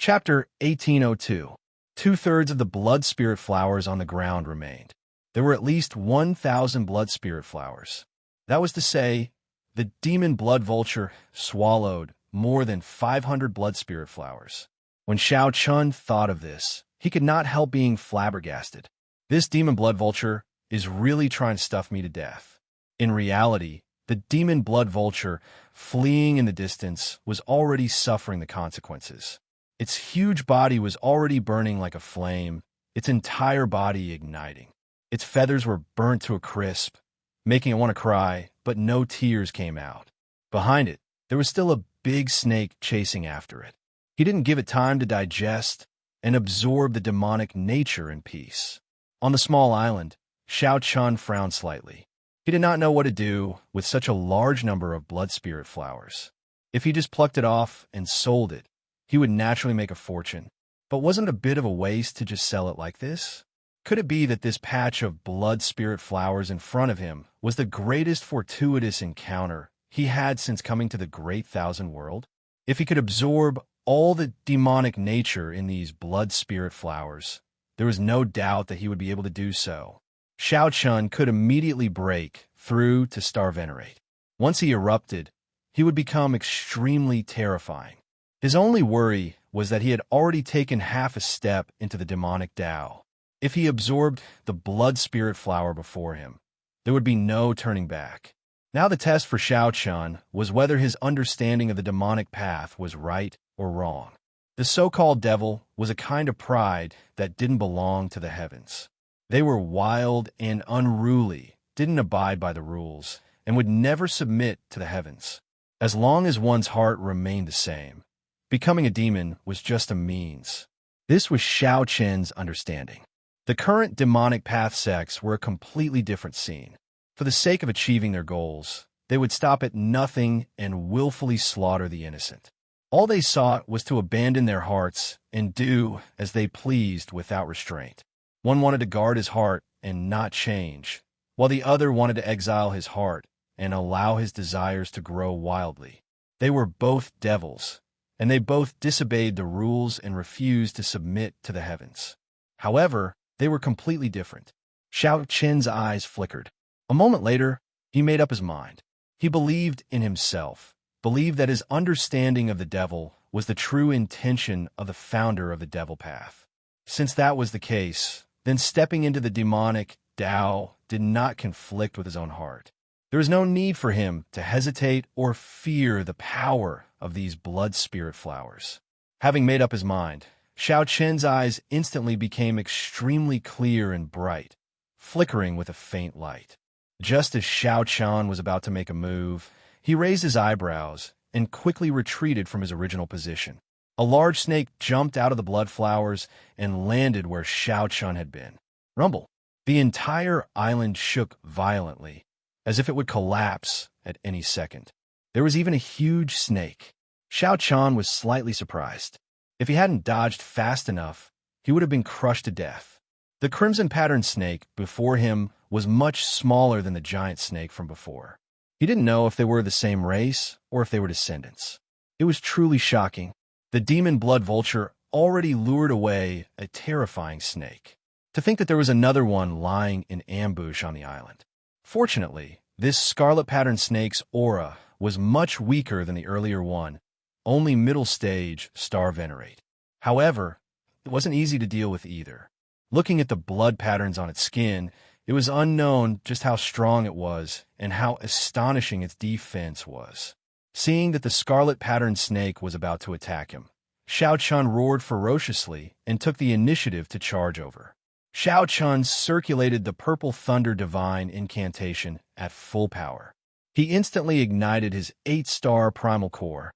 Chapter 1802. Two-thirds of the blood spirit flowers on the ground remained. There were at least 1,000 blood spirit flowers. That was to say, the demon blood vulture swallowed more than 500 blood spirit flowers. When Xianxia thought of this, he could not help being flabbergasted. This demon blood vulture is really trying to stuff me to death. In reality, the demon blood vulture, fleeing in the distance, was already suffering the consequences. Its huge body was already burning like a flame, its entire body igniting. Its feathers were burnt to a crisp, making it want to cry, but no tears came out. Behind it, there was still a big snake chasing after it. He didn't give it time to digest and absorb the demonic nature in peace. On the small island, Xianxia frowned slightly. He did not know what to do with such a large number of blood spirit flowers. If he just plucked it off and sold it, he would naturally make a fortune. But wasn't it a bit of a waste to just sell it like this? Could it be that this patch of blood spirit flowers in front of him was the greatest fortuitous encounter he had since coming to the Great Thousand World? If he could absorb all the demonic nature in these blood spirit flowers, there was no doubt that he would be able to do so. Xianxia could immediately break through to Starvenerate. Once he erupted, he would become extremely terrifying. His only worry was that he had already taken half a step into the demonic Tao. If he absorbed the blood spirit flower before him, there would be no turning back. Now the test for Xianxia was whether his understanding of the demonic path was right or wrong. The so-called devil was a kind of pride that didn't belong to the heavens. They were wild and unruly, didn't abide by the rules, and would never submit to the heavens. As long as one's heart remained the same, becoming a demon was just a means. This was Xianxia's understanding. The current demonic path sects were a completely different scene. For the sake of achieving their goals, they would stop at nothing and willfully slaughter the innocent. All they sought was to abandon their hearts and do as they pleased without restraint. One wanted to guard his heart and not change, while the other wanted to exile his heart and allow his desires to grow wildly. They were both devils, and they both disobeyed the rules and refused to submit to the heavens. However, they were completely different. Xianxia's eyes flickered. A moment later, he made up his mind. He believed in himself, believed that his understanding of the devil was the true intention of the founder of the devil path. Since that was the case, then stepping into the demonic Tao did not conflict with his own heart. There was no need for him to hesitate or fear the power of these blood spirit flowers. Having made up his mind, Xianxia's eyes instantly became extremely clear and bright, flickering with a faint light. Just as Xianxia was about to make a move, he raised his eyebrows and quickly retreated from his original position. A large snake jumped out of the blood flowers and landed where Xianxia had been. Rumble! The entire island shook violently, as if it would collapse at any second. There was even a huge snake. Xianxia was slightly surprised. If he hadn't dodged fast enough, he would have been crushed to death. The crimson pattern snake before him was much smaller than the giant snake from before. He didn't know if they were the same race or if they were descendants. It was truly shocking. The demon blood vulture already lured away a terrifying snake. To think that there was another one lying in ambush on the island. Fortunately, this scarlet pattern snake's aura was much weaker than the earlier one, only middle stage Starvenerate. However, it wasn't easy to deal with either. Looking at the blood patterns on its skin, it was unknown just how strong it was and how astonishing its defense was. Seeing that the scarlet pattern snake was about to attack him, Xianxia roared ferociously and took the initiative to charge over. Xianxia circulated the purple thunder divine incantation at full power. He instantly ignited his 8-star primal core,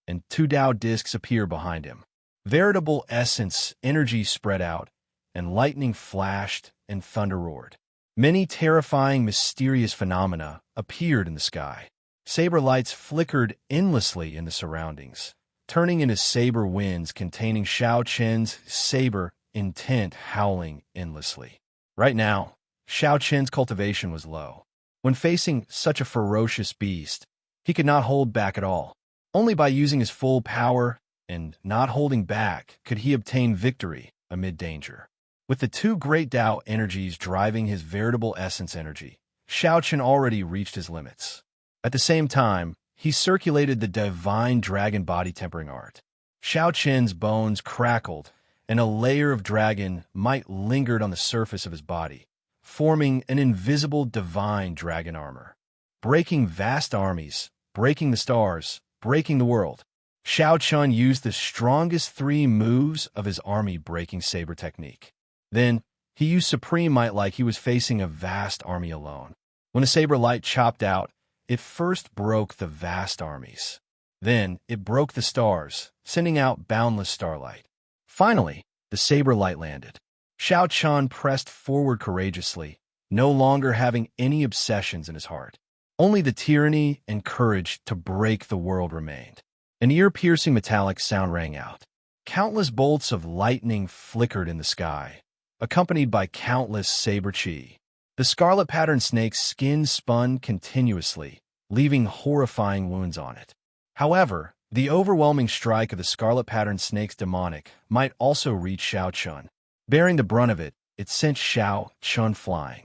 and 2 Tao discs appear behind him. Veritable essence energy spread out, and lightning flashed and thunder roared. Many terrifying, mysterious phenomena appeared in the sky. Saber lights flickered endlessly in the surroundings, turning into saber winds containing Xianxia's saber intent howling endlessly. Right now, Xianxia's cultivation was low. When facing such a ferocious beast, he could not hold back at all. Only by using his full power and, not holding back, could he obtain victory amid danger. With the two great Tao energies driving his veritable essence energy, Xianxia already reached his limits. At the same time, he circulated the divine dragon body tempering art. Xianxia's bones crackled, and a layer of dragon might lingered on the surface of his body, forming an invisible divine dragon armor. Breaking vast armies, breaking the stars, breaking the world. Xianxia used the strongest 3 moves of his army-breaking saber technique. Then, he used supreme might like he was facing a vast army alone. When the saber light chopped out, it first broke the vast armies. Then, it broke the stars, sending out boundless starlight. Finally, the saber light landed. Xianxia pressed forward courageously, no longer having any obsessions in his heart. Only the tyranny and courage to break the world remained. An ear-piercing metallic sound rang out. Countless bolts of lightning flickered in the sky, accompanied by countless saber chi. The scarlet-patterned snake's skin spun continuously, leaving horrifying wounds on it. However, the overwhelming strike of the scarlet-patterned snake's demonic might also reach Xianxia. Bearing the brunt of it, it sent Xianxia flying.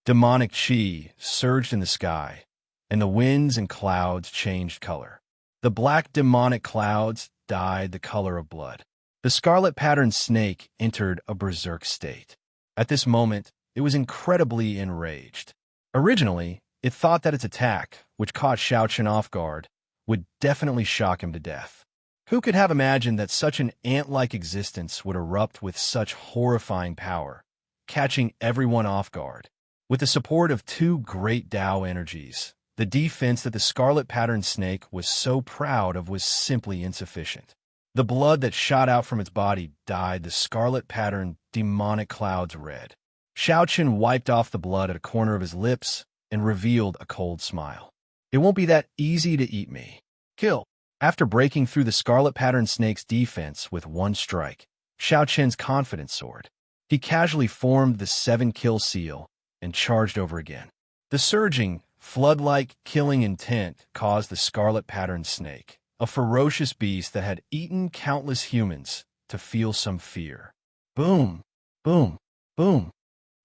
Demonic chi surged in the sky, and the winds and clouds changed color. The black demonic clouds dyed the color of blood. The scarlet-patterned snake entered a berserk state. At this moment, it was incredibly enraged. Originally, it thought that its attack, which caught Xianxia off guard, would definitely shock him to death. Who could have imagined that such an ant-like existence would erupt with such horrifying power, catching everyone off guard? With the support of 2 great Tao energies, the defense that the scarlet-patterned snake was so proud of was simply insufficient. The blood that shot out from its body dyed the scarlet-patterned demonic clouds red. Xianxia wiped off the blood at a corner of his lips and revealed a cold smile. It won't be that easy to eat me. Kill. After breaking through the scarlet-patterned snake's defense with 1 strike, Xianxia's confidence soared. He casually formed the 7-kill seal and charged over again. The surging, flood-like killing intent caused the scarlet-patterned snake, a ferocious beast that had eaten countless humans, to feel some fear. Boom, boom, boom.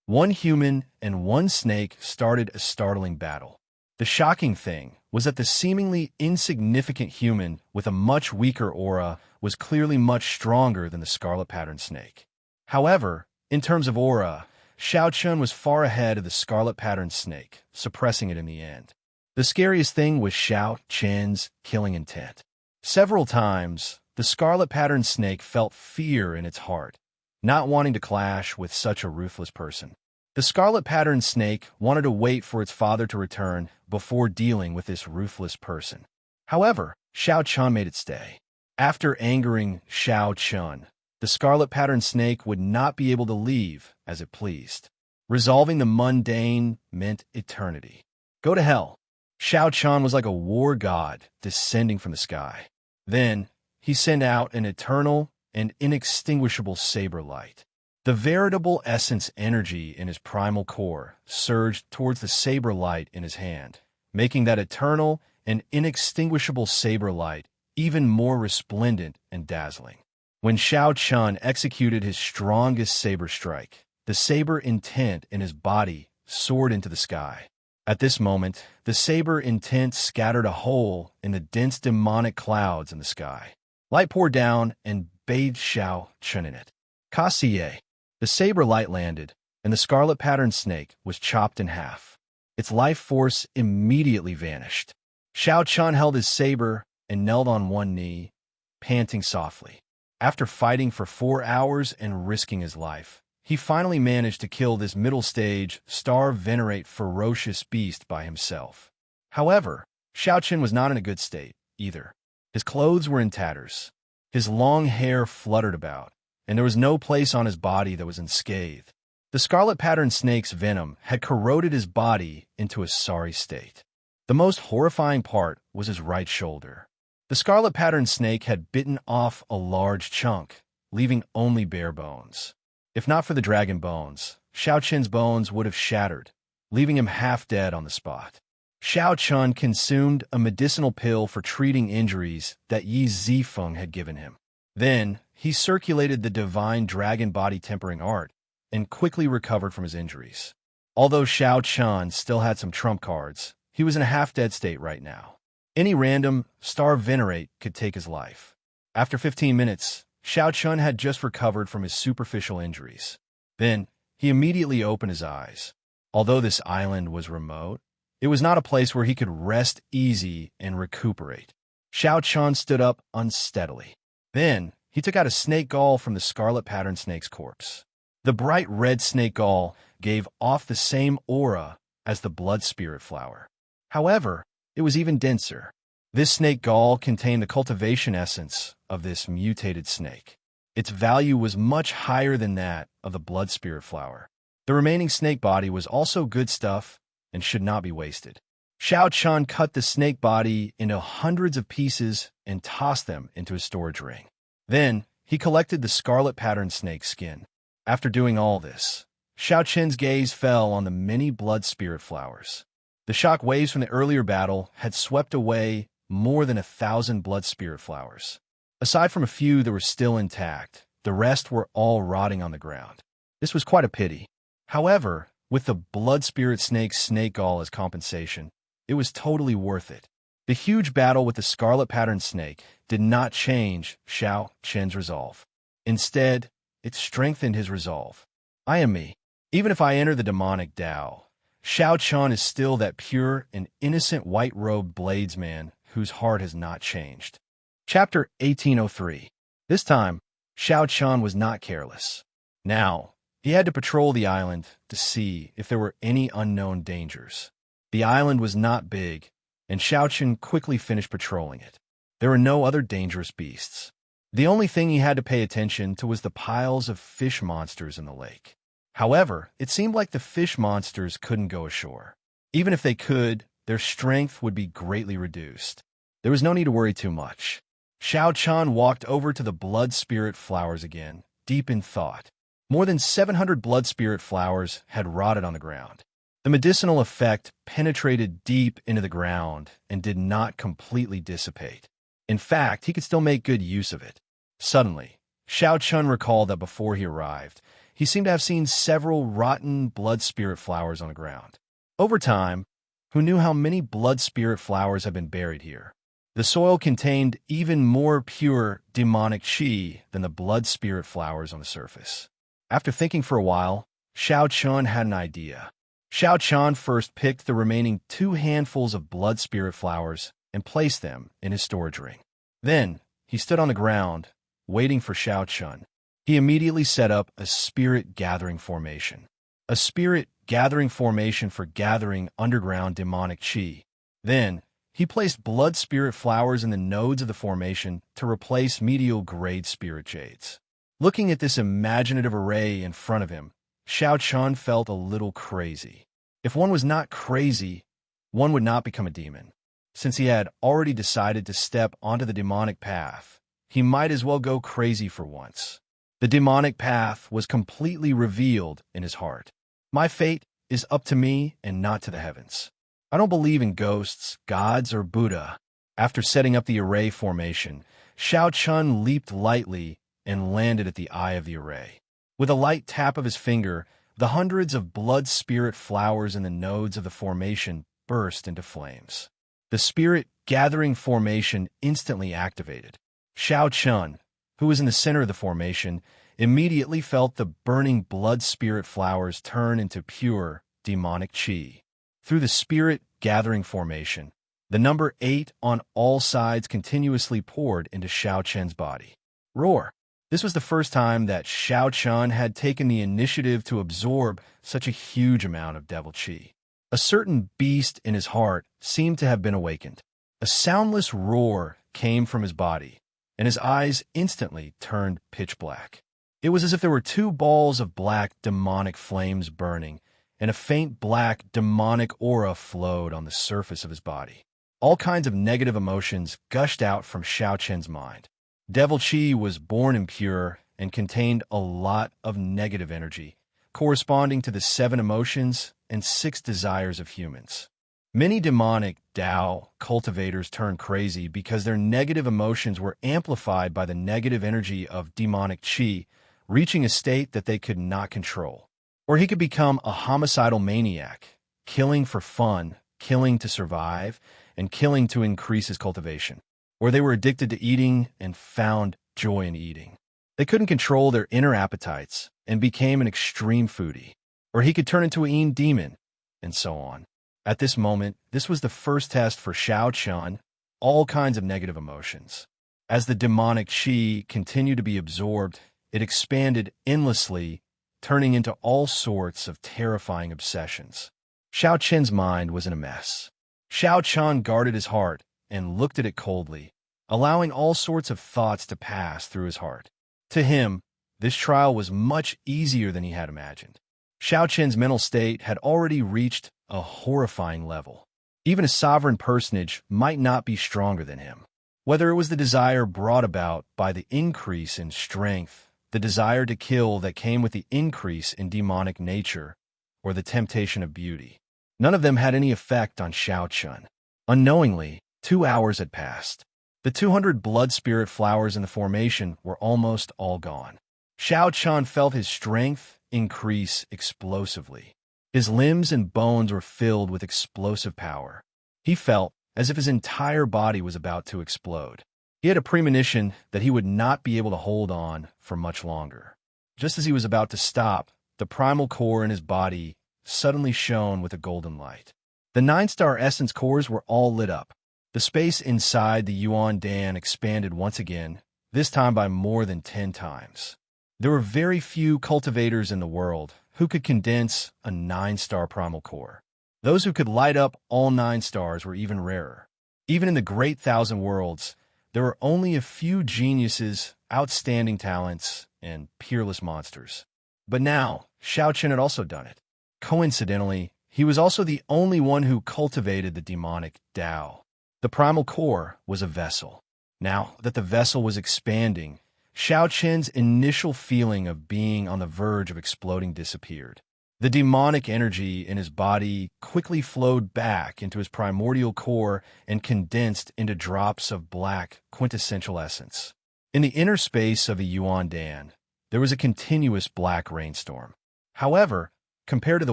1 human and 1 snake started a startling battle. The shocking thing was that the seemingly insignificant human with a much weaker aura was clearly much stronger than the scarlet-patterned snake. However, in terms of aura, Xianxia was far ahead of the scarlet-patterned snake, suppressing it in the end. The scariest thing was Xianxia's killing intent. Several times, the scarlet-patterned snake felt fear in its heart, not wanting to clash with such a ruthless person. The scarlet-patterned snake wanted to wait for its father to return before dealing with this ruthless person. However, Xianxia made it stay. After angering Xianxia, the scarlet-patterned snake would not be able to leave as it pleased. Resolving the mundane meant eternity. Go to hell. Xianxia was like a war god descending from the sky. Then, he sent out an eternal and inextinguishable saber light. The veritable essence energy in his primal core surged towards the saber light in his hand, making that eternal and inextinguishable saber light even more resplendent and dazzling. When Xianxia executed his strongest saber strike, the saber intent in his body soared into the sky. At this moment, the saber intent scattered a hole in the dense demonic clouds in the sky. Light poured down and bathed Xianxia in it. Kassiye. The saber light landed, and the scarlet-patterned snake was chopped in half. Its life force immediately vanished. Xianxia held his saber and knelt on 1 knee, panting softly. After fighting for 4 hours and risking his life, he finally managed to kill this middle-stage, star-venerate ferocious beast by himself. However, Xianxia was not in a good state, either. His clothes were in tatters. His long hair fluttered about, and there was no place on his body that was unscathed. The scarlet-patterned snake's venom had corroded his body into a sorry state. The most horrifying part was his right shoulder. The scarlet-patterned snake had bitten off a large chunk, leaving only bare bones. If not for the dragon bones, Xianxia's bones would have shattered, leaving him half dead on the spot. Xianxia consumed a medicinal pill for treating injuries that Yi Zifeng had given him. Then, he circulated the divine dragon body tempering art and quickly recovered from his injuries. Although Xiao Chun still had some trump cards, he was in a half-dead state right now. Any random star venerate could take his life. After 15 minutes, Xiao Chun had just recovered from his superficial injuries. Then, he immediately opened his eyes. Although this island was remote, it was not a place where he could rest easy and recuperate. Xiao Chun stood up unsteadily. Then, he took out a snake gall from the scarlet pattern snake's corpse. The bright red snake gall gave off the same aura as the blood spirit flower. However, it was even denser. This snake gall contained the cultivation essence of this mutated snake. Its value was much higher than that of the blood spirit flower. The remaining snake body was also good stuff and should not be wasted. Xiao Chun cut the snake body into hundreds of pieces and tossed them into his storage ring. Then, he collected the scarlet pattern snake skin. After doing all this, Xiao Chun's gaze fell on the many blood spirit flowers. The shock waves from the earlier battle had swept away more than 1,000 blood spirit flowers. Aside from a few that were still intact, the rest were all rotting on the ground. This was quite a pity. However, with the blood spirit snake's snake gall as compensation, it was totally worth it. The huge battle with the scarlet pattern snake did not change Xiao Chun's resolve. Instead, it strengthened his resolve. I am me. Even if I enter the demonic Tao, Xiao Chun is still that pure and innocent white-robed bladesman whose heart has not changed. Chapter 1803. This time, Xiao Chun was not careless. Now, he had to patrol the island to see if there were any unknown dangers. The island was not big, and Xiao Chun quickly finished patrolling it. There were no other dangerous beasts. The only thing he had to pay attention to was the piles of fish monsters in the lake. However, it seemed like the fish monsters couldn't go ashore. Even if they could, their strength would be greatly reduced. There was no need to worry too much. Xiao Chun walked over to the blood spirit flowers again, deep in thought. More than 700 blood spirit flowers had rotted on the ground. The medicinal effect penetrated deep into the ground and did not completely dissipate. In fact, he could still make good use of it. Suddenly, Xiao Chun recalled that before he arrived, he seemed to have seen several rotten blood spirit flowers on the ground. Over time, who knew how many blood spirit flowers had been buried here? The soil contained even more pure demonic qi than the blood spirit flowers on the surface. After thinking for a while, Xiao Chun had an idea. Xiao Chun first picked the remaining 2 handfuls of blood spirit flowers and placed them in his storage ring. Then, he stood on the ground, waiting for Xiao Chun. He immediately set up a spirit gathering formation. A spirit gathering formation for gathering underground demonic qi. Then, he placed blood spirit flowers in the nodes of the formation to replace medial grade spirit jades. Looking at this imaginative array in front of him, Xiao Chun felt a little crazy. If one was not crazy, one would not become a demon. Since he had already decided to step onto the demonic path, he might as well go crazy for once. The demonic path was completely revealed in his heart. My fate is up to me and not to the heavens. I don't believe in ghosts, gods, or Buddha. After setting up the array formation, Xiao Chun leaped lightly and landed at the eye of the array. With a light tap of his finger, the hundreds of blood spirit flowers in the nodes of the formation burst into flames. The spirit gathering formation instantly activated. Xiao Chun, who was in the center of the formation, immediately felt the burning blood spirit flowers turn into pure demonic qi. Through the spirit gathering formation, the number 8 on all sides continuously poured into Xiao Chun's body. Roar! This was the first time that Xiao Chun had taken the initiative to absorb such a huge amount of devil qi. A certain beast in his heart seemed to have been awakened. A soundless roar came from his body, and his eyes instantly turned pitch black. It was as if there were 2 balls of black demonic flames burning, and a faint black demonic aura flowed on the surface of his body. All kinds of negative emotions gushed out from Xiao Chun's mind. Devil qi was born impure and contained a lot of negative energy, corresponding to the 7 emotions and 6 desires of humans. Many demonic Tao cultivators turned crazy because their negative emotions were amplified by the negative energy of demonic qi, reaching a state that they could not control. Or he could become a homicidal maniac, killing for fun, killing to survive, and killing to increase his cultivation. Or they were addicted to eating and found joy in eating. They couldn't control their inner appetites and became an extreme foodie. Or he could turn into a demon, and so on. At this moment, this was the first test for Xianxia, all kinds of negative emotions. As the demonic qi continued to be absorbed, it expanded endlessly, turning into all sorts of terrifying obsessions. Xiaoqian's mind was in a mess. Xiaoqian guarded his heart and looked at it coldly, allowing all sorts of thoughts to pass through his heart. To him, this trial was much easier than he had imagined. Xiaoqian's mental state had already reached a horrifying level. Even a sovereign personage might not be stronger than him. Whether it was the desire brought about by the increase in strength, the desire to kill that came with the increase in demonic nature, or the temptation of beauty, none of them had any effect on Xiaoqian. Unknowingly, 2 hours had passed. The 200 blood spirit flowers in the formation were almost all gone. Xiaoqian felt his strength increase explosively. His limbs and bones were filled with explosive power. He felt as if his entire body was about to explode. He had a premonition that he would not be able to hold on for much longer. Just as he was about to stop, the primal core in his body suddenly shone with a golden light. The 9-star essence cores were all lit up. The space inside the Yuan Dan expanded once again, this time by more than 10 times. There were very few cultivators in the world who could condense a 9-star primal core. Those who could light up all 9 stars were even rarer. Even in the great thousand worlds, there were only a few geniuses, outstanding talents, and peerless monsters. But now, Xiaoqian had also done it. Coincidentally, he was also the only one who cultivated the demonic Tao. The primal core was a vessel. Now that the vessel was expanding, Xiaoqian's initial feeling of being on the verge of exploding disappeared. The demonic energy in his body quickly flowed back into his primordial core and condensed into drops of black, quintessential essence. In the inner space of a Yuan Dan, there was a continuous black rainstorm. However, compared to the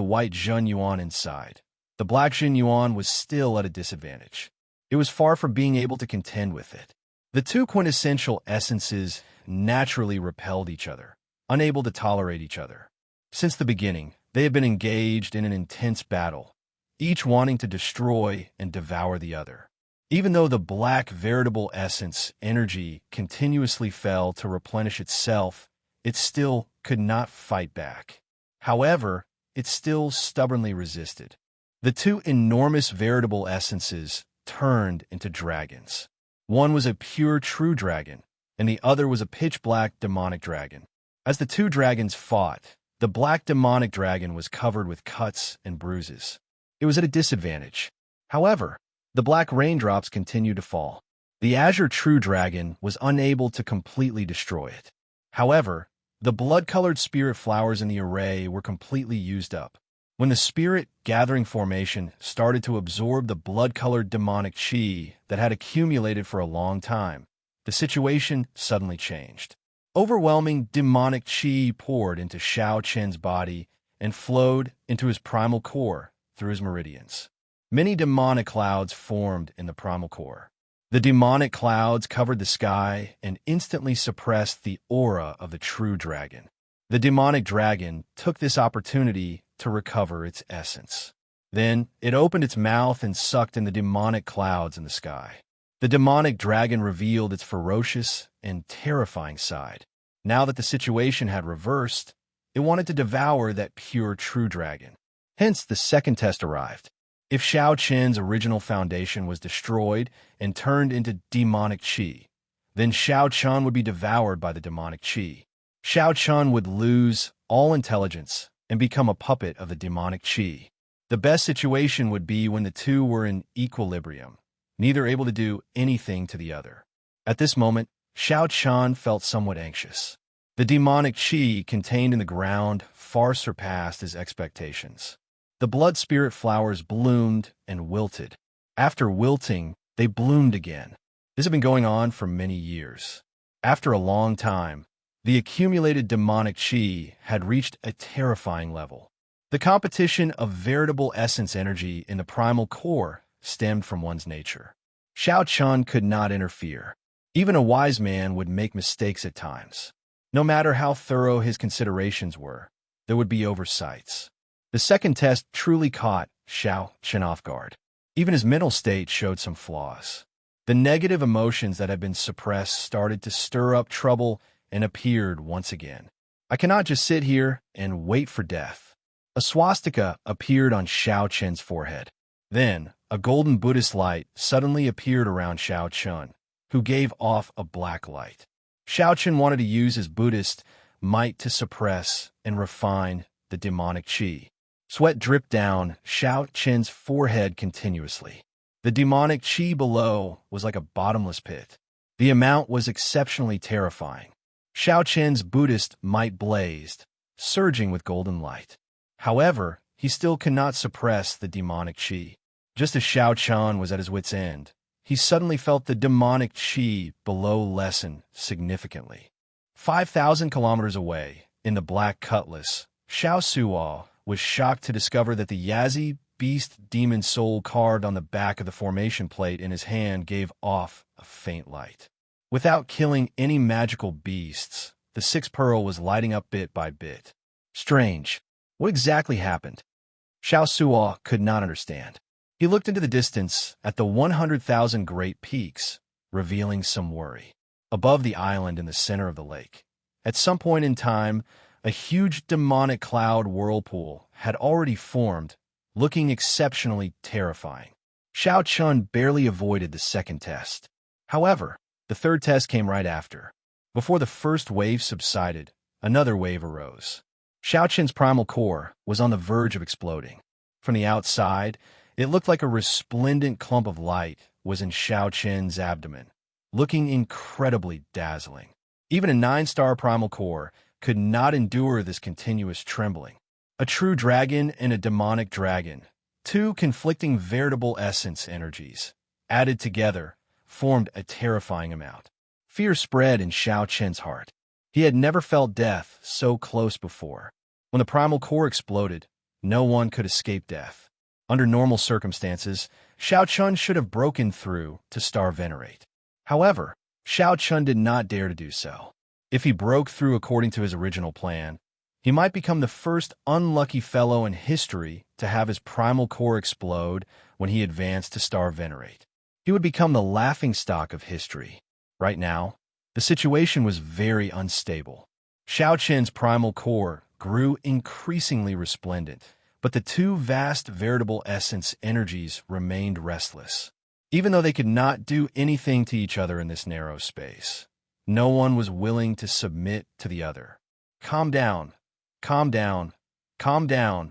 white Zhen Yuan inside, the black Zhen Yuan was still at a disadvantage. It was far from being able to contend with it. The two quintessential essences naturally repelled each other, unable to tolerate each other. Since the beginning, they had been engaged in an intense battle, each wanting to destroy and devour the other. Even though the black veritable essence energy continuously fell to replenish itself, it still could not fight back. However, it still stubbornly resisted. The two enormous veritable essences turned into dragons. One was a pure true dragon, and the other was a pitch-black demonic dragon. As the two dragons fought, the black demonic dragon was covered with cuts and bruises. It was at a disadvantage. However, the black raindrops continued to fall. The azure true dragon was unable to completely destroy it. However, the blood-colored spirit flowers in the array were completely used up. When the spirit gathering formation started to absorb the blood-colored demonic qi that had accumulated for a long time, the situation suddenly changed. Overwhelming demonic qi poured into Xiaoqian's body and flowed into his primal core through his meridians. Many demonic clouds formed in the primal core. The demonic clouds covered the sky and instantly suppressed the aura of the true dragon. The demonic dragon took this opportunity to recover its essence. Then it opened its mouth and sucked in the demonic clouds in the sky. The demonic dragon revealed its ferocious and terrifying side. Now that the situation had reversed, it wanted to devour that pure true dragon. Hence, the second test arrived. If Xiaoqian's original foundation was destroyed and turned into demonic qi, then Xiaoqian would be devoured by the demonic qi. Xiaoqian would lose all intelligence and become a puppet of the demonic qi. The best situation would be when the two were in equilibrium, neither able to do anything to the other. At this moment, Xiaoqian felt somewhat anxious. The demonic qi contained in the ground far surpassed his expectations. The blood spirit flowers bloomed and wilted. After wilting, they bloomed again. This had been going on for many years. After a long time, the accumulated demonic qi had reached a terrifying level. The competition of veritable essence energy in the primal core stemmed from one's nature. Xiao Chun could not interfere. Even a wise man would make mistakes at times. No matter how thorough his considerations were, there would be oversights. The second test truly caught Xiao Chun off guard. Even his mental state showed some flaws. The negative emotions that had been suppressed started to stir up trouble and appeared once again. I cannot just sit here and wait for death. A swastika appeared on Xiao Chun's forehead. Then, a golden Buddhist light suddenly appeared around Xiao Chun, who gave off a black light. Xiao Chun wanted to use his Buddhist might to suppress and refine the demonic qi. Sweat dripped down Xiao Chun's forehead continuously. The demonic qi below was like a bottomless pit. The amount was exceptionally terrifying. Xiao Chun's Buddhist might blazed, surging with golden light. However, he still could not suppress the demonic qi. Just as Xiao Chun was at his wit's end, he suddenly felt the demonic qi below lessen significantly. 5,000 kilometers away, in the Black Cutlass, Xiao Suo was shocked to discover that the Yazi beast demon soul carved on the back of the formation plate in his hand gave off a faint light. Without killing any magical beasts, the sixth pearl was lighting up bit by bit. Strange. What exactly happened? Xiao Suo could not understand. He looked into the distance at the 100,000 great peaks, revealing some worry. Above the island in the center of the lake, at some point in time, a huge demonic cloud whirlpool had already formed, looking exceptionally terrifying. Xiao Chun barely avoided the second test. However, the third test came right after. Before the first wave subsided, another wave arose. Xiao Chun's primal core was on the verge of exploding. From the outside, it looked like a resplendent clump of light was in Xiao Chun's abdomen, looking incredibly dazzling. Even a 9-star primal core could not endure this continuous trembling. A true dragon and a demonic dragon, two conflicting veritable essence energies, added together, formed a terrifying amount. Fear spread in Xiao Chun's heart. He had never felt death so close before. When the primal core exploded, no one could escape death. Under normal circumstances, Xiao Chun should have broken through to Star Venerate. However, Xiao Chun did not dare to do so. If he broke through according to his original plan, he might become the first unlucky fellow in history to have his primal core explode when he advanced to Star Venerate. He would become the laughingstock of history. Right now, the situation was very unstable. Xiao Chun's primal core grew increasingly resplendent, but the two vast veritable essence energies remained restless. Even though they could not do anything to each other in this narrow space, no one was willing to submit to the other. Calm down, calm down, calm down.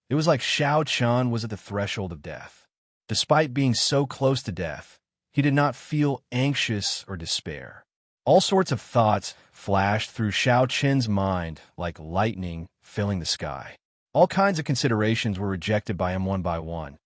It was like Xiao Chun was at the threshold of death. Despite being so close to death, he did not feel anxious or despair. All sorts of thoughts flashed through Xiao Chun's mind like lightning filling the sky. All kinds of considerations were rejected by him one by one,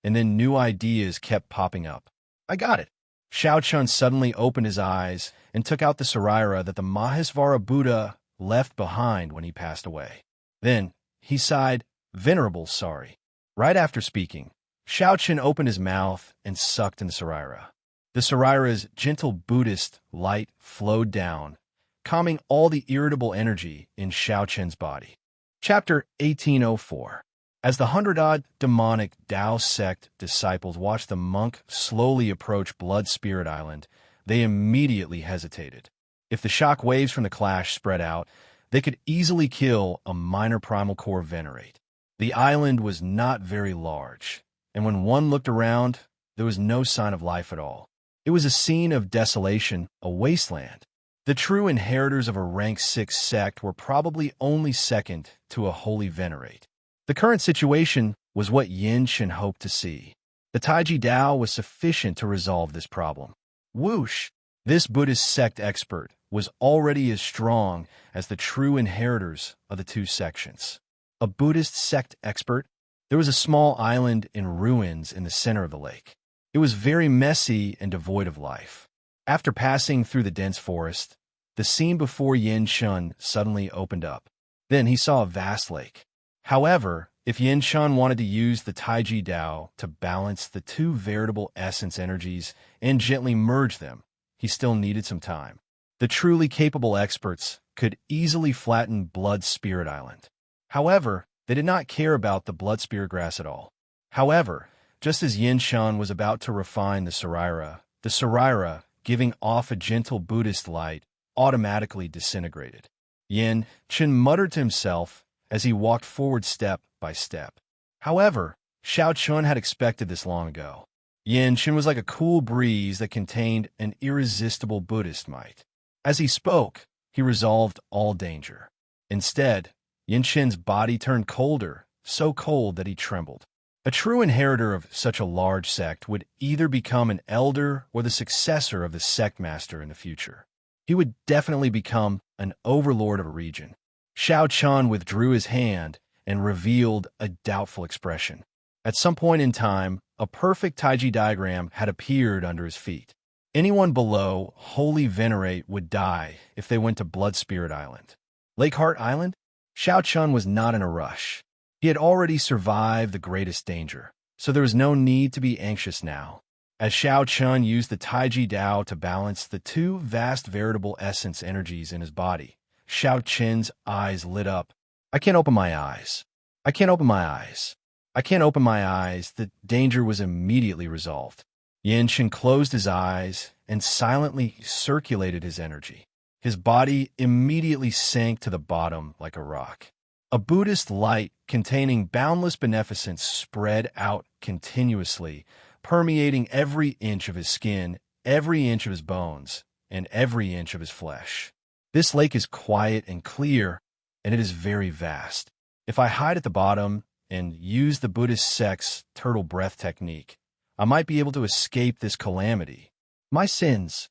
and then new ideas kept popping up. I got it. Xiao Chun suddenly opened his eyes and took out the Saraira that the Mahesvara Buddha left behind when he passed away. Then, he sighed, "Venerable, sorry." Right after speaking, Xiao Chun opened his mouth and sucked in the Saraira. The Saraira's gentle Buddhist light flowed down, calming all the irritable energy in Xiao Chun's body. Chapter 1804. As the 100-odd demonic Tao sect disciples watched the monk slowly approach Blood Spirit Island, they immediately hesitated. If the shock waves from the clash spread out, they could easily kill a minor primal core venerate. The island was not very large, and when one looked around, there was no sign of life at all. It was a scene of desolation, a wasteland. The true inheritors of a rank 6 sect were probably only second to a holy venerate. The current situation was what Yin Shen hoped to see. The Taiji Dao was sufficient to resolve this problem. Whoosh! This Buddhist sect expert was already as strong as the true inheritors of the two sections. A Buddhist sect expert? There was a small island in ruins in the center of the lake. It was very messy and devoid of life. After passing through the dense forest, the scene before Yin Shun suddenly opened up. Then he saw a vast lake. However, if Yin Shun wanted to use the Taiji Dao to balance the two veritable essence energies and gently merge them, he still needed some time. The truly capable experts could easily flatten Blood Spirit Island. However, they did not care about the Blood Spirit grass at all. However, just as Yin Shun was about to refine the Saraira, giving off a gentle Buddhist light, automatically disintegrated. Yin Chen muttered to himself as he walked forward step by step. However, Xiao Chun had expected this long ago. Yin Chen was like a cool breeze that contained an irresistible Buddhist might. As he spoke, he resolved all danger. Instead, Yin Chen's body turned colder, so cold that he trembled. A true inheritor of such a large sect would either become an elder or the successor of the sect master in the future. He would definitely become an overlord of a region. Xiao Chun withdrew his hand and revealed a doubtful expression. At some point in time, a perfect Taiji diagram had appeared under his feet. Anyone below Holy Venerate would die if they went to Blood Spirit Island. Lake Heart Island? Xiao Chun was not in a rush. He had already survived the greatest danger, so there was no need to be anxious now. As Xiao Chun used the Taiji Dao to balance the two vast veritable essence energies in his body, Xiao Chen's eyes lit up. I can't open my eyes. I can't open my eyes. I can't open my eyes. The danger was immediately resolved. Yin Chen closed his eyes and silently circulated his energy. His body immediately sank to the bottom like a rock. A Buddhist light containing boundless beneficence spread out continuously, permeating every inch of his skin, every inch of his bones, and every inch of his flesh. This lake is quiet and clear, and it is very vast. If I hide at the bottom and use the Buddhist sect's turtle breath technique, I might be able to escape this calamity. My sins.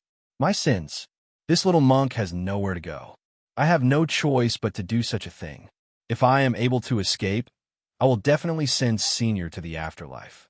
This little monk has nowhere to go. I have no choice but to do such a thing. If I am able to escape, I will definitely send Senior to the afterlife.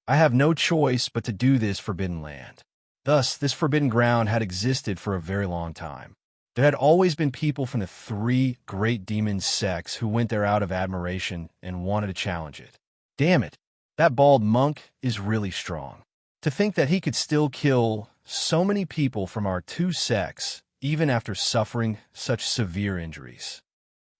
I have no choice but to do this forbidden land. Thus, this forbidden ground had existed for a very long time. There had always been people from the three great demon sects who went there out of admiration and wanted to challenge it. Damn it, that bald monk is really strong. To think that he could still kill so many people from our two sects, even after suffering such severe injuries.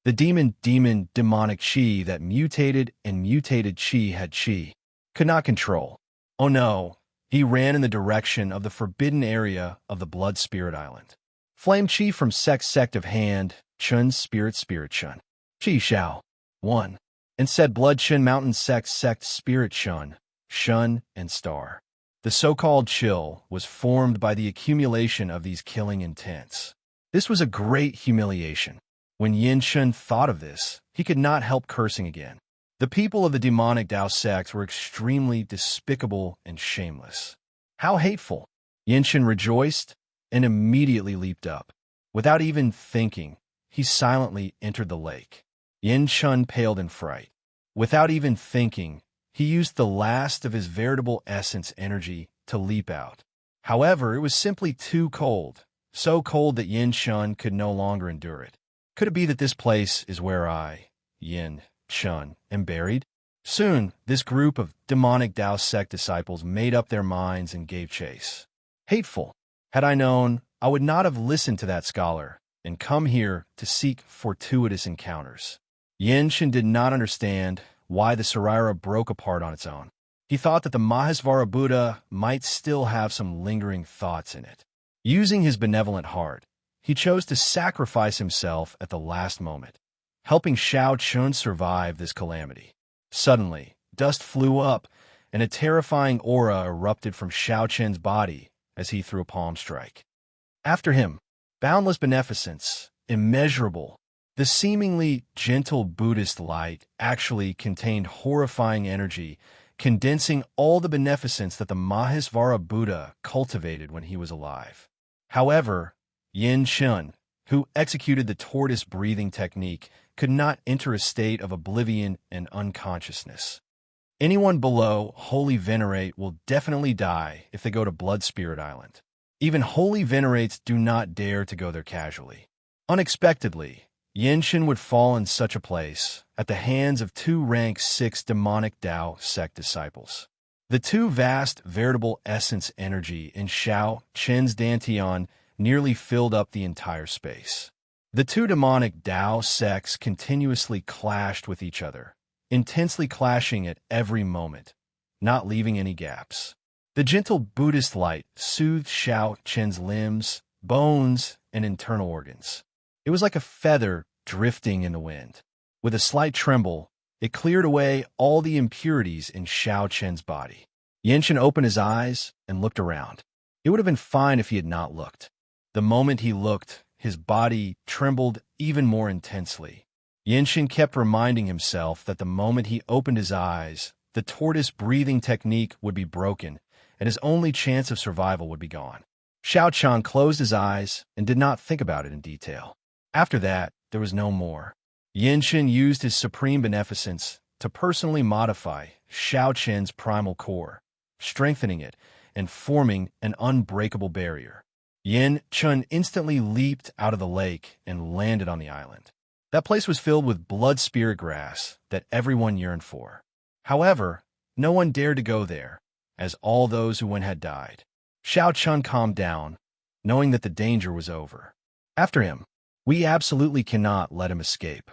The demonic chi that mutated chi had chi. Could not control. Oh no, he ran in the direction of the forbidden area of the Blood Spirit Island. Flame chi from sect of hand, Chun's spirit Chun. Chi Xiao. 1. And said Blood Chun Mountain sect spirit Shun, and Star. The so-called chill was formed by the accumulation of these killing intents. This was a great humiliation. When Yin Shun thought of this, he could not help cursing again. The people of the demonic Dao sect were extremely despicable and shameless. How hateful! Yin Shun rejoiced and immediately leaped up. Without even thinking, he silently entered the lake. Yin Shun paled in fright. Without even thinking, he used the last of his veritable essence energy to leap out. However, it was simply too cold, so cold that Yin Shun could no longer endure it. Could it be that this place is where I, Yin Shun, am buried? Soon, this group of demonic Dao sect disciples made up their minds and gave chase. Hateful. Had I known, I would not have listened to that scholar and come here to seek fortuitous encounters. Yin Shin did not understand why the Saraira broke apart on its own. He thought that the Mahasvara Buddha might still have some lingering thoughts in it. Using his benevolent heart, he chose to sacrifice himself at the last moment, helping Xiao Chun survive this calamity. Suddenly, dust flew up, and a terrifying aura erupted from Xiao Chen's body as he threw a palm strike. After him, boundless beneficence, immeasurable. The seemingly gentle Buddhist light actually contained horrifying energy, condensing all the beneficence that the Mahasvara Buddha cultivated when he was alive. However, Yin Shun, who executed the tortoise breathing technique, could not enter a state of oblivion and unconsciousness. Anyone below Holy Venerate will definitely die if they go to Blood Spirit Island. Even Holy Venerates do not dare to go there casually. Unexpectedly, Xianxia would fall in such a place at the hands of two rank 6 demonic Tao sect disciples. The two vast, veritable essence energy in Xianxia's dantian nearly filled up the entire space. The two demonic Tao sects continuously clashed with each other, intensely clashing at every moment, not leaving any gaps. The gentle Buddhist light soothed Xianxia's limbs, bones, and internal organs. It was like a feather drifting in the wind. With a slight tremble, it cleared away all the impurities in Xianxia's body. Xianxia opened his eyes and looked around. It would have been fine if he had not looked. The moment he looked, his body trembled even more intensely. Xianxia kept reminding himself that the moment he opened his eyes, the tortoise breathing technique would be broken, and his only chance of survival would be gone. Xiaoqian closed his eyes and did not think about it in detail. After that, there was no more. Xianxia used his supreme beneficence to personally modify Xiaoqian's primal core, strengthening it and forming an unbreakable barrier. Xianxia instantly leaped out of the lake and landed on the island. That place was filled with blood spirit grass that everyone yearned for. However, no one dared to go there, as all those who went had died. Xiaoqian calmed down, knowing that the danger was over. After him, we absolutely cannot let him escape.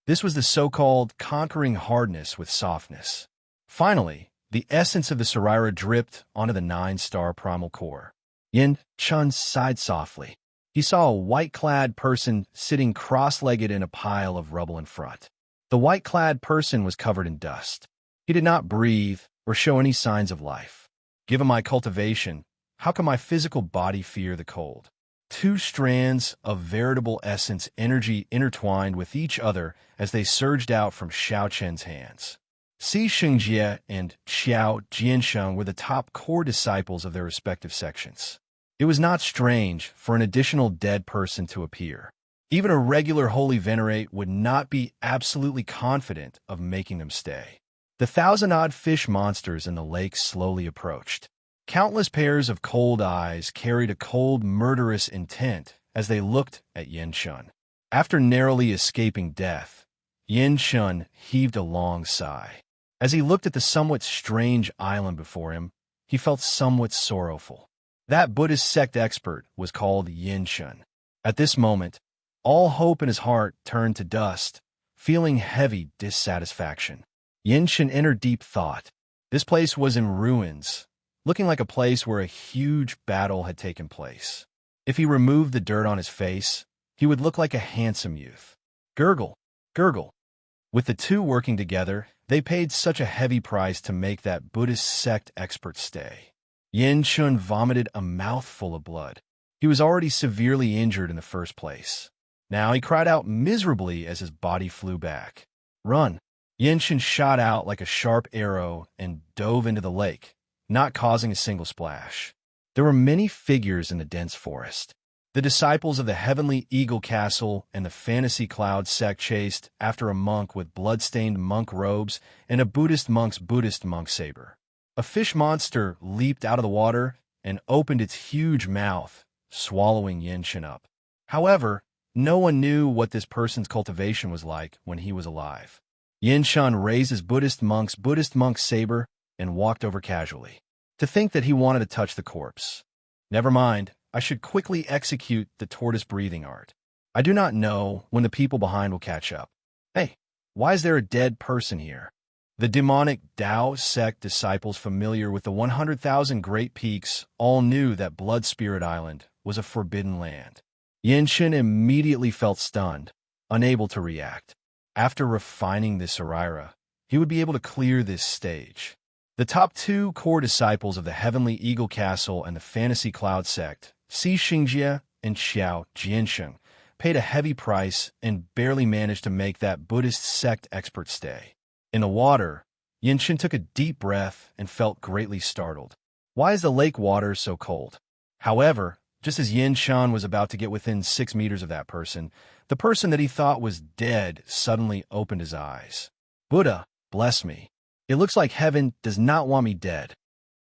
This was the so-called conquering hardness with softness. Finally, the essence of the Sarira dripped onto the 9-star primal core. Xianxia sighed softly. He saw a white-clad person sitting cross-legged in a pile of rubble in front. The white-clad person was covered in dust. He did not breathe or show any signs of life. Given my cultivation, how can my physical body fear the cold? Two strands of veritable essence energy intertwined with each other as they surged out from Xiaoqian's hands. Xianxia and Xianxia were the top core disciples of their respective sections. It was not strange for an additional dead person to appear. Even a regular Holy Venerate would not be absolutely confident of making them stay. The 1,000-odd fish monsters in the lake slowly approached. Countless pairs of cold eyes carried a cold, murderous intent as they looked at Xianxia. After narrowly escaping death, Xianxia heaved a long sigh. As he looked at the somewhat strange island before him, he felt somewhat sorrowful. That Buddhist sect expert was called Xianxia. At this moment, all hope in his heart turned to dust, feeling heavy dissatisfaction. Xianxia entered deep thought. This place was in ruins, looking like a place where a huge battle had taken place. If he removed the dirt on his face, he would look like a handsome youth. Gurgle, gurgle. With the two working together, they paid such a heavy price to make that Buddhist sect expert stay. Xianxia vomited a mouthful of blood. He was already severely injured in the first place. Now he cried out miserably as his body flew back. Run! Xianxia shot out like a sharp arrow and dove into the lake, not causing a single splash. There were many figures in the dense forest. The disciples of the Heavenly Eagle Castle and the Fantasy Cloud sect chased after a monk with blood-stained monk robes and a Buddhist monk's Buddhist monk saber. A fish monster leaped out of the water and opened its huge mouth, swallowing Xianxia up. However, no one knew what this person's cultivation was like when he was alive. Xianxia raised his Buddhist monk's saber and walked over casually. To think that he wanted to touch the corpse. Never mind, I should quickly execute the tortoise breathing art. I do not know when the people behind will catch up. Hey, why is there a dead person here? The demonic Tao sect disciples familiar with the 100,000 Great Peaks all knew that Blood Spirit Island was a forbidden land. Xianxia immediately felt stunned, unable to react. After refining this Sarira, he would be able to clear this stage. The top two core disciples of the Heavenly Eagle Castle and the Fantasy Cloud sect, Xianxia and Xianxia, paid a heavy price and barely managed to make that Buddhist sect expert stay. In the water, Xianxia took a deep breath and felt greatly startled. Why is the lake water so cold? However, just as Xianxia was about to get within 6 meters of that person, the person that he thought was dead suddenly opened his eyes. Buddha, bless me. It looks like heaven does not want me dead.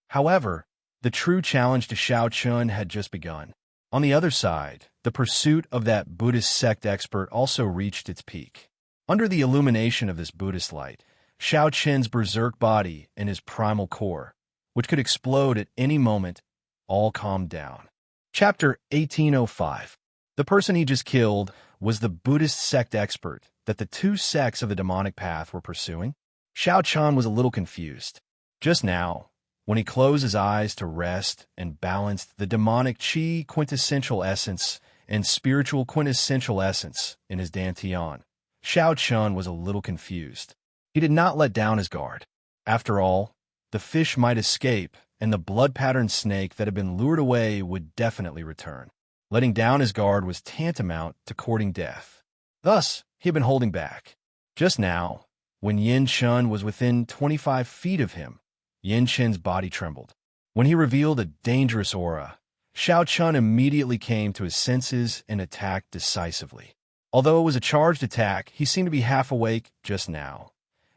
However, the true challenge to Xiao Chun had just begun. On the other side, the pursuit of that Buddhist sect expert also reached its peak. Under the illumination of this Buddhist light, Xiao Qin's berserk body and his primal core, which could explode at any moment, all calmed down. Chapter 1805. The person he just killed was the Buddhist sect expert that the two sects of the demonic path were pursuing. Xiao Chun was a little confused. Just now, when he closed his eyes to rest and balanced the demonic qi quintessential essence and spiritual quintessential essence in his dantian, Xiao Chun was a little confused. He did not let down his guard. After all, the fish might escape, and the blood-patterned snake that had been lured away would definitely return. Letting down his guard was tantamount to courting death. Thus, he had been holding back. Just now, when Yin Chun was within 25 feet of him, Yin Chen's body trembled. When he revealed a dangerous aura, Xiao Chun immediately came to his senses and attacked decisively. Although it was a charged attack, he seemed to be half awake just now,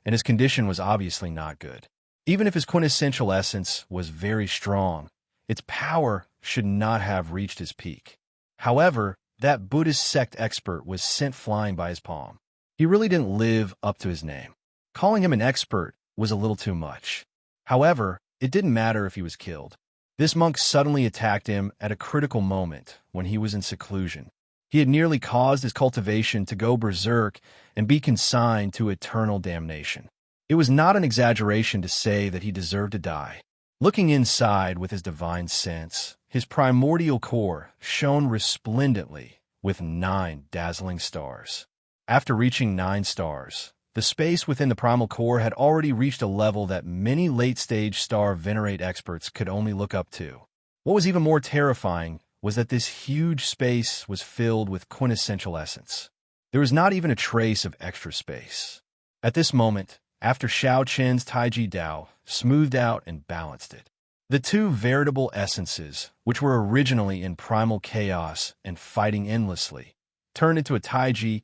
and his condition was obviously not good. Even if his quintessential essence was very strong, its power should not have reached his peak. However, that Buddhist sect expert was sent flying by his palm. He really didn't live up to his name. Calling him an expert was a little too much. However, it didn't matter if he was killed. This monk suddenly attacked him at a critical moment when he was in seclusion. He had nearly caused his cultivation to go berserk and be consigned to eternal damnation. It was not an exaggeration to say that he deserved to die. Looking inside with his divine sense, his primordial core shone resplendently with 9 dazzling stars. After reaching 9 stars, the space within the primal core had already reached a level that many late-stage star venerate experts could only look up to. What was even more terrifying was that this huge space was filled with quintessential essence. There was not even a trace of extra space. At this moment, after Xiao Qin's Taiji Dao smoothed out and balanced it, the two veritable essences, which were originally in primal chaos and fighting endlessly, turned into a Taiji,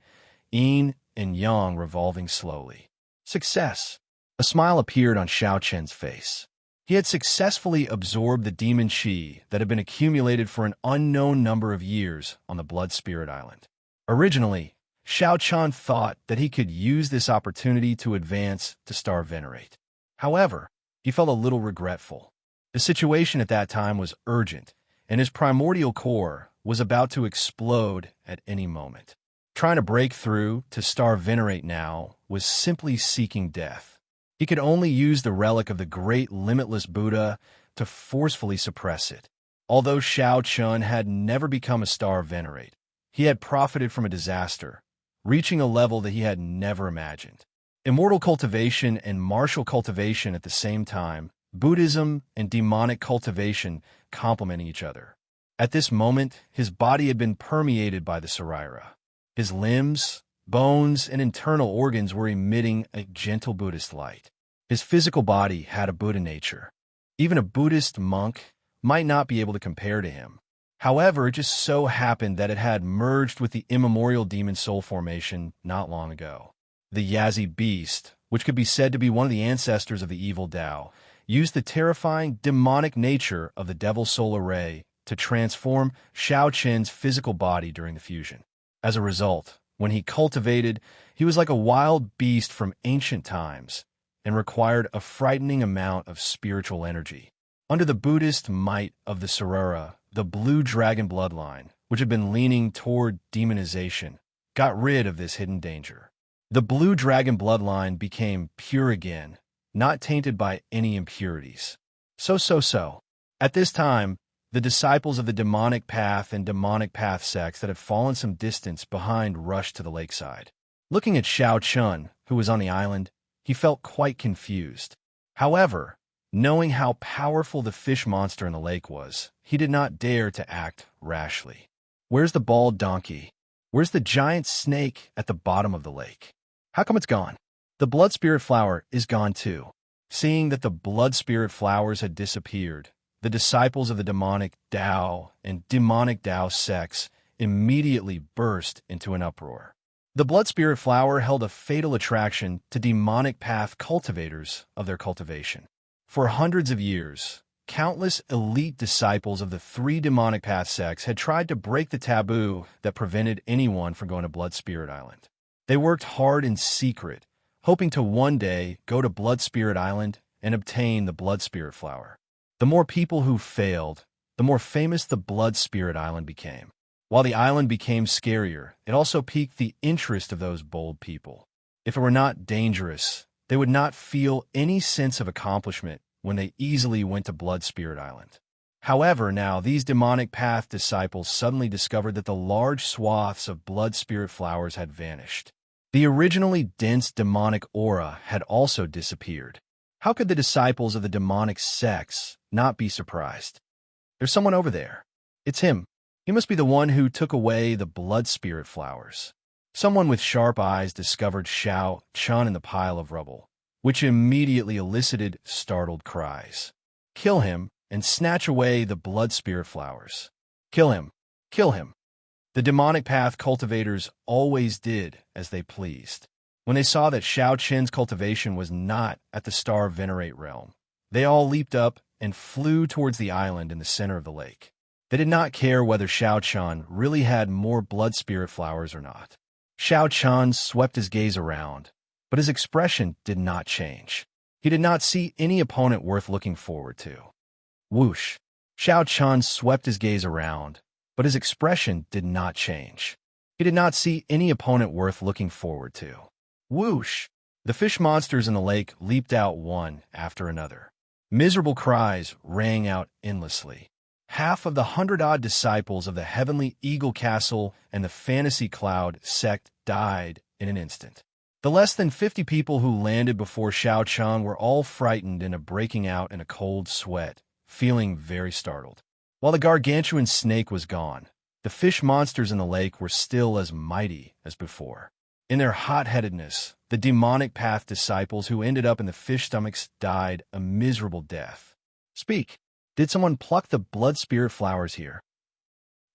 yin and yang revolving slowly. Success! A smile appeared on Xiao Qin's face. He had successfully absorbed the demon qi that had been accumulated for an unknown number of years on the Blood Spirit Island. Originally, Xiao Chun thought that he could use this opportunity to advance to Star Venerate. However, he felt a little regretful. The situation at that time was urgent, and his primordial core was about to explode at any moment. Trying to break through to Star Venerate now was simply seeking death. He could only use the relic of the great limitless Buddha to forcefully suppress it. Although Xiao Chun had never become a Star Venerate, he had profited from a disaster, reaching a level that he had never imagined. Immortal cultivation and martial cultivation at the same time, Buddhism and demonic cultivation complementing each other. At this moment, his body had been permeated by the Saraira. His limbs, bones, and internal organs were emitting a gentle Buddhist light. His physical body had a Buddha nature. Even a Buddhist monk might not be able to compare to him. However, it just so happened that it had merged with the immemorial demon soul formation not long ago. The Yazi beast, which could be said to be one of the ancestors of the evil Tao, used the terrifying demonic nature of the devil soul array to transform Xiao Qin's physical body during the fusion. As a result, when he cultivated, he was like a wild beast from ancient times and required a frightening amount of spiritual energy. Under the Buddhist might of the Sarara, the blue dragon bloodline, which had been leaning toward demonization, got rid of this hidden danger. The blue dragon bloodline became pure again, not tainted by any impurities. So. At this time, the disciples of the demonic path and demonic path sects that had fallen some distance behind rushed to the lakeside. Looking at Xiao Chun, who was on the island, he felt quite confused. However, knowing how powerful the fish monster in the lake was, he did not dare to act rashly. Where's the bald donkey? Where's the giant snake at the bottom of the lake? How come it's gone? The blood spirit flower is gone too. Seeing that the blood spirit flowers had disappeared, the disciples of the demonic Tao and demonic Tao sects immediately burst into an uproar. The blood spirit flower held a fatal attraction to demonic path cultivators of their cultivation. For hundreds of years, countless elite disciples of the three demonic path sects had tried to break the taboo that prevented anyone from going to Blood Spirit Island. They worked hard in secret, hoping to one day go to Blood Spirit Island and obtain the blood spirit flower. The more people who failed, the more famous the Blood Spirit Island became. While the island became scarier, it also piqued the interest of those bold people. If it were not dangerous, they would not feel any sense of accomplishment when they easily went to Blood Spirit Island. However, now these demonic path disciples suddenly discovered that the large swaths of blood spirit flowers had vanished. The originally dense demonic aura had also disappeared. How could the disciples of the demonic sects not be surprised? There's someone over there. It's him. He must be the one who took away the blood spirit flowers. Someone with sharp eyes discovered Xianxia in the pile of rubble, which immediately elicited startled cries. Kill him and snatch away the blood spirit flowers. Kill him! Kill him! The demonic path cultivators always did as they pleased. When they saw that Xianxia's cultivation was not at the Star Venerate realm, they all leaped up and flew towards the island in the center of the lake. They did not care whether Xianxia really had more blood spirit flowers or not. Xianxia swept his gaze around, but his expression did not change. He did not see any opponent worth looking forward to. Whoosh! Xianxia swept his gaze around, but his expression did not change. He did not see any opponent worth looking forward to. Whoosh! The fish monsters in the lake leaped out one after another. Miserable cries rang out endlessly. Half of the 100-odd disciples of the Heavenly Eagle Castle and the Fantasy Cloud sect died in an instant. The less than 50 people who landed before Xianxia were all frightened and breaking out in a cold sweat, feeling very startled. While the gargantuan snake was gone, the fish monsters in the lake were still as mighty as before. In their hot-headedness, the demonic path disciples who ended up in the fish stomachs died a miserable death. Speak! Did someone pluck the blood spirit flowers here?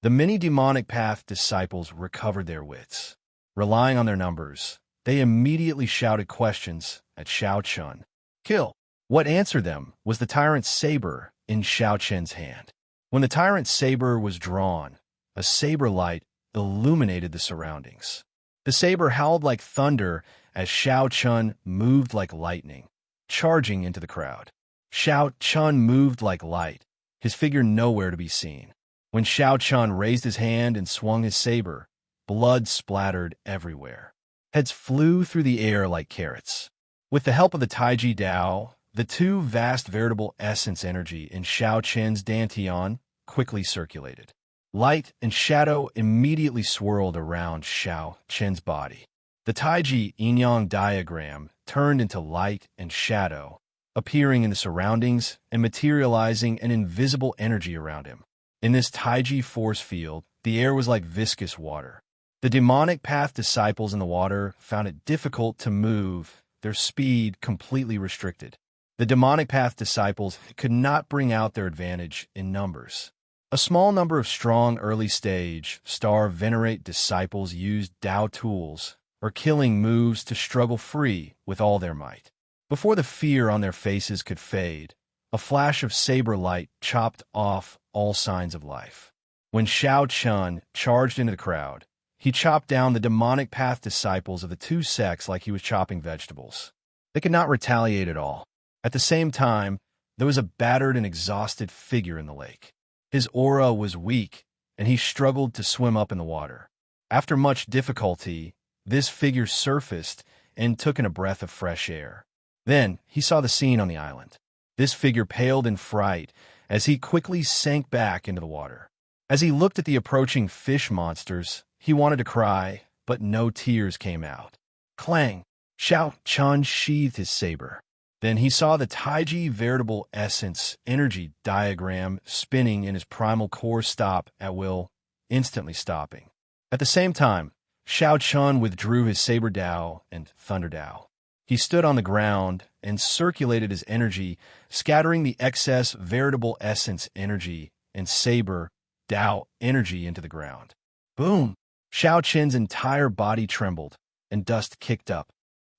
The many demonic path disciples recovered their wits. Relying on their numbers, they immediately shouted questions at Xianxia. Kill! What answered them was the tyrant's saber in Xianxia's hand. When the tyrant's saber was drawn, a saber light illuminated the surroundings. The saber howled like thunder as Xianxia moved like lightning, charging into the crowd. Xianxia moved like light, his figure nowhere to be seen. When Xianxia raised his hand and swung his saber, blood splattered everywhere. Heads flew through the air like carrots. With the help of the Taiji Dao, the two vast veritable essence energy in Xianxia's dantian quickly circulated. Light and shadow immediately swirled around Xianxia's body. The Taiji yin-yang diagram turned into light and shadow, appearing in the surroundings and materializing an invisible energy around him. In this Taiji force field, the air was like viscous water. The demonic path disciples in the water found it difficult to move, their speed completely restricted. The demonic path disciples could not bring out their advantage in numbers. A small number of strong early-stage Star Venerate disciples used Dao tools or killing moves to struggle free with all their might. Before the fear on their faces could fade, a flash of saber light chopped off all signs of life. When Xianxia charged into the crowd, he chopped down the demonic path disciples of the two sects like he was chopping vegetables. They could not retaliate at all. At the same time, there was a battered and exhausted figure in the lake. His aura was weak, and he struggled to swim up in the water. After much difficulty, this figure surfaced and took in a breath of fresh air. Then he saw the scene on the island. This figure paled in fright as he quickly sank back into the water. As he looked at the approaching fish monsters, he wanted to cry, but no tears came out. Clang! Xianxia sheathed his saber. Then he saw the Taiji veritable essence energy diagram spinning in his primal core stop at will, instantly stopping. At the same time, Xianxia withdrew his saber Dao and thunder Dao. He stood on the ground and circulated his energy, scattering the excess veritable essence energy and saber Dao energy into the ground. Boom! Xiao Qin's entire body trembled, and dust kicked up.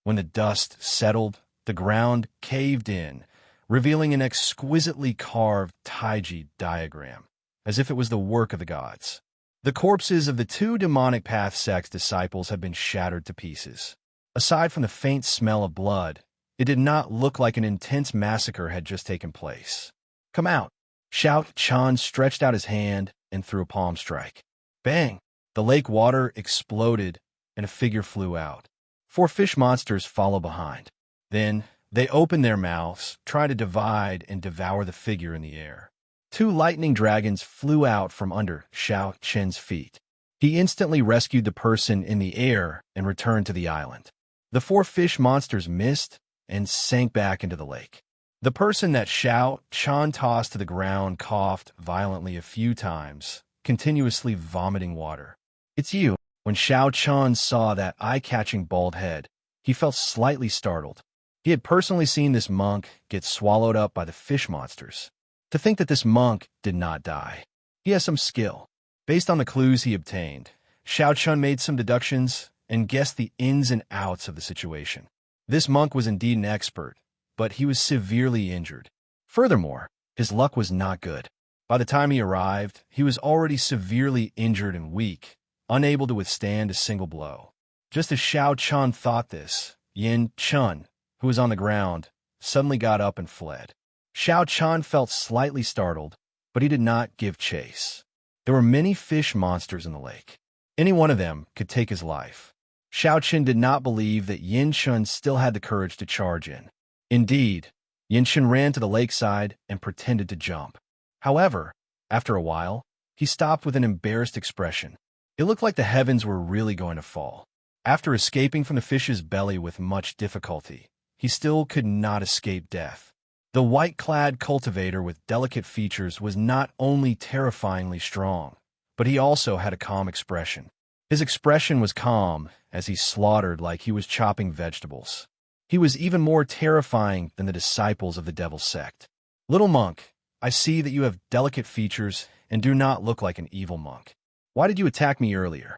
When the dust settled, the ground caved in, revealing an exquisitely carved Taiji diagram, as if it was the work of the gods. The corpses of the two demonic path sect's disciples had been shattered to pieces. Aside from the faint smell of blood, it did not look like an intense massacre had just taken place. "Come out!" Xiao Chan stretched out his hand and threw a palm strike. Bang! The lake water exploded, and a figure flew out. 4 fish monsters followed behind. Then, they opened their mouths, trying to divide and devour the figure in the air. 2 lightning dragons flew out from under Xiao Chen's feet. He instantly rescued the person in the air and returned to the island. The 4 fish monsters missed and sank back into the lake. The person that Xiao Chan tossed to the ground coughed violently a few times, continuously vomiting water. "It's you." When Xiao Chan saw that eye-catching bald head, he felt slightly startled. He had personally seen this monk get swallowed up by the fish monsters. To think that this monk did not die. He has some skill. Based on the clues he obtained, Xiao Chan made some deductions and guessed the ins and outs of the situation. This monk was indeed an expert, but he was severely injured. Furthermore, his luck was not good. By the time he arrived, he was already severely injured and weak, unable to withstand a single blow. Just as Xiao Chan thought this, Yin Chun, who was on the ground, suddenly got up and fled. Xiao Chan felt slightly startled, but he did not give chase. There were many fish monsters in the lake. Any one of them could take his life. Xiao Qin did not believe that Yin Chun still had the courage to charge in. Indeed, Yin Chun ran to the lakeside and pretended to jump. However, after a while, he stopped with an embarrassed expression. It looked like the heavens were really going to fall. After escaping from the fish's belly with much difficulty, he still could not escape death. The white-clad cultivator with delicate features was not only terrifyingly strong, but he also had a calm expression. His expression was calm as he slaughtered like he was chopping vegetables. He was even more terrifying than the disciples of the devil's sect. "Little monk, I see that you have delicate features and do not look like an evil monk. Why did you attack me earlier?"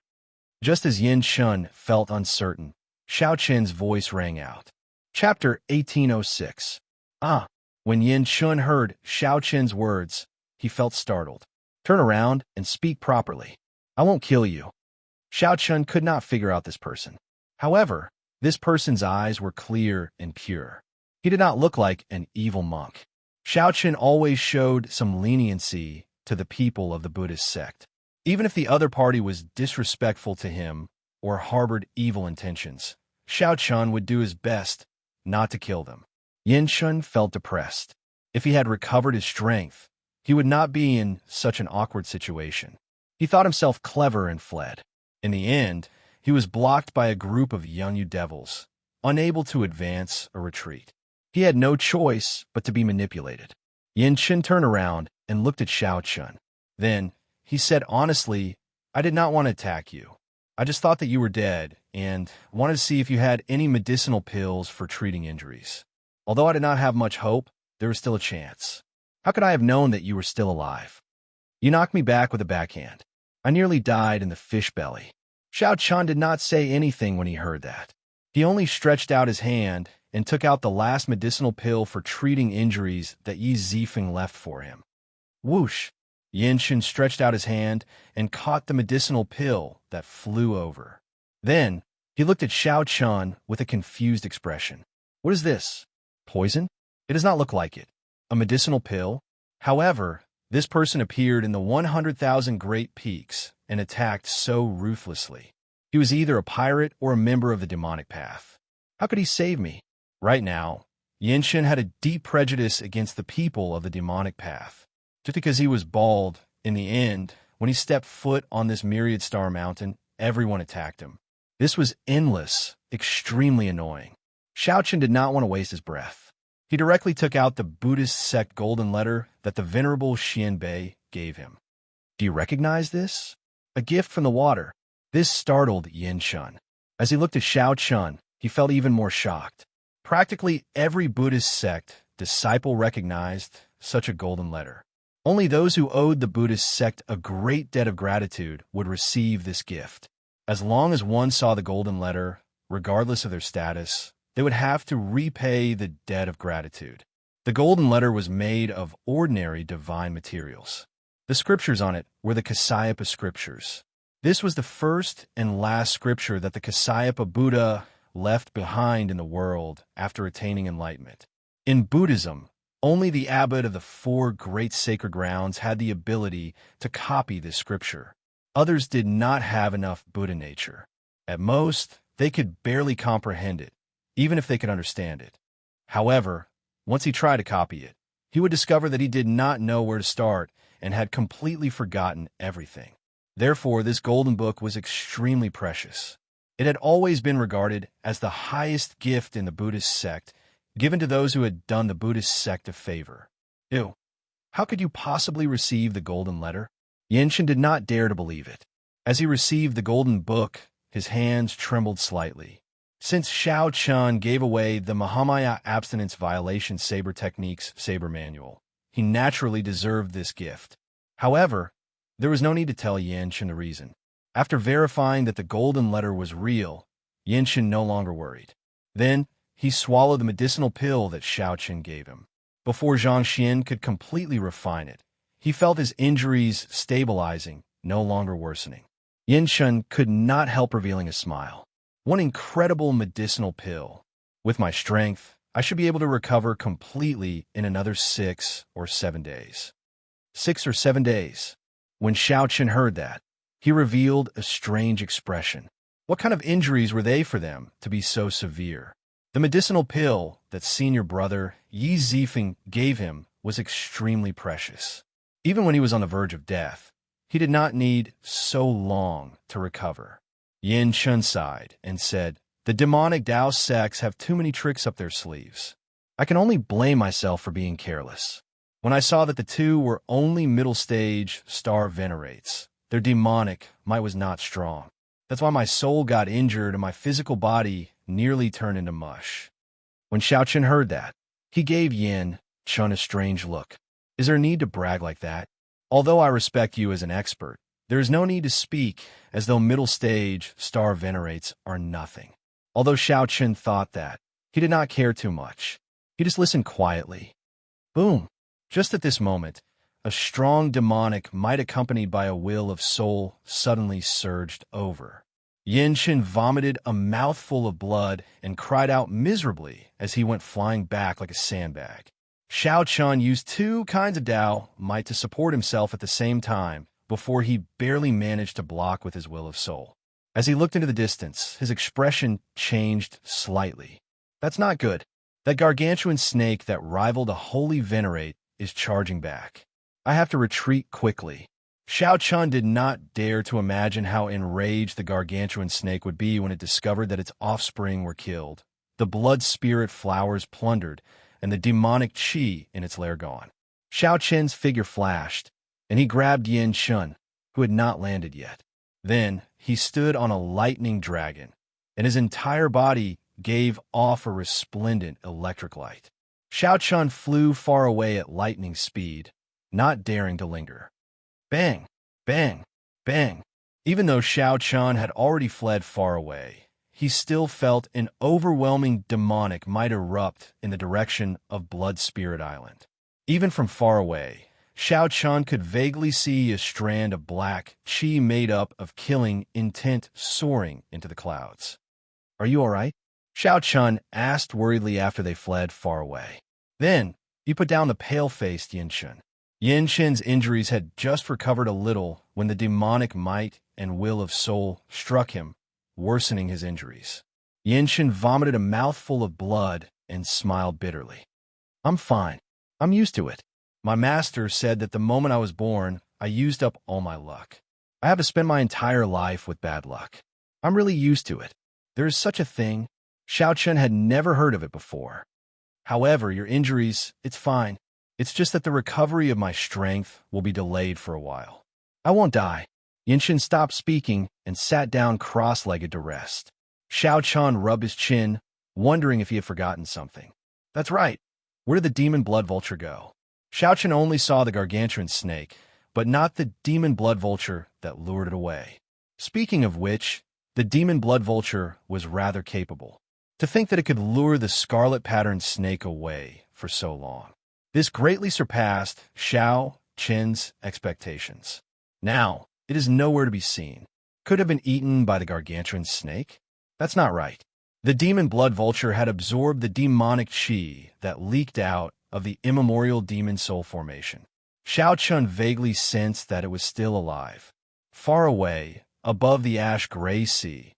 Just as Yin Chun felt uncertain, Xiao Qin's voice rang out. Chapter 1806. When Yin Chun heard Xiao Qin's words, he felt startled. "Turn around and speak properly. I won't kill you." Xiao Chun could not figure out this person. However, this person's eyes were clear and pure. He did not look like an evil monk. Xiao Qin always showed some leniency to the people of the Buddhist sect. Even if the other party was disrespectful to him or harbored evil intentions, Xiao Chun would do his best not to kill them. Yin Chun felt depressed. If he had recovered his strength, he would not be in such an awkward situation. He thought himself clever and fled. In the end, he was blocked by a group of Yunyu devils, unable to advance or retreat. He had no choice but to be manipulated. Yin Chun turned around and looked at Xiao Chun. Then, he said honestly, "I did not want to attack you. I just thought that you were dead and wanted to see if you had any medicinal pills for treating injuries. Although I did not have much hope, there was still a chance. How could I have known that you were still alive? You knocked me back with a backhand. I nearly died in the fish belly." Xiao Chun did not say anything when he heard that. He only stretched out his hand and took out the last medicinal pill for treating injuries that Yi Zifeng left for him. Whoosh! Yin Chun stretched out his hand and caught the medicinal pill that flew over. Then, he looked at Xiao Chun with a confused expression. "What is this? Poison? It does not look like it. A medicinal pill?" However, this person appeared in the 100,000 Great Peaks and attacked so ruthlessly. He was either a pirate or a member of the demonic path. How could he save me? Right now, Yin Chun had a deep prejudice against the people of the demonic path. Just because he was bald, in the end, when he stepped foot on this Myriad Star Mountain, everyone attacked him. This was endless, extremely annoying. Xiao Chun did not want to waste his breath. He directly took out the Buddhist sect golden letter that the Venerable Xianbei gave him. "Do you recognize this? A gift from the water." This startled Yin Chun. As he looked at Xiao Chun, he felt even more shocked. Practically every Buddhist sect disciple recognized such a golden letter. Only those who owed the Buddhist sect a great debt of gratitude would receive this gift. As long as one saw the golden letter, regardless of their status, they would have to repay the debt of gratitude. The golden letter was made of ordinary divine materials. The scriptures on it were the Kasyapa scriptures. This was the first and last scripture that the Kasyapa Buddha left behind in the world after attaining enlightenment. In Buddhism, only the abbot of the 4 great sacred grounds had the ability to copy this scripture. Others did not have enough Buddha nature. At most, they could barely comprehend it, even if they could understand it. However, once he tried to copy it, he would discover that he did not know where to start and had completely forgotten everything. Therefore, this golden book was extremely precious. It had always been regarded as the highest gift in the Buddhist sect, given to those who had done the Buddhist sect a favor. Ew. How could you possibly receive the golden letter? Xianxia did not dare to believe it. As he received the golden book, his hands trembled slightly. Since Xianxia gave away the Mahamaya abstinence violation saber techniques saber manual, he naturally deserved this gift. However, there was no need to tell Xianxia the reason. After verifying that the golden letter was real, Xianxia no longer worried. Then, he swallowed the medicinal pill that Xiaoqin gave him. Before Xianxia could completely refine it, he felt his injuries stabilizing, no longer worsening. Xianxia could not help revealing a smile. One incredible medicinal pill. With my strength, I should be able to recover completely in another 6 or 7 days. 6 or 7 days. When Xiaoqin heard that, he revealed a strange expression. What kind of injuries were they for them to be so severe? The medicinal pill that senior brother Yi Zifeng gave him was extremely precious. Even when he was on the verge of death, he did not need so long to recover. Xianxia sighed and said, "The demonic Tao sects have too many tricks up their sleeves. I can only blame myself for being careless. When I saw that the 2 were only middle-stage star venerates, their demonic might was not strong. That's why my soul got injured and my physical body nearly turned into mush." When Xiaoqin heard that, he gave Xianxia a strange look. Is there a need to brag like that? Although I respect you as an expert, there is no need to speak as though middle-stage star venerates are nothing. Although Xiaoqin thought that, he did not care too much. He just listened quietly. Boom! Just at this moment, a strong demonic might accompanied by a will of soul suddenly surged over. Xianxia vomited a mouthful of blood and cried out miserably as he went flying back like a sandbag. Xiaoqin used 2 kinds of Tao might to support himself at the same time before he barely managed to block with his will of soul. As he looked into the distance, his expression changed slightly. That's not good. That gargantuan snake that rivaled a holy venerate is charging back. I have to retreat quickly. Xiaoqin did not dare to imagine how enraged the gargantuan snake would be when it discovered that its offspring were killed, the blood spirit flowers plundered, and the demonic qi in its lair gone. Xiaoqin's figure flashed, and he grabbed Xianxia, who had not landed yet. Then he stood on a lightning dragon, and his entire body gave off a resplendent electric light. Xiaoqin flew far away at lightning speed, not daring to linger. Bang! Bang! Bang! Even though Xiaoqin had already fled far away, he still felt an overwhelming demonic might erupt in the direction of Blood Spirit Island. Even from far away, Xiaoqin could vaguely see a strand of black qi made up of killing intent soaring into the clouds. "Are you all right?" Xiaoqin asked worriedly after they fled far away. Then, he put down the pale-faced Xianxia. Xianxia's injuries had just recovered a little when the demonic might and will of soul struck him, worsening his injuries. Xianxia vomited a mouthful of blood and smiled bitterly. "I'm fine. I'm used to it. My master said that the moment I was born, I used up all my luck. I have to spend my entire life with bad luck. I'm really used to it. There is such a thing. Xiaoqin had never heard of it before. However, your injuries, it's fine. It's just that the recovery of my strength will be delayed for a while. I won't die." Xianxia stopped speaking and sat down cross-legged to rest. Xiaoqin rubbed his chin, wondering if he had forgotten something. That's right. Where did the demon blood vulture go? Xiaoqin only saw the gargantuan snake, but not the demon blood vulture that lured it away. Speaking of which, The demon blood vulture was rather capable. To think that it could lure the scarlet-patterned snake away for so long. This greatly surpassed Xianxia's expectations. Now, it is nowhere to be seen. Could have been eaten by the gargantuan snake? That's not right. The demon blood vulture had absorbed the demonic qi that leaked out of the immemorial demon soul formation. Xianxia vaguely sensed that it was still alive. Far away, above the ash-gray sea,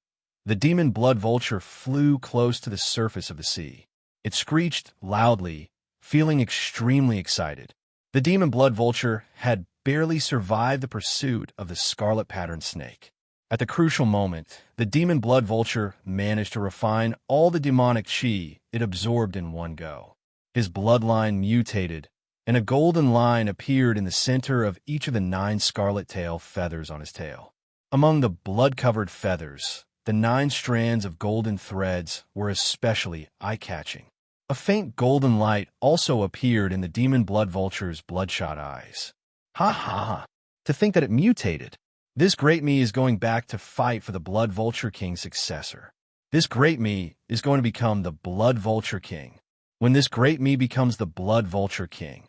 the demon blood vulture flew close to the surface of the sea. It screeched loudly, feeling extremely excited. The demon blood vulture had barely survived the pursuit of the scarlet-patterned snake. At the crucial moment, the demon blood vulture managed to refine all the demonic qi it absorbed in one go. His bloodline mutated, and a golden line appeared in the center of each of the 9 scarlet tail feathers on his tail. Among the blood-covered feathers, the 9 strands of golden threads were especially eye-catching. A faint golden light also appeared in the demon blood vulture's bloodshot eyes. Ha ha ha! To think that it mutated! This great me is going back to fight for the Blood Vulture King's successor. This great me is going to become the Blood Vulture King. When this great me becomes the Blood Vulture King,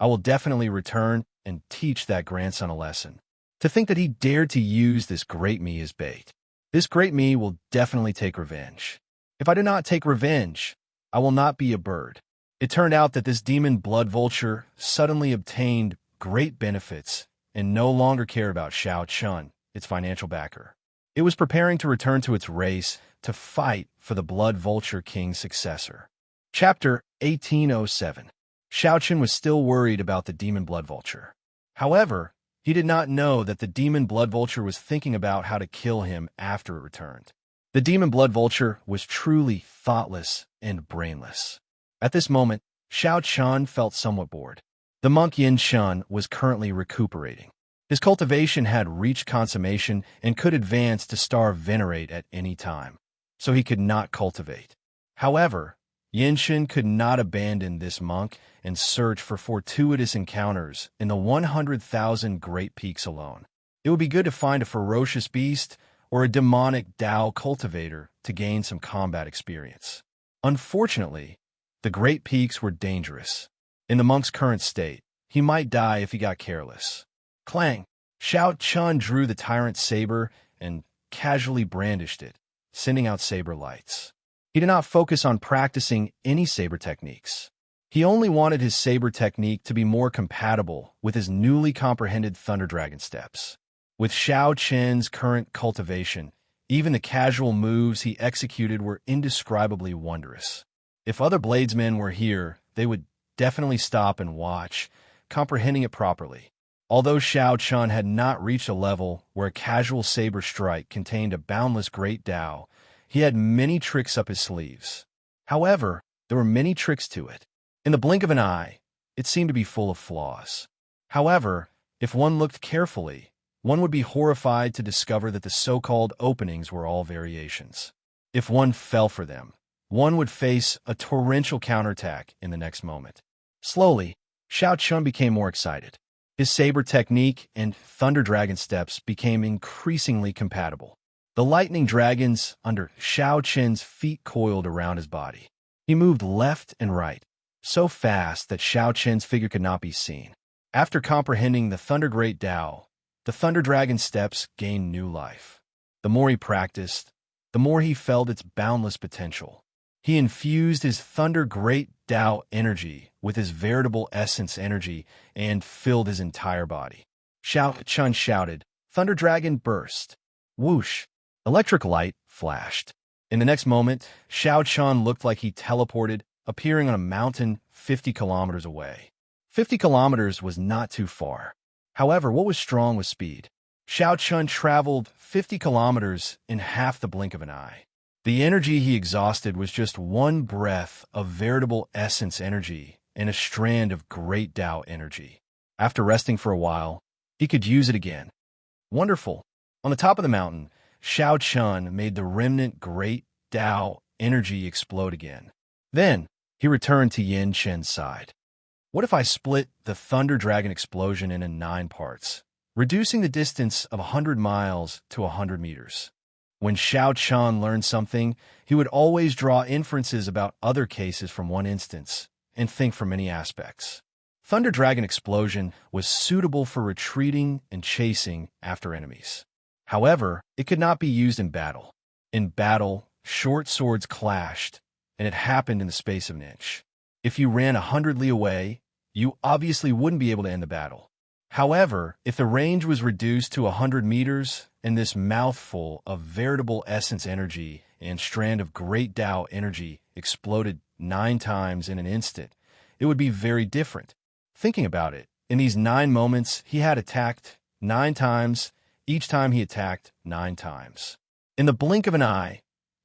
I will definitely return and teach that grandson a lesson. To think that he dared to use this great me as bait. This great me will definitely take revenge. If I do not take revenge, I will not be a bird. It turned out that this demon blood vulture suddenly obtained great benefits and no longer cared about Xianxia, its financial backer. It was preparing to return to its race to fight for the Blood Vulture King's successor. Chapter 1807. Xianxia was still worried about the demon blood vulture. However, he did not know that the demon blood vulture was thinking about how to kill him after it returned. The demon blood vulture was truly thoughtless and brainless. At this moment, Xianxia felt somewhat bored. The monk Xianxia was currently recuperating. His cultivation had reached consummation and could advance to star venerate at any time, so he could not cultivate. However, Xianxia could not abandon this monk and search for fortuitous encounters in the 100,000 Great Peaks alone. It would be good to find a ferocious beast or a demonic Tao cultivator to gain some combat experience. Unfortunately, the Great Peaks were dangerous. In the monk's current state, he might die if he got careless. Clang! Xianxia drew the tyrant's saber and casually brandished it, sending out saber lights. He did not focus on practicing any saber techniques. He only wanted his saber technique to be more compatible with his newly comprehended Thunder Dragon steps. With Xianxia's current cultivation, even the casual moves he executed were indescribably wondrous. If other bladesmen were here, they would definitely stop and watch, comprehending it properly. Although Xianxia had not reached a level where a casual saber strike contained a boundless great Tao, he had many tricks up his sleeves. However, there were many tricks to it. In the blink of an eye, it seemed to be full of flaws. However, if one looked carefully, one would be horrified to discover that the so-called openings were all variations. If one fell for them, one would face a torrential counterattack in the next moment. Slowly, Xianxia became more excited. His saber technique and Thunder Dragon steps became increasingly compatible. The lightning dragons under Xianxia's feet coiled around his body. He moved left and right, so fast that Xianxia's figure could not be seen. After comprehending the Thunder Great Tao, the Thunder Dragon steps gained new life. The more he practiced, the more he felt its boundless potential. He infused his Thunder Great Tao energy with his veritable essence energy and filled his entire body. Xianxia shouted, "Thunder Dragon burst!" Whoosh! Electric light flashed. In the next moment, Xianxia looked like he teleported, appearing on a mountain 50 kilometers away. 50 kilometers was not too far. However, what was strong was speed. Xianxia traveled 50 kilometers in half the blink of an eye. The energy he exhausted was just one breath of veritable essence energy and a strand of great Tao energy. After resting for a while, he could use it again. Wonderful! On the top of the mountain, Xianxia made the remnant great Tao energy explode again. Then, he returned to Xianxia's side. What if I split the Thunder Dragon explosion into 9 parts, reducing the distance of 100 miles to 100 meters? When Xiao Qian learned something, he would always draw inferences about other cases from one instance and think from many aspects. Thunder Dragon Explosion was suitable for retreating and chasing after enemies. However, it could not be used in battle. In battle, short swords clashed, and it happened in the space of an inch. If you ran 100 li away, you obviously wouldn't be able to end the battle. However, if the range was reduced to 100 meters, and this mouthful of veritable essence energy and strand of great Tao energy exploded 9 times in an instant, it would be very different. Thinking about it, in these 9 moments, he had attacked 9 times, each time he attacked 9 times. In the blink of an eye,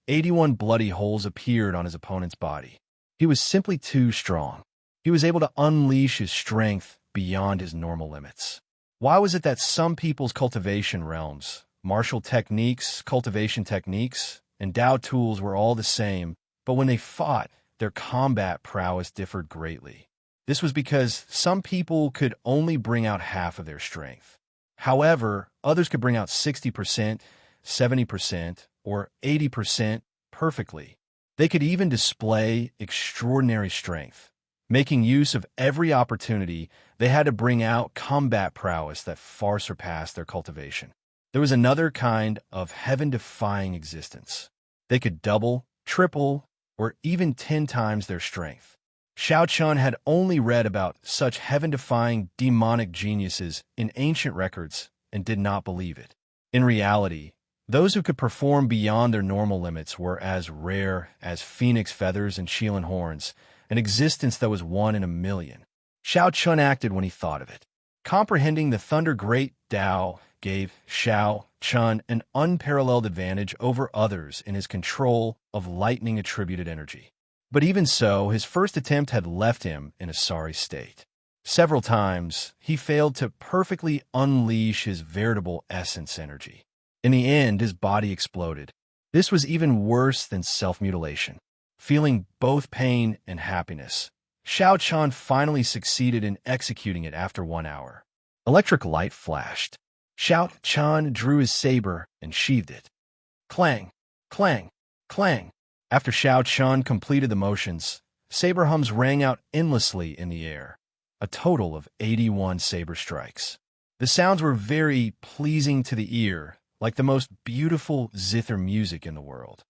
81 bloody holes appeared on his opponent's body. He was simply too strong. He was able to unleash his strength beyond his normal limits. Why was it that some people's cultivation realms, martial techniques, cultivation techniques, and Tao tools were all the same, but when they fought, their combat prowess differed greatly? This was because some people could only bring out half of their strength. However, others could bring out 60%, 70%, or 80% perfectly. They could even display extraordinary strength. Making use of every opportunity, they had to bring out combat prowess that far surpassed their cultivation. There was another kind of heaven-defying existence. They could double, triple, or even 10 times their strength. Xiao Qian had only read about such heaven-defying demonic geniuses in ancient records and did not believe it. In reality, those who could perform beyond their normal limits were as rare as phoenix feathers and Qilin horns, an existence that was 1 in a million. Xiao Qian acted when he thought of it. Comprehending the Thunder Great Tao gave Xiao Qian an unparalleled advantage over others in his control of lightning-attributed energy. But even so, his first attempt had left him in a sorry state. Several times, he failed to perfectly unleash his veritable essence energy. In the end, his body exploded. This was even worse than self-mutilation. Feeling both pain and happiness, Xiao Qian finally succeeded in executing it after 1 hour. Electric light flashed. Xiao Qian drew his saber and sheathed it. Clang, clang, clang. After Xiao Qian completed the motions, saber hums rang out endlessly in the air. A total of 81 saber strikes. The sounds were very pleasing to the ear, like the most beautiful zither music in the world.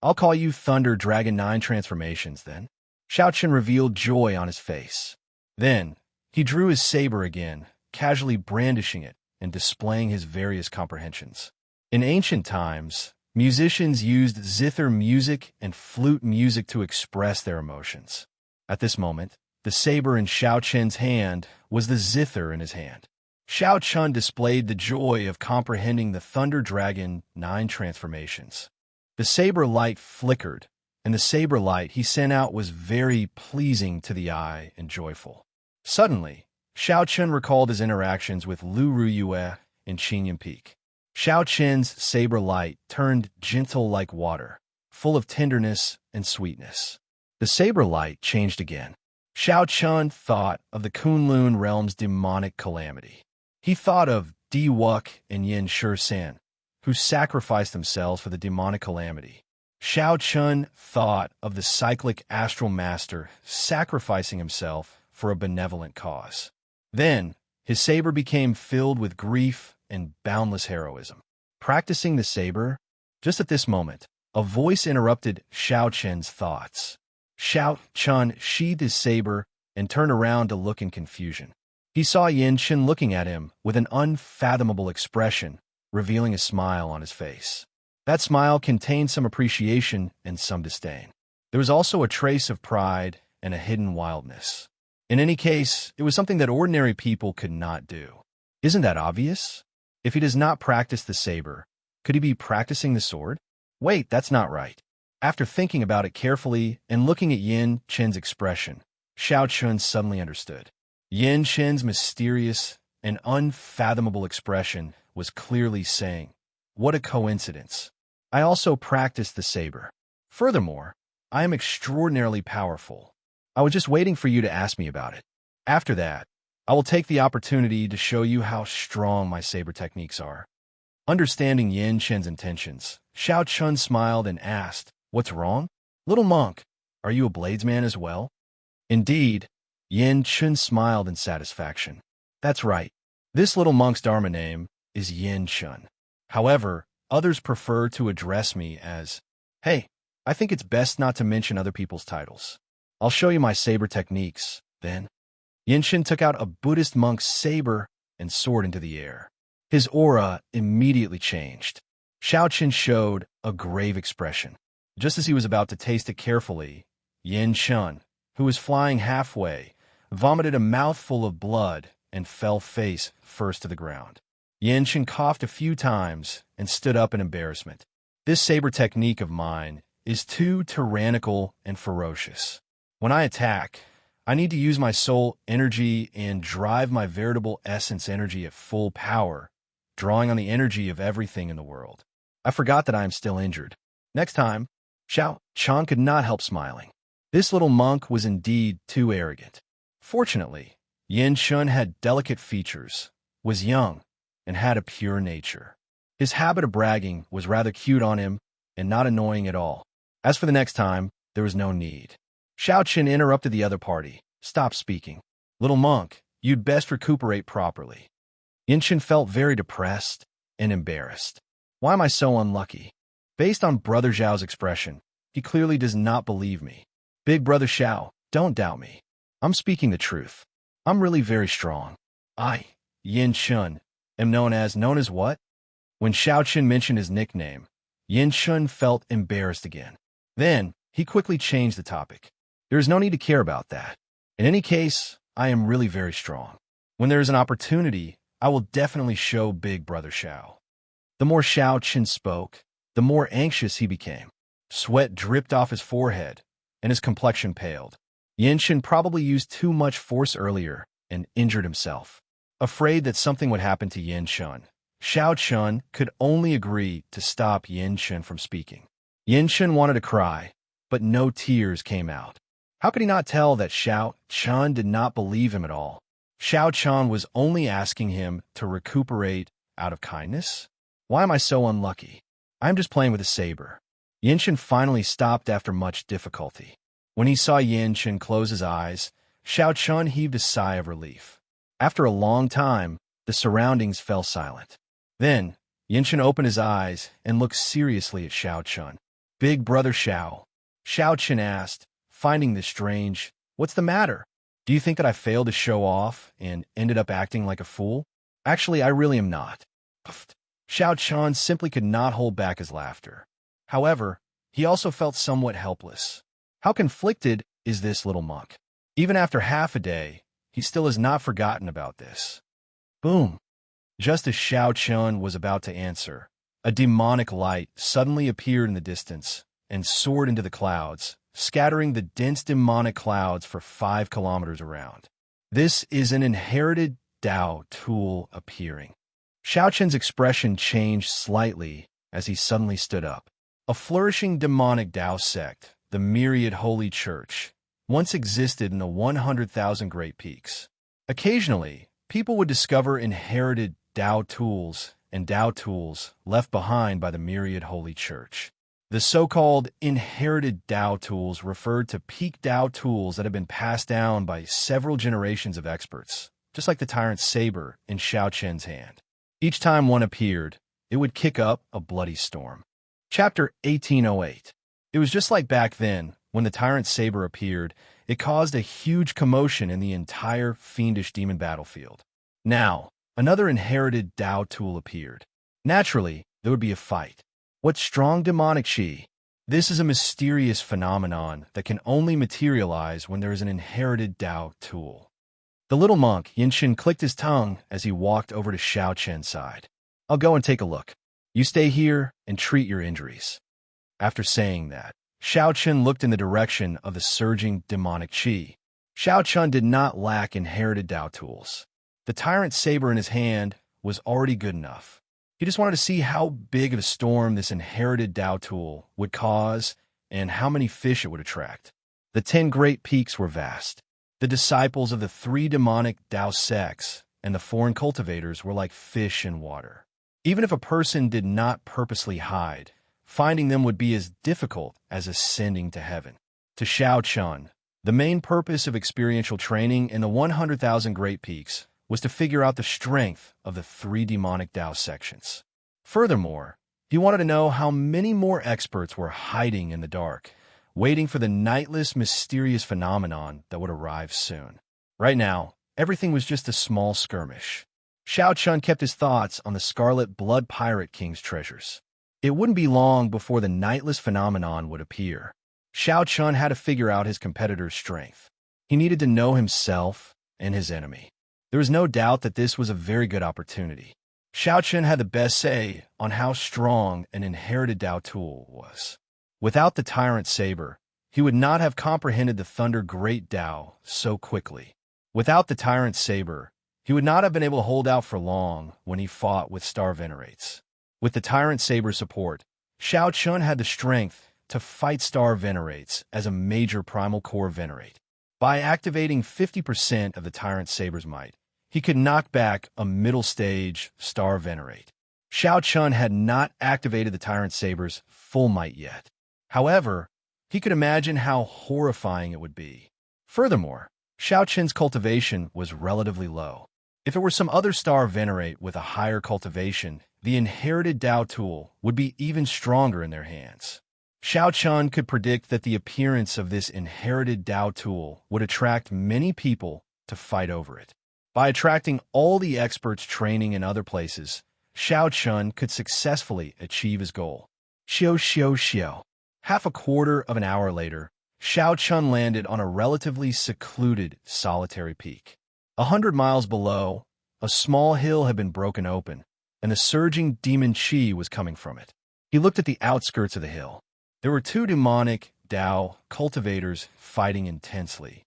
I'll call you Thunder Dragon 9 transformations, then. Xiao Qian revealed joy on his face. Then, he drew his saber again, casually brandishing it and displaying his various comprehensions. In ancient times, musicians used zither music and flute music to express their emotions. At this moment, the saber in Xiao Qian's hand was the zither in his hand. Xiao Qian displayed the joy of comprehending the Thunder Dragon 9 transformations. The saber light flickered, and the saber light he sent out was very pleasing to the eye and joyful. Suddenly, Xiao Qian recalled his interactions with Lu Ruyue in Qinyan Peak. Xiao Qian's saber light turned gentle like water, full of tenderness and sweetness. The saber light changed again. Xiao Qian thought of the Kunlun realm's demonic calamity. He thought of Di Wuk and Yin Shisan, who sacrificed themselves for the demonic calamity. Xiao Qian thought of the cyclic astral master sacrificing himself for a benevolent cause. Then, his saber became filled with grief and boundless heroism. Practicing the saber, just at this moment, a voice interrupted Xiao Qian's thoughts. Xiao Qian sheathed his saber and turned around to look in confusion. He saw Yin Qin looking at him with an unfathomable expression, revealing a smile on his face. That smile contained some appreciation and some disdain. There was also a trace of pride and a hidden wildness. In any case, it was something that ordinary people could not do. Isn't that obvious? If he does not practice the saber, could he be practicing the sword? Wait, that's not right. After thinking about it carefully and looking at Yin Qin's expression, Xiao Qian suddenly understood. Yin Qin's mysterious and unfathomable expression was clearly saying, "What a coincidence. I also practice the saber. Furthermore, I am extraordinarily powerful. I was just waiting for you to ask me about it. After that, I will take the opportunity to show you how strong my saber techniques are." Understanding Yin Shen's intentions, Xiao Chun smiled and asked, "What's wrong? Little monk, are you a bladesman as well?" Indeed, Yin Chun smiled in satisfaction. "That's right. This little monk's Dharma name is Yin Chun. However, others prefer to address me as, hey, I think it's best not to mention other people's titles. I'll show you my saber techniques, then." Yin Chun took out a Buddhist monk's saber and soared into the air. His aura immediately changed. Xiao Qin showed a grave expression. Just as he was about to taste it carefully, Yin Chun, who was flying halfway, vomited a mouthful of blood and fell face first to the ground. Yin Chun coughed a few times and stood up in embarrassment. "This saber technique of mine is too tyrannical and ferocious. When I attack, I need to use my soul energy and drive my veritable essence energy at full power, drawing on the energy of everything in the world. I forgot that I am still injured. Next time." Xiao Chang could not help smiling. This little monk was indeed too arrogant. Fortunately, Yin Chun had delicate features, was young, and had a pure nature. His habit of bragging was rather cute on him and not annoying at all. As for the next time, there was no need. Xiao Qin interrupted the other party. "Stop speaking. Little monk, you'd best recuperate properly." Yin Chun felt very depressed and embarrassed. Why am I so unlucky? Based on Brother Zhao's expression, he clearly does not believe me. Big Brother Xiao, don't doubt me. I'm speaking the truth. I'm really very strong. I, Yin Chun, am known as what? When Xiao Qin mentioned his nickname, Yin Chun felt embarrassed again. Then, he quickly changed the topic. There is no need to care about that. In any case, I am really very strong. When there is an opportunity, I will definitely show Big Brother Xiao. The more Xiao Qin spoke, the more anxious he became. Sweat dripped off his forehead, and his complexion paled. Yin Chun probably used too much force earlier and injured himself. Afraid that something would happen to Yin Chun, Xiao Chun could only agree to stop Yin Chun from speaking. Yin Chun wanted to cry, but no tears came out. How could he not tell that Xiao Chun did not believe him at all? Xiao Chun was only asking him to recuperate out of kindness? Why am I so unlucky? I'm just playing with a saber. Yin Chun finally stopped after much difficulty. When he saw Yin Chun close his eyes, Xiao Chun heaved a sigh of relief. After a long time, the surroundings fell silent. Then, Yin Chun opened his eyes and looked seriously at Xiao Chun. "Big Brother Xiao," Xiao Chun asked, finding this strange, "What's the matter? Do you think that I failed to show off and ended up acting like a fool?" "Actually, I really am not." Puffed. Xiao Chun simply could not hold back his laughter. However, he also felt somewhat helpless. How conflicted is this little monk? Even after half a day, he still has not forgotten about this. Boom! Just as Xiao Chun was about to answer, a demonic light suddenly appeared in the distance and soared into the clouds, scattering the dense demonic clouds for 5 kilometers around. This is an inherited Dao tool appearing. Xiao Chun's expression changed slightly as he suddenly stood up. A flourishing demonic Dao sect, the Myriad Holy Church, once existed in the 100,000 Great Peaks. Occasionally, people would discover inherited Dao tools and Dao tools left behind by the Myriad Holy Church. The so-called inherited Dao tools referred to peak Dao tools that have been passed down by several generations of experts, just like the Tyrant's saber in Xiao Chen's hand. Each time one appeared, it would kick up a bloody storm. Chapter 1808. It was just like back then, when the Tyrant's saber appeared, it caused a huge commotion in the entire fiendish demon battlefield. Now, another inherited Dao tool appeared. Naturally, there would be a fight. What strong demonic chi? This is a mysterious phenomenon that can only materialize when there is an inherited Dao tool. The little monk, Yin Chun, clicked his tongue as he walked over to Xiao Chen's side. "I'll go and take a look. You stay here and treat your injuries." After saying that, Xiao Chun looked in the direction of the surging demonic chi. Xiao Chun did not lack inherited Dao tools. The tyrant saber in his hand was already good enough. He just wanted to see how big of a storm this inherited Dao tool would cause and how many fish it would attract. The 10 Great Peaks were vast. The disciples of the 3 demonic Dao sects and the foreign cultivators were like fish in water. Even if a person did not purposely hide, finding them would be as difficult as ascending to heaven. To Xianxia, the main purpose of experiential training in the 100,000 Great Peaks was to figure out the strength of the 3 demonic Tao sections. Furthermore, he wanted to know how many more experts were hiding in the dark, waiting for the nightless, mysterious phenomenon that would arrive soon. Right now, everything was just a small skirmish. Xianxia kept his thoughts on the Scarlet Blood Pirate King's treasures. It wouldn't be long before the nightless phenomenon would appear. Xianxia had to figure out his competitor's strength. He needed to know himself and his enemy. There was no doubt that this was a very good opportunity. Xianxia had the best say on how strong an inherited Tao tool was. Without the Tyrant Saber, he would not have comprehended the Thunder Great Tao so quickly. Without the Tyrant Saber, he would not have been able to hold out for long when he fought with Star Venerates. With the Tyrant Saber's support, Xianxia had the strength to fight Star Venerates as a major Primal Core Venerate. By activating 50% of the Tyrant Saber's might, he could knock back a middle-stage Star Venerate. Xianxia had not activated the Tyrant Saber's full might yet. However, he could imagine how horrifying it would be. Furthermore, Xiaoqian's cultivation was relatively low. If it were some other Star Venerate with a higher cultivation, the inherited Tao tool would be even stronger in their hands. Xiaoqian could predict that the appearance of this inherited Tao tool would attract many people to fight over it. By attracting all the experts training in other places, Xiaoqian could successfully achieve his goal. Xiao. Half a quarter of an hour later, Xiaoqian landed on a relatively secluded, solitary peak. 100 miles below, a small hill had been broken open, and the surging demon chi was coming from it. He looked at the outskirts of the hill. There were 2 demonic Tao cultivators fighting intensely.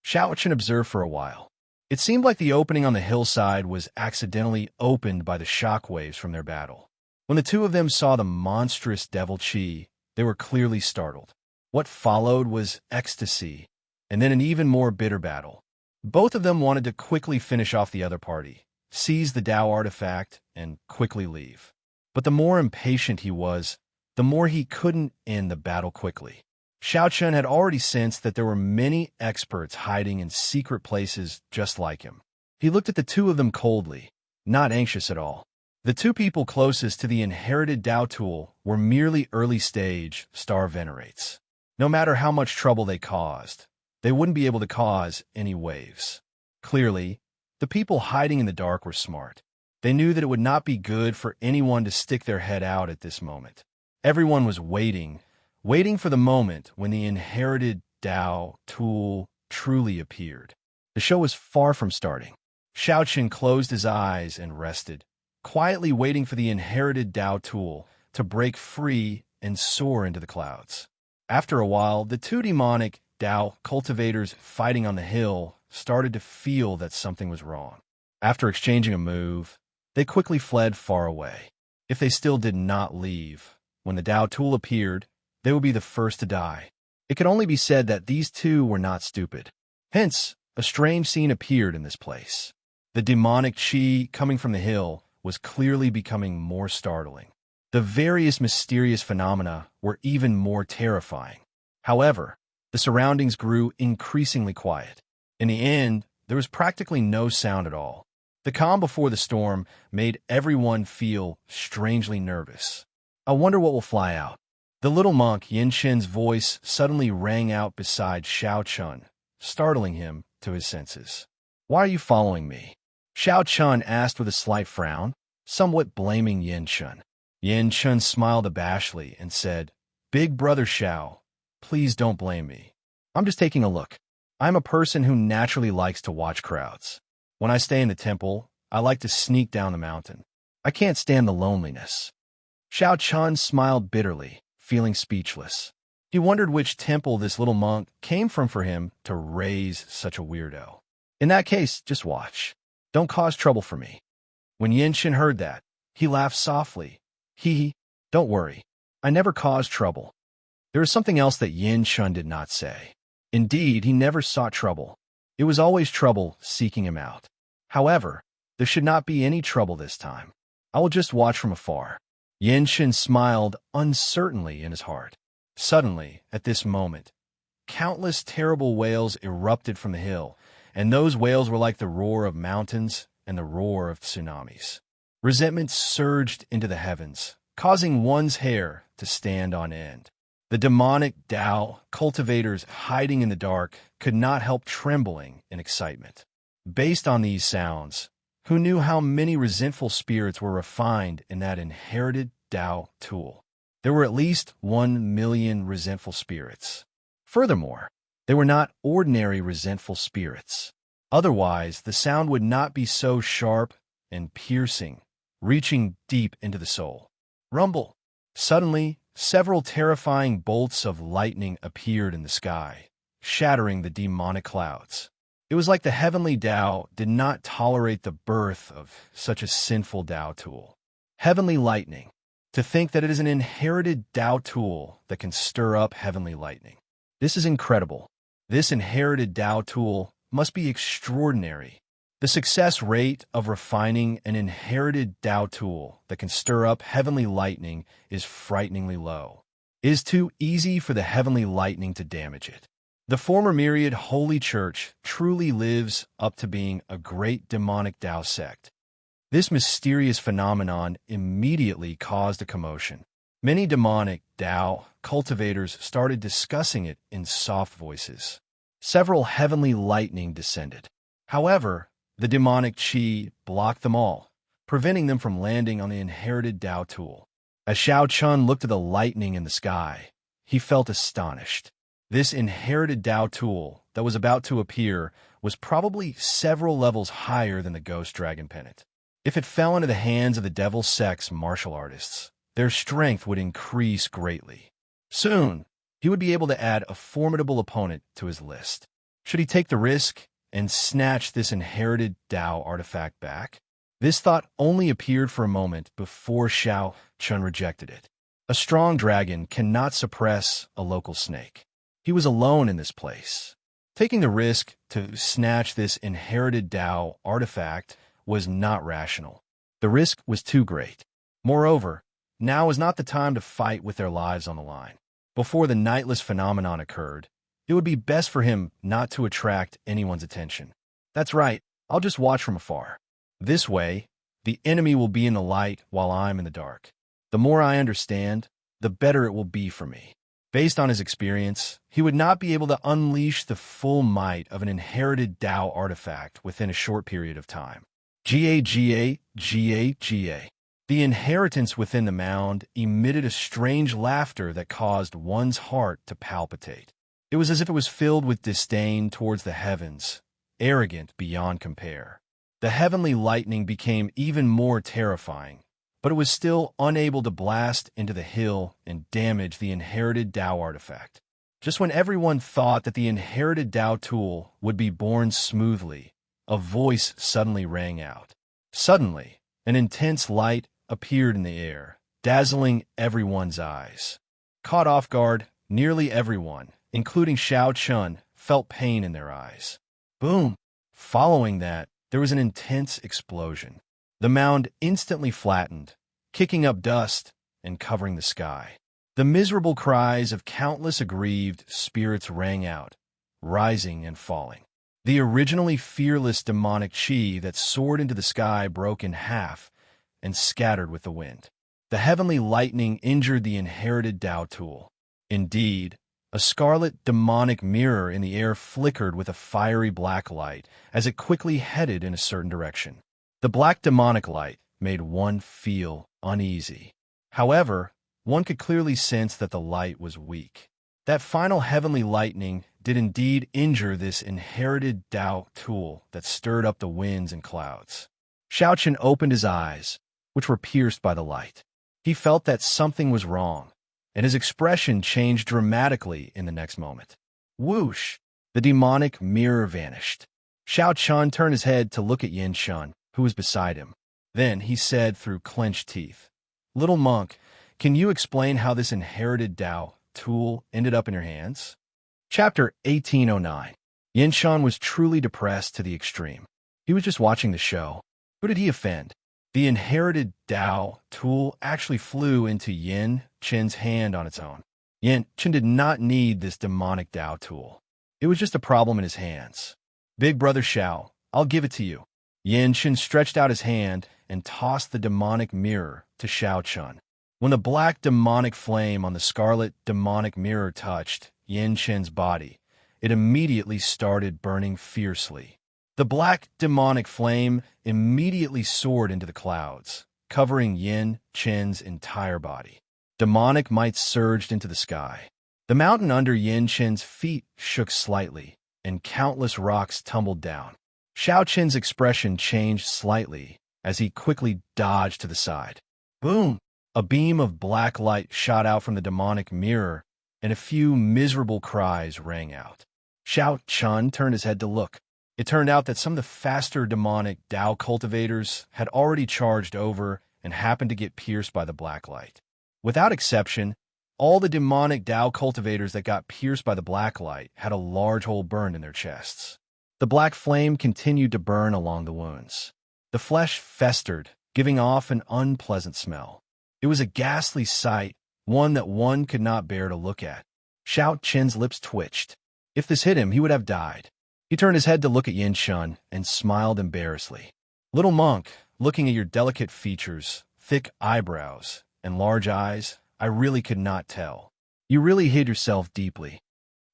Xiaoqian observed for a while. It seemed like the opening on the hillside was accidentally opened by the shockwaves from their battle. When the 2 of them saw the monstrous devil chi, they were clearly startled. What followed was ecstasy, and then an even more bitter battle. Both of them wanted to quickly finish off the other party, seize the Tao artifact, and quickly leave. But the more impatient he was, the more he couldn't end the battle quickly. Xiaoqian had already sensed that there were many experts hiding in secret places just like him. He looked at the 2 of them coldly, not anxious at all. The 2 people closest to the inherited Tao tool were merely early-stage Star Venerates. No matter how much trouble they caused, they wouldn't be able to cause any waves. Clearly, the people hiding in the dark were smart. They knew that it would not be good for anyone to stick their head out at this moment. Everyone was waiting for the moment when the inherited Tao tool truly appeared. The show was far from starting. Xiaoqian closed his eyes and rested, quietly waiting for the inherited Tao tool to break free and soar into the clouds. After a while, the 2 demonic Tao cultivators fighting on the hill started to feel that something was wrong. After exchanging a move, they quickly fled far away. If they still did not leave, when the Tao tool appeared, they would be the first to die. It could only be said that these 2 were not stupid. Hence, a strange scene appeared in this place. The demonic chi coming from the hill was clearly becoming more startling. The various mysterious phenomena were even more terrifying. However, the surroundings grew increasingly quiet. In the end, there was practically no sound at all. The calm before the storm made everyone feel strangely nervous. I wonder what will fly out. The little monk Yinxin's voice suddenly rang out beside Xiaoqian, startling him to his senses. "Why are you following me?" Xiaoqian asked with a slight frown, somewhat blaming Yinxin. Yinxin smiled abashedly and said, "Big brother Xiao, please don't blame me. I'm just taking a look. I'm a person who naturally likes to watch crowds. When I stay in the temple, I like to sneak down the mountain. I can't stand the loneliness." Xiaoqian smiled bitterly, feeling speechless. He wondered which temple this little monk came from for him to raise such a weirdo. In that case, just watch. Don't cause trouble for me. When Yinxin heard that, he laughed softly. Don't worry. I never caused trouble. There is something else that Yinxin did not say. Indeed, he never sought trouble. It was always trouble seeking him out. However, there should not be any trouble this time. I will just watch from afar. Xianxia smiled uncertainly in his heart. Suddenly, at this moment, countless terrible wails erupted from the hill, and those wails were like the roar of mountains and the roar of tsunamis. Resentment surged into the heavens, causing one's hair to stand on end. The demonic Tao cultivators hiding in the dark could not help trembling in excitement. Based on these sounds, who knew how many resentful spirits were refined in that inherited Tao tool? There were at least 1 million resentful spirits. Furthermore, they were not ordinary resentful spirits. Otherwise, the sound would not be so sharp and piercing, reaching deep into the soul. Rumble! Suddenly, several terrifying bolts of lightning appeared in the sky, shattering the demonic clouds. It was like the heavenly Tao did not tolerate the birth of such a sinful Tao tool. Heavenly lightning. To think that it is an inherited Tao tool that can stir up heavenly lightning. This is incredible. This inherited Tao tool must be extraordinary. The success rate of refining an inherited Tao tool that can stir up heavenly lightning is frighteningly low. It is too easy for the heavenly lightning to damage it. The former myriad holy church truly lives up to being a great demonic Tao sect. This mysterious phenomenon immediately caused a commotion. Many demonic Tao cultivators started discussing it in soft voices. Several heavenly lightning descended. However, the demonic Qi blocked them all, preventing them from landing on the inherited Tao tool. As Xianxia looked at the lightning in the sky, he felt astonished. This inherited Tao tool that was about to appear was probably several levels higher than the Ghost Dragon Pennant. If it fell into the hands of the Devil Sect's martial artists, their strength would increase greatly. Soon, he would be able to add a formidable opponent to his list. Should he take the risk and snatch this inherited Tao artifact back? This thought only appeared for a moment before Xianxia rejected it. A strong dragon cannot suppress a local snake. He was alone in this place. Taking the risk to snatch this inherited Tao artifact was not rational. The risk was too great. Moreover, now was not the time to fight with their lives on the line. Before the nightless phenomenon occurred, it would be best for him not to attract anyone's attention. That's right, I'll just watch from afar. This way, the enemy will be in the light while I'm in the dark. The more I understand, the better it will be for me. Based on his experience, he would not be able to unleash the full might of an inherited Tao artifact within a short period of time. Ga. The inheritance within the mound emitted a strange laughter that caused one's heart to palpitate. It was as if it was filled with disdain towards the heavens, arrogant beyond compare. The heavenly lightning became even more terrifying, but it was still unable to blast into the hill and damage the inherited Tao artifact. Just when everyone thought that the inherited Tao tool would be born smoothly, a voice suddenly rang out. Suddenly, an intense light appeared in the air, dazzling everyone's eyes. Caught off guard, nearly everyone, including Xianxia, felt pain in their eyes. Boom! Following that, there was an intense explosion. The mound instantly flattened, kicking up dust and covering the sky. The miserable cries of countless aggrieved spirits rang out, rising and falling. The originally fearless demonic Qi that soared into the sky broke in half and scattered with the wind. The heavenly lightning injured the inherited Tao tool. Indeed, a scarlet demonic mirror in the air flickered with a fiery black light as it quickly headed in a certain direction. The black demonic light made one feel uneasy. However, one could clearly sense that the light was weak. That final heavenly lightning did indeed injure this inherited Tao tool that stirred up the winds and clouds. Xianxia opened his eyes, which were pierced by the light. He felt that something was wrong, and his expression changed dramatically in the next moment. Whoosh! The demonic mirror vanished. Xianxia turned his head to look at Xianxia, who was beside him. Then he said through clenched teeth, "Little monk, can you explain how this inherited Tao tool ended up in your hands?" Chapter 1809. Xianxia was truly depressed to the extreme. He was just watching the show. Who did he offend? The inherited Dao tool actually flew into Yin Qin's hand on its own. Yin Qin did not need this demonic Dao tool. It was just a problem in his hands. Big brother Xiao, I'll give it to you. Yin Qin stretched out his hand and tossed the demonic mirror to Xiao Chun. When the black demonic flame on the scarlet demonic mirror touched Yin Qin's body, it immediately started burning fiercely. The black demonic flame immediately soared into the clouds, covering Yin Qin's entire body. Demonic might surged into the sky. The mountain under Yin Qin's feet shook slightly, and countless rocks tumbled down. Xiao Qin's expression changed slightly as he quickly dodged to the side. Boom! A beam of black light shot out from the demonic mirror, and a few miserable cries rang out. Xiao Chun turned his head to look. It turned out that some of the faster demonic Dao cultivators had already charged over and happened to get pierced by the black light. Without exception, all the demonic Dao cultivators that got pierced by the black light had a large hole burned in their chests. The black flame continued to burn along the wounds. The flesh festered, giving off an unpleasant smell. It was a ghastly sight, one that one could not bear to look at. Xiao Qin's lips twitched. If this hit him, he would have died. He turned his head to look at Yin Shun and smiled embarrassedly. Little monk, looking at your delicate features, thick eyebrows, and large eyes, I really could not tell. You really hid yourself deeply.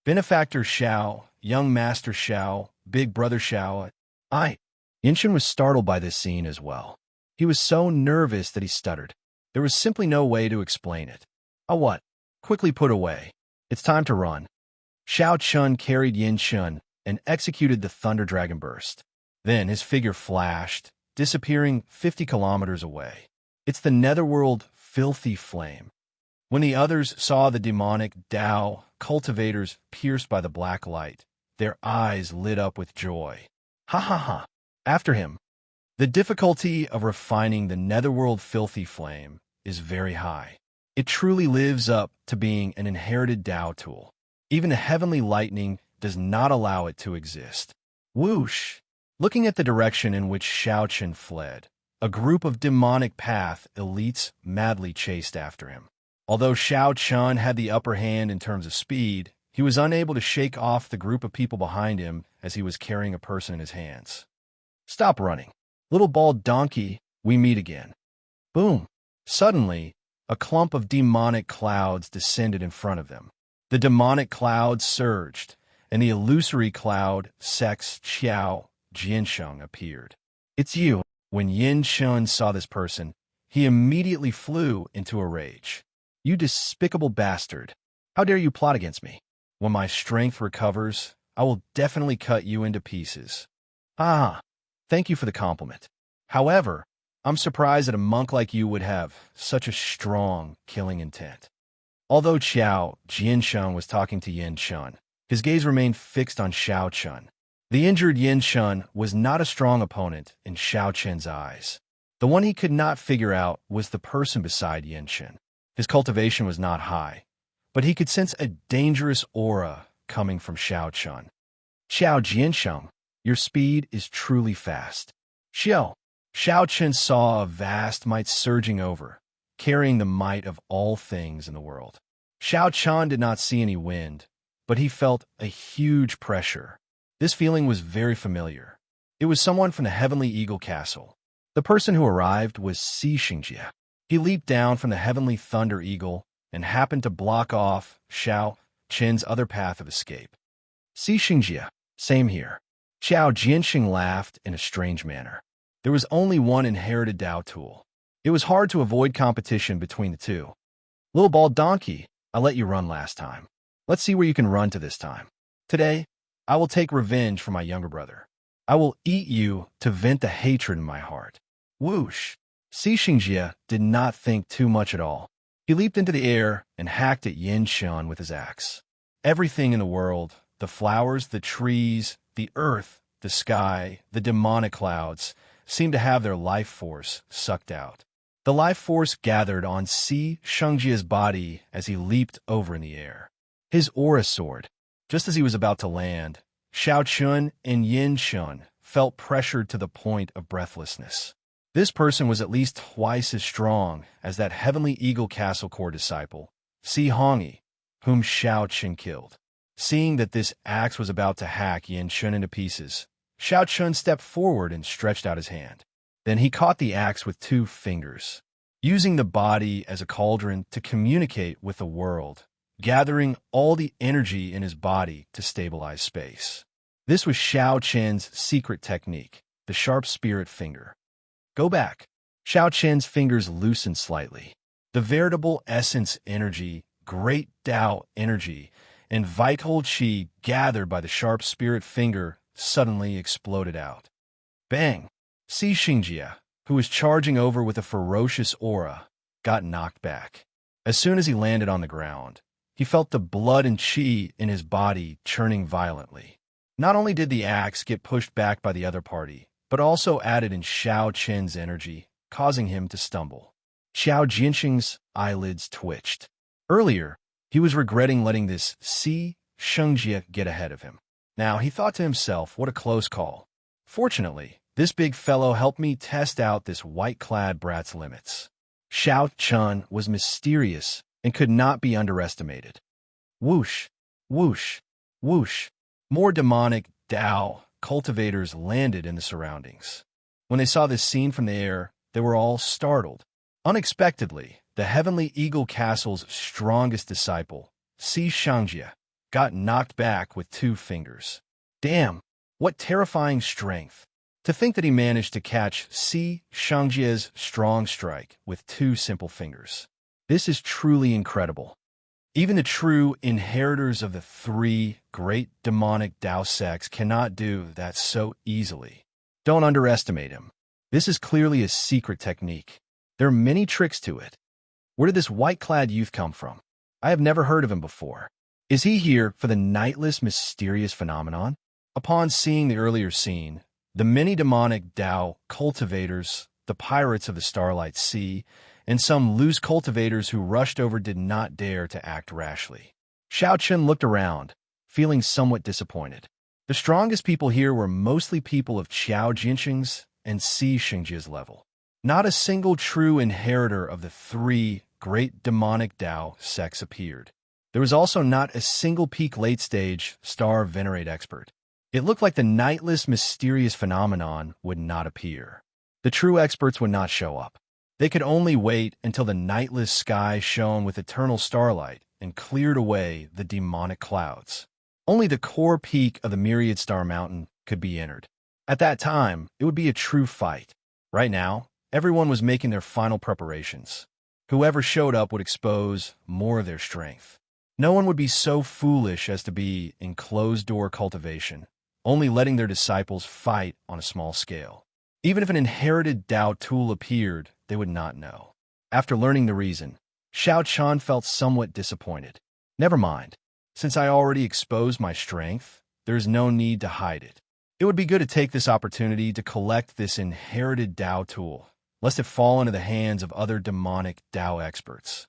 Benefactor Xiao, young master Xiao, big brother Xiao, Yin Shun was startled by this scene as well. He was so nervous that he stuttered. There was simply no way to explain it. What? Quickly put away. It's time to run. Xiao Chun carried Yin Shun and executed the Thunder Dragon Burst. Then his figure flashed, disappearing 50 kilometers away. It's the netherworld filthy flame. When the others saw the demonic Dao cultivators pierced by the black light, their eyes lit up with joy. Ha ha ha! After him. The difficulty of refining the netherworld filthy flame is very high. It truly lives up to being an inherited Dao tool. Even the heavenly lightning does not allow it to exist. Whoosh! Looking at the direction in which Xiao Chen fled, a group of demonic path elites madly chased after him. Although Xiao Chun had the upper hand in terms of speed, he was unable to shake off the group of people behind him as he was carrying a person in his hands. Stop running. Little bald donkey, we meet again. Boom! Suddenly, a clump of demonic clouds descended in front of them. The demonic cloud surged, and the illusory cloud, Sex Qiao Jiansheng, appeared. It's you. When Yin Shun saw this person, he immediately flew into a rage. You despicable bastard! How dare you plot against me? When my strength recovers, I will definitely cut you into pieces. Thank you for the compliment. However, I'm surprised that a monk like you would have such a strong killing intent. Although Qiao Jiansheng was talking to Yin Shun, his gaze remained fixed on Xiao Chun. The injured Yin Shun was not a strong opponent in Xiao Chen's eyes. The one he could not figure out was the person beside Yin Shun. His cultivation was not high, but he could sense a dangerous aura coming from Xiao Chun. Xiao Jiansheng, your speed is truly fast. Xiao Chen saw a vast might surging over, carrying the might of all things in the world. Xiao Chan did not see any wind, but he felt a huge pressure. This feeling was very familiar. It was someone from the Heavenly Eagle Castle. The person who arrived was Xianxia. He leaped down from the Heavenly Thunder Eagle and happened to block off Xiao Chen's other path of escape. Xianxia, same here. Xiao Jianxing laughed in a strange manner. There was only one inherited Dao tool. It was hard to avoid competition between the two. Little bald donkey, I let you run last time. Let's see where you can run to this time. Today, I will take revenge for my younger brother. I will eat you to vent the hatred in my heart. Whoosh! Xianxia did not think too much at all. He leaped into the air and hacked at Yin Shun with his axe. Everything in the world, the flowers, the trees, the earth, the sky, the demonic clouds, seemed to have their life force sucked out. The life force gathered on Xianxia's body as he leaped over in the air. His aura soared. Just as he was about to land, Xiao Chun and Yin Shun felt pressured to the point of breathlessness. This person was at least twice as strong as that heavenly eagle castle core disciple, Xianxia, whom Xianxia killed. Seeing that this axe was about to hack Xianxia into pieces, Xianxia stepped forward and stretched out his hand. Then he caught the axe with 2 fingers, using the body as a cauldron to communicate with the world, gathering all the energy in his body to stabilize space. This was Xiaoqian's secret technique, the sharp spirit finger. Go back. Xiaoqian's fingers loosened slightly. The veritable essence energy, great Tao energy, and vital qi gathered by the sharp spirit finger suddenly exploded out. Bang! Xianxia, who was charging over with a ferocious aura, got knocked back. As soon as he landed on the ground, he felt the blood and qi in his body churning violently. Not only did the axe get pushed back by the other party, but also added in Xiaoqian's energy, causing him to stumble. Xiao Jinxing's eyelids twitched. Earlier, he was regretting letting this Xianxia get ahead of him. Now he thought to himself, what a close call. Fortunately, this big fellow helped me test out this white-clad brat's limits. Xiaoqian was mysterious and could not be underestimated. Whoosh, whoosh, whoosh. More demonic Tao cultivators landed in the surroundings. When they saw this scene from the air, they were all startled. Unexpectedly, the Heavenly Eagle Castle's strongest disciple, Xianxia, got knocked back with 2 fingers. Damn, what terrifying strength! To think that he managed to catch Xianxia's strong strike with 2 simple fingers. This is truly incredible. Even the true inheritors of the 3 great demonic Tao sects cannot do that so easily. Don't underestimate him. This is clearly a secret technique. There are many tricks to it. Where did this white-clad youth come from? I have never heard of him before. Is he here for the nightless, mysterious phenomenon? Upon seeing the earlier scene, the many demonic Tao cultivators, the pirates of the Starlight Sea, and some loose cultivators who rushed over did not dare to act rashly. Xiaoqian looked around, feeling somewhat disappointed. The strongest people here were mostly people of Xiao Jinxing's and Xianxia's level. Not a single true inheritor of the 3 great demonic Tao sects appeared. There was also not a single peak late-stage star venerate expert. It looked like the nightless, mysterious phenomenon would not appear. The true experts would not show up. They could only wait until the nightless sky shone with eternal starlight and cleared away the demonic clouds. Only the core peak of the Myriad Star Mountain could be entered. At that time, it would be a true fight. Right now, everyone was making their final preparations. Whoever showed up would expose more of their strength. No one would be so foolish as to be in closed-door cultivation, only letting their disciples fight on a small scale. Even if an inherited Tao tool appeared, they would not know. After learning the reason, Xiaoqian felt somewhat disappointed. Never mind. Since I already exposed my strength, there is no need to hide it. It would be good to take this opportunity to collect this inherited Tao tool, lest it fall into the hands of other demonic Tao experts.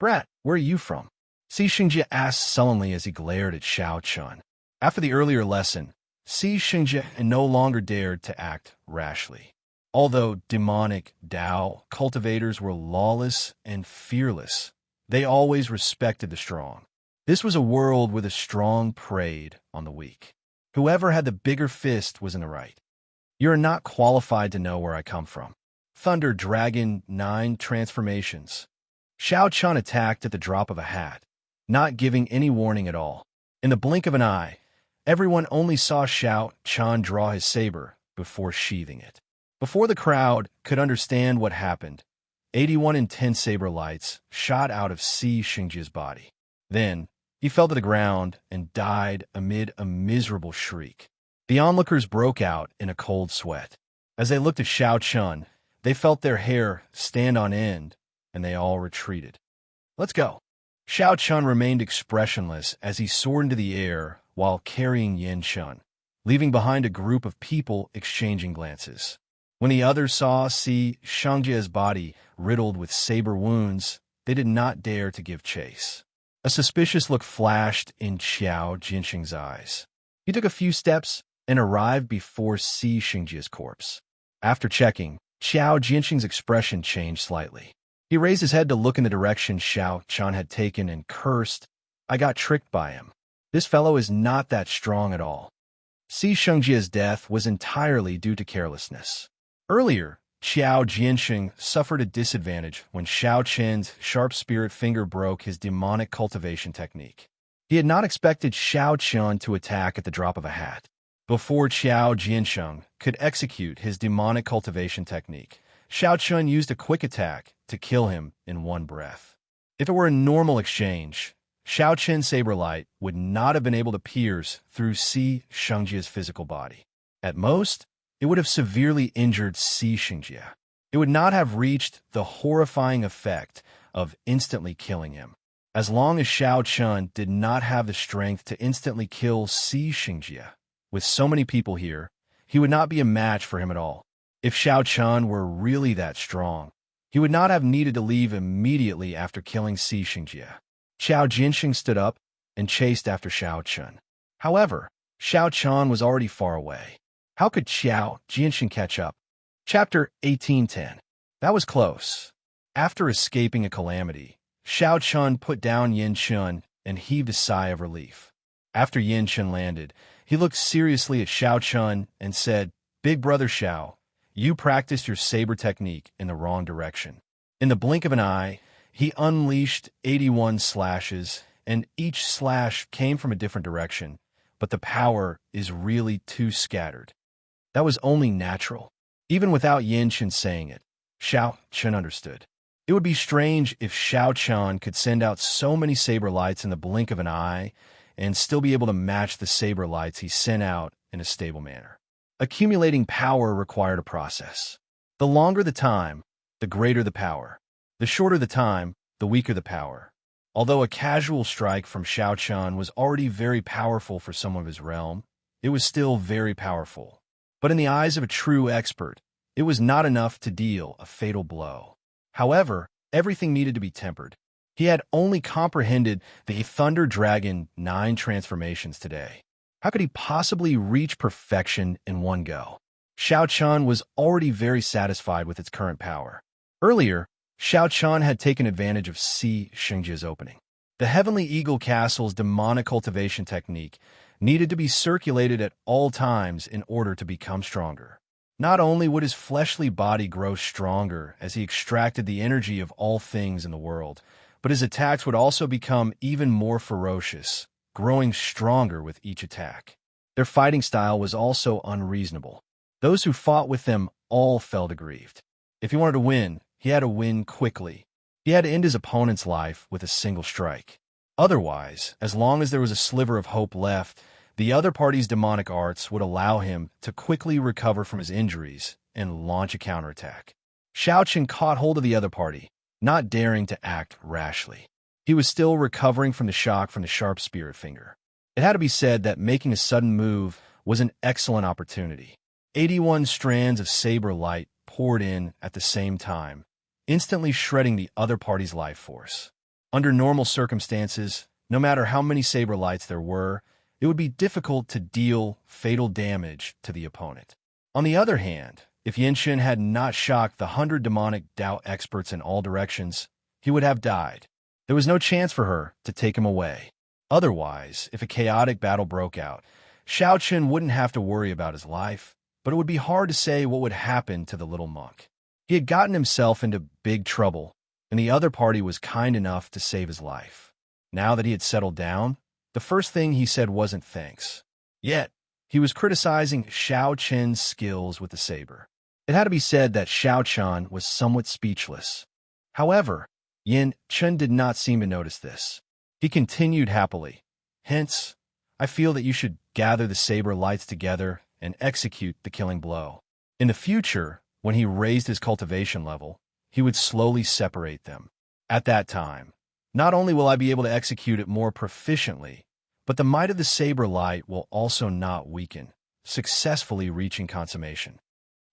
Brat, where are you from? Xianxia asked sullenly as he glared at Xiaoqian. After the earlier lesson, Xianxia no longer dared to act rashly. Although demonic Tao cultivators were lawless and fearless, they always respected the strong. This was a world where the strong preyed on the weak. Whoever had the bigger fist was in the right. You are not qualified to know where I come from. Thunder Dragon 9 transformations. Xiaoqian attacked at the drop of a hat, not giving any warning at all. In the blink of an eye, everyone only saw Xiaoqian draw his saber before sheathing it. Before the crowd could understand what happened, 81 intense saber lights shot out of Xianxia's body. Then, he fell to the ground and died amid a miserable shriek. The onlookers broke out in a cold sweat. As they looked at Xiaoqian, they felt their hair stand on end, and they all retreated. Let's go. Xiaoqian remained expressionless as he soared into the air while carrying Xianxia, leaving behind a group of people exchanging glances. When the others saw Xianxia's body riddled with saber wounds, they did not dare to give chase. A suspicious look flashed in Xiao Jinxing's eyes. He took a few steps and arrived before Xianxia's corpse. After checking, Xiao Jianxing's expression changed slightly. He raised his head to look in the direction Xiao had taken and cursed, "I got tricked by him. This fellow is not that strong at all." Xianxia's death was entirely due to carelessness. Earlier, Xiao Jianxing suffered a disadvantage when Xiao Qin's sharp spirit finger broke his demonic cultivation technique. He had not expected Xiao Qin to attack at the drop of a hat. Before Xiao Jianxing could execute his demonic cultivation technique, Xiao Qin used a quick attack to kill him in one breath. If it were a normal exchange, Xiao Qin's saber light would not have been able to pierce through Xianxia's physical body. At most, it would have severely injured Xianxia. It would not have reached the horrifying effect of instantly killing him. As long as Xiao Qin did not have the strength to instantly kill Xianxia, with so many people here, he would not be a match for him at all. If Xiao Qin were really that strong, he would not have needed to leave immediately after killing Xianxia. Xiao Jianxing stood up and chased after Xiao Qin. However, Xiao Qin was already far away. How could Xiao Jianxing catch up? Chapter 1810. That was close. After escaping a calamity, Xiao Qin put down Yin Qin and heaved a sigh of relief. After Yin Qin landed, he looked seriously at Xiao Qin and said, "Big brother Xiao, you practiced your saber technique in the wrong direction." In the blink of an eye, he unleashed 81 slashes, and each slash came from a different direction, but the power is really too scattered. That was only natural. Even without Yin Qin saying it, Xiao Qin understood. It would be strange if Xiao Qin could send out so many saber lights in the blink of an eye and still be able to match the saber lights he sent out in a stable manner. Accumulating power required a process. The longer the time, the greater the power. The shorter the time, the weaker the power. Although a casual strike from Xiao Qin was already very powerful for someone of his realm, it was still very powerful. But in the eyes of a true expert, it was not enough to deal a fatal blow. However, everything needed to be tempered. He had only comprehended the Thunder Dragon 9 transformations today. How could he possibly reach perfection in one go? Xiao Qin was already very satisfied with its current power. Earlier, Xiao Qin had taken advantage of Xianxia's opening. The Heavenly Eagle Castle's demonic cultivation technique needed to be circulated at all times in order to become stronger. Not only would his fleshly body grow stronger as he extracted the energy of all things in the world, but his attacks would also become even more ferocious, growing stronger with each attack. Their fighting style was also unreasonable. Those who fought with them all felt aggrieved. If he wanted to win, he had to win quickly. He had to end his opponent's life with a single strike. Otherwise, as long as there was a sliver of hope left, the other party's demonic arts would allow him to quickly recover from his injuries and launch a counterattack. Xiao Qin caught hold of the other party, not daring to act rashly. He was still recovering from the shock from the sharp spirit finger. It had to be said that making a sudden move was an excellent opportunity. 81 strands of saber light poured in at the same time, instantly shredding the other party's life force. Under normal circumstances, no matter how many saber lights there were, it would be difficult to deal fatal damage to the opponent. On the other hand, if Yin Qin had not shocked the 100 demonic Dao experts in all directions, he would have died. There was no chance for her to take him away. Otherwise, if a chaotic battle broke out, Xiao Qin wouldn't have to worry about his life, but it would be hard to say what would happen to the little monk. He had gotten himself into big trouble, and the other party was kind enough to save his life. Now that he had settled down, the first thing he said wasn't thanks. Yet, he was criticizing Xiao Qin's skills with the saber. It had to be said that Xiao Qin was somewhat speechless. However, Yin Qin did not seem to notice this. He continued happily. "Hence, I feel that you should gather the saber lights together and execute the killing blow. In the future, when he raised his cultivation level, he would slowly separate them. At that time, not only will I be able to execute it more proficiently, but the might of the saber light will also not weaken, successfully reaching consummation."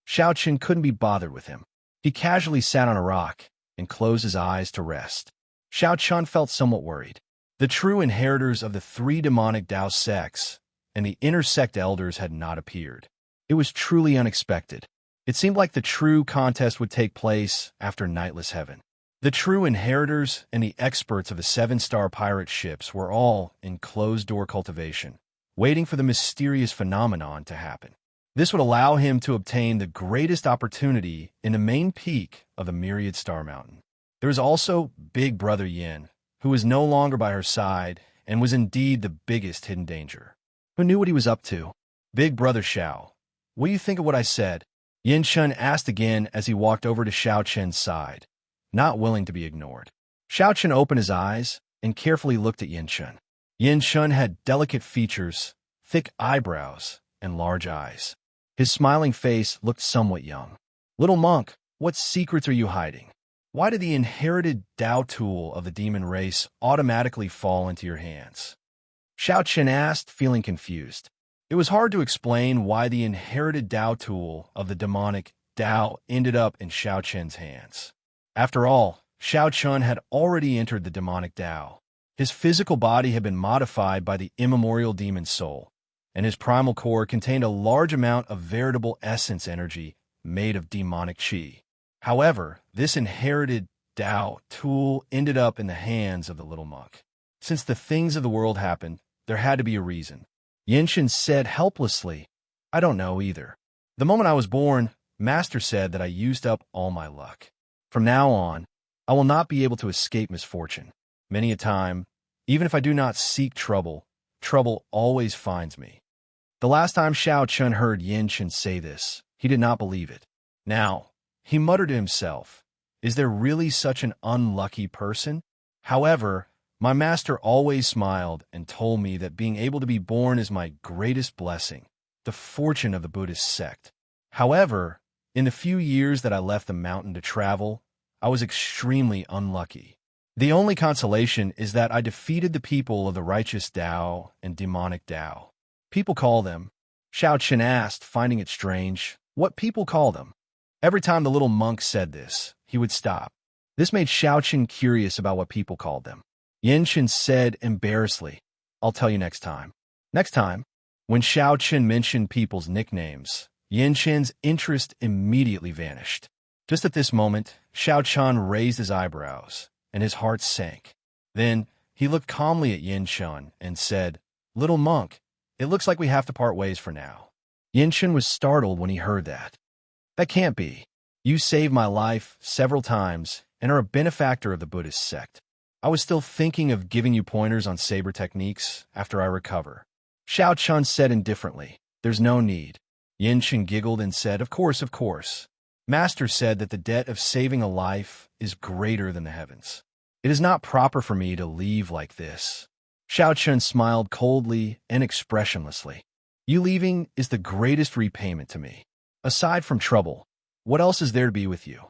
Xiao Qin couldn't be bothered with him. He casually sat on a rock and closed his eyes to rest. Xiao Qin felt somewhat worried. The true inheritors of the 3 demonic Dao sects and the inner sect elders had not appeared. It was truly unexpected. It seemed like the true contest would take place after Nightless Heaven. The true inheritors and the experts of the 7-star pirate ships were all in closed-door cultivation, waiting for the mysterious phenomenon to happen. This would allow him to obtain the greatest opportunity in the main peak of the Myriad Star Mountain. There was also Big Brother Yin, who was no longer by her side and was indeed the biggest hidden danger. Who knew what he was up to? Big Brother Xiao, what do you think of what I said? Yin Chun asked again as he walked over to Xiao Chen's side, not willing to be ignored. Xiao Chen opened his eyes and carefully looked at Yin Chun. Yin Chun had delicate features, thick eyebrows, and large eyes. His smiling face looked somewhat young. Little monk, what secrets are you hiding? Why did the inherited Dao tool of the demon race automatically fall into your hands? Xiao Chen asked, feeling confused. It was hard to explain why the inherited Dao tool of the demonic Dao ended up in Xiao Chen's hands. After all, Xiao Chun had already entered the demonic Dao. His physical body had been modified by the immemorial demon soul, and his primal core contained a large amount of veritable essence energy made of demonic qi. However, this inherited Dao tool ended up in the hands of the little monk. Since the things of the world happened, there had to be a reason. Yinshin said helplessly, I don't know either. The moment I was born, Master said that I used up all my luck. From now on, I will not be able to escape misfortune. Many a time, even if I do not seek trouble, trouble always finds me. The last time Xiao Chun heard Yinshin say this, he did not believe it. Now, he muttered to himself, is there really such an unlucky person? However, my master always smiled and told me that being able to be born is my greatest blessing, the fortune of the Buddhist sect. However, in the few years that I left the mountain to travel, I was extremely unlucky. The only consolation is that I defeated the people of the righteous Tao and demonic Tao. People call them. Xiao Chen asked, finding it strange, what people call them? Every time the little monk said this, he would stop. This made Xiao Chen curious about what people called them. Yin Chen said embarrassedly, I'll tell you next time. Next time, when Xiao Chen mentioned people's nicknames, Yin Chen's interest immediately vanished. Just at this moment, Xiao Chen raised his eyebrows, and his heart sank. Then, he looked calmly at Yin Chen and said, Little monk, it looks like we have to part ways for now. Yin Chen was startled when he heard that. That can't be. You saved my life several times and are a benefactor of the Buddhist sect. I was still thinking of giving you pointers on saber techniques after I recover. Xiao Chen said indifferently, there's no need. Yin Chen giggled and said, of course. Master said that the debt of saving a life is greater than the heavens. It is not proper for me to leave like this. Xiao Chen smiled coldly and expressionlessly. You leaving is the greatest repayment to me. Aside from trouble, what else is there to be with you?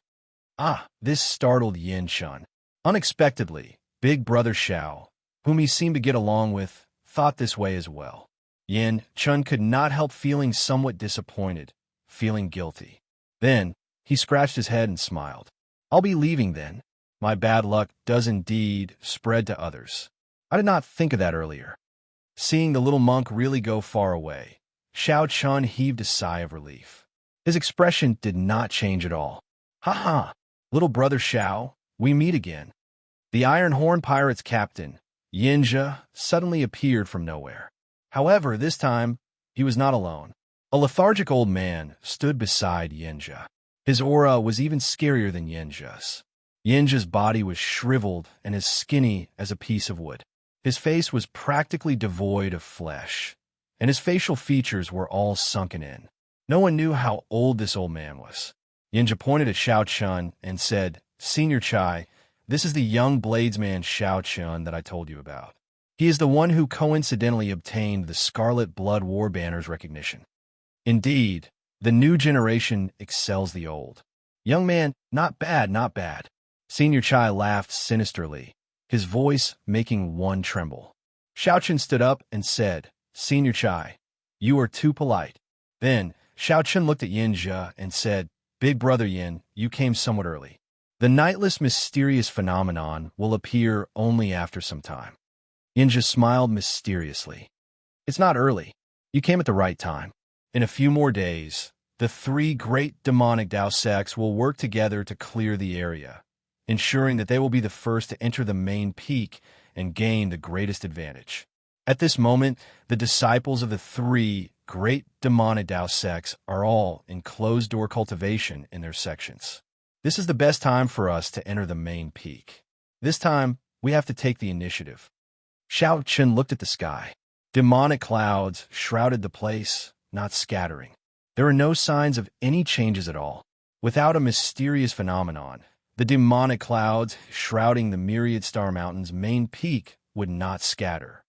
This startled Yin Chen. Unexpectedly, Big Brother Xiao, whom he seemed to get along with, thought this way as well. Yin Chen could not help feeling somewhat disappointed, feeling guilty. Then, he scratched his head and smiled. I'll be leaving then. My bad luck does indeed spread to others. I did not think of that earlier. Seeing the little monk really go far away, Xiao Chen heaved a sigh of relief. His expression did not change at all. Ha! Little brother Xiao, we meet again. The Iron Horn Pirates captain, Xianxia, suddenly appeared from nowhere. However, this time, he was not alone. A lethargic old man stood beside Xianxia. His aura was even scarier than Xianxia's. Xianxia's body was shriveled and as skinny as a piece of wood. His face was practically devoid of flesh, and his facial features were all sunken in. No one knew how old this old man was. Xianxia pointed at Xiao Chen and said, Senior Chai, this is the young bladesman Xiao Chen that I told you about. He is the one who coincidentally obtained the Scarlet Blood War Banner's recognition. Indeed, the new generation excels the old. Young man, not bad. Senior Chai laughed sinisterly, his voice making one tremble. Xiao Chen stood up and said, Senior Chai, you are too polite. Then, Xiao Chen looked at Xianxia and said, Big Brother Yin, you came somewhat early. The nightless mysterious phenomenon will appear only after some time. Xianxia smiled mysteriously. It's not early. You came at the right time. In a few more days, the three great demonic Dao sects will work together to clear the area, ensuring that they will be the first to enter the main peak and gain the greatest advantage. At this moment, the disciples of the three great demonic Dao sects are all in closed-door cultivation in their sections. This is the best time for us to enter the main peak. This time, we have to take the initiative. Xianxia looked at the sky. Demonic clouds shrouded the place, not scattering. There are no signs of any changes at all. Without a mysterious phenomenon, the demonic clouds shrouding the myriad star mountain's main peak would not scatter.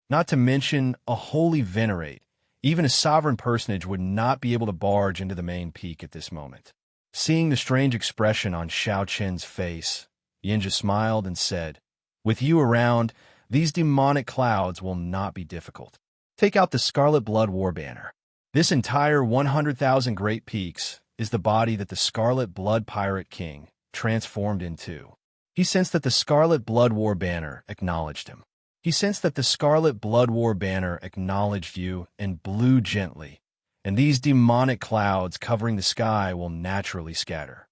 Not to mention a holy venerate, even a sovereign personage would not be able to barge into the main peak at this moment. Seeing the strange expression on Xianxia's face, Xianxia smiled and said, "With you around, these demonic clouds will not be difficult. Take out the Scarlet Blood War banner. This entire 100,000 Great Peaks is the body that the Scarlet Blood Pirate King transformed into." He sensed that the Scarlet Blood War banner acknowledged him. He sensed that the Scarlet Blood War banner acknowledged you and blew gently, and these demonic clouds covering the sky will naturally scatter.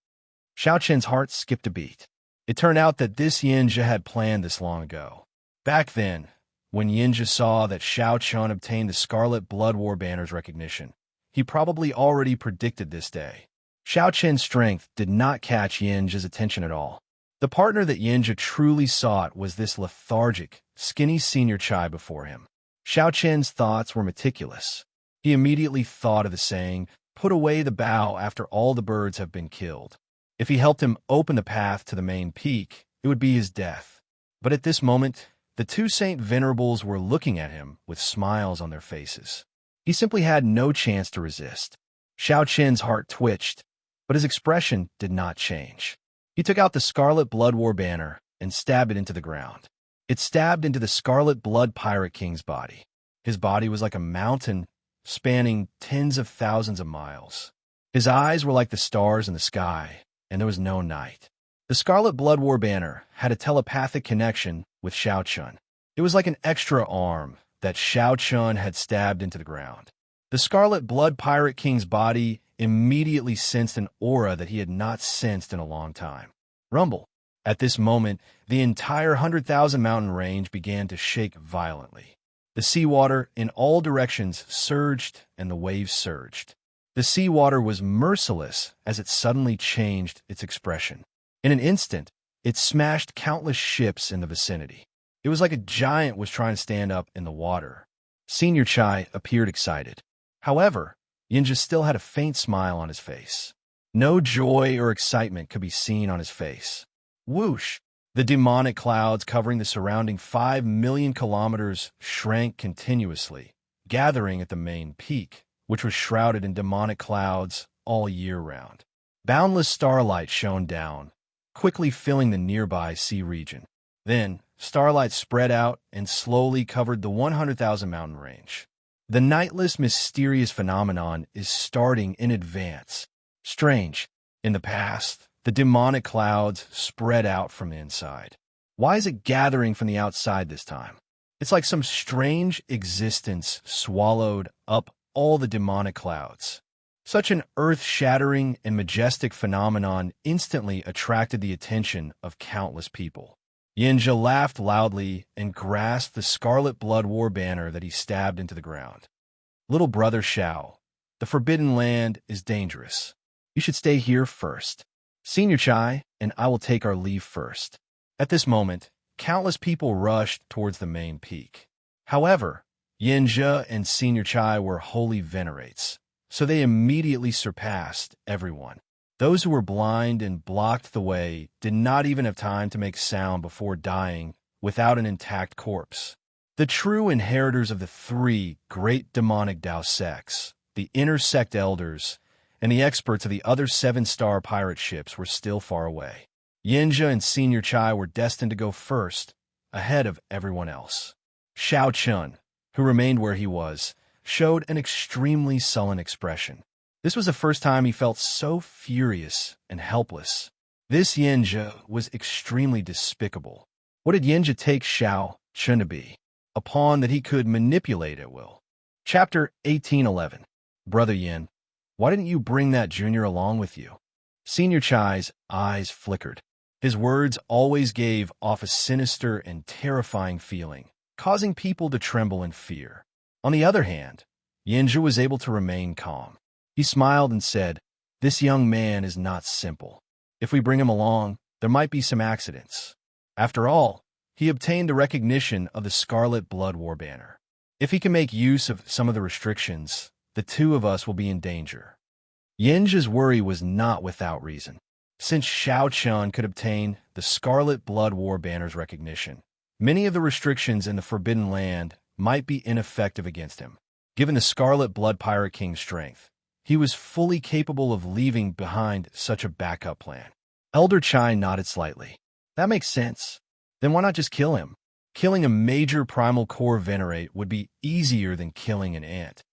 Xiaoqian's heart skipped a beat. It turned out that this Xianxia had planned this long ago. Back then, when Xianxia saw that Xiaoqian obtained the Scarlet Blood War banner's recognition, he probably already predicted this day. Xiaoqian's strength did not catch Xianxia's attention at all. The partner that Xianxia truly sought was this lethargic, skinny senior chai before him. Xiaoqian's thoughts were meticulous. He immediately thought of the saying, "Put away the bow after all the birds have been killed." If he helped him open the path to the main peak, it would be his death. But at this moment, the two Saint Venerables were looking at him with smiles on their faces. He simply had no chance to resist. Xiaoqian's heart twitched, but his expression did not change. He took out the Scarlet Blood War banner and stabbed it into the ground. It stabbed into the Scarlet Blood Pirate King's body. His body was like a mountain spanning tens of thousands of miles. His eyes were like the stars in the sky, and there was no night. The Scarlet Blood War banner had a telepathic connection with Xiaoqian. It was like an extra arm that Xiaoqian had stabbed into the ground. The Scarlet Blood Pirate King's body immediately sensed an aura that he had not sensed in a long time. Rumble. At this moment, the entire 100,000 mountain range began to shake violently. The seawater in all directions surged and the waves surged. The seawater was merciless as it suddenly changed its expression. In an instant, it smashed countless ships in the vicinity. It was like a giant was trying to stand up in the water. Senior Chai appeared excited. However, Xianxia still had a faint smile on his face. No joy or excitement could be seen on his face. Whoosh! The demonic clouds covering the surrounding 5 million kilometers shrank continuously, gathering at the main peak, which was shrouded in demonic clouds all year round. Boundless starlight shone down, quickly filling the nearby sea region. Then, starlight spread out and slowly covered the 100,000 mountain range. The nightless, mysterious phenomenon is starting in advance. Strange. In the past, the demonic clouds spread out from the inside. Why is it gathering from the outside this time? It's like some strange existence swallowed up all the demonic clouds. Such an earth-shattering and majestic phenomenon instantly attracted the attention of countless people. Xianxia laughed loudly and grasped the Scarlet Blood War banner that he stabbed into the ground. "Little brother Xiao, the Forbidden Land is dangerous. You should stay here first. Senior Chai and I will take our leave first." At this moment, countless people rushed towards the main peak. However, Xianxia and Senior Chai were holy venerates, so they immediately surpassed everyone. Those who were blind and blocked the way did not even have time to make sound before dying without an intact corpse. The true inheritors of the three great demonic Dao sects, the inner sect elders, and the experts of the other 7-star pirate ships were still far away. Xianxia and Senior Chai were destined to go first, ahead of everyone else. Xiaoqian, who remained where he was, showed an extremely sullen expression. This was the first time he felt so furious and helpless. This Xianxia was extremely despicable. What did Xianxia take Xiaoqian to be? A pawn that he could manipulate at will. Chapter 1811. Brother Yin. Why didn't you bring that junior along with you? Senior Chai's eyes flickered. His words always gave off a sinister and terrifying feeling, causing people to tremble in fear. On the other hand, Xianxia was able to remain calm. He smiled and said, "This young man is not simple. If we bring him along, there might be some accidents. After all, he obtained the recognition of the Scarlet Blood War banner. If he can make use of some of the restrictions, the two of us will be in danger." Xianxia's worry was not without reason. Since Xianxia could obtain the Scarlet Blood War banner's recognition, many of the restrictions in the Forbidden Land might be ineffective against him. Given the Scarlet Blood Pirate King's strength, he was fully capable of leaving behind such a backup plan. Elder Chai nodded slightly. That makes sense. Then why not just kill him? Killing a major primal core venerate would be easier than killing an ant.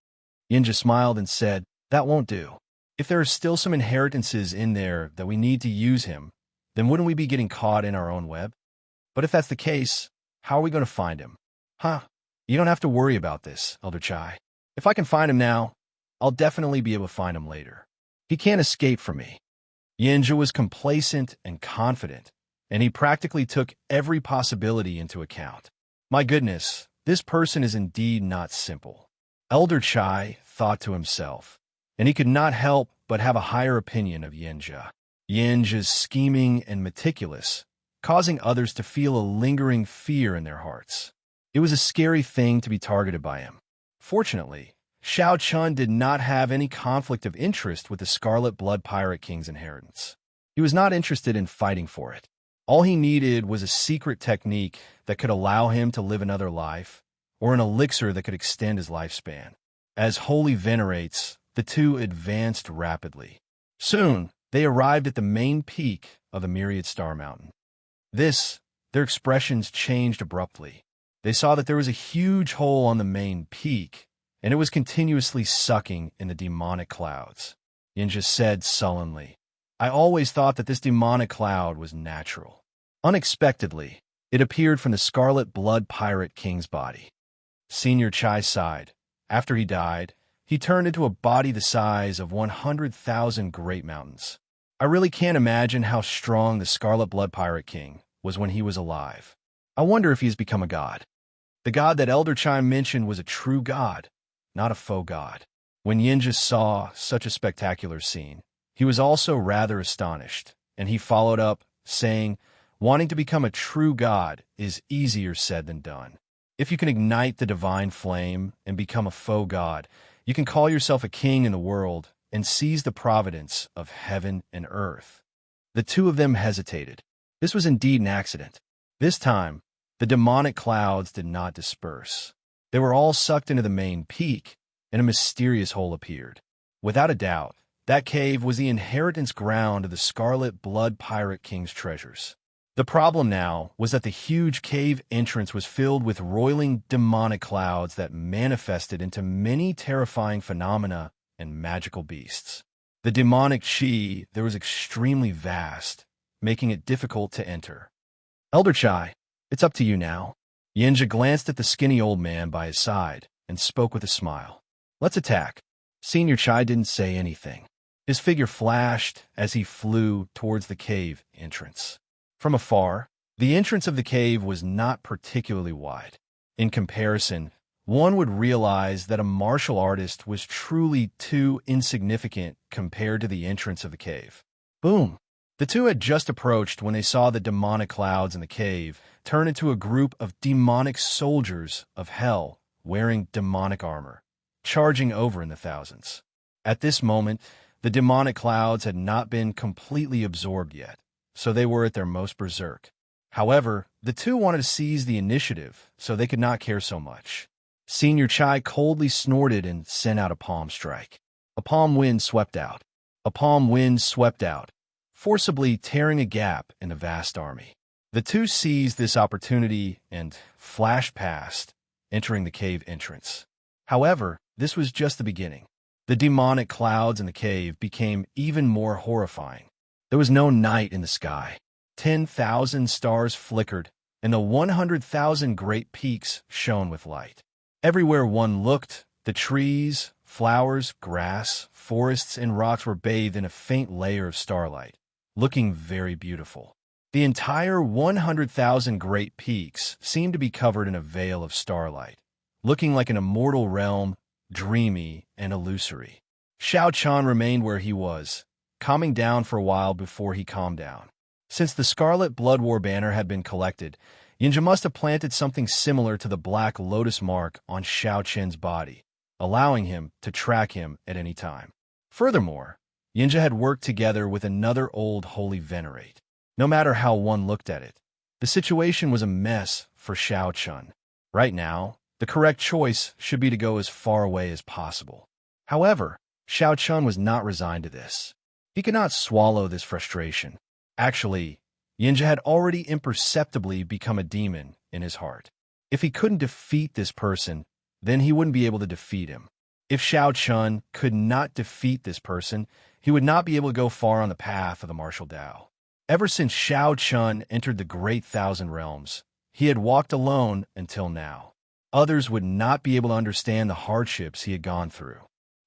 Xianxia smiled and said, "That won't do. If there are still some inheritances in there that we need to use him, then wouldn't we be getting caught in our own web? But if that's the case, how are we going to find him?" You don't have to worry about this, Elder Chai. If I can find him now, I'll definitely be able to find him later. He can't escape from me." Xianxia was complacent and confident, and he practically took every possibility into account. My goodness, this person is indeed not simple. Elder Chai thought to himself, and he could not help but have a higher opinion of Xianxia. Xianxia's scheming and meticulous, causing others to feel a lingering fear in their hearts. It was a scary thing to be targeted by him. Fortunately, Xianxia did not have any conflict of interest with the Scarlet Blood Pirate King's inheritance. He was not interested in fighting for it. All he needed was a secret technique that could allow him to live another life, or an elixir that could extend his lifespan. As holy venerates, the two advanced rapidly. Soon, they arrived at the main peak of the Myriad Star Mountain. Their expressions changed abruptly. They saw that there was a huge hole on the main peak, and it was continuously sucking in the demonic clouds. Xianxia said sullenly, "I always thought that this demonic cloud was natural." Unexpectedly, it appeared from the Scarlet Blood Pirate King's body. Senior Chai sighed. After he died, he turned into a body the size of 100,000 great mountains. I really can't imagine how strong the Scarlet Blood Pirate King was when he was alive. I wonder if he has become a god. The god that Elder Chai mentioned was a true god, not a faux god. When Xianxia saw such a spectacular scene, he was also rather astonished, and he followed up, saying, "Wanting to become a true god is easier said than done. If you can ignite the divine flame and become a faux god, you can call yourself a king in the world and seize the providence of heaven and earth." The two of them hesitated. This was indeed an accident. This time, the demonic clouds did not disperse. They were all sucked into the main peak, and a mysterious hole appeared. Without a doubt, that cave was the inheritance ground of the Scarlet Blood Pirate King's treasures. The problem now was that the huge cave entrance was filled with roiling demonic clouds that manifested into many terrifying phenomena and magical beasts. The demonic chi there was extremely vast, making it difficult to enter. "Elder Chai, it's up to you now." Xianxia glanced at the skinny old man by his side and spoke with a smile. "Let's attack." Senior Chai didn't say anything. His figure flashed as he flew towards the cave entrance. From afar, the entrance of the cave was not particularly wide. In comparison, one would realize that a martial artist was truly too insignificant compared to the entrance of the cave. Boom! The two had just approached when they saw the demonic clouds in the cave turn into a group of demonic soldiers of hell wearing demonic armor, charging over in the thousands. At this moment, the demonic clouds had not been completely absorbed yet, so they were at their most berserk. However, the two wanted to seize the initiative, so they could not care so much. Senior Chai coldly snorted and sent out a palm strike. A palm wind swept out. A palm wind swept out, forcibly tearing a gap in the vast army. The two seized this opportunity and flashed past, entering the cave entrance. However, this was just the beginning. The demonic clouds in the cave became even more horrifying. There was no night in the sky. 10,000 stars flickered, and the 100,000 great peaks shone with light. Everywhere one looked, the trees, Flowers, grass, forests, and rocks were bathed in a faint layer of starlight, looking very beautiful. The entire 100,000 great peaks seemed to be covered in a veil of starlight, looking like an immortal realm, dreamy and illusory. Xianxia remained where he was, calming down for a while before he calmed down. Since the Scarlet Blood War banner had been collected, Xianxia must have planted something similar to the black lotus mark on Xiaoqian's body, allowing him to track him at any time. Furthermore, Xianxia had worked together with another old holy venerate. No matter how one looked at it, the situation was a mess for Xiaoqian. Right now, the correct choice should be to go as far away as possible. However, Xiaoqian was not resigned to this. He could not swallow this frustration. Actually, Xianxia had already imperceptibly become a demon in his heart. If he couldn't defeat this person, then he wouldn't be able to defeat him. If Xiaoqian could not defeat this person, he would not be able to go far on the path of the martial Tao. Ever since Xiaoqian entered the Great Thousand Realms, he had walked alone until now. Others would not be able to understand the hardships he had gone through.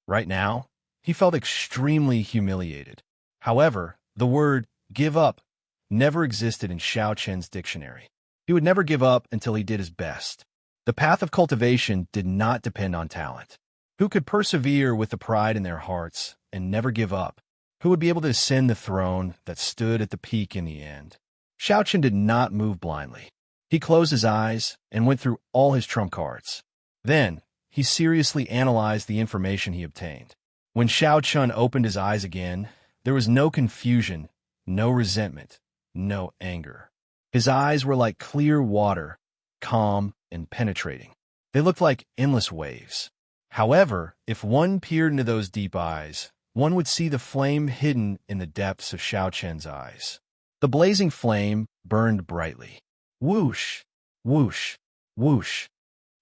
Right now, he felt extremely humiliated. However, the word give up never existed in Xiaoqian's dictionary. He would never give up until he did his best. The path of cultivation did not depend on talent. Who could persevere with the pride in their hearts and never give up? Who would be able to ascend the throne that stood at the peak in the end? Xiaoqian did not move blindly. He closed his eyes and went through all his trump cards. Then, he seriously analyzed the information he obtained. When Xiaoqian opened his eyes again, there was no confusion, no resentment, no anger. His eyes were like clear water, calm and penetrating. They looked like endless waves. However, if one peered into those deep eyes, one would see the flame hidden in the depths of Xiaoqian's eyes. The blazing flame burned brightly. Whoosh, whoosh, whoosh.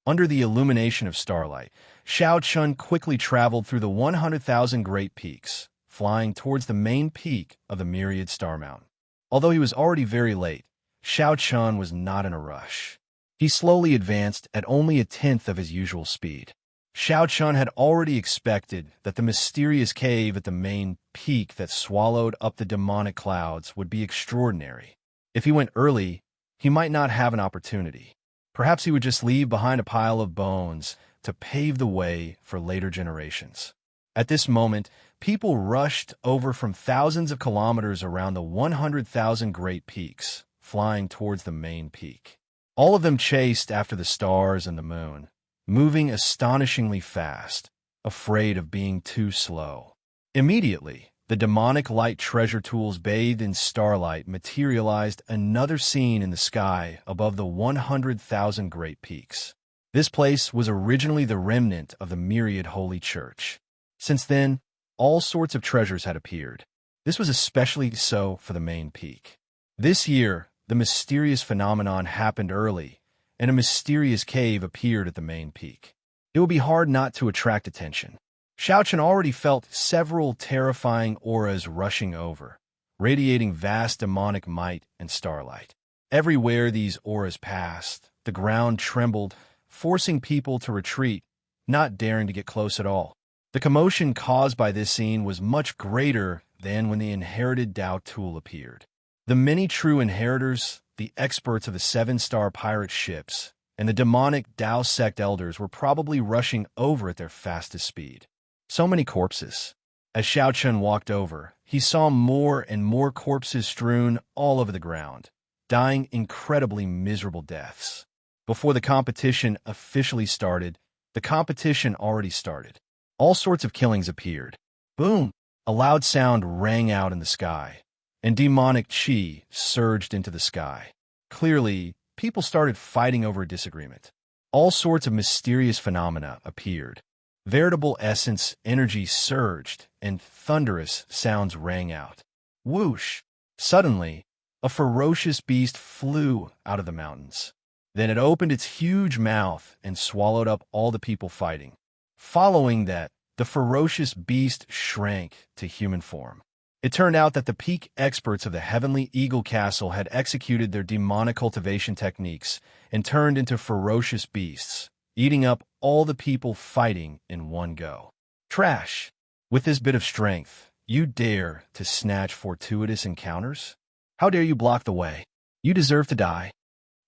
Under the illumination of starlight, Xiaoqian quickly traveled through the 100,000 great peaks, flying towards the main peak of the myriad star mountain. Although he was already very late, Xiaoqian was not in a rush. He slowly advanced at only a tenth of his usual speed. Xiaoqian had already expected that the mysterious cave at the main peak that swallowed up the demonic clouds would be extraordinary. If he went early, he might not have an opportunity. Perhaps he would just leave behind a pile of bones to pave the way for later generations. At this moment, people rushed over from thousands of kilometers around the 100,000 great peaks, flying towards the main peak. All of them chased after the stars and the moon, moving astonishingly fast, afraid of being too slow. Immediately, the demonic light treasure tools bathed in starlight materialized another scene in the sky above the 100,000 great peaks. This place was originally the remnant of the myriad holy church. Since then, all sorts of treasures had appeared. This was especially so for the main peak. This year, the mysterious phenomenon happened early, and a mysterious cave appeared at the main peak. It would be hard not to attract attention. Xiaoqian already felt several terrifying auras rushing over, radiating vast demonic might and starlight. Everywhere these auras passed, the ground trembled, forcing people to retreat, not daring to get close at all. The commotion caused by this scene was much greater than when the inherited Dao tool appeared. The many true inheritors, the experts of the 7-star pirate ships, and the demonic Dao sect elders were probably rushing over at their fastest speed. So many corpses. As Xiaoqian walked over, he saw more and more corpses strewn all over the ground, dying incredibly miserable deaths. Before the competition officially started, the competition already started. All sorts of killings appeared. Boom! A loud sound rang out in the sky, and demonic chi surged into the sky. Clearly, people started fighting over a disagreement. All sorts of mysterious phenomena appeared. Veritable essence energy surged, and thunderous sounds rang out. Whoosh! Suddenly, a ferocious beast flew out of the mountains. Then it opened its huge mouth and swallowed up all the people fighting. Following that, the ferocious beast shrank to human form. It turned out that the peak experts of the Heavenly Eagle Castle had executed their demonic cultivation techniques and turned into ferocious beasts, eating up all the people fighting in one go. Trash. With this bit of strength, you dare to snatch fortuitous encounters? How dare you block the way? You deserve to die.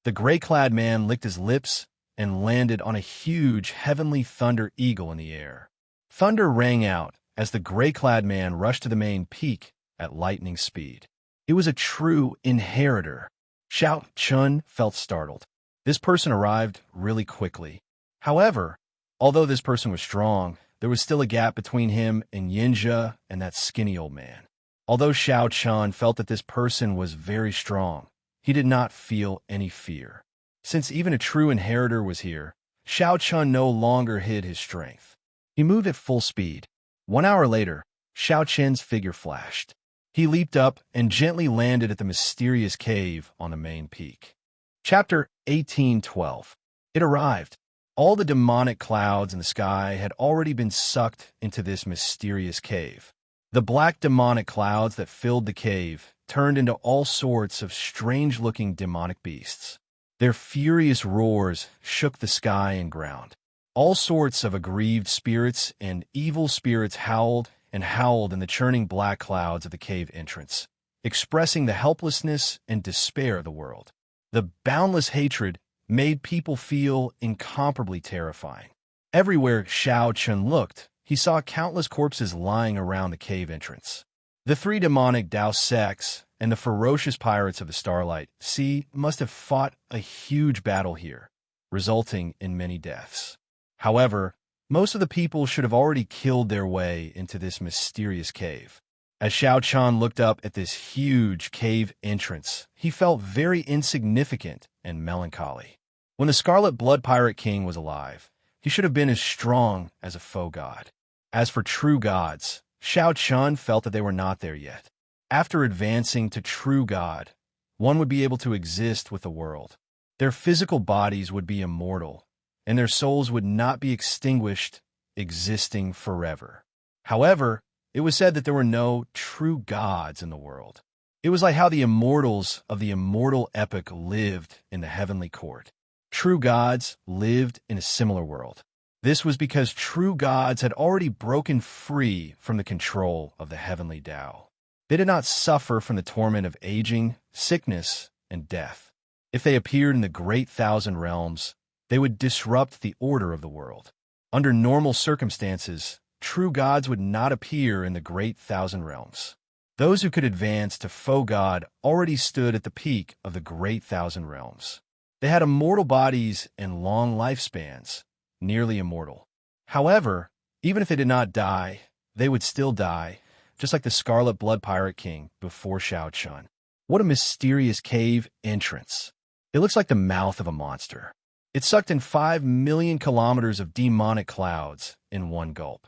The gray-clad man licked his lips and landed on a huge heavenly thunder eagle in the air. Thunder rang out as the gray-clad man rushed to the main peak at lightning speed. It was a true inheritor. Xianxia felt startled. This person arrived really quickly. However, although this person was strong, there was still a gap between him and Xianxia and that skinny old man. Although Xianxia felt that this person was very strong, he did not feel any fear. Since even a true inheritor was here, Xianxia no longer hid his strength. He moved at full speed. 1 hour later, Xianxia's figure flashed. He leaped up and gently landed at the mysterious cave on the main peak. Chapter 18:12. It arrived. All the demonic clouds in the sky had already been sucked into this mysterious cave. The black demonic clouds that filled the cave turned into all sorts of strange-looking demonic beasts. Their furious roars shook the sky and ground. All sorts of aggrieved spirits and evil spirits howled and howled in the churning black clouds of the cave entrance, expressing the helplessness and despair of the world. The boundless hatred made people feel incomparably terrifying. Everywhere Xianxia looked, he saw countless corpses lying around the cave entrance. The 3 demonic Dao sects and the ferocious pirates of the Starlight Sea must have fought a huge battle here, resulting in many deaths. However, most of the people should have already killed their way into this mysterious cave. As Xianxia looked up at this huge cave entrance, he felt very insignificant and melancholy. When the Scarlet Blood Pirate King was alive, he should have been as strong as a faux god. As for true gods, Xianxia felt that they were not there yet. After advancing to true god, one would be able to exist with the world. Their physical bodies would be immortal, and their souls would not be extinguished, existing forever. However, it was said that there were no true gods in the world. It was like how the immortals of the immortal epic lived in the heavenly court. True gods lived in a similar world. This was because true gods had already broken free from the control of the heavenly Tao. They did not suffer from the torment of aging, sickness, and death. If they appeared in the great thousand realms, they would disrupt the order of the world. Under normal circumstances, true gods would not appear in the great thousand realms. Those who could advance to faux god already stood at the peak of the great thousand realms. They had immortal bodies and long lifespans, nearly immortal. However, even if they did not die, they would still die, just like the Scarlet Blood Pirate King before Xianxia. What a mysterious cave entrance. It looks like the mouth of a monster. It sucked in 5 million kilometers of demonic clouds in one gulp.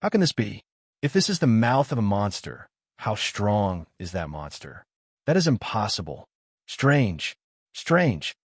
How can this be? If this is the mouth of a monster, how strong is that monster? That is impossible. Strange. Strange.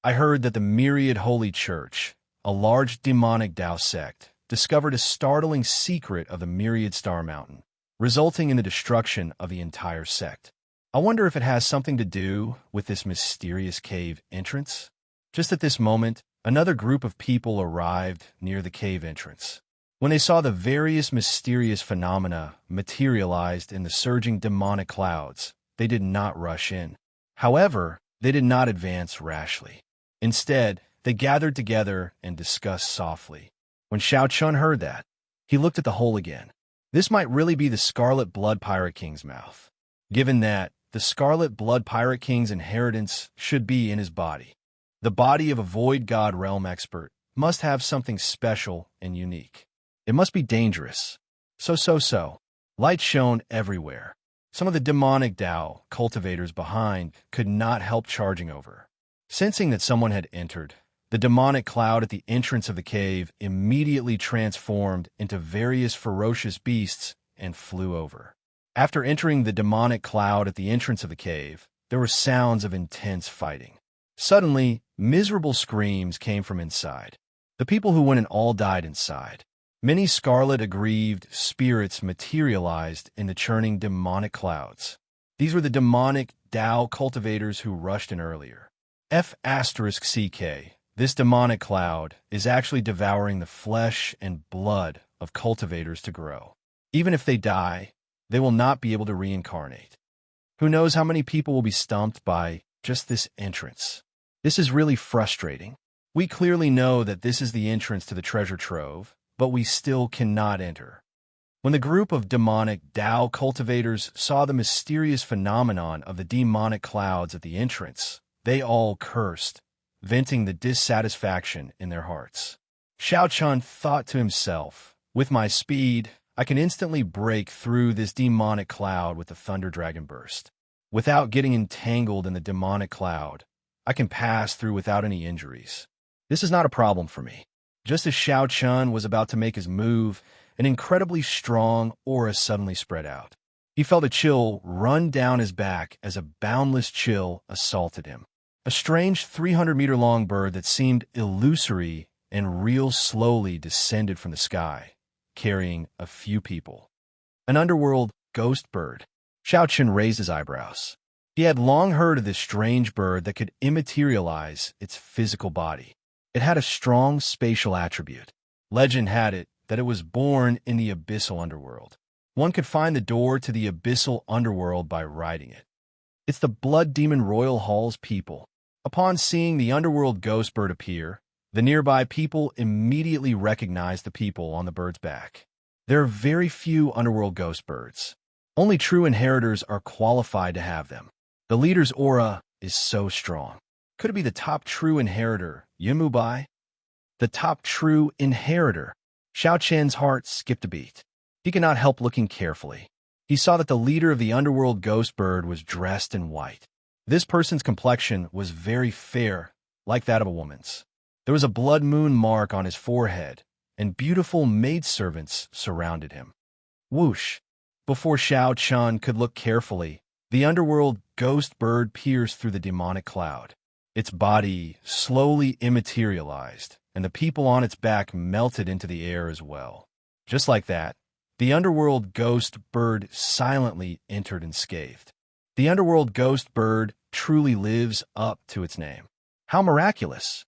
I heard that the Myriad Holy Church, a large demonic Tao sect, discovered a startling secret of the Myriad Star Mountain, resulting in the destruction of the entire sect. I wonder if it has something to do with this mysterious cave entrance? Just at this moment, another group of people arrived near the cave entrance. When they saw the various mysterious phenomena materialized in the surging demonic clouds, they did not rush in. However, they did not advance rashly. Instead, they gathered together and discussed softly. When Xianxia heard that, he looked at the hole again. This might really be the Scarlet Blood Pirate King's mouth, given that the Scarlet Blood Pirate King's inheritance should be in his body. The body of a Void God Realm expert must have something special and unique. It must be dangerous. So. Light shone everywhere. Some of the demonic Tao cultivators behind could not help charging over. Sensing that someone had entered, the demonic cloud at the entrance of the cave immediately transformed into various ferocious beasts and flew over. After entering the demonic cloud at the entrance of the cave, there were sounds of intense fighting. Suddenly, miserable screams came from inside. The people who went in all died inside. Many scarlet aggrieved spirits materialized in the churning demonic clouds. These were the demonic Tao cultivators who rushed in earlier. F***CK. This demonic cloud is actually devouring the flesh and blood of cultivators to grow. Even if they die, they will not be able to reincarnate. Who knows how many people will be stumped by just this entrance? This is really frustrating. We clearly know that this is the entrance to the treasure trove, but we still cannot enter. When the group of demonic Tao cultivators saw the mysterious phenomenon of the demonic clouds at the entrance, they all cursed, venting the dissatisfaction in their hearts. Xianxia thought to himself, with my speed, I can instantly break through this demonic cloud with the Thunder Dragon Burst. Without getting entangled in the demonic cloud, I can pass through without any injuries. This is not a problem for me. Just as Xianxia was about to make his move, an incredibly strong aura suddenly spread out. He felt a chill run down his back as a boundless chill assaulted him. A strange 300-meter-long bird that seemed illusory and real slowly descended from the sky, carrying a few people. An underworld ghost bird. Xianxia raised his eyebrows. He had long heard of this strange bird that could immaterialize its physical body. It had a strong spatial attribute. Legend had it that it was born in the abyssal underworld. One could find the door to the abyssal underworld by riding it. It's the Blood Demon Royal Hall's people. Upon seeing the underworld ghost bird appear, the nearby people immediately recognized the people on the bird's back. There are very few underworld ghost birds. Only true inheritors are qualified to have them. The leader's aura is so strong. Could it be the top true inheritor, Yunmubai? The top true inheritor. Xiaoqian's heart skipped a beat. He could not help looking carefully. He saw that the leader of the underworld ghost bird was dressed in white. This person's complexion was very fair, like that of a woman's. There was a blood moon mark on his forehead, and beautiful maidservants surrounded him. Whoosh! Before Xiaoqian could look carefully, the underworld ghost bird pierced through the demonic cloud. Its body slowly immaterialized, and the people on its back melted into the air as well. Just like that, the underworld ghost bird silently entered unscathed. The underworld ghost bird truly lives up to its name. How miraculous!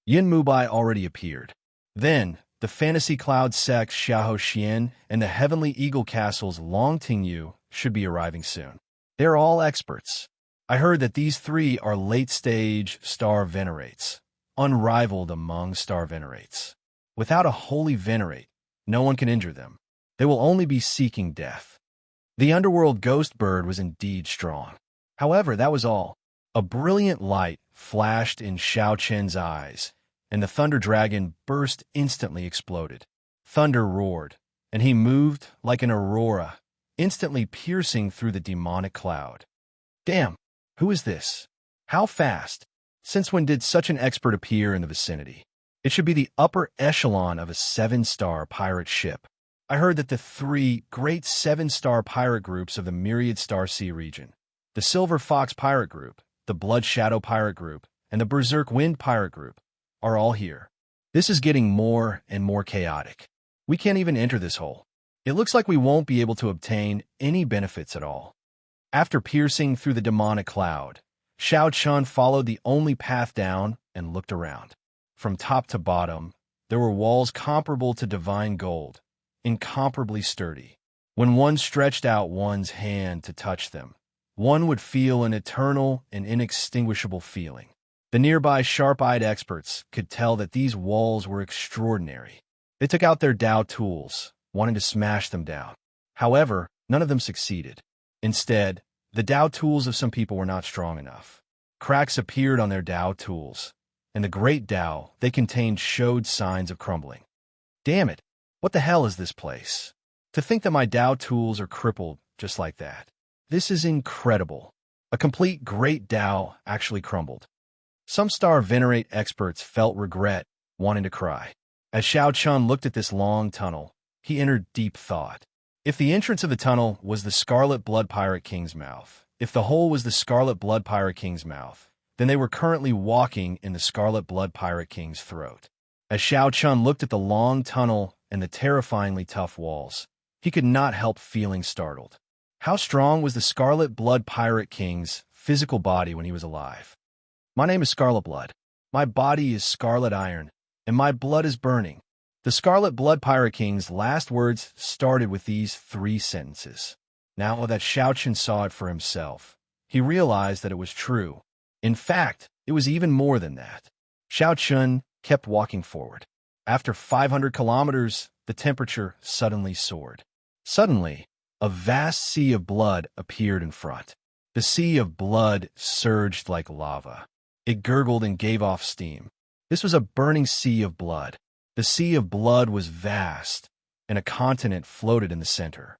Yin Mubai already appeared. Then, the fantasy cloud sects Xiahou Xian and the heavenly eagle castles Long Tingyu should be arriving soon. They're all experts. I heard that these three are late-stage star venerates, unrivaled among star venerates. Without a holy venerate, no one can injure them. They will only be seeking death. The underworld ghost bird was indeed strong. However, that was all. A brilliant light flashed in Xiaoqian's eyes, and the thunder dragon burst instantly exploded. Thunder roared, and he moved like an aurora, instantly piercing through the demonic cloud. Damn! Who is this? How fast? Since when did such an expert appear in the vicinity? It should be the upper echelon of a 7-star pirate ship. I heard that the 3 great 7-star pirate groups of the Myriad Star Sea region, the Silver Fox Pirate Group, the Blood Shadow Pirate Group, and the Berserk Wind Pirate Group, are all here. This is getting more and more chaotic. We can't even enter this hole. It looks like we won't be able to obtain any benefits at all. After piercing through the demonic cloud, Xiaoqian followed the only path down and looked around. From top to bottom, there were walls comparable to divine gold, incomparably sturdy. When one stretched out one's hand to touch them, one would feel an eternal and inextinguishable feeling. The nearby sharp-eyed experts could tell that these walls were extraordinary. They took out their Dao tools, wanting to smash them down. However, none of them succeeded. Instead, the Dao tools of some people were not strong enough. Cracks appeared on their Dao tools, and the great Dao they contained showed signs of crumbling. Damn it! What the hell is this place? To think that my Dao tools are crippled just like that. This is incredible. A complete great Dao actually crumbled. Some star venerate experts felt regret, wanting to cry. As Xiaoqian looked at this long tunnel, he entered deep thought. If the entrance of the tunnel was the Scarlet Blood Pirate King's mouth, if the hole was the Scarlet Blood Pirate King's mouth, then they were currently walking in the Scarlet Blood Pirate King's throat. As Xiaoqian looked at the long tunnel and the terrifyingly tough walls, he could not help feeling startled. How strong was the Scarlet Blood Pirate King's physical body when he was alive? My name is Scarlet Blood. My body is scarlet iron, and my blood is burning. The Scarlet Blood Pirate King's last words started with these 3 sentences. Now that Xiaochen saw it for himself, he realized that it was true. In fact, it was even more than that. Xiaochen kept walking forward. After 500 kilometers, the temperature suddenly soared. Suddenly, a vast sea of blood appeared in front. The sea of blood surged like lava. It gurgled and gave off steam. This was a burning sea of blood. The sea of blood was vast, and a continent floated in the center.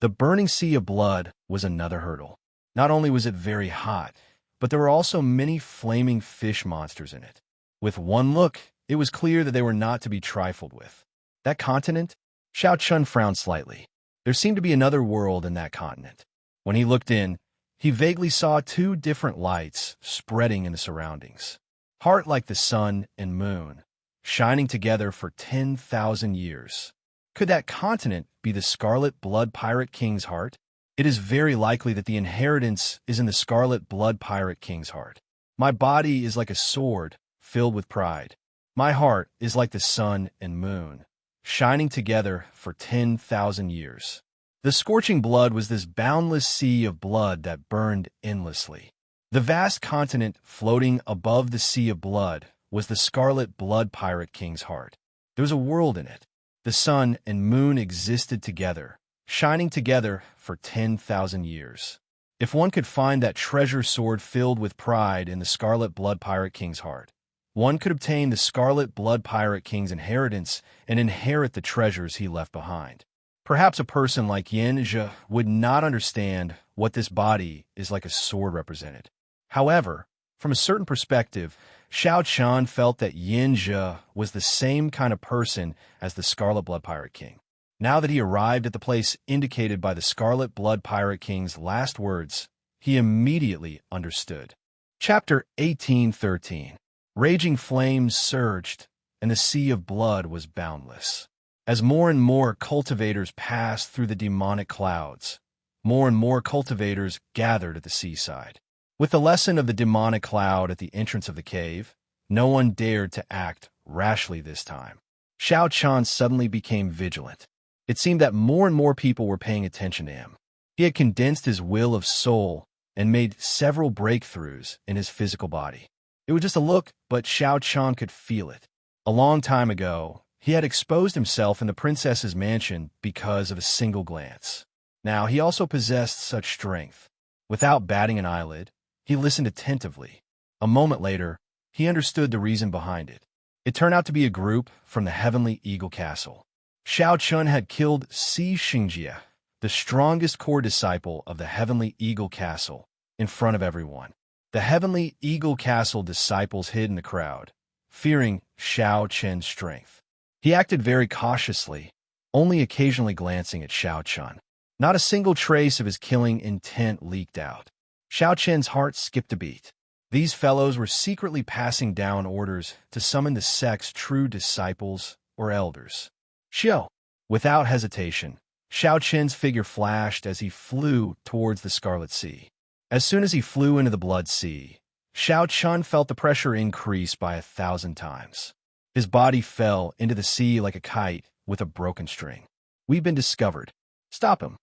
The burning sea of blood was another hurdle. Not only was it very hot, but there were also many flaming fish monsters in it. With one look, it was clear that they were not to be trifled with. That continent? Xiaochen frowned slightly. There seemed to be another world in that continent. When he looked in, he vaguely saw 2 different lights spreading in the surroundings. Heart like the sun and moon, shining together for 10,000 years. Could that continent be the Scarlet Blood Pirate King's heart? It is very likely that the inheritance is in the Scarlet Blood Pirate King's heart. My body is like a sword, filled with pride. My heart is like the sun and moon, shining together for 10,000 years. The scorching blood was this boundless sea of blood that burned endlessly. The vast continent floating above the sea of blood was the Scarlet Blood Pirate King's heart. There was a world in it. The sun and moon existed together, shining together for 10,000 years. If one could find that treasure sword filled with pride in the Scarlet Blood Pirate King's heart, one could obtain the Scarlet Blood Pirate King's inheritance and inherit the treasures he left behind. Perhaps a person like Xianxia would not understand what this body is like a sword represented. However, from a certain perspective, Xiaochen felt that Xianxia was the same kind of person as the Scarlet Blood Pirate King. Now that he arrived at the place indicated by the Scarlet Blood Pirate King's last words, he immediately understood. Chapter 18:13. Raging flames surged, and the sea of blood was boundless. As more and more cultivators passed through the demonic clouds, more and more cultivators gathered at the seaside. With the lesson of the demonic cloud at the entrance of the cave, no one dared to act rashly this time. Xiaochen suddenly became vigilant. It seemed that more and more people were paying attention to him. He had condensed his will of soul and made several breakthroughs in his physical body. It was just a look, but Xiaochen could feel it. A long time ago, he had exposed himself in the princess's mansion because of a single glance. Now he also possessed such strength. Without batting an eyelid, he listened attentively. A moment later, he understood the reason behind it. It turned out to be a group from the Heavenly Eagle Castle. Xiaochen had killed Xianxia, the strongest core disciple of the Heavenly Eagle Castle, in front of everyone. The Heavenly Eagle Castle disciples hid in the crowd, fearing Xiaochen's strength. He acted very cautiously, only occasionally glancing at Xiaochen. Not a single trace of his killing intent leaked out. Xiaochen's heart skipped a beat. These fellows were secretly passing down orders to summon the sect's true disciples or elders. Xiao. Without hesitation, Xiaochen's figure flashed as he flew towards the Scarlet Sea. As soon as he flew into the Blood Sea, Xiaochen felt the pressure increase by 1,000 times. His body fell into the sea like a kite with a broken string. We've been discovered. Stop him.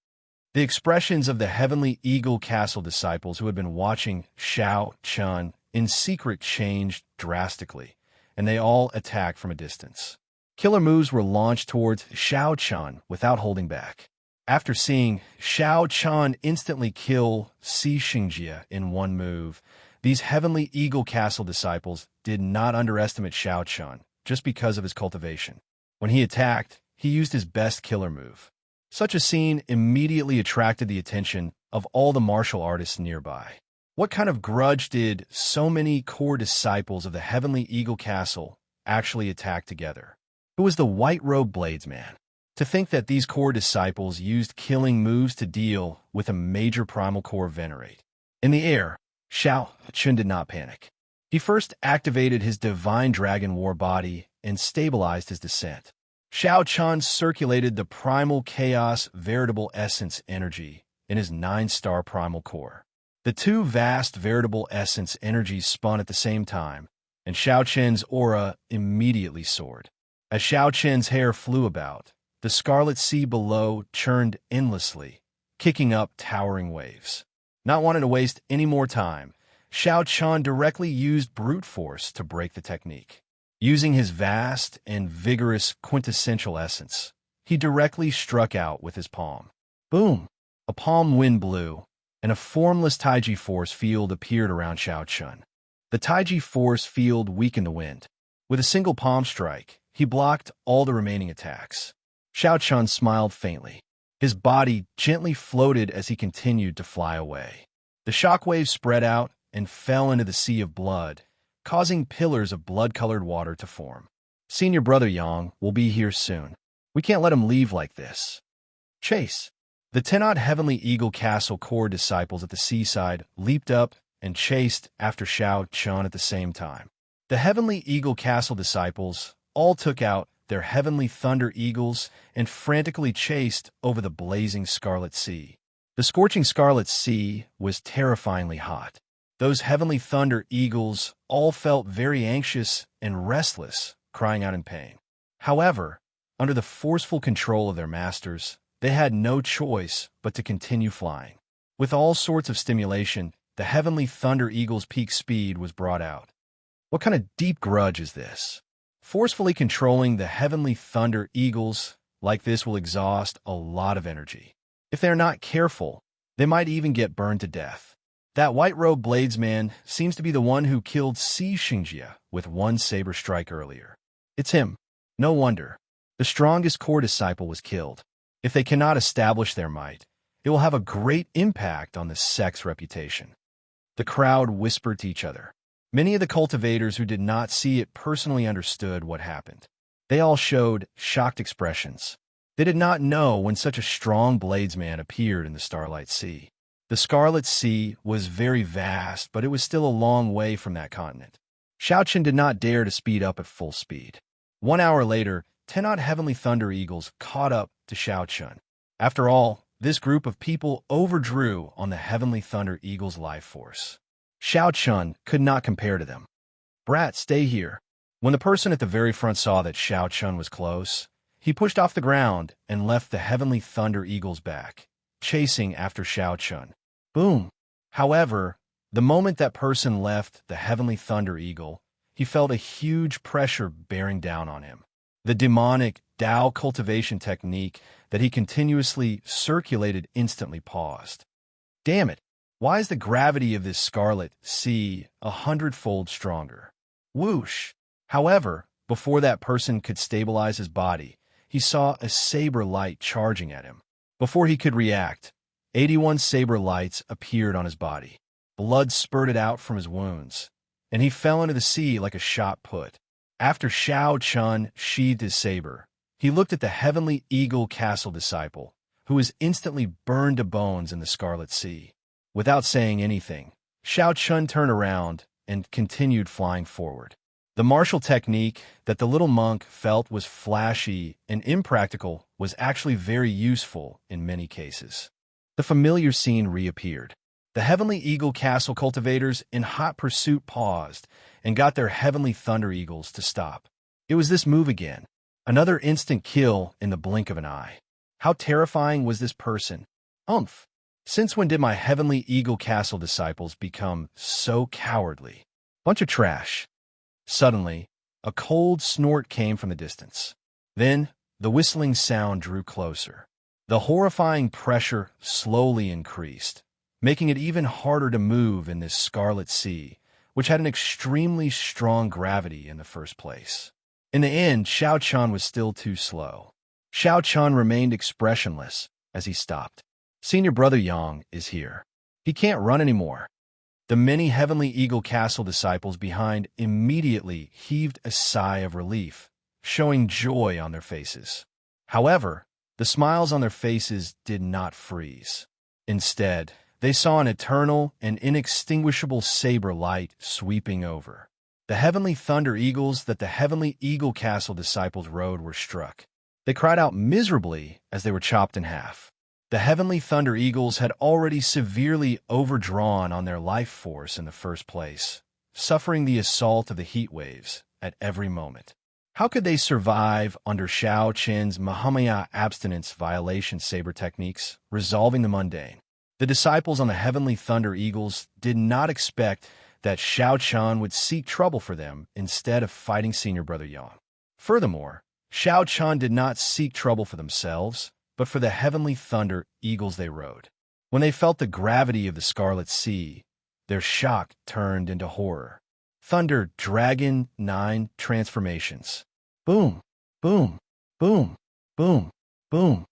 The expressions of the Heavenly Eagle Castle disciples who had been watching Xiaochen in secret changed drastically, and they all attacked from a distance. Killer moves were launched towards Xiaochen without holding back. After seeing Xiaochen instantly kill Xianxia in one move, these Heavenly Eagle Castle disciples did not underestimate Xiaochen just because of his cultivation. When he attacked, he used his best killer move. Such a scene immediately attracted the attention of all the martial artists nearby. What kind of grudge did so many core disciples of the Heavenly Eagle Castle actually attack together? Who was the white-robed bladesman? To think that these core disciples used killing moves to deal with a major primal core venerate. In the air, Xiaochen did not panic. He first activated his Divine Dragon War body and stabilized his descent. Xiaochen circulated the Primal Chaos Veritable Essence energy in his 9-star primal core. The 2 vast Veritable Essence energies spun at the same time, and Xiaochen's aura immediately soared. As Xiaoqian's hair flew about, the scarlet sea below churned endlessly, kicking up towering waves. Not wanting to waste any more time, Xiaoqian directly used brute force to break the technique. Using his vast and vigorous quintessential essence, he directly struck out with his palm. Boom! A palm wind blew, and a formless Taiji force field appeared around Xiaoqian. The Taiji force field weakened the wind. With a single palm strike, he blocked all the remaining attacks. Xiaoqian smiled faintly. His body gently floated as he continued to fly away. The shockwaves spread out and fell into the sea of blood, causing pillars of blood-colored water to form. Senior brother Yang will be here soon. We can't let him leave like this. Chase. The 10-odd Heavenly Eagle Castle core disciples at the seaside leaped up and chased after Xiaoqian at the same time. The Heavenly Eagle Castle disciples all took out their Heavenly Thunder Eagles and frantically chased over the blazing Scarlet Sea. The scorching Scarlet Sea was terrifyingly hot. Those Heavenly Thunder Eagles all felt very anxious and restless, crying out in pain. However, under the forceful control of their masters, they had no choice but to continue flying. With all sorts of stimulation, the Heavenly Thunder Eagle's peak speed was brought out. What kind of deep grudge is this? Forcefully controlling the Heavenly Thunder Eagles like this will exhaust a lot of energy. If they're not careful, they might even get burned to death. That white-robed bladesman seems to be the one who killed Xianxia with one saber strike earlier. It's him. No wonder. The strongest core disciple was killed. If they cannot establish their might, it will have a great impact on the sect's reputation. The crowd whispered to each other. Many of the cultivators who did not see it personally understood what happened. They all showed shocked expressions. They did not know when such a strong bladesman appeared in the Starlight Sea. The Scarlet Sea was very vast, but it was still a long way from that continent. Xiaoqian did not dare to speed up at full speed. 1 hour later, 10-odd Heavenly Thunder Eagles caught up to Xiaoqian. After all, this group of people overdrew on the Heavenly Thunder Eagle's life force. Xiaoqian could not compare to them. Brat, stay here. When the person at the very front saw that Xiaoqian was close, he pushed off the ground and left the Heavenly Thunder Eagles back, chasing after Xiaoqian. Boom! However, the moment that person left the Heavenly Thunder Eagle, he felt a huge pressure bearing down on him. The demonic Tao cultivation technique that he continuously circulated instantly paused. Damn it! Why is the gravity of this Scarlet Sea 100-fold stronger? Whoosh! However, before that person could stabilize his body, he saw a saber light charging at him. Before he could react, 81 saber lights appeared on his body. Blood spurted out from his wounds, and he fell into the sea like a shot put. After Xiaoqian sheathed his saber, he looked at the Heavenly Eagle Castle disciple, who was instantly burned to bones in the Scarlet Sea. Without saying anything, Xiaoqian turned around and continued flying forward. The martial technique that the little monk felt was flashy and impractical was actually very useful in many cases. The familiar scene reappeared. The Heavenly Eagle Castle cultivators in hot pursuit paused and got their Heavenly Thunder Eagles to stop. It was this move again. Another instant kill in the blink of an eye. How terrifying was this person? Umph! Since when did my Heavenly Eagle Castle disciples become so cowardly? Bunch of trash. Suddenly, a cold snort came from the distance. Then, the whistling sound drew closer. The horrifying pressure slowly increased, making it even harder to move in this Scarlet Sea, which had an extremely strong gravity in the first place. In the end, Xiaoqian was still too slow. Xiaoqian remained expressionless as he stopped. Senior brother Yang is here. He can't run anymore. The many Heavenly Eagle Castle disciples behind immediately heaved a sigh of relief, showing joy on their faces. However, the smiles on their faces did not freeze. Instead, they saw an eternal and inextinguishable saber light sweeping over. The Heavenly Thunder Eagles that the Heavenly Eagle Castle disciples rode were struck. They cried out miserably as they were chopped in half. The Heavenly Thunder Eagles had already severely overdrawn on their life force in the first place, suffering the assault of the heat waves at every moment. How could they survive under Xiao Qin's Mahamaya abstinence violation saber techniques, resolving the mundane? The disciples on the heavenly thunder eagles did not expect that Xiao Qian would seek trouble for them instead of fighting senior brother Yang. Furthermore, Xiao Qian did not seek trouble for themselves, but for the heavenly thunder eagles they rode. When they felt the gravity of the Scarlet Sea, their shock turned into horror. Thunder Dragon 9 transformations. Boom, boom, boom, boom, boom.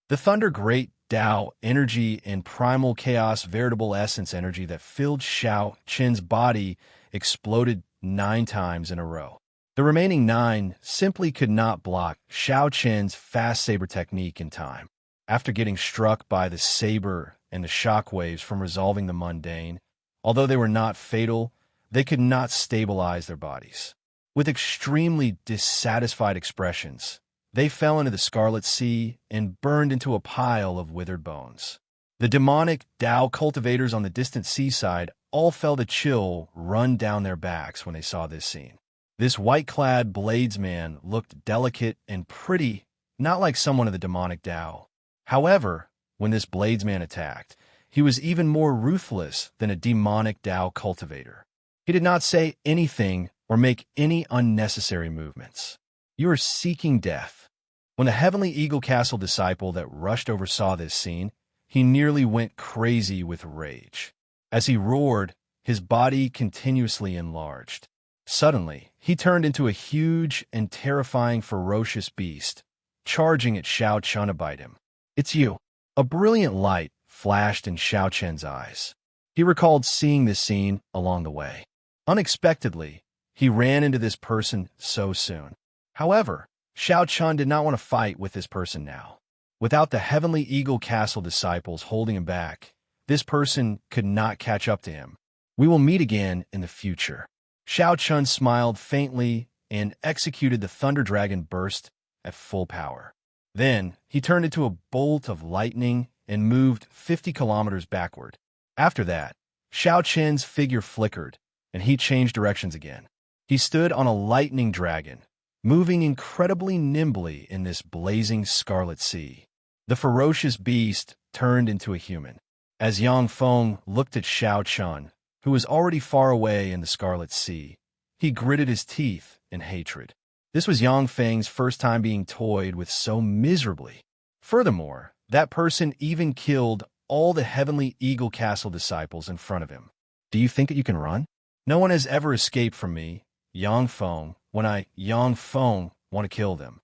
The thunder great Tao energy and primal chaos veritable essence energy that filled Xiao Qin's body exploded 9 times in a row. The remaining 9 simply could not block Xiao Qin's fast saber technique in time. After getting struck by the saber and the shock waves from resolving the mundane, although they were not fatal, they could not stabilize their bodies. With extremely dissatisfied expressions, they fell into the Scarlet Sea and burned into a pile of withered bones. The demonic Tao cultivators on the distant seaside all felt a chill run down their backs when they saw this scene. This white-clad bladesman looked delicate and pretty, not like someone of the demonic Tao. However, when this bladesman attacked, he was even more ruthless than a demonic Tao cultivator. He did not say anything or make any unnecessary movements. You are seeking death. When the Heavenly Eagle Castle disciple that rushed over saw this scene, he nearly went crazy with rage. As he roared, his body continuously enlarged. Suddenly, he turned into a huge and terrifying ferocious beast, charging at Xiao Qian to bite him. "It's you." A brilliant light flashed in Xiao Qian's eyes. He recalled seeing this scene along the way. Unexpectedly, he ran into this person so soon. However, Xiao Qian did not want to fight with this person now. Without the Heavenly Eagle Castle disciples holding him back, this person could not catch up to him. "We will meet again in the future." Xiao Qian smiled faintly and executed the Thunder Dragon burst at full power. Then, he turned into a bolt of lightning and moved 50 kilometers backward. After that, Xiao Qian's figure flickered, and he changed directions again. He stood on a lightning dragon, moving incredibly nimbly in this blazing Scarlet Sea. The ferocious beast turned into a human. As Yang Feng looked at Xiao Qian, who was already far away in the Scarlet Sea, he gritted his teeth in hatred. This was Yang Feng's first time being toyed with so miserably. Furthermore, that person even killed all the Heavenly Eagle Castle disciples in front of him. "Do you think that you can run?" "No one has ever escaped from me, Yang Feng, when Yang Feng, want to kill them."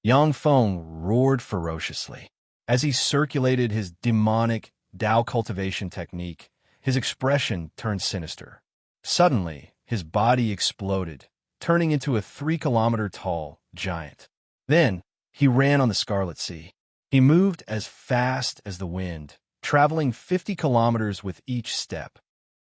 Yang Feng roared ferociously. As he circulated his demonic Tao cultivation technique, his expression turned sinister. Suddenly, his body exploded, turning into a 3-kilometer-tall giant. Then, he ran on the Scarlet Sea. He moved as fast as the wind, traveling 50 kilometers with each step.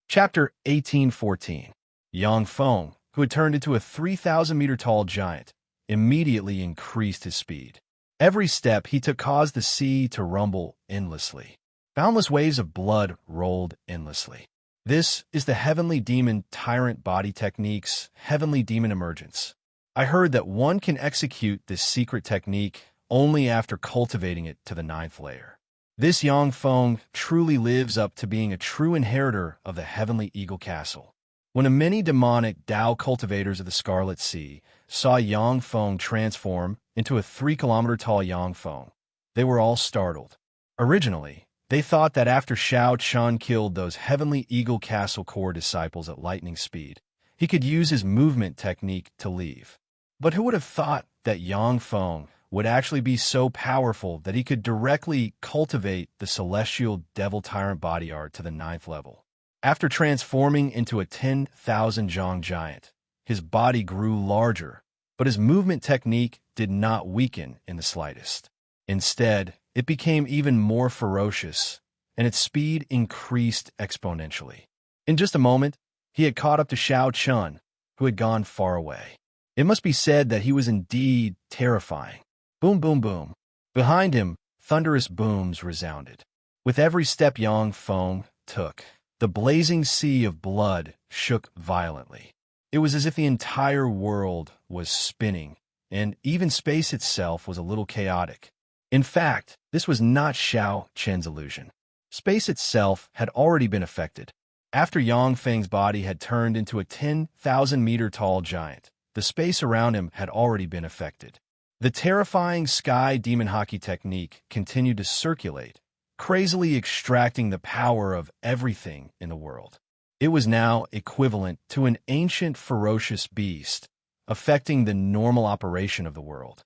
Chapter 1814. Yang Feng, who had turned into a 3,000-meter-tall giant, immediately increased his speed. Every step he took caused the sea to rumble endlessly. Boundless waves of blood rolled endlessly. This is the Heavenly Demon Tyrant Body Technique's Heavenly Demon Emergence. I heard that one can execute this secret technique only after cultivating it to the 9th layer. This Yang Feng truly lives up to being a true inheritor of the Heavenly Eagle Castle. When the many demonic Tao cultivators of the Scarlet Sea saw Yang Feng transform into a 3-kilometer-tall Yang Feng, they were all startled. Originally, they thought that after Xiao Qian killed those Heavenly Eagle Castle core disciples at lightning speed, he could use his movement technique to leave. But who would have thought that Yang Feng would actually be so powerful that he could directly cultivate the celestial devil tyrant body art to the 9th level? After transforming into a 10,000 zhang giant, his body grew larger, but his movement technique did not weaken in the slightest. Instead, it became even more ferocious, and its speed increased exponentially. In just a moment, he had caught up to Xiao Qian, who had gone far away. It must be said that he was indeed terrifying. Boom, boom, boom. Behind him, thunderous booms resounded. With every step Yang Feng took, the blazing sea of blood shook violently. It was as if the entire world was spinning, and even space itself was a little chaotic. In fact, this was not Xianxia's illusion. Space itself had already been affected. After Yang Feng's body had turned into a 10,000-meter-tall giant, the space around him had already been affected. The terrifying sky demon hockey technique continued to circulate, crazily extracting the power of everything in the world. It was now equivalent to an ancient ferocious beast, affecting the normal operation of the world.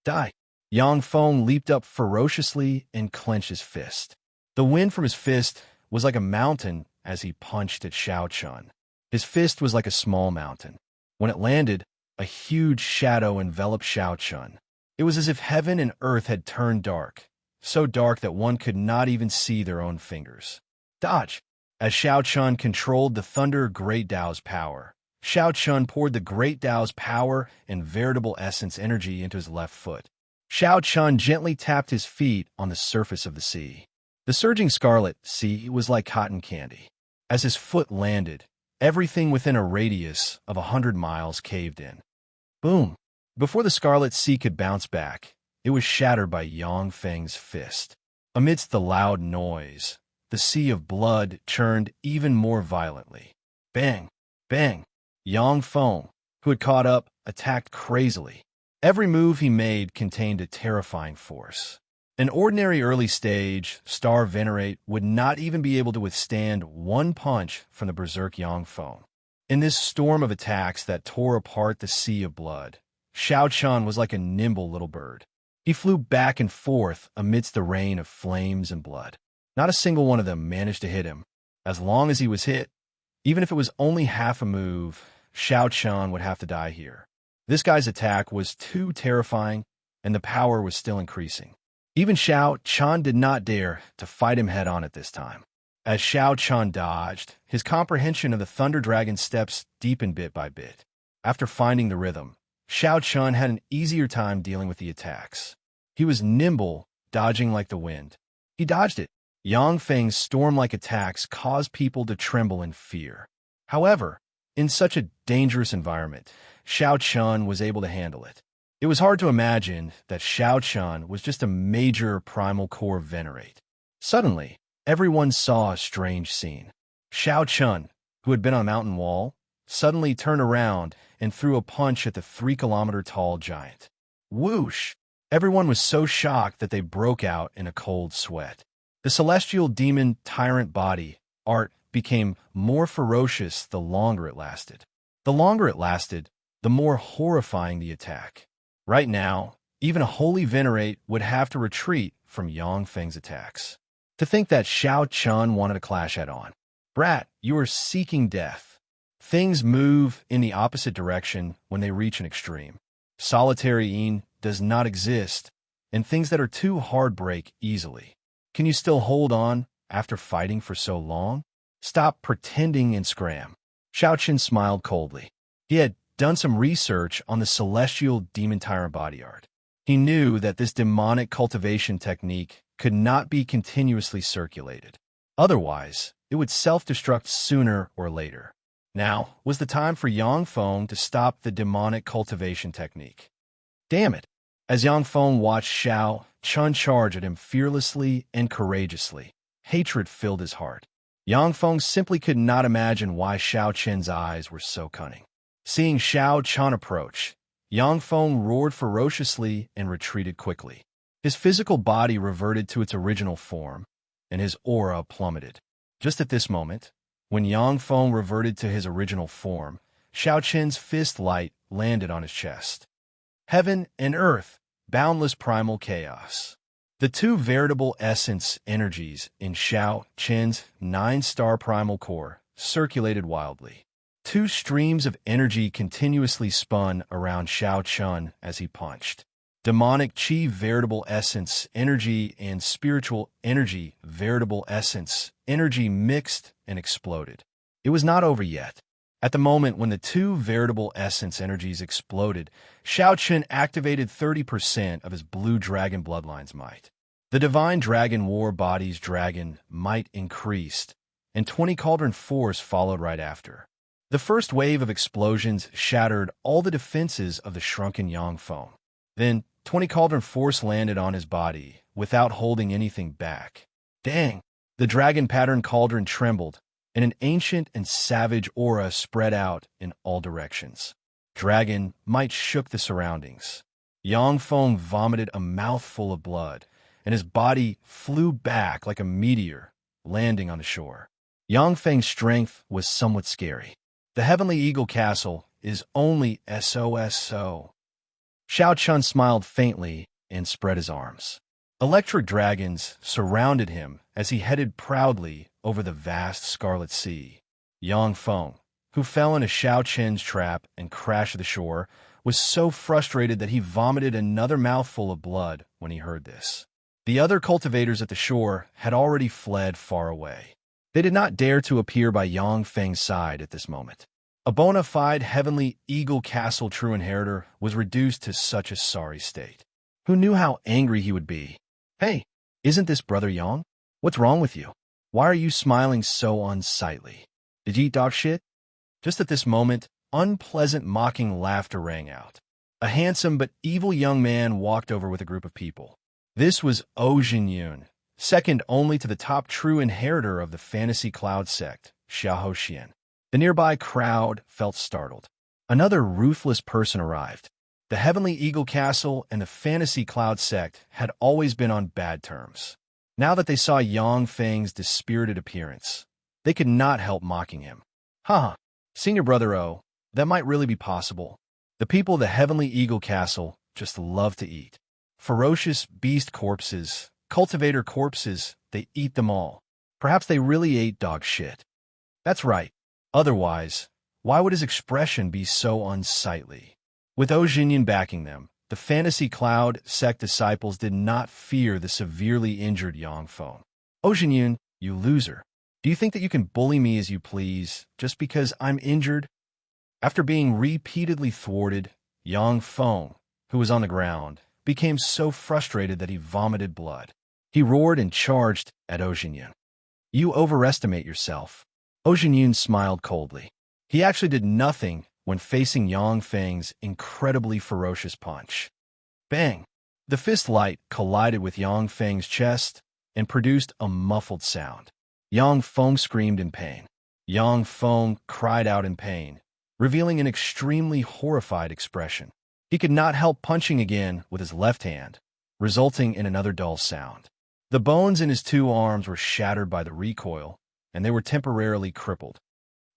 Die! Yang Feng leaped up ferociously and clenched his fist. The wind from his fist was like a mountain as he punched at Xianxia. His fist was like a small mountain. When it landed, a huge shadow enveloped Xianxia. It was as if heaven and earth had turned dark, so dark that one could not even see their own fingers. Dodge! As Xianxia controlled the Thunder Great Tao's power, Xianxia poured the Great Tao's power and veritable essence energy into his left foot. Xianxia gently tapped his feet on the surface of the sea. The surging scarlet sea was like cotton candy. As his foot landed, everything within a radius of 100 miles caved in. Boom! Before the scarlet sea could bounce back, it was shattered by Yang Feng's fist. Amidst the loud noise, the sea of blood churned even more violently. Bang! Bang! Yang Feng, who had caught up, attacked crazily. Every move he made contained a terrifying force. An ordinary early-stage Star Venerate would not even be able to withstand one punch from the berserk Yang Feng. In this storm of attacks that tore apart the sea of blood, Xianxia was like a nimble little bird. He flew back and forth amidst the rain of flames and blood. Not a single one of them managed to hit him. As long as he was hit, even if it was only half a move, Xianxia would have to die here. This guy's attack was too terrifying, and the power was still increasing. Even Xianxia did not dare to fight him head-on at this time. As Xianxia dodged, his comprehension of the Thunder Dragon's steps deepened bit by bit. After finding the rhythm, Xianxia had an easier time dealing with the attacks. He was nimble, dodging like the wind. He dodged it. Yang Feng's storm-like attacks caused people to tremble in fear. However, in such a dangerous environment, Xianxia was able to handle it. It was hard to imagine that Xianxia was just a major primal core venerate. Suddenly, everyone saw a strange scene. Xianxia, who had been on a mountain wall, suddenly turned around and threw a punch at the 3-kilometer-tall giant. Whoosh! Everyone was so shocked that they broke out in a cold sweat. The celestial demon tyrant body, art, became more ferocious the longer it lasted. The longer it lasted, the more horrifying the attack. Right now, even a holy venerate would have to retreat from Yang Feng's attacks. To think that Xianxia wanted to clash head-on. Brat, you are seeking death. Things move in the opposite direction when they reach an extreme. Solitary Yin does not exist, and things that are too hard break easily. Can you still hold on after fighting for so long? Stop pretending and scram. Xianxia smiled coldly. He had done some research on the celestial demon tyrant body art. He knew that this demonic cultivation technique could not be continuously circulated. Otherwise, it would self-destruct sooner or later. Now was the time for Yang Feng to stop the demonic cultivation technique. Damn it! As Yang Feng watched Xianxia charge at him fearlessly and courageously, hatred filled his heart. Yang Feng simply could not imagine why Xianxia's eyes were so cunning. Seeing Xianxia approach, Yang Feng roared ferociously and retreated quickly. His physical body reverted to its original form, and his aura plummeted. Just at this moment, when Yang Feng reverted to his original form, Xianxia's fist light landed on his chest. Heaven and earth, boundless primal chaos. The two veritable essence energies in Xianxia's 9-star primal core circulated wildly. Two streams of energy continuously spun around Xianxia as he punched. Demonic chi veritable essence energy and spiritual energy veritable essence energy mixed and exploded. It was not over yet. At the moment when the two veritable essence energies exploded, Xianxia activated 30% of his blue dragon bloodline's might. The divine dragon war body's dragon might increased, and 20 cauldron force followed right after. The first wave of explosions shattered all the defenses of the shrunken Yangfeng. Then, 20 cauldron force landed on his body, without holding anything back. Dang! The dragon-patterned cauldron trembled, and an ancient and savage aura spread out in all directions. Dragon might shook the surroundings. Yangfeng vomited a mouthful of blood, and his body flew back like a meteor, landing on the shore. Yangfeng's strength was somewhat scary. The Heavenly Eagle Castle is only SOSO. Xiaochun smiled faintly and spread his arms. Electric dragons surrounded him as he headed proudly over the vast Scarlet Sea. Yangfeng, who fell into Xiaochun's trap and crashed to the shore, was so frustrated that he vomited another mouthful of blood when he heard this. The other cultivators at the shore had already fled far away. They did not dare to appear by Yangfeng's side at this moment. A bona fide Heavenly Eagle Castle true inheritor was reduced to such a sorry state. Who knew how angry he would be? Hey, isn't this Brother Yang? What's wrong with you? Why are you smiling so unsightly? Did you eat dog shit? Just at this moment, unpleasant mocking laughter rang out. A handsome but evil young man walked over with a group of people. This was Xianyun, second only to the top true inheritor of the Fantasy Cloud sect, Xiaoxian. The nearby crowd felt startled. Another ruthless person arrived. The Heavenly Eagle Castle and the Fantasy Cloud sect had always been on bad terms. Now that they saw Yangfeng's dispirited appearance, they could not help mocking him. Haha, Senior Brother O, that might really be possible. The people of the Heavenly Eagle Castle just love to eat. Ferocious beast corpses, cultivator corpses, they eat them all. Perhaps they really ate dog shit. That's right. Otherwise, why would his expression be so unsightly? With Xianyun backing them, the Fantasy Cloud sect disciples did not fear the severely injured Yangfeng. Xianyun, you loser. Do you think that you can bully me as you please, just because I'm injured? After being repeatedly thwarted, Yangfeng, who was on the ground, became so frustrated that he vomited blood. He roared and charged at Xianyun. You overestimate yourself. Xianyun smiled coldly. He actually did nothing when facing Yangfeng's incredibly ferocious punch. Bang! The fist light collided with Yangfeng's chest and produced a muffled sound. Yangfeng screamed in pain. Yangfeng cried out in pain, revealing an extremely horrified expression. He could not help punching again with his left hand, resulting in another dull sound. The bones in his two arms were shattered by the recoil, and they were temporarily crippled.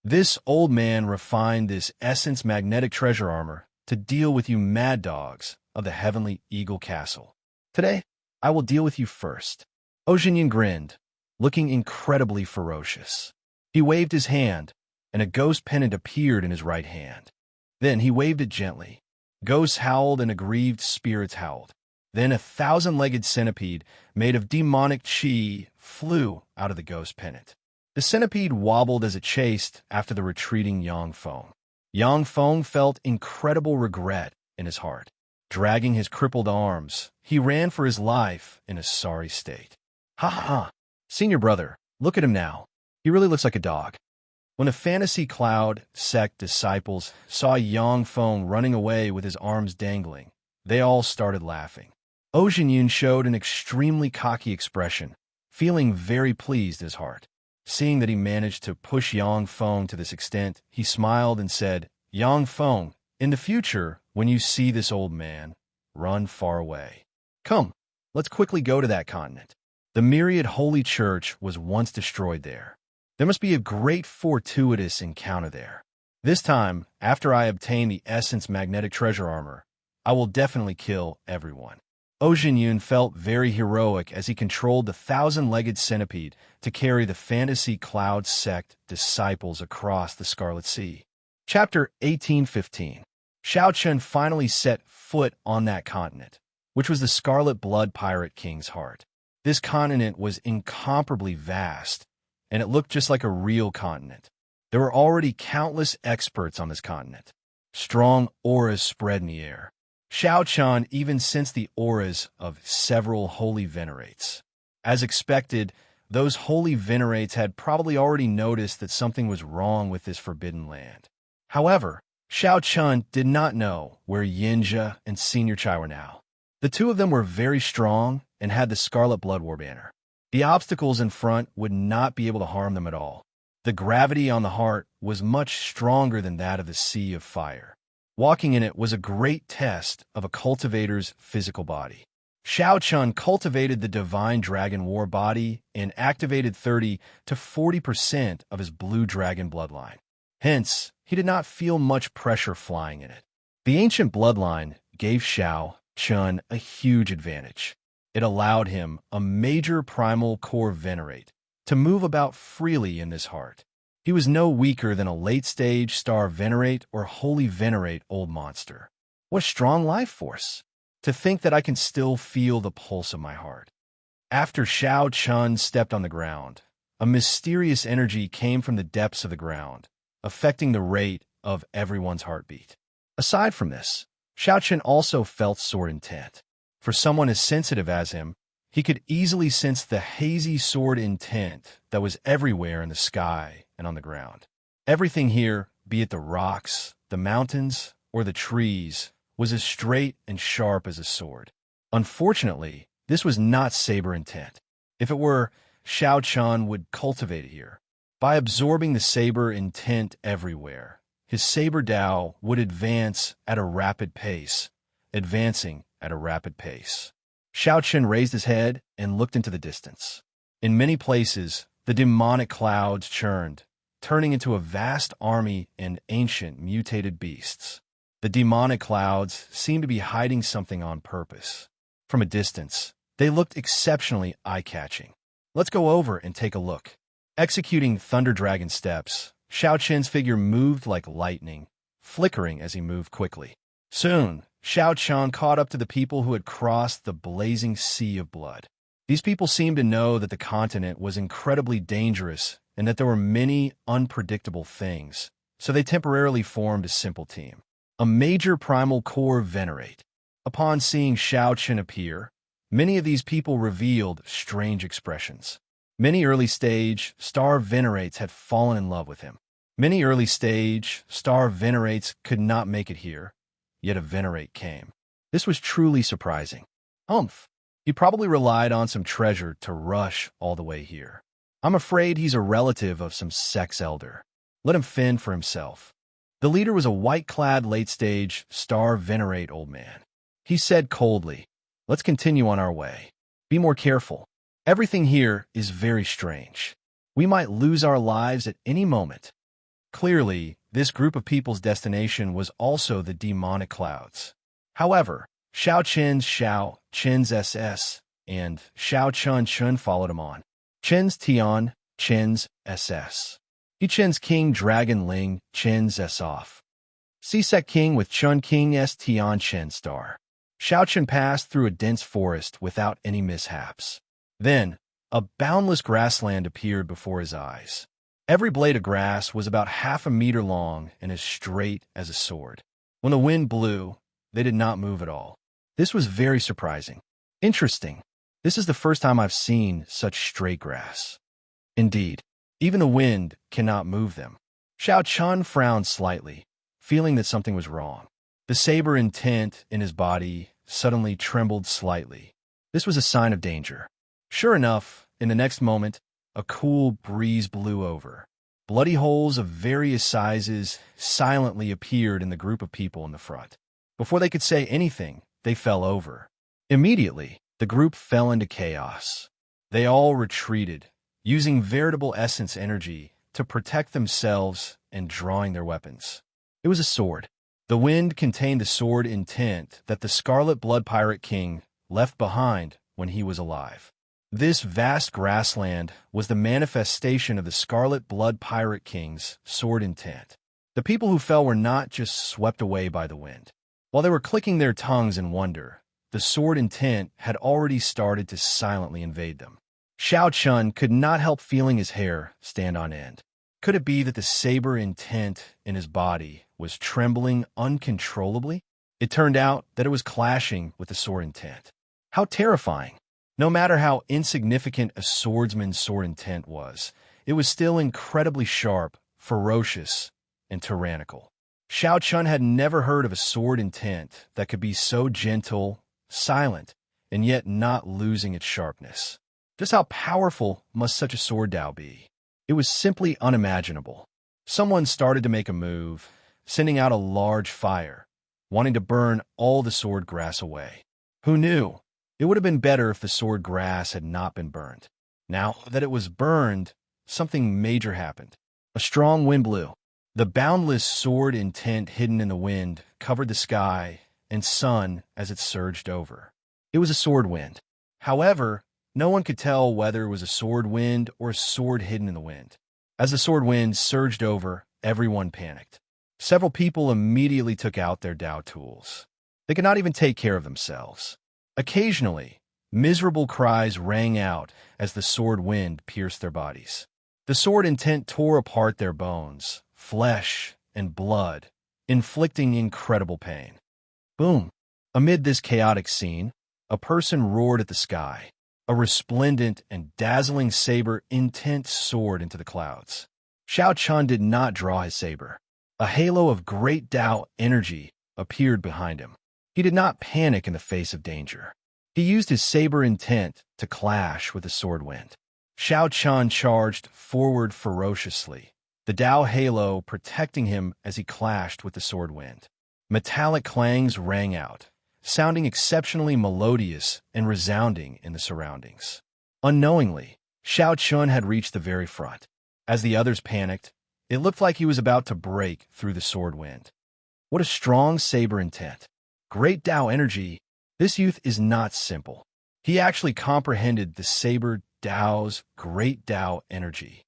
This old man refined this essence magnetic treasure armor to deal with you mad dogs of the Heavenly Eagle Castle. Today, I will deal with you first. Xianyun grinned, looking incredibly ferocious. He waved his hand, and a ghost pennant appeared in his right hand. Then he waved it gently. Ghosts howled and aggrieved spirits howled. Then a 1,000-legged centipede made of demonic chi flew out of the ghost pennant. The centipede wobbled as it chased after the retreating Yangfeng. Yangfeng felt incredible regret in his heart. Dragging his crippled arms, he ran for his life in a sorry state. Ha ha ha! Senior brother, look at him now. He really looks like a dog. When the Fantasy Cloud sect disciples saw Yangfeng running away with his arms dangling, they all started laughing. Xianyun showed an extremely cocky expression, feeling very pleased in his heart. Seeing that he managed to push Yangfeng to this extent, he smiled and said, Yangfeng, in the future, when you see this old man, run far away. Come, let's quickly go to that continent. The myriad holy church was once destroyed there. There must be a great fortuitous encounter there. This time, after I obtain the Essence Magnetic Treasure Armor, I will definitely kill everyone. Xianyun felt very heroic as he controlled the 1,000-legged centipede to carry the Fantasy Cloud sect disciples across the Scarlet Sea. Chapter 1815. Xiaochun finally set foot on that continent, which was the Scarlet Blood Pirate King's heart. This continent was incomparably vast, and it looked just like a real continent. There were already countless experts on this continent. Strong auras spread in the air. Xiaochun even sensed the auras of several holy venerates. As expected, Those holy venerates had probably already noticed that something was wrong with this forbidden land. However, Xiao Chun did not know where Xianxia and Senior Chai were now. The two of them were very strong and had the Scarlet Blood War banner. The obstacles in front would not be able to harm them at all. The gravity on the heart was much stronger than that of the Sea of Fire. Walking in it was a great test of a cultivator's physical body. Xiao Chun cultivated the Divine Dragon War body and activated 30 to 40% of his Blue Dragon bloodline. Hence, he did not feel much pressure flying in it. The ancient bloodline gave Xiao Chun a huge advantage. It allowed him, a major primal core venerate, to move about freely in this heart. He was no weaker than a late-stage star venerate or holy venerate old monster. What a strong life force! To think that I can still feel the pulse of my heart. After Xiao Chun stepped on the ground, a mysterious energy came from the depths of the ground, affecting the rate of everyone's heartbeat. Aside from this, Xiao Chun also felt sword intent. For someone as sensitive as him, he could easily sense the hazy sword intent that was everywhere in the sky and on the ground. Everything here, be it the rocks, the mountains, or the trees, was as straight and sharp as a sword. Unfortunately, this was not saber intent. If it were, Xiao Chun would cultivate it here. By absorbing the saber intent everywhere, his saber Dao would advance at a rapid pace, advancing at a rapid pace. Xiao Chun raised his head and looked into the distance. In many places, the demonic clouds churned, turning into a vast army and ancient mutated beasts. The demonic clouds seemed to be hiding something on purpose. From a distance, they looked exceptionally eye-catching. Let's go over and take a look. Executing Thunder Dragon steps, Xiao Chun's figure moved like lightning, flickering as he moved quickly. Soon, Xiao Chun caught up to the people who had crossed the blazing sea of blood. These people seemed to know that the continent was incredibly dangerous and that there were many unpredictable things, so they temporarily formed a simple team. A major primal core venerate. Upon seeing Xiao Chun appear, many of these people revealed strange expressions. Many early-stage star venerates had fallen in love with him. Many early-stage star venerates could not make it here, yet a venerate came. This was truly surprising. He probably relied on some treasure to rush all the way here. I'm afraid he's a relative of some sex elder. Let him fend for himself. The leader was a white-clad late-stage star venerate old man. He said coldly, "Let's continue on our way. Be more careful. Everything here is very strange. We might lose our lives at any moment." Clearly, this group of people's destination was also the demonic clouds. However, Xiao Chun's SS, and Xiao Chun followed him on. Chen's Tian, Chen's SS. Chen's King Dragon Ling, Chen's S off. Sisek King with Chun King S Tian Chen star. Xiao Chun passed through a dense forest without any mishaps. Then, a boundless grassland appeared before his eyes. Every blade of grass was about half a meter long and as straight as a sword. When the wind blew, they did not move at all. This was very surprising. Interesting. This is the first time I've seen such straight grass. Indeed, even the wind cannot move them. Xiao Chun frowned slightly, feeling that something was wrong. The saber intent in his body suddenly trembled slightly. This was a sign of danger. Sure enough, in the next moment, a cool breeze blew over. Bloody holes of various sizes silently appeared in the group of people in the front. Before they could say anything, they fell over. Immediately, the group fell into chaos. They all retreated, using veritable essence energy to protect themselves and drawing their weapons. It was a sword. The wind contained the sword intent that the Scarlet Blood Pirate King left behind when he was alive. This vast grassland was the manifestation of the Scarlet Blood Pirate King's sword intent. The people who fell were not just swept away by the wind. While they were clicking their tongues in wonder, the sword intent had already started to silently invade them. Xiao Chun could not help feeling his hair stand on end. Could it be that the saber intent in his body was trembling uncontrollably? It turned out that it was clashing with the sword intent. How terrifying! No matter how insignificant a swordsman's sword intent was, it was still incredibly sharp, ferocious, and tyrannical. Xiao Chun had never heard of a sword intent that could be so gentle, silent, and yet not losing its sharpness. Just how powerful must such a sword Dao be? It was simply unimaginable. Someone started to make a move, sending out a large fire, wanting to burn all the sword grass away. Who knew? It would have been better if the sword grass had not been burned. Now that it was burned, something major happened. A strong wind blew. The boundless sword intent hidden in the wind covered the sky and sun as it surged over. It was a sword wind. However, no one could tell whether it was a sword wind or a sword hidden in the wind. As the sword wind surged over, everyone panicked. Several people immediately took out their Dao tools. They could not even take care of themselves. Occasionally, miserable cries rang out as the sword wind pierced their bodies. The sword intent tore apart their bones, flesh, and blood, inflicting incredible pain. Boom! Amid this chaotic scene, a person roared at the sky. A resplendent and dazzling saber intent soared into the clouds. Xiao Chun did not draw his saber. A halo of great Dao energy appeared behind him. He did not panic in the face of danger. He used his saber intent to clash with the sword wind. Xiao Chun charged forward ferociously, the Dao halo protecting him as he clashed with the sword wind. Metallic clangs rang out, sounding exceptionally melodious and resounding in the surroundings. Unknowingly, Xiao Chun had reached the very front. As the others panicked, it looked like he was about to break through the sword wind. What a strong saber intent. Great Dao energy. This youth is not simple. He actually comprehended the saber Dao's great Dao energy.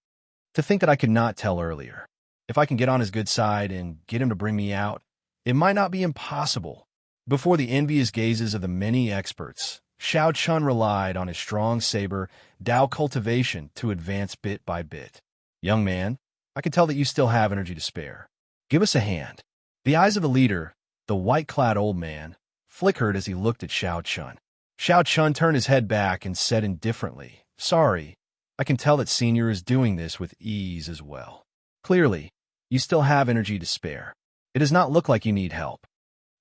To think that I could not tell earlier. If I can get on his good side and get him to bring me out, it might not be impossible. Before the envious gazes of the many experts, Xiao Chun relied on his strong saber Dao cultivation to advance bit by bit. Young man, I can tell that you still have energy to spare. Give us a hand. The eyes of the leader, the white-clad old man, flickered as he looked at Xiao Chun. Xiao Chun turned his head back and said indifferently, "Sorry, I can tell that Senior is doing this with ease as well. Clearly, you still have energy to spare. It does not look like you need help."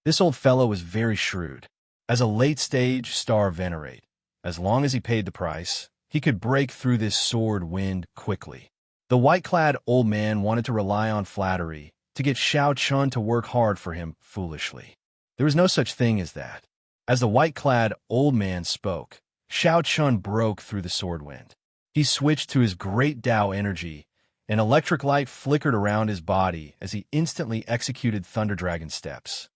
This old fellow was very shrewd. As a late-stage star venerate, as long as he paid the price, he could break through this sword wind quickly. The white-clad old man wanted to rely on flattery to get Xiao Chun to work hard for him foolishly. There was no such thing as that. As the white-clad old man spoke, Xiao Chun broke through the sword wind. He switched to his great Dao energy, and electric light flickered around his body as he instantly executed Thunder Dragon steps.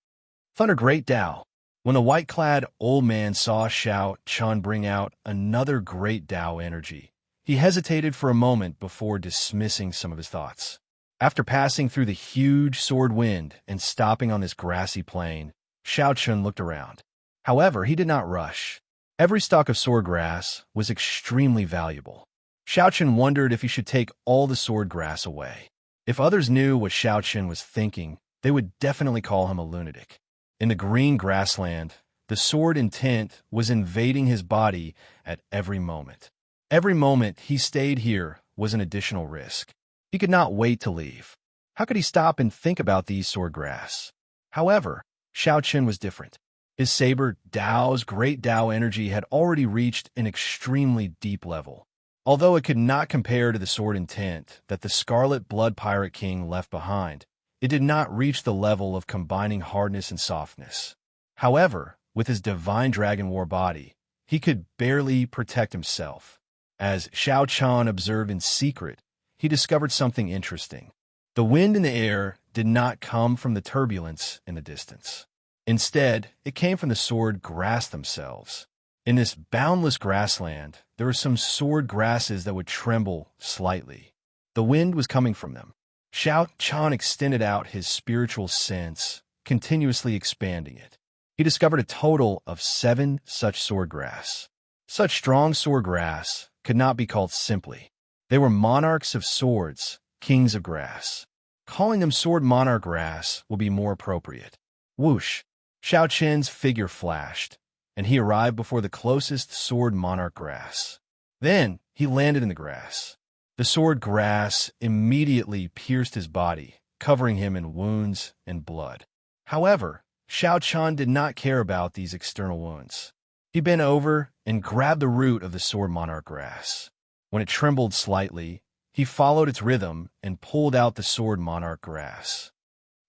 Thunder Great Dao. When the white-clad old man saw Xiao Chun bring out another great Dao energy, he hesitated for a moment before dismissing some of his thoughts. After passing through the huge sword wind and stopping on this grassy plain, Xiao Chun looked around. However, he did not rush. Every stalk of sword grass was extremely valuable. Xiao Chun wondered if he should take all the sword grass away. If others knew what Xiao Chun was thinking, they would definitely call him a lunatic. In the green grassland, the sword intent was invading his body at every moment. Every moment he stayed here was an additional risk. He could not wait to leave. How could he stop and think about these sword grass? However, Xiao Chun was different. His saber Dao's great Dao energy had already reached an extremely deep level. Although it could not compare to the sword intent that the Scarlet Blood Pirate King left behind, it did not reach the level of combining hardness and softness. However, with his divine dragon war body, he could barely protect himself. As Xiao Chun observed in secret, he discovered something interesting. The wind in the air did not come from the turbulence in the distance. Instead, it came from the sword grass themselves. In this boundless grassland, there were some sword grasses that would tremble slightly. The wind was coming from them. Xiao Chun extended out his spiritual sense, continuously expanding it. He discovered a total of 7 such sword grass. Such strong sword grass could not be called simply. They were monarchs of swords, kings of grass. Calling them sword monarch grass will be more appropriate. Whoosh! Xiao Chun's figure flashed, and he arrived before the closest sword monarch grass. Then he landed in the grass. The sword grass immediately pierced his body, covering him in wounds and blood. However, Xiao Chun did not care about these external wounds. He bent over and grabbed the root of the sword monarch grass. When it trembled slightly, he followed its rhythm and pulled out the sword monarch grass.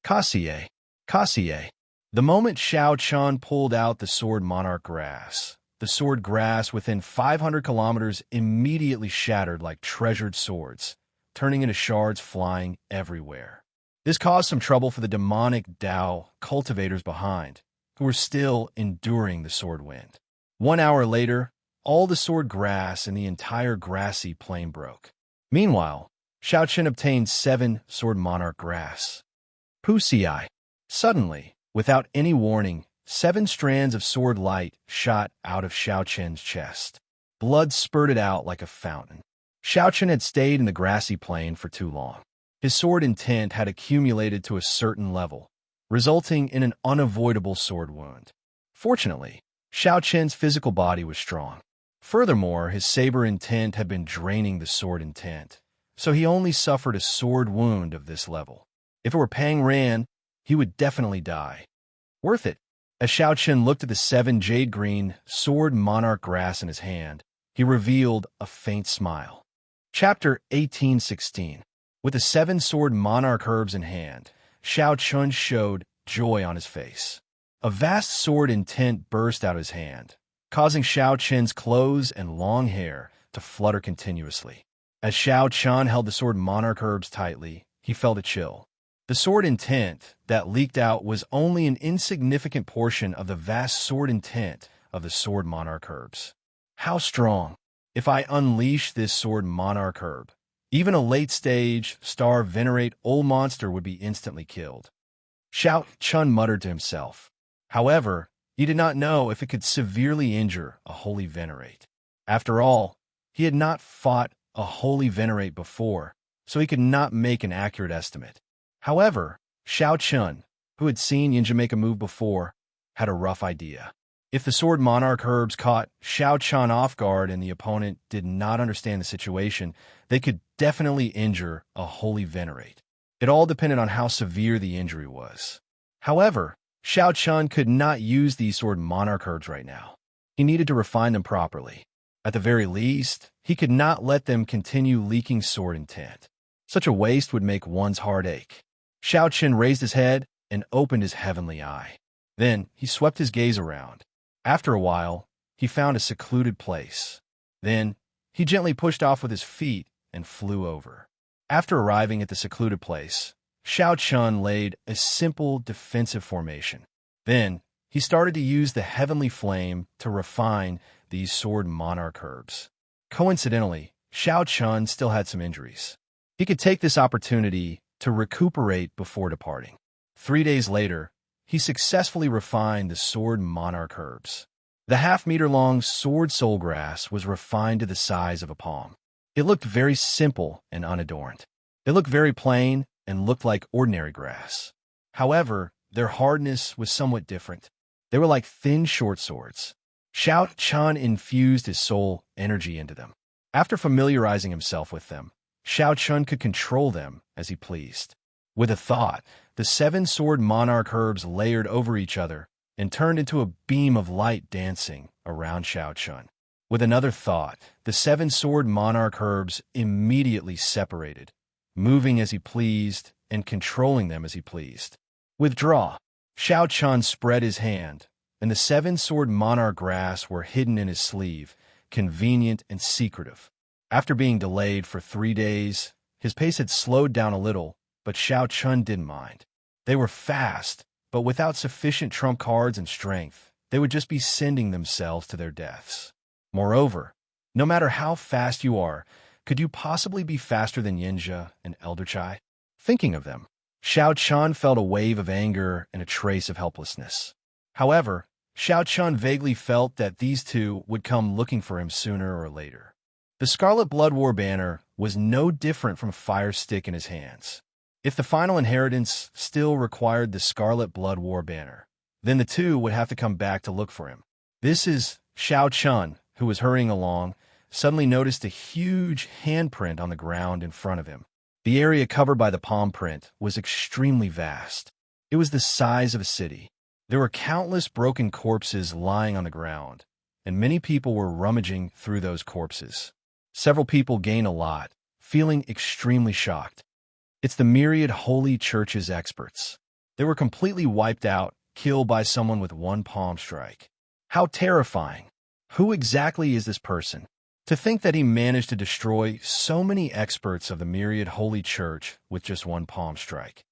Kasie, Kasie. The moment Xiao Chun pulled out the sword monarch grass, the sword grass within 500 kilometers immediately shattered like treasured swords, turning into shards flying everywhere. This caused some trouble for the demonic Dao cultivators behind, who were still enduring the sword wind. 1 hour later, all the sword grass in the entire grassy plain broke. Meanwhile, Xiao Chun obtained 7 sword monarch grass. Wuxia. Suddenly, without any warning, 7 strands of sword light shot out of Xiao Chun's chest. Blood spurted out like a fountain. Xiao Chun had stayed in the grassy plain for too long. His sword intent had accumulated to a certain level, resulting in an unavoidable sword wound. Fortunately, Xiao Chun's physical body was strong. Furthermore, his saber intent had been draining the sword intent, so he only suffered a sword wound of this level. If it were Pang Ran, he would definitely die. Worth it. As Xiao Chun looked at the 7 jade-green sword monarch grass in his hand, he revealed a faint smile. Chapter 18:16. With the 7 sword monarch herbs in hand, Xiao Chun showed joy on his face. A vast sword intent burst out of his hand, causing Xiao Chun's clothes and long hair to flutter continuously. As Xiao Chun held the sword monarch herbs tightly, he felt a chill. The sword intent that leaked out was only an insignificant portion of the vast sword intent of the sword monarch herbs. How strong! If I unleash this sword monarch herb, even a late-stage, star-venerate old monster would be instantly killed. Xiao Chun muttered to himself. However, he did not know if it could severely injure a holy venerate. After all, he had not fought a holy venerate before, so he could not make an accurate estimate. However, Xiao Chun, who had seen Xianxia make a move before, had a rough idea. If the sword monarch herbs caught Xiao Chun off guard and the opponent did not understand the situation, they could definitely injure a holy venerate. It all depended on how severe the injury was. However, Xiao Chun could not use these sword monarch herbs right now. He needed to refine them properly. At the very least, he could not let them continue leaking sword intent. Such a waste would make one's heart ache. Xiao Chun raised his head and opened his heavenly eye. Then he swept his gaze around. After a while, he found a secluded place. Then he gently pushed off with his feet and flew over. After arriving at the secluded place, Xiao Chun laid a simple defensive formation. Then he started to use the heavenly flame to refine these sword monarch herbs. Coincidentally, Xiao Chun still had some injuries. He could take this opportunity to recuperate before departing. 3 days later, he successfully refined the sword monarch herbs. The half-meter-long sword soul grass was refined to the size of a palm. It looked very simple and unadorned. They looked very plain and looked like ordinary grass. However, their hardness was somewhat different. They were like thin short swords. Xiao Chun infused his soul energy into them. After familiarizing himself with them, Xiao Chun could control them as he pleased. With a thought, the 7 sword monarch herbs layered over each other and turned into a beam of light dancing around Xiao Chun. With another thought, the 7 sword monarch herbs immediately separated, moving as he pleased and controlling them as he pleased. Withdraw. Xiao Chun spread his hand, and the 7 sword monarch grass were hidden in his sleeve, convenient and secretive. After being delayed for 3 days, his pace had slowed down a little, but Xiao Chun didn't mind. They were fast, but without sufficient trump cards and strength, they would just be sending themselves to their deaths. Moreover, no matter how fast you are, could you possibly be faster than Xianxia and Elder Chai? Thinking of them, Xiao Chun felt a wave of anger and a trace of helplessness. However, Xiao Chun vaguely felt that these two would come looking for him sooner or later. The Scarlet Blood War banner was no different from a fire stick in his hands. If the final inheritance still required the Scarlet Blood War banner, then the two would have to come back to look for him. This is Xiao Chun, who was hurrying along, suddenly noticed a huge handprint on the ground in front of him. The area covered by the palm print was extremely vast. It was the size of a city. There were countless broken corpses lying on the ground, and many people were rummaging through those corpses. Several people gained a lot, feeling extremely shocked. It's the myriad Holy Church's experts. They were completely wiped out, killed by someone with one palm strike. How terrifying. Who exactly is this person? To think that he managed to destroy so many experts of the myriad Holy Church with just one palm strike.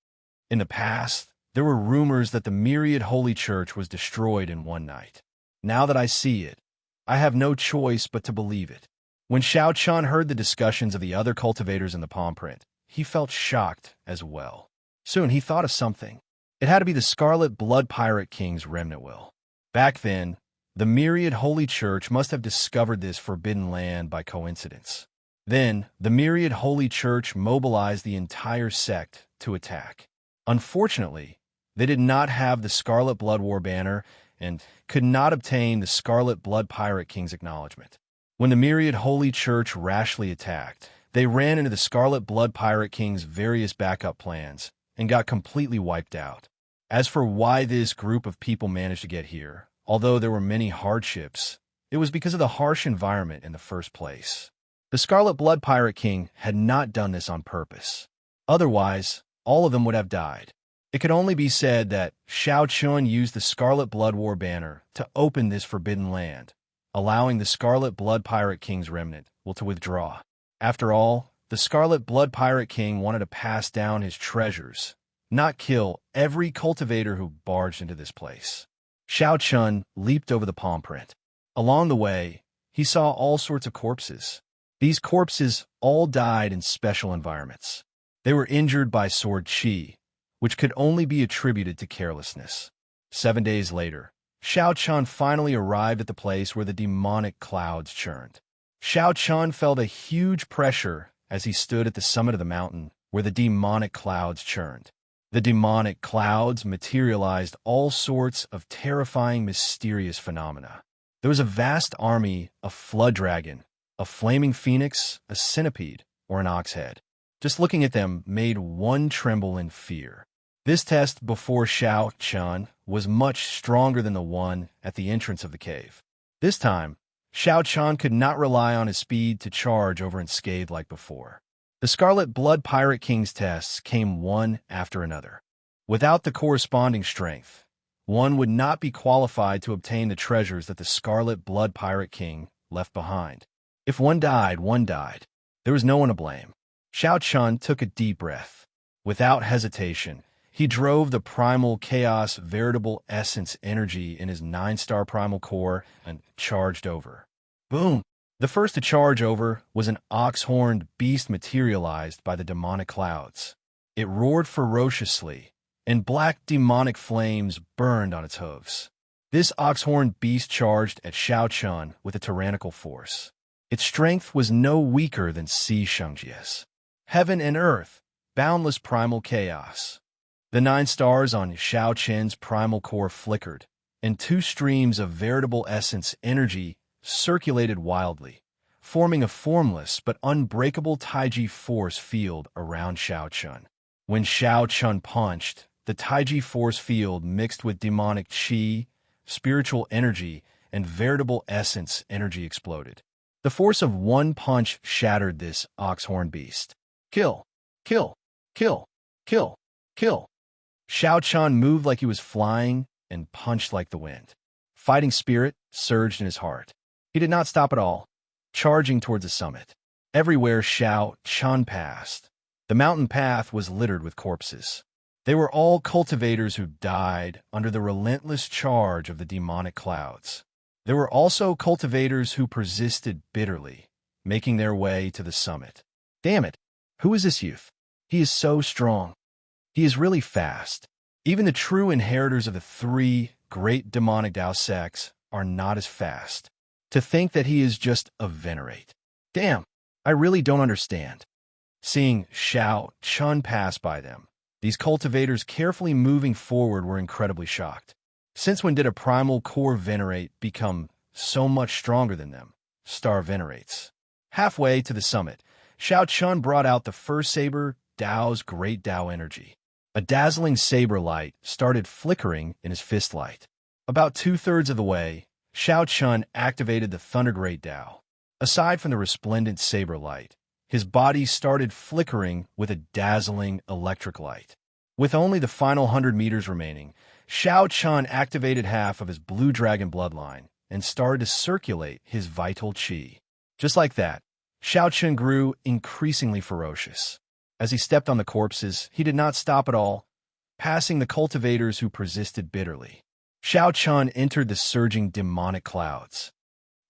In the past, there were rumors that the myriad Holy Church was destroyed in one night. Now that I see it, I have no choice but to believe it. When Xiao Chun heard the discussions of the other cultivators in the palm print, he felt shocked as well. Soon he thought of something. It had to be the Scarlet Blood Pirate King's remnant will. Back then, the myriad Holy Church must have discovered this forbidden land by coincidence. Then, the myriad Holy Church mobilized the entire sect to attack. Unfortunately, they did not have the Scarlet Blood War banner and could not obtain the Scarlet Blood Pirate King's acknowledgement. When the myriad Holy Church rashly attacked, they ran into the Scarlet Blood Pirate King's various backup plans and got completely wiped out. As for why this group of people managed to get here, although there were many hardships, it was because of the harsh environment in the first place. The Scarlet Blood Pirate King had not done this on purpose. Otherwise, all of them would have died. It could only be said that Xiao Chun used the Scarlet Blood War banner to open this forbidden land, allowing the Scarlet Blood Pirate King's remnant to withdraw. After all, the Scarlet Blood Pirate King wanted to pass down his treasures, not kill every cultivator who barged into this place. Xiao Chun leaped over the palm print. Along the way, he saw all sorts of corpses. These corpses all died in special environments. They were injured by sword chi, which could only be attributed to carelessness. 7 days later, Xiao Chun finally arrived at the place where the demonic clouds churned. Xiao Chun felt a huge pressure as he stood at the summit of the mountain where the demonic clouds churned. The demonic clouds materialized all sorts of terrifying, mysterious phenomena. There was a vast army of flood dragon, a flaming phoenix, a centipede, or an ox head. Just looking at them made one tremble in fear. This test before Xiao Chun was much stronger than the one at the entrance of the cave. This time, Xiao Chun could not rely on his speed to charge over unscathed like before. The Scarlet Blood Pirate King's tests came one after another. Without the corresponding strength, one would not be qualified to obtain the treasures that the Scarlet Blood Pirate King left behind. If one died, one died. There was no one to blame. Xiao Chun took a deep breath. Without hesitation, he drove the primal chaos veritable essence energy in his 9-star primal core and charged over. Boom! The first to charge over was an ox-horned beast materialized by the demonic clouds. It roared ferociously, and black demonic flames burned on its hooves. This ox-horned beast charged at Xiao Chun with a tyrannical force. Its strength was no weaker than Xianxia's. Heaven and earth, boundless primal chaos. The 9 stars on Xiao Chun's primal core flickered, and 2 streams of veritable essence energy circulated wildly, forming a formless but unbreakable Taiji force field around Xiao Chun. When Xiao Chun punched, the Taiji force field mixed with demonic chi, spiritual energy, and veritable essence energy exploded. The force of one punch shattered this ox-horn beast. Kill! Kill! Kill! Kill! Kill! Xiao Chun moved like he was flying and punched like the wind. Fighting spirit surged in his heart. He did not stop at all, charging towards the summit. Everywhere Xiao Chun passed, the mountain path was littered with corpses. They were all cultivators who died under the relentless charge of the demonic clouds. There were also cultivators who persisted bitterly, making their way to the summit. Damn it! Who is this youth? He is so strong. He is really fast. Even the true inheritors of the 3 great demonic Dao sects are not as fast. To think that he is just a venerate. Damn, I really don't understand. Seeing Xiao Chun pass by them, these cultivators carefully moving forward were incredibly shocked. Since when did a primal core venerate become so much stronger than them? Star venerates. Halfway to the summit, Xiao Chun brought out the first saber, Dao's great Dao energy. A dazzling saber light started flickering in his fist light. About two-thirds of the way, Xiao Chun activated the Thunder Great Dao. Aside from the resplendent saber light, his body started flickering with a dazzling electric light. With only the final 100 meters remaining, Xiao Chun activated half of his Blue Dragon bloodline and started to circulate his vital qi. Just like that, Xiao Chun grew increasingly ferocious. As he stepped on the corpses, he did not stop at all, passing the cultivators who persisted bitterly. Xiao Chun entered the surging demonic clouds.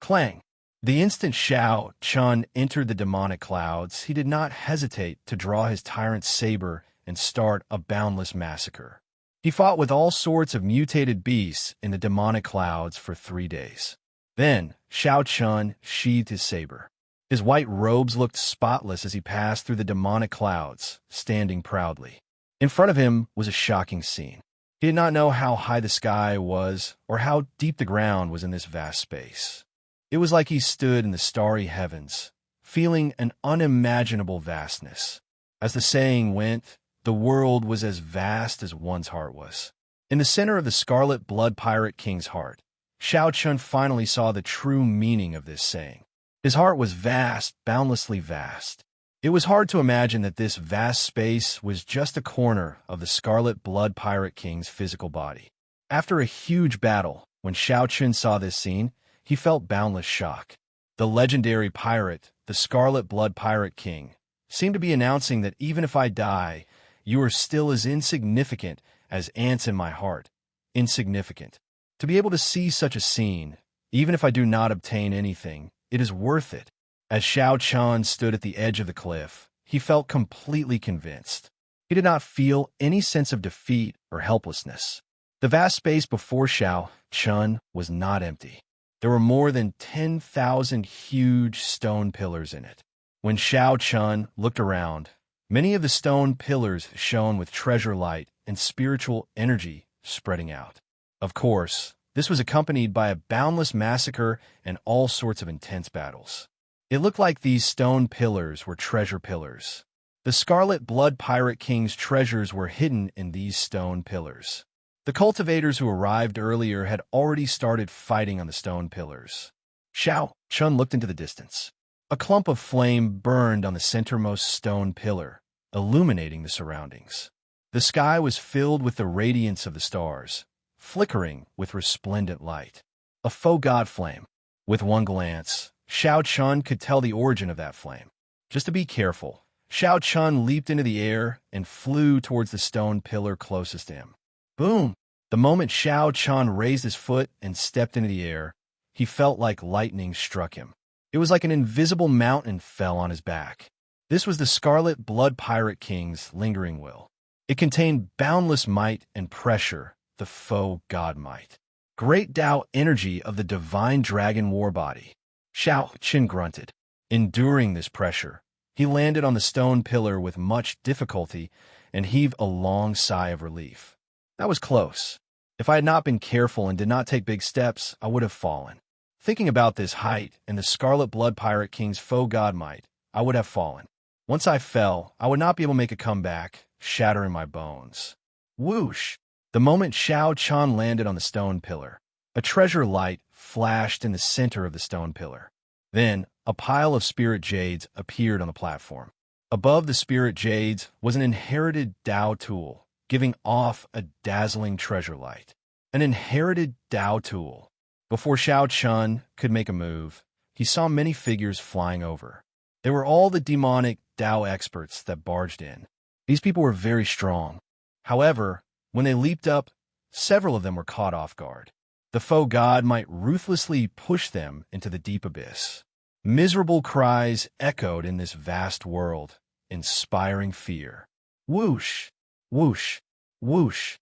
Clang! The instant Xiao Chun entered the demonic clouds, he did not hesitate to draw his tyrant's saber and start a boundless massacre. He fought with all sorts of mutated beasts in the demonic clouds for 3 days. Then, Xiao Chun sheathed his saber. His white robes looked spotless as he passed through the demonic clouds, standing proudly. In front of him was a shocking scene. He did not know how high the sky was or how deep the ground was in this vast space. It was like he stood in the starry heavens, feeling an unimaginable vastness. As the saying went, the world was as vast as one's heart was. In the center of the Scarlet Blood Pirate King's heart, Xiao Chun finally saw the true meaning of this saying. His heart was vast, boundlessly vast. It was hard to imagine that this vast space was just a corner of the Scarlet Blood Pirate King's physical body. After a huge battle, when Xiao Chun saw this scene, he felt boundless shock. The legendary pirate, the Scarlet Blood Pirate King, seemed to be announcing that even if I die, you are still as insignificant as ants in my heart. Insignificant. To be able to see such a scene, even if I do not obtain anything, it is worth it. As Xiao Chun stood at the edge of the cliff, he felt completely convinced. He did not feel any sense of defeat or helplessness. The vast space before Xiao Chun was not empty. There were more than 10,000 huge stone pillars in it. When Xiao Chun looked around, many of the stone pillars shone with treasure light and spiritual energy spreading out. Of course, this was accompanied by a boundless massacre and all sorts of intense battles. It looked like these stone pillars were treasure pillars. The Scarlet Blood Pirate King's treasures were hidden in these stone pillars. The cultivators who arrived earlier had already started fighting on the stone pillars. Xiao Chun looked into the distance. A clump of flame burned on the centermost stone pillar, illuminating the surroundings. The sky was filled with the radiance of the stars, flickering with resplendent light. A faux god flame. With one glance, Xiao Chun could tell the origin of that flame. Just to be careful, Xiao Chun leaped into the air and flew towards the stone pillar closest to him. Boom! The moment Xiao Chun raised his foot and stepped into the air, he felt like lightning struck him. It was like an invisible mountain fell on his back. This was the Scarlet Blood Pirate King's lingering will. It contained boundless might and pressure, the faux god might. Great Dao energy of the divine dragon war body. Xiao Chun grunted. Enduring this pressure, he landed on the stone pillar with much difficulty and heaved a long sigh of relief. That was close. If I had not been careful and did not take big steps, I would have fallen. Thinking about this height and the Scarlet Blood Pirate King's faux god might, I would have fallen. Once I fell, I would not be able to make a comeback, shattering my bones. Whoosh! The moment Xiao Chun landed on the stone pillar, a treasure light flashed in the center of the stone pillar. Then, a pile of spirit jades appeared on the platform. Above the spirit jades was an inherited Dao tool, giving off a dazzling treasure light. An inherited Dao tool. Before Xiao Chun could make a move, he saw many figures flying over. They were all the demonic Dao experts that barged in. These people were very strong. However, when they leaped up, several of them were caught off guard. The faux god might ruthlessly push them into the deep abyss. Miserable cries echoed in this vast world, inspiring fear. Whoosh! Whoosh! Whoosh!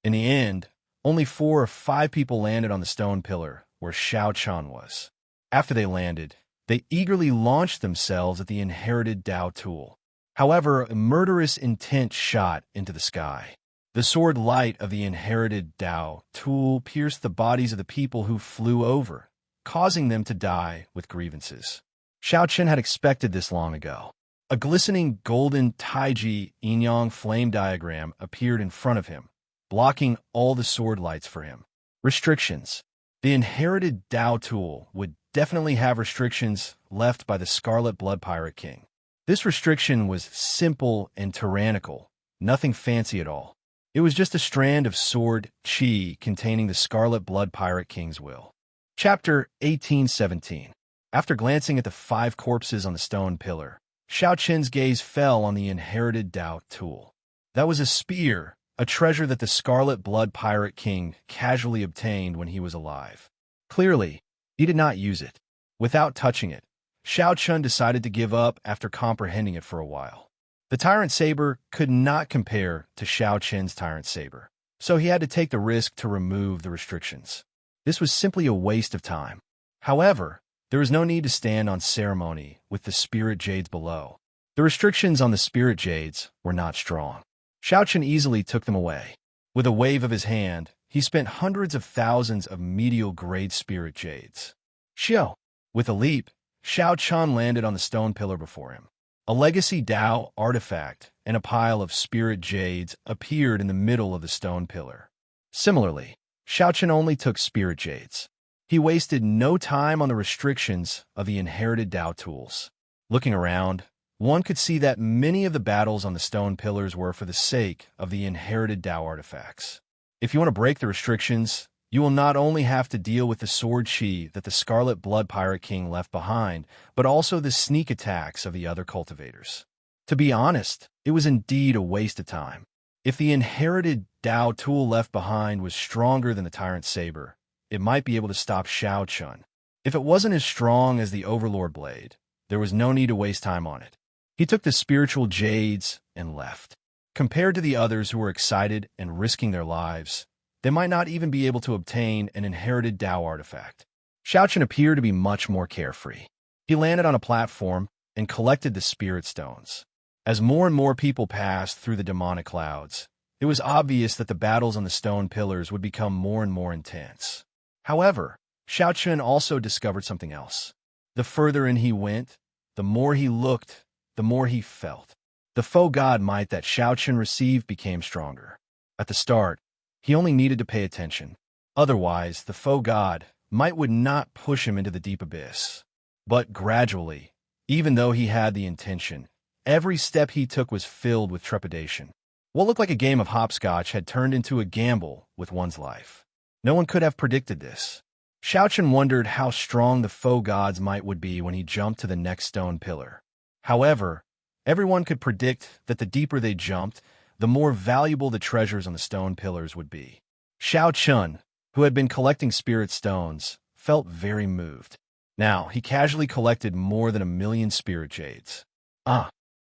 In the end, only 4 or 5 people landed on the stone pillar where Xiao Chun was. After they landed, they eagerly launched themselves at the inherited Dao tool. However, a murderous intent shot into the sky. The sword light of the inherited Tao tool pierced the bodies of the people who flew over, causing them to die with grievances. Xiaoqian had expected this long ago. A glistening golden Taiji yin-yang flame diagram appeared in front of him, blocking all the sword lights for him. Restrictions. The inherited Tao tool would definitely have restrictions left by the Scarlet Blood Pirate King. This restriction was simple and tyrannical, nothing fancy at all. It was just a strand of sword qi containing the Scarlet Blood Pirate King's will. Chapter 1817. After glancing at the 5 corpses on the stone pillar, Xiaoqian's gaze fell on the inherited Tao tool. That was a spear, a treasure that the Scarlet Blood Pirate King casually obtained when he was alive. Clearly, he did not use it. Without touching it, Xiaoqian decided to give up after comprehending it for a while. The Tyrant Saber could not compare to Xiaoqian's Tyrant Saber, so he had to take the risk to remove the restrictions. This was simply a waste of time. However, there was no need to stand on ceremony with the spirit jades below. The restrictions on the spirit jades were not strong. Xiaoqian easily took them away. With a wave of his hand, he spent hundreds of thousands of medial-grade spirit jades. Xiao! With a leap, Xiaoqian landed on the stone pillar before him. A legacy Tao artifact and a pile of spirit jades appeared in the middle of the stone pillar. Similarly, Xiaoqian only took spirit jades. He wasted no time on the restrictions of the inherited Tao tools. Looking around, one could see that many of the battles on the stone pillars were for the sake of the inherited Tao artifacts. If you want to break the restrictions, you will not only have to deal with the sword qi that the Scarlet Blood Pirate King left behind, but also the sneak attacks of the other cultivators. To be honest, it was indeed a waste of time. If the inherited Tao tool left behind was stronger than the Tyrant Saber, it might be able to stop Xiaoqian. If it wasn't as strong as the Overlord Blade, there was no need to waste time on it. He took the spiritual jades and left. Compared to the others who were excited and risking their lives, they might not even be able to obtain an inherited Tao artifact. Xiaoqian appeared to be much more carefree. He landed on a platform and collected the spirit stones. As more and more people passed through the demonic clouds, it was obvious that the battles on the stone pillars would become more and more intense. However, Xiaoqian also discovered something else. The further in he went, the more he looked, the more he felt. The faux god might that Xiaoqian received became stronger. At the start, he only needed to pay attention. Otherwise, the faux god might would not push him into the deep abyss. But gradually, even though he had the intention, every step he took was filled with trepidation. What looked like a game of hopscotch had turned into a gamble with one's life. No one could have predicted this. Xiaoqian wondered how strong the faux god's might would be when he jumped to the next stone pillar. However, everyone could predict that the deeper they jumped, the more valuable the treasures on the stone pillars would be. Xiaoqian, who had been collecting spirit stones, felt very moved. Now, he casually collected more than 1,000,000 spirit jades.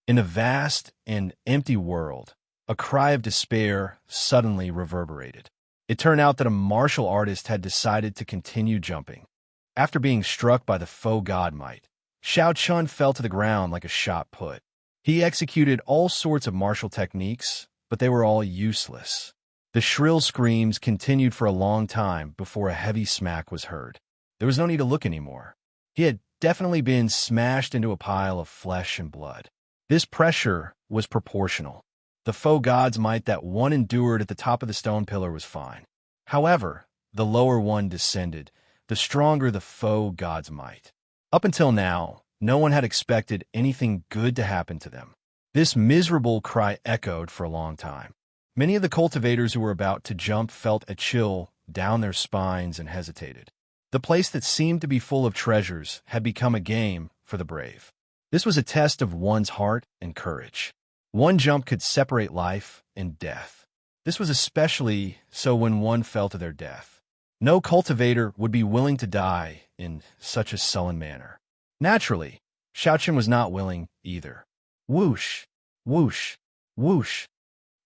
In a vast and empty world, a cry of despair suddenly reverberated. It turned out that a martial artist had decided to continue jumping. After being struck by the faux god might, Xiaoqian fell to the ground like a shot put. He executed all sorts of martial techniques, but they were all useless. The shrill screams continued for a long time before a heavy smack was heard. There was no need to look anymore. He had definitely been smashed into a pile of flesh and blood. This pressure was proportional. The faux god's might that one endured at the top of the stone pillar was fine. However, the lower one descended, the stronger the faux god's might. Up until now, no one had expected anything good to happen to them. This miserable cry echoed for a long time. Many of the cultivators who were about to jump felt a chill down their spines and hesitated. The place that seemed to be full of treasures had become a game for the brave. This was a test of one's heart and courage. One jump could separate life and death. This was especially so when one fell to their death. No cultivator would be willing to die in such a sullen manner. Naturally, Xiaoqian was not willing either. Whoosh, whoosh, whoosh.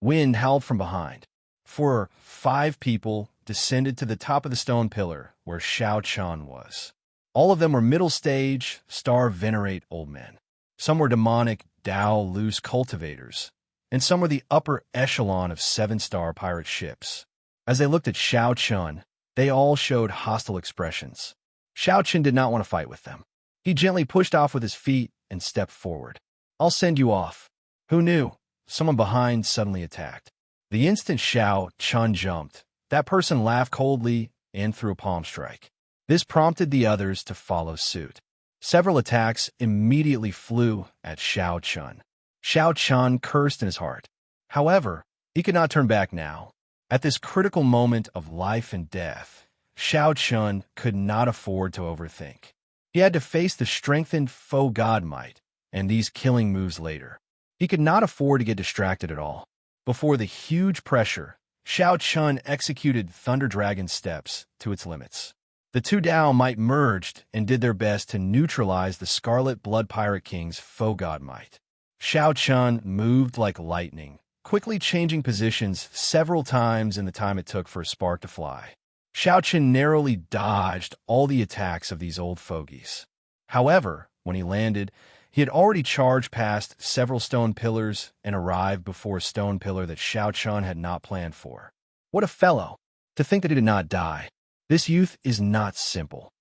Wind howled from behind. 4 or 5 people descended to the top of the stone pillar where Xiaoqian was. All of them were middle-stage, star-venerate old men. Some were demonic, Tao loose cultivators, and some were the upper echelon of 7-star pirate ships. As they looked at Xiao Chun, they all showed hostile expressions. Xiao Chun did not want to fight with them. He gently pushed off with his feet and stepped forward. "I'll send you off." Who knew? Someone behind suddenly attacked. The instant Xiao Chun jumped, that person laughed coldly and threw a palm strike. This prompted the others to follow suit. Several attacks immediately flew at Xiao Chun. Xiao Chun cursed in his heart. However, he could not turn back now. At this critical moment of life and death, Xiao Chun could not afford to overthink. He had to face the strengthened foe god might and these killing moves later. He could not afford to get distracted at all. Before the huge pressure, Xiao Chun executed Thunder Dragon steps to its limits. The two Dao might merged and did their best to neutralize the Scarlet Blood Pirate King's foe god might. Xiao Chun moved like lightning, quickly changing positions several times in the time it took for a spark to fly. Xiao Chun narrowly dodged all the attacks of these old fogies. However, when he landed, he had already charged past several stone pillars and arrived before a stone pillar that Xiao Chun had not planned for. What a fellow! To think that he did not die. This youth is not simple.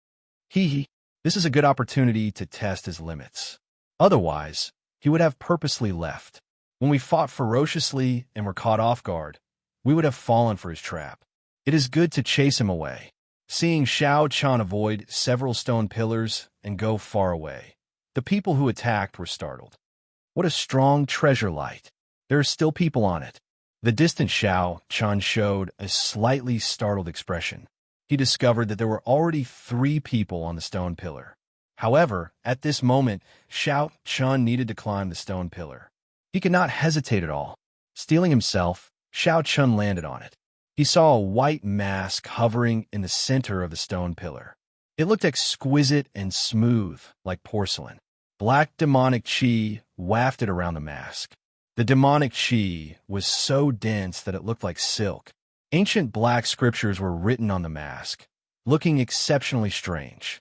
This is a good opportunity to test his limits. Otherwise, he would have purposely left. When we fought ferociously and were caught off guard, we would have fallen for his trap. It is good to chase him away. Seeing Xiao Chun avoid several stone pillars and go far away, the people who attacked were startled. What a strong treasure light. There are still people on it. The distant Xiao Chun showed a slightly startled expression. He discovered that there were already 3 people on the stone pillar. However, at this moment, Xiao Chun needed to climb the stone pillar. He could not hesitate at all. Steeling himself, Xiao Chun landed on it. He saw a white mask hovering in the center of the stone pillar. It looked exquisite and smooth, like porcelain. Black demonic qi wafted around the mask. The demonic qi was so dense that it looked like silk. Ancient black scriptures were written on the mask, looking exceptionally strange.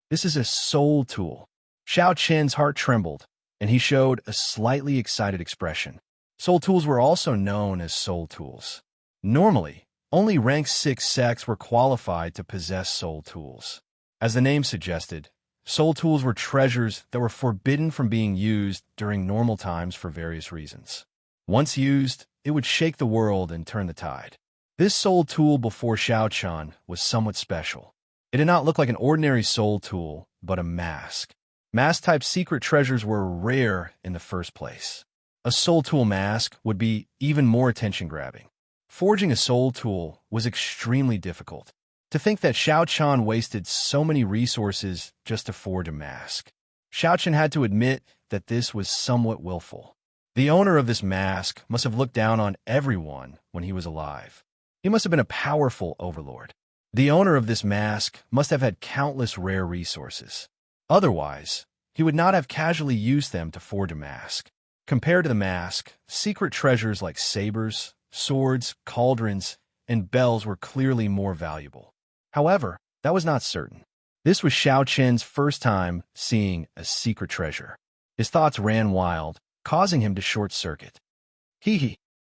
This is a soul tool. Xiao Chen's heart trembled, and he showed a slightly excited expression. Soul tools were also known as soul tools. Normally, only rank 6 sects were qualified to possess soul tools. As the name suggested, soul tools were treasures that were forbidden from being used during normal times for various reasons. Once used, it would shake the world and turn the tide. This soul tool before Xiao Chun was somewhat special. It did not look like an ordinary soul tool, but a mask. Mask-type secret treasures were rare in the first place. A soul tool mask would be even more attention-grabbing. Forging a soul tool was extremely difficult. To think that Xiao Chun wasted so many resources just to forge a mask. Xiao Chun had to admit that this was somewhat willful. The owner of this mask must have looked down on everyone when he was alive. He must have been a powerful overlord. The owner of this mask must have had countless rare resources. Otherwise, he would not have casually used them to forge a mask. Compared to the mask, secret treasures like sabers, swords, cauldrons, and bells were clearly more valuable. However, that was not certain. This was Xiao Chen's first time seeing a secret treasure. His thoughts ran wild, causing him to short-circuit.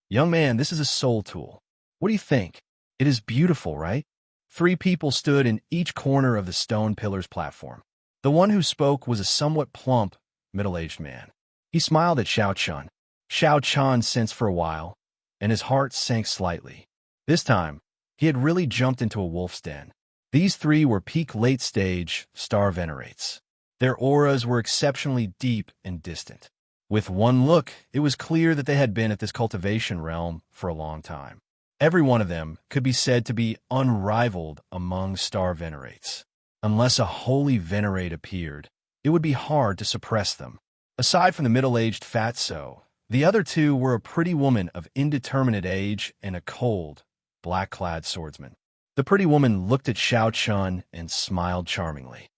Young man, this is a soul tool. What do you think? It is beautiful, right? 3 people stood in each corner of the stone pillar's platform. The one who spoke was a somewhat plump, middle-aged man. He smiled at Xiao Chun. Xiao Chun sensed for a while, and his heart sank slightly. This time, he had really jumped into a wolf's den. These 3 were peak late-stage star venerates. Their auras were exceptionally deep and distant. With one look, it was clear that they had been at this cultivation realm for a long time. Every one of them could be said to be unrivaled among star venerates. Unless a holy venerate appeared, it would be hard to suppress them. Aside from the middle-aged fatso, the other 2 were a pretty woman of indeterminate age and a cold, black-clad swordsman. The pretty woman looked at Xiao Chun and smiled charmingly.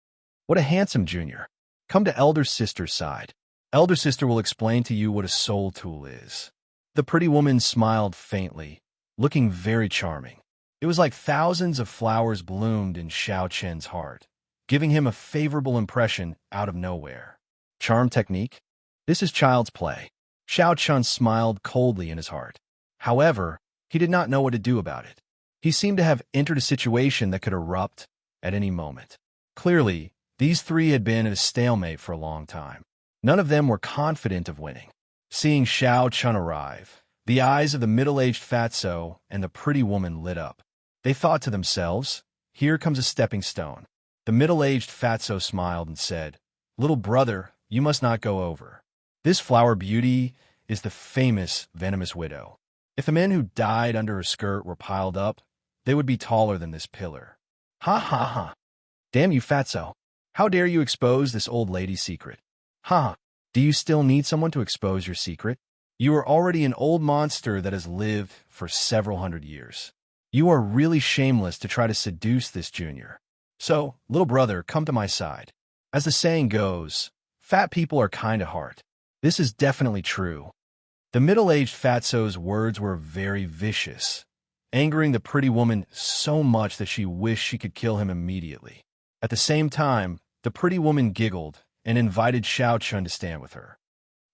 What a handsome junior. Come to elder sister's side. Elder sister will explain to you what a soul tool is. The pretty woman smiled faintly, looking very charming. It was like thousands of flowers bloomed in Xiao Chen's heart, giving him a favorable impression out of nowhere. Charm technique? This is child's play. Xiao Chun smiled coldly in his heart. However, he did not know what to do about it. He seemed to have entered a situation that could erupt at any moment. Clearly, these three had been at a stalemate for a long time. None of them were confident of winning. Seeing Xiao Chun arrive, the eyes of the middle-aged fatso and the pretty woman lit up. They thought to themselves, "Here comes a stepping stone." The middle-aged fatso smiled and said, "Little brother, you must not go over. This flower beauty is the famous venomous widow. If the men who died under her skirt were piled up, they would be taller than this pillar." "Ha ha ha. Damn you, fatso. How dare you expose this old lady's secret? Ha! Do you still need someone to expose your secret? You are already an old monster that has lived for several hundred years. You are really shameless to try to seduce this junior. So, little brother, come to my side. As the saying goes, fat people are kind of hard. This is definitely true." The middle-aged fatso's words were very vicious, angering the pretty woman so much that she wished she could kill him immediately. At the same time, the pretty woman giggled and invited Xiao Chun to stand with her.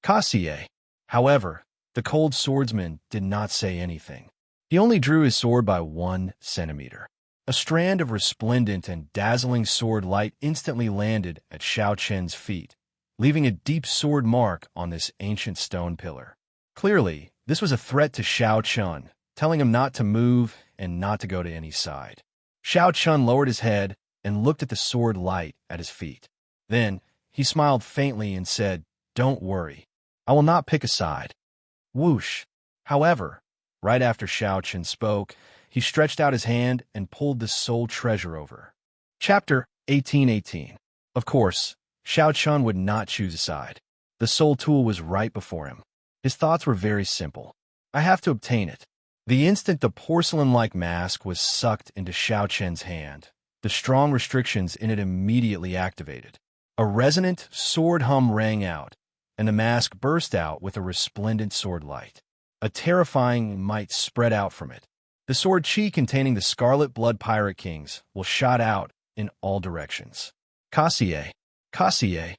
Kasie. However, the cold swordsman did not say anything. He only drew his sword by 1 centimeter. A strand of resplendent and dazzling sword light instantly landed at Xiao Chen's feet, leaving a deep sword mark on this ancient stone pillar. Clearly, this was a threat to Xiao Chun, telling him not to move and not to go to any side. Xiao Chun lowered his head and looked at the sword light at his feet. Then, he smiled faintly and said, "Don't worry. I will not pick a side." Whoosh! However, right after Xiao Chun spoke, he stretched out his hand and pulled the soul treasure over. Chapter 1818. Of course, Xiao Chun would not choose a side. The soul tool was right before him. His thoughts were very simple. I have to obtain it. The instant the porcelain-like mask was sucked into Xiao Chen's hand, the strong restrictions in it immediately activated. A resonant sword hum rang out, and the mask burst out with a resplendent sword light. A terrifying might spread out from it. The sword chi containing the Scarlet Blood Pirate Kings will shot out in all directions. Kasie. Kasie.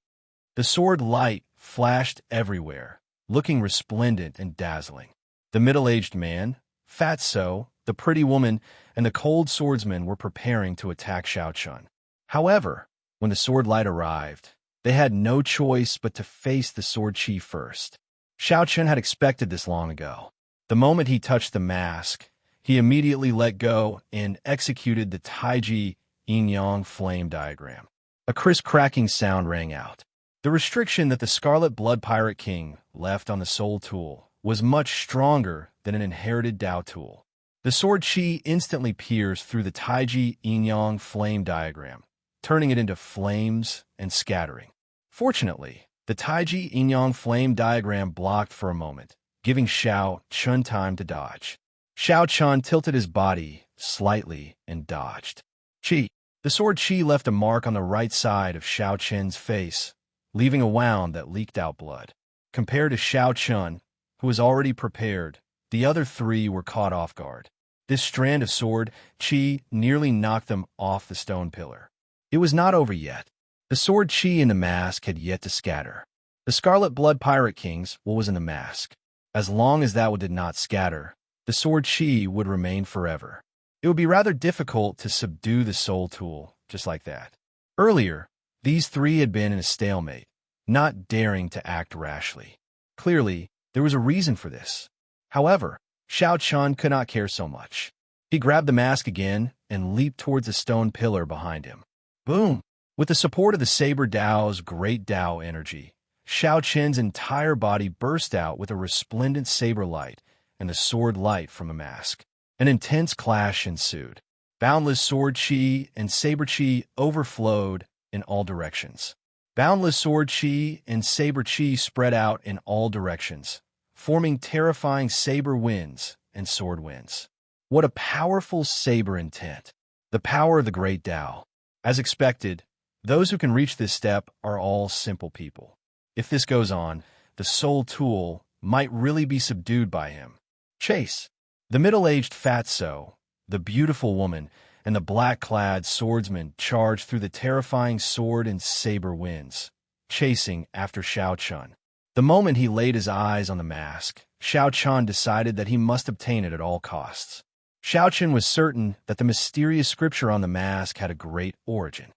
The sword light flashed everywhere, looking resplendent and dazzling. The middle-aged man, fatso, the pretty woman, and the cold swordsman were preparing to attack Xiao Chun. However, when the sword light arrived, they had no choice but to face the sword chi first. Xiao Chun had expected this long ago. The moment he touched the mask, he immediately let go and executed the Taiji yin-yang flame diagram. A crisp cracking sound rang out. The restriction that the Scarlet Blood Pirate King left on the soul tool was much stronger than an inherited Dao tool. The sword chi instantly pierced through the Taiji yin-yang flame diagram, turning it into flames and scattering. Fortunately, the Taiji yin-yang flame diagram blocked for a moment, giving Xiao Chun time to dodge. Xiao Chun tilted his body slightly and dodged. Chi. The sword chi left a mark on the right side of Xiao Chen's face, leaving a wound that leaked out blood. Compared to Xiao Chun, who was already prepared, the other three were caught off guard. This strand of sword chi nearly knocked them off the stone pillar. It was not over yet. The sword chi in the mask had yet to scatter. The Scarlet Blood Pirate Kings, what was in the mask? As long as that did not scatter, the sword chi would remain forever. It would be rather difficult to subdue the soul tool just like that. Earlier, these three had been in a stalemate, not daring to act rashly. Clearly, there was a reason for this. However, Xiao Chun could not care so much. He grabbed the mask again and leaped towards the stone pillar behind him. Boom! With the support of the Saber Dao's great Dao energy, Xiao Chen's entire body burst out with a resplendent saber light and the sword light from a mask. An intense clash ensued. Boundless sword chi and saber chi overflowed in all directions. Boundless sword chi and saber chi spread out in all directions, forming terrifying saber winds and sword winds. What a powerful saber intent! The power of the great Dao. As expected, those who can reach this step are all simple people. If this goes on, the soul tool might really be subdued by him. Chase. The middle-aged fatso, the beautiful woman, and the black-clad swordsman charged through the terrifying sword and saber winds, chasing after Xiao Chun. The moment he laid his eyes on the mask, Xiao Qian decided that he must obtain it at all costs. Xiao Qian was certain that the mysterious scripture on the mask had a great origin.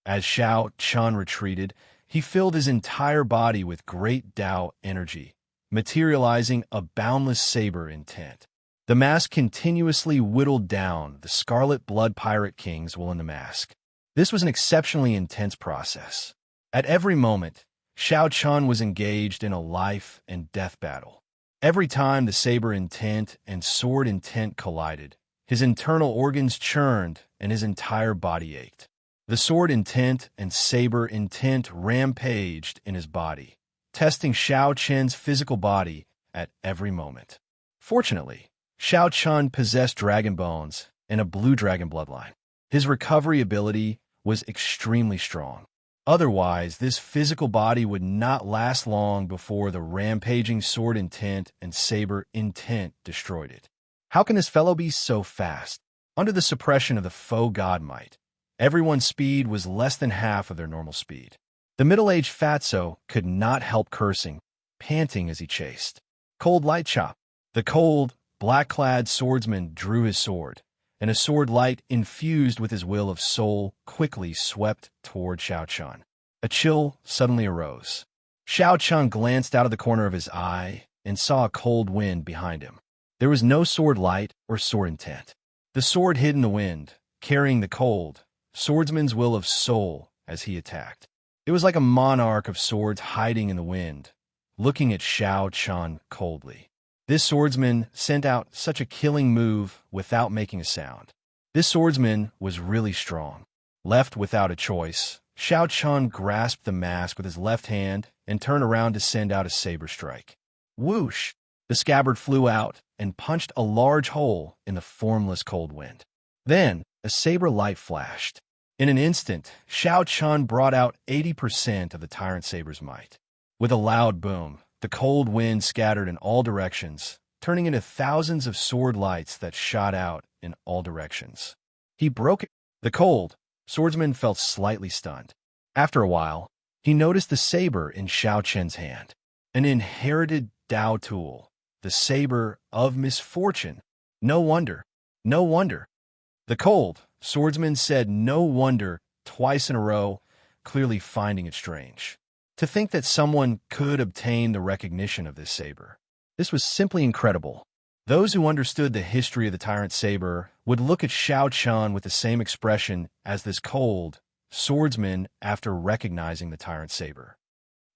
As Xiao Qian retreated, he filled his entire body with great Tao energy, materializing a boundless saber intent. The mask continuously whittled down the Scarlet Blood Pirate Kings while in the mask. This was an exceptionally intense process. At every moment, Xiao Qian was engaged in a life and death battle. Every time the saber intent and sword intent collided, his internal organs churned and his entire body ached. The sword intent and saber intent rampaged in his body, testing Xiao Qian's physical body at every moment. Fortunately, Xiao Qian possessed dragon bones and a blue dragon bloodline. His recovery ability was extremely strong. Otherwise, this physical body would not last long before the rampaging sword intent and saber intent destroyed it. How can this fellow be so fast? Under the suppression of the foe god might, everyone's speed was less than half of their normal speed. The middle-aged fatso could not help cursing, panting as he chased. Cold light chop. The cold, black-clad swordsman drew his sword, and a sword light infused with his will of soul quickly swept toward Xiao Qian. A chill suddenly arose. Xiao Qian glanced out of the corner of his eye and saw a cold wind behind him. There was no sword light or sword intent. The sword hid in the wind, carrying the cold, swordsman's will of soul as he attacked. It was like a monarch of swords hiding in the wind, looking at Xiao Qian coldly. This swordsman sent out such a killing move without making a sound. This swordsman was really strong. Left without a choice, Xiao Qian grasped the mask with his left hand and turned around to send out a saber strike. Whoosh! The scabbard flew out and punched a large hole in the formless cold wind. Then, a saber light flashed. In an instant, Xiao Qian brought out 80% of the tyrant saber's might. With a loud boom, the cold wind scattered in all directions, turning into thousands of sword lights that shot out in all directions. He broke it. The cold swordsman felt slightly stunned. After a while, he noticed the saber in Xiao Qian's hand. An inherited Tao tool, the saber of misfortune. No wonder. No wonder. The cold swordsman said no wonder twice in a row, clearly finding it strange. To think that someone could obtain the recognition of this saber. This was simply incredible. Those who understood the history of the tyrant saber would look at Xiao Qian with the same expression as this cold swordsman after recognizing the tyrant saber.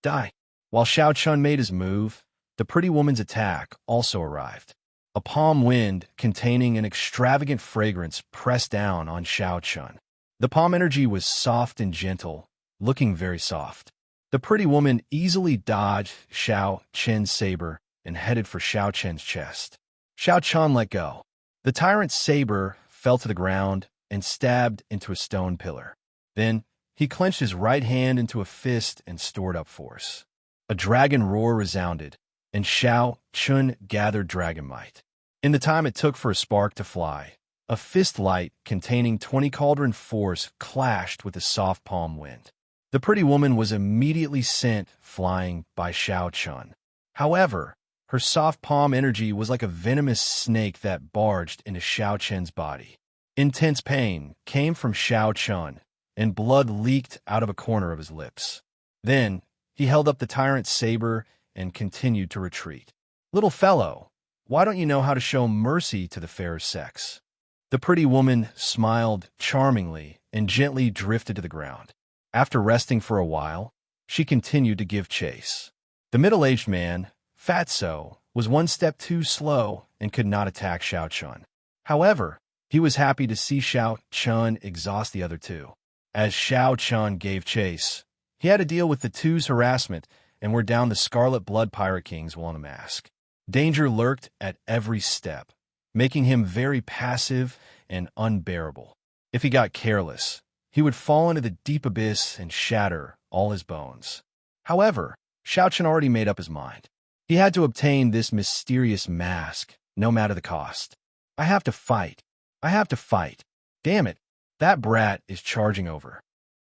Die. While Xiao Qian made his move, the pretty woman's attack also arrived. A palm wind containing an extravagant fragrance pressed down on Xiao Qian. The palm energy was soft and gentle, looking very soft. The pretty woman easily dodged Xiao Qian's saber and headed for Xiao Qian's chest. Xiao Qian let go. The tyrant's saber fell to the ground and stabbed into a stone pillar. Then, he clenched his right hand into a fist and stored up force. A dragon roar resounded, and Xiao Qian gathered dragon might. In the time it took for a spark to fly, a fist light containing 20 cauldron force clashed with the soft palm wind. The pretty woman was immediately sent flying by Xiao Qian. However, her soft palm energy was like a venomous snake that barged into Xiao Qian's body. Intense pain came from Xiao Qian, and blood leaked out of a corner of his lips. Then, he held up the tyrant's saber and continued to retreat. Little fellow, why don't you know how to show mercy to the fairer sex? The pretty woman smiled charmingly and gently drifted to the ground. After resting for a while, she continued to give chase. The middle-aged man, Fatso, was one step too slow and could not attack Xiao Qian. However, he was happy to see Xiao Qian exhaust the other two. As Xiao Qian gave chase, he had to deal with the two's harassment and were down the Scarlet Blood Pirate Kings while in a mask. Danger lurked at every step, making him very passive and unbearable. If he got careless, he would fall into the deep abyss and shatter all his bones. However, Xiao Qian already made up his mind. He had to obtain this mysterious mask, no matter the cost. I have to fight. I have to fight. Damn it, that brat is charging over.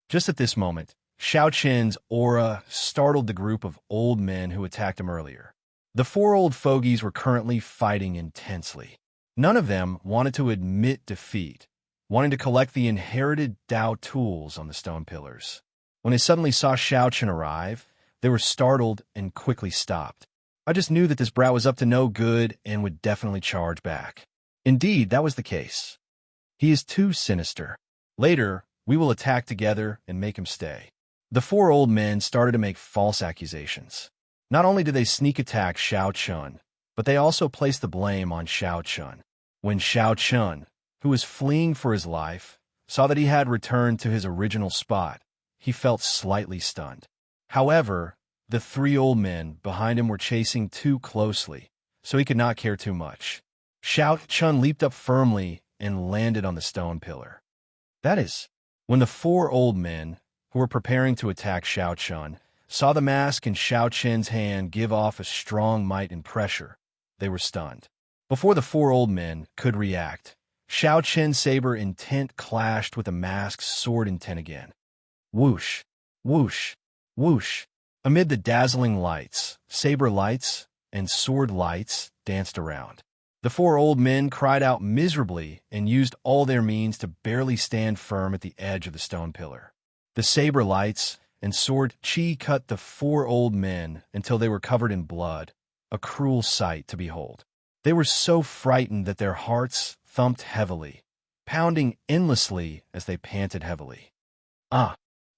Just at this moment, Xiao Qin's aura startled the group of old men who attacked him earlier. The four old fogies were currently fighting intensely. None of them wanted to admit defeat, wanting to collect the inherited Dao tools on the stone pillars. When they suddenly saw Xiao Qin arrive, they were startled and quickly stopped. I just knew that this brat was up to no good and would definitely charge back. Indeed, that was the case. He is too sinister. Later, we will attack together and make him stay. The four old men started to make false accusations. Not only did they sneak attack Xiao Qin, but they also placed the blame on Xiao Qin. When Xiao Qin, who was fleeing for his life, saw that he had returned to his original spot, he felt slightly stunned. However, the three old men behind him were chasing too closely, so he could not care too much. Xiao Qin leaped up firmly and landed on the stone pillar. That is, when the four old men, who were preparing to attack Xiao Qin, saw the mask in Xiao Qin's hand give off a strong might and pressure, they were stunned. Before the four old men could react, Xiao Qin's saber intent clashed with the mask's sword intent again. Whoosh, whoosh, whoosh. Amid the dazzling lights, saber lights, and sword lights danced around. The four old men cried out miserably and used all their means to barely stand firm at the edge of the stone pillar. The saber lights and sword chi cut the four old men until they were covered in blood, a cruel sight to behold. They were so frightened that their hearts thumped heavily, pounding endlessly as they panted heavily.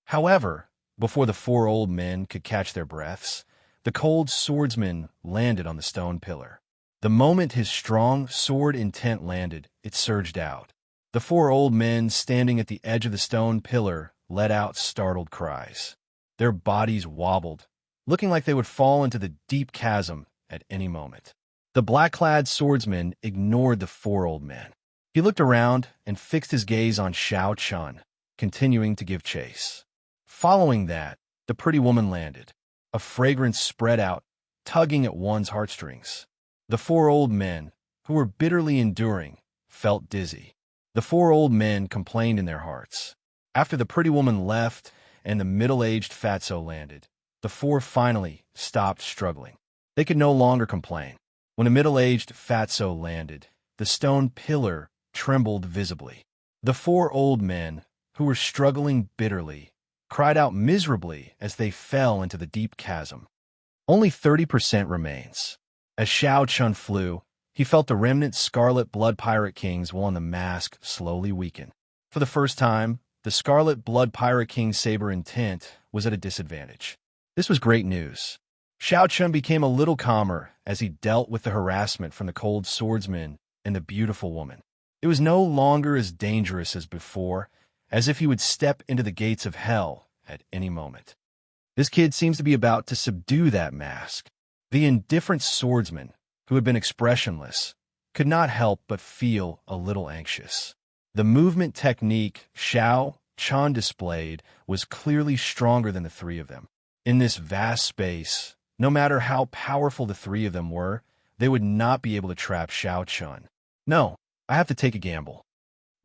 However, before the four old men could catch their breaths, the cold swordsman landed on the stone pillar. The moment his strong sword intent landed, it surged out. The four old men standing at the edge of the stone pillar let out startled cries. Their bodies wobbled, looking like they would fall into the deep chasm at any moment. The black-clad swordsman ignored the four old men. He looked around and fixed his gaze on Xiao Qin, continuing to give chase. Following that, the pretty woman landed. A fragrance spread out, tugging at one's heartstrings. The four old men, who were bitterly enduring, felt dizzy. The four old men complained in their hearts. After the pretty woman left and the middle-aged fatso landed, the four finally stopped struggling. They could no longer complain. When a middle-aged fatso landed, the stone pillar trembled visibly. The four old men, who were struggling bitterly, cried out miserably as they fell into the deep chasm. Only 30% remains. As Xiao Qin flew, he felt the remnant Scarlet Blood Pirate King's will on the mask slowly weaken. For the first time, the Scarlet Blood Pirate King's saber intent was at a disadvantage. This was great news. Xiao Qin became a little calmer as he dealt with the harassment from the cold swordsman and the beautiful woman. It was no longer as dangerous as before, as if he would step into the gates of hell at any moment. This kid seems to be about to subdue that mask. The indifferent swordsman, who had been expressionless, could not help but feel a little anxious. The movement technique Xiao Qin displayed was clearly stronger than the three of them. In this vast space, no matter how powerful the three of them were, they would not be able to trap Xiao Qin. No, I have to take a gamble.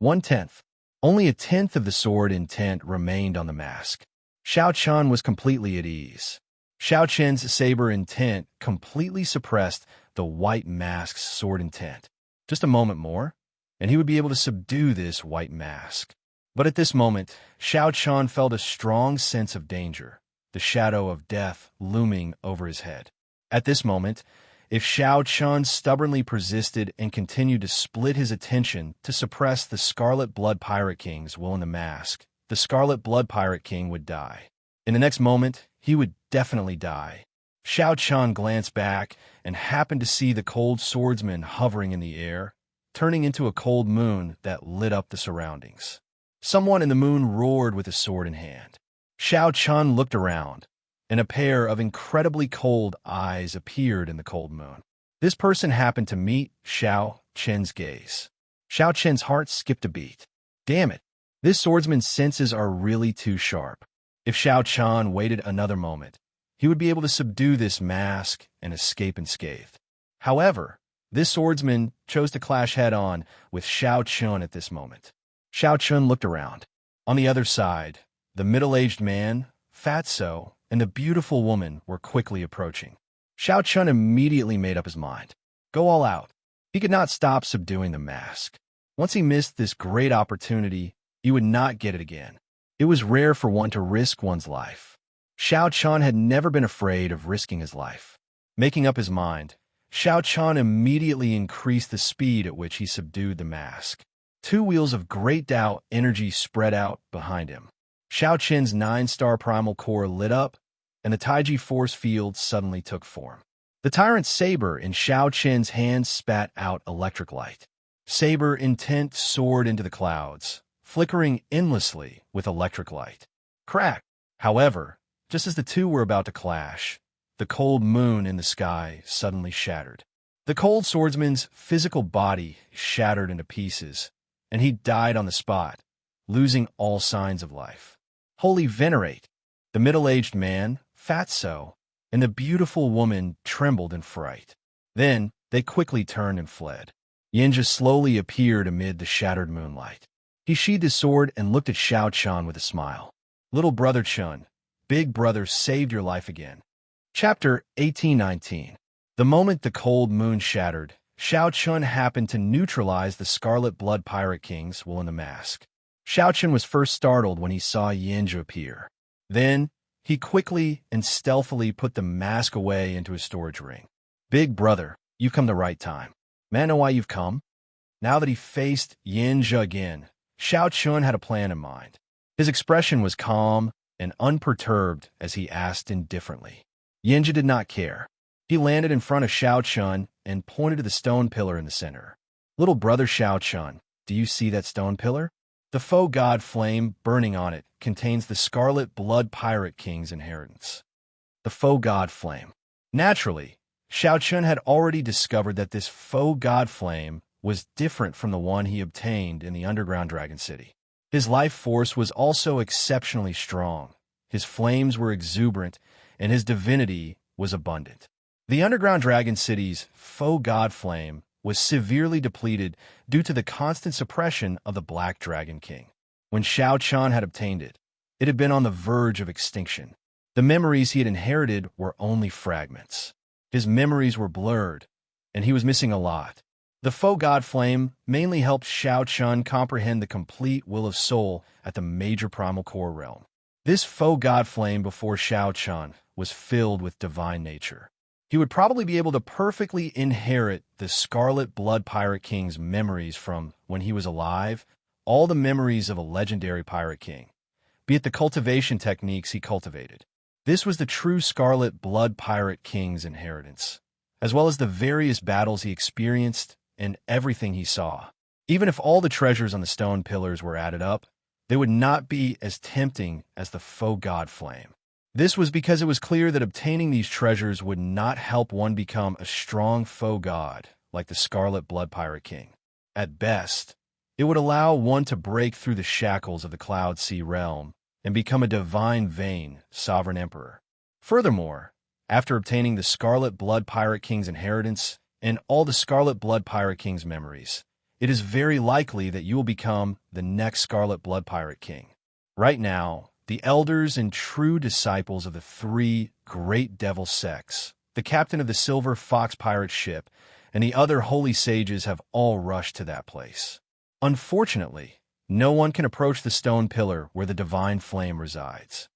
1/10. Only a tenth of the sword intent remained on the mask. Xiao Qin was completely at ease. Xiao Qin's saber intent completely suppressed the white mask's sword intent. Just a moment more, and he would be able to subdue this white mask. But at this moment, Xiao Qin felt a strong sense of danger, the shadow of death looming over his head. At this moment, if Xiao Qin stubbornly persisted and continued to split his attention to suppress the Scarlet Blood Pirate King's will in the mask, the Scarlet Blood Pirate King would die. In the next moment, he would definitely die. Xiao Qin glanced back and happened to see the cold swordsman hovering in the air, turning into a cold moon that lit up the surroundings. Someone in the moon roared with a sword in hand. Xiao Qin looked around, and a pair of incredibly cold eyes appeared in the cold moon. This person happened to meet Xiao Qin's gaze. Xiao Qin's heart skipped a beat. Damn it, this swordsman's senses are really too sharp. If Xiao Qin waited another moment, he would be able to subdue this mask and escape unscathed. However, this swordsman chose to clash head-on with Xiao Qin at this moment. Xiao Qin looked around. On the other side, the middle-aged man, Fatso, and the beautiful woman were quickly approaching. Xianxia immediately made up his mind. Go all out. He could not stop subduing the mask. Once he missed this great opportunity, he would not get it again. It was rare for one to risk one's life. Xianxia had never been afraid of risking his life. Making up his mind, Xianxia immediately increased the speed at which he subdued the mask. 2 wheels of great Tao energy spread out behind him. Xiaoqian's 9-star primal core lit up, and the Taiji force field suddenly took form. The tyrant's saber in Xiaoqian's hands spat out electric light. Saber intent soared into the clouds, flickering endlessly with electric light. Crack! However, just as the two were about to clash, the cold moon in the sky suddenly shattered. The cold swordsman's physical body shattered into pieces, and he died on the spot, losing all signs of life. Holy Venerate! The middle-aged man, Fatso, and the beautiful woman trembled in fright. Then they quickly turned and fled. Xianxia slowly appeared amid the shattered moonlight. He sheathed his sword and looked at Xiaoqian with a smile. Little brother Chun, big brother saved your life again. Chapter 1819. The moment the cold moon shattered, Xiaoqian happened to neutralize the Scarlet Blood Pirate King's will in the mask. Xiaoqian was first startled when he saw Xianxia appear. Then, he quickly and stealthily put the mask away into his storage ring. Big brother, you've come the right time. May I know why you've come? Now that he faced Xianxia again, Xiaoqian had a plan in mind. His expression was calm and unperturbed as he asked indifferently. Xianxia did not care. He landed in front of Xiaoqian and pointed to the stone pillar in the center. Little brother Xiaoqian, do you see that stone pillar? The faux god flame burning on it contains the Scarlet Blood Pirate King's inheritance. The faux god flame. Naturally, Xiaoqian had already discovered that this faux god flame was different from the one he obtained in the underground dragon city. His life force was also exceptionally strong. His flames were exuberant, and his divinity was abundant. The underground dragon city's faux god flame was severely depleted due to the constant suppression of the Black Dragon King. When Xiaoqian had obtained it, it had been on the verge of extinction. The memories he had inherited were only fragments. His memories were blurred, and he was missing a lot. The faux god flame mainly helped Xiaoqian comprehend the complete will of soul at the major primal core realm. This faux god flame before Xiaoqian was filled with divine nature. He would probably be able to perfectly inherit the Scarlet Blood Pirate King's memories from when he was alive, all the memories of a legendary pirate king, be it the cultivation techniques he cultivated. This was the true Scarlet Blood Pirate King's inheritance, as well as the various battles he experienced and everything he saw. Even if all the treasures on the stone pillars were added up, they would not be as tempting as the faux god flame. This was because it was clear that obtaining these treasures would not help one become a strong faux god like the Scarlet Blood Pirate King. At best, it would allow one to break through the shackles of the Cloud Sea realm and become a divine vain sovereign emperor. Furthermore, after obtaining the Scarlet Blood Pirate King's inheritance and all the Scarlet Blood Pirate King's memories, it is very likely that you will become the next Scarlet Blood Pirate King. Right now, the elders and true disciples of the 3 great devil sects, the captain of the Silver Fox pirate ship, and the other holy sages have all rushed to that place. Unfortunately, no one can approach the stone pillar where the divine flame resides.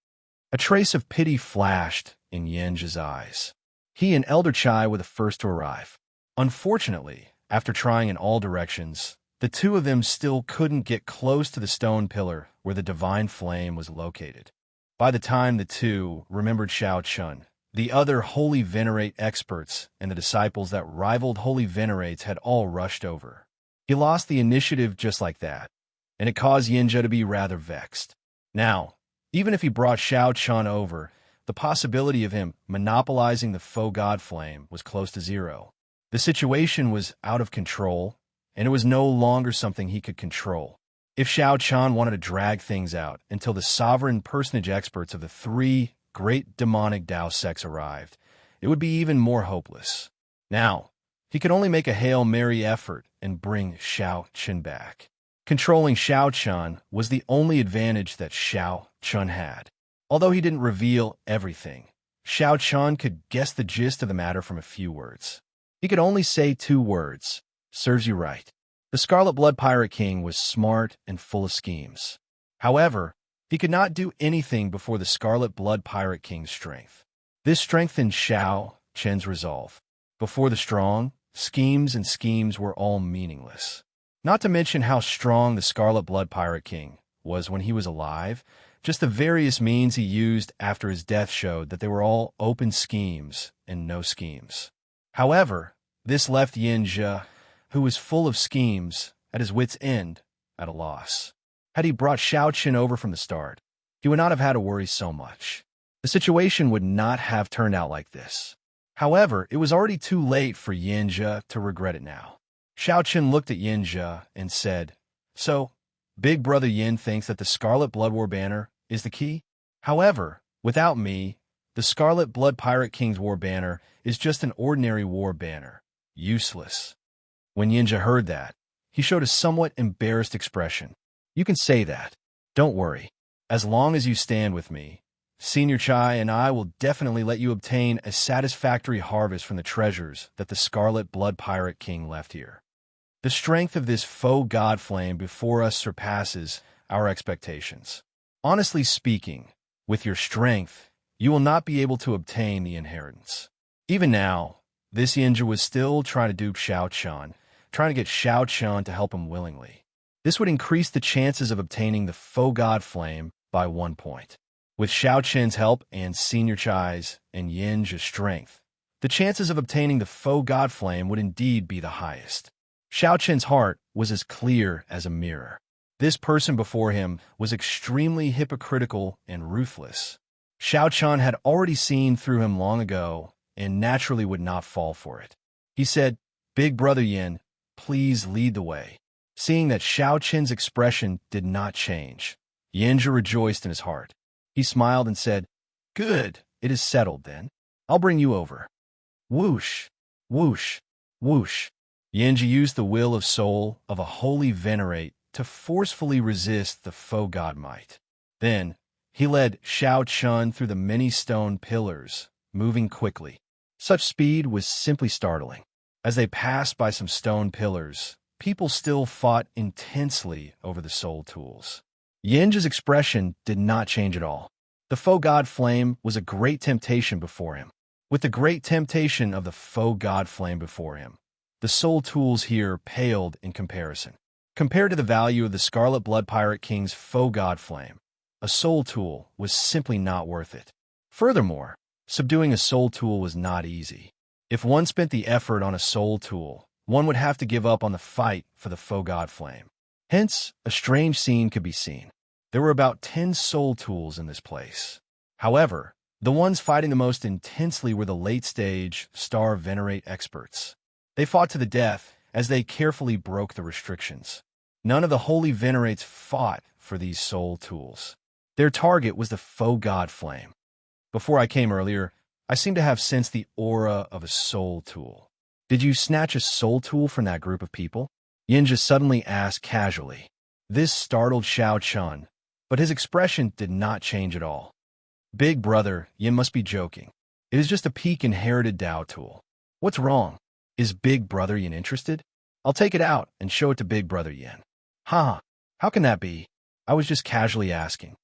A trace of pity flashed in Xianxia's eyes. He and Elder Chai were the first to arrive. Unfortunately, after trying in all directions, the two of them still couldn't get close to the stone pillar where the divine flame was located. By the time the two remembered Xiaoqian, the other Holy Venerate experts and the disciples that rivaled Holy Venerates had all rushed over. He lost the initiative just like that, and it caused Xianxia to be rather vexed. Now, even if he brought Xiaoqian over, the possibility of him monopolizing the faux god flame was close to zero. The situation was out of control, and it was no longer something he could control. If Xiaoqian wanted to drag things out until the sovereign personage experts of the 3 great demonic Tao sects arrived, it would be even more hopeless. Now, he could only make a Hail Mary effort and bring Xiaoqian back. Controlling Xiaoqian was the only advantage that Xiaoqian had. Although he didn't reveal everything, Xianxia could guess the gist of the matter from a few words. He could only say 2 words, "Serves you right." The Scarlet Blood Pirate King was smart and full of schemes. However, he could not do anything before the Scarlet Blood Pirate King's strength. This strengthened Xianxia's resolve. Before the strong, schemes were all meaningless. Not to mention how strong the Scarlet Blood Pirate King was when he was alive. Just the various means he used after his death showed that they were all open schemes and no schemes. However, this left Xianxia, who was full of schemes, at his wits' end, at a loss. Had he brought Xianxia over from the start, he would not have had to worry so much. The situation would not have turned out like this. However, it was already too late for Xianxia to regret it now. Xianxia looked at Xianxia and said, "So, Big Brother Yin thinks that the Scarlet Blood War banner is the key? However, without me, the Scarlet Blood Pirate King's war banner is just an ordinary war banner. Useless." When Xianxia heard that, he showed a somewhat embarrassed expression. "You can say that. Don't worry. As long as you stand with me, Xianxia and I will definitely let you obtain a satisfactory harvest from the treasures that the Scarlet Blood Pirate King left here. The strength of this faux god flame before us surpasses our expectations. Honestly speaking, with your strength, you will not be able to obtain the inheritance." Even now, this Xianxia was still trying to dupe Xianxia, trying to get Xianxia to help him willingly. This would increase the chances of obtaining the faux god flame by 1 point. With Xianxia's help and Xianxia's and Xianxia's strength, the chances of obtaining the faux god flame would indeed be the highest. Xianxia's heart was as clear as a mirror. This person before him was extremely hypocritical and ruthless. Xianxia had already seen through him long ago and naturally would not fall for it. He said, "Big Brother Yin, please lead the way." Seeing that Xianxia's expression did not change, Xianxia rejoiced in his heart. He smiled and said, "Good, it is settled then. I'll bring you over." Whoosh, whoosh, whoosh. Xianxia used the will of soul of a holy venerate to forcefully resist the faux god might. Then, he led Xianxia through the many stone pillars, moving quickly. Such speed was simply startling. As they passed by some stone pillars, people still fought intensely over the soul tools. Xianxia's expression did not change at all. The faux god flame was a great temptation before him. With the great temptation of the faux god flame before him, the soul tools here paled in comparison. Compared to the value of the Scarlet Blood Pirate King's faux god flame, a soul tool was simply not worth it. Furthermore, subduing a soul tool was not easy. If one spent the effort on a soul tool, one would have to give up on the fight for the faux god flame. Hence, a strange scene could be seen. There were about 10 soul tools in this place. However, the ones fighting the most intensely were the late-stage Star Venerate experts. They fought to the death as they carefully broke the restrictions. None of the holy venerates fought for these soul tools. Their target was the faux god flame. Before I came earlier, I seemed to have sensed the aura of a soul tool. "Did you snatch a soul tool from that group of people?" Xianxia suddenly asked casually. This startled Xianxia, but his expression did not change at all. "Big Brother, Yin must be joking. It is just a peak inherited Dao tool. What's wrong? Is Big Brother Yin interested? I'll take it out and show it to Big Brother Yin." "Huh? How can that be? I was just casually asking."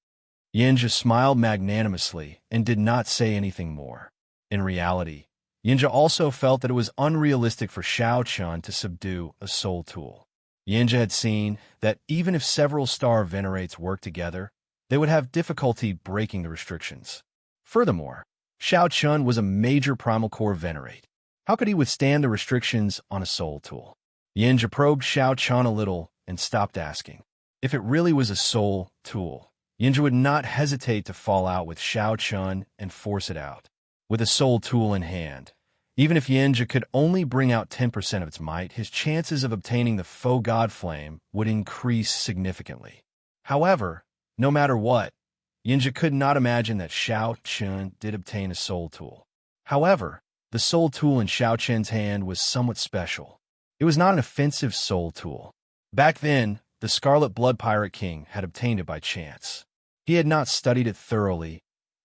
Xianxia smiled magnanimously and did not say anything more. In reality, Xianxia also felt that it was unrealistic for Xianxia to subdue a soul tool. Xianxia had seen that even if several star venerates worked together, they would have difficulty breaking the restrictions. Furthermore, Xianxia was a major primal core venerate. How could he withstand the restrictions on a soul tool? Xianxia probed Xianxia a little and stopped asking. If it really was a soul tool, Xianxia would not hesitate to fall out with Xianxia and force it out. With a soul tool in hand, even if Xianxia could only bring out 10% of its might, his chances of obtaining the faux god flame would increase significantly. However, no matter what, Xianxia could not imagine that Xianxia did obtain a soul tool. However, the soul tool in Xianxia's hand was somewhat special. It was not an offensive soul tool. Back then, the Scarlet Blood Pirate King had obtained it by chance. He had not studied it thoroughly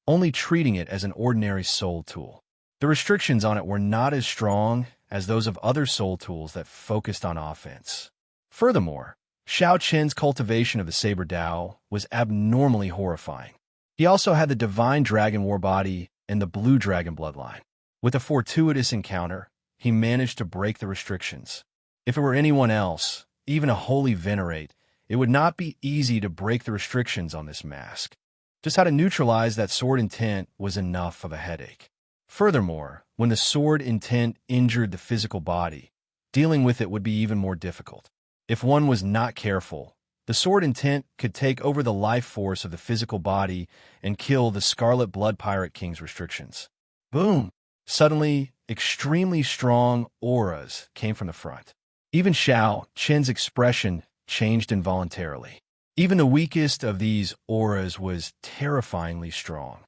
only treating it as an ordinary soul tool. The restrictions on it were not as strong as those of other soul tools that focused on offense. Furthermore, Xiao Qin's cultivation of the Saber Dao was abnormally horrifying. He also had the Divine Dragon War body and the Blue Dragon bloodline. With a fortuitous encounter, he managed to break the restrictions. If it were anyone else, even a holy venerate, it would not be easy to break the restrictions on this mask. Just how to neutralize that sword intent was enough of a headache. Furthermore, when the sword intent injured the physical body, dealing with it would be even more difficult. If one was not careful, the sword intent could take over the life force of the physical body and kill the Scarlet Blood Pirate King's restrictions. Boom! Suddenly, extremely strong auras came from the front. Even Xiao Qin's expression changed involuntarily. Even the weakest of these auras was terrifyingly strong.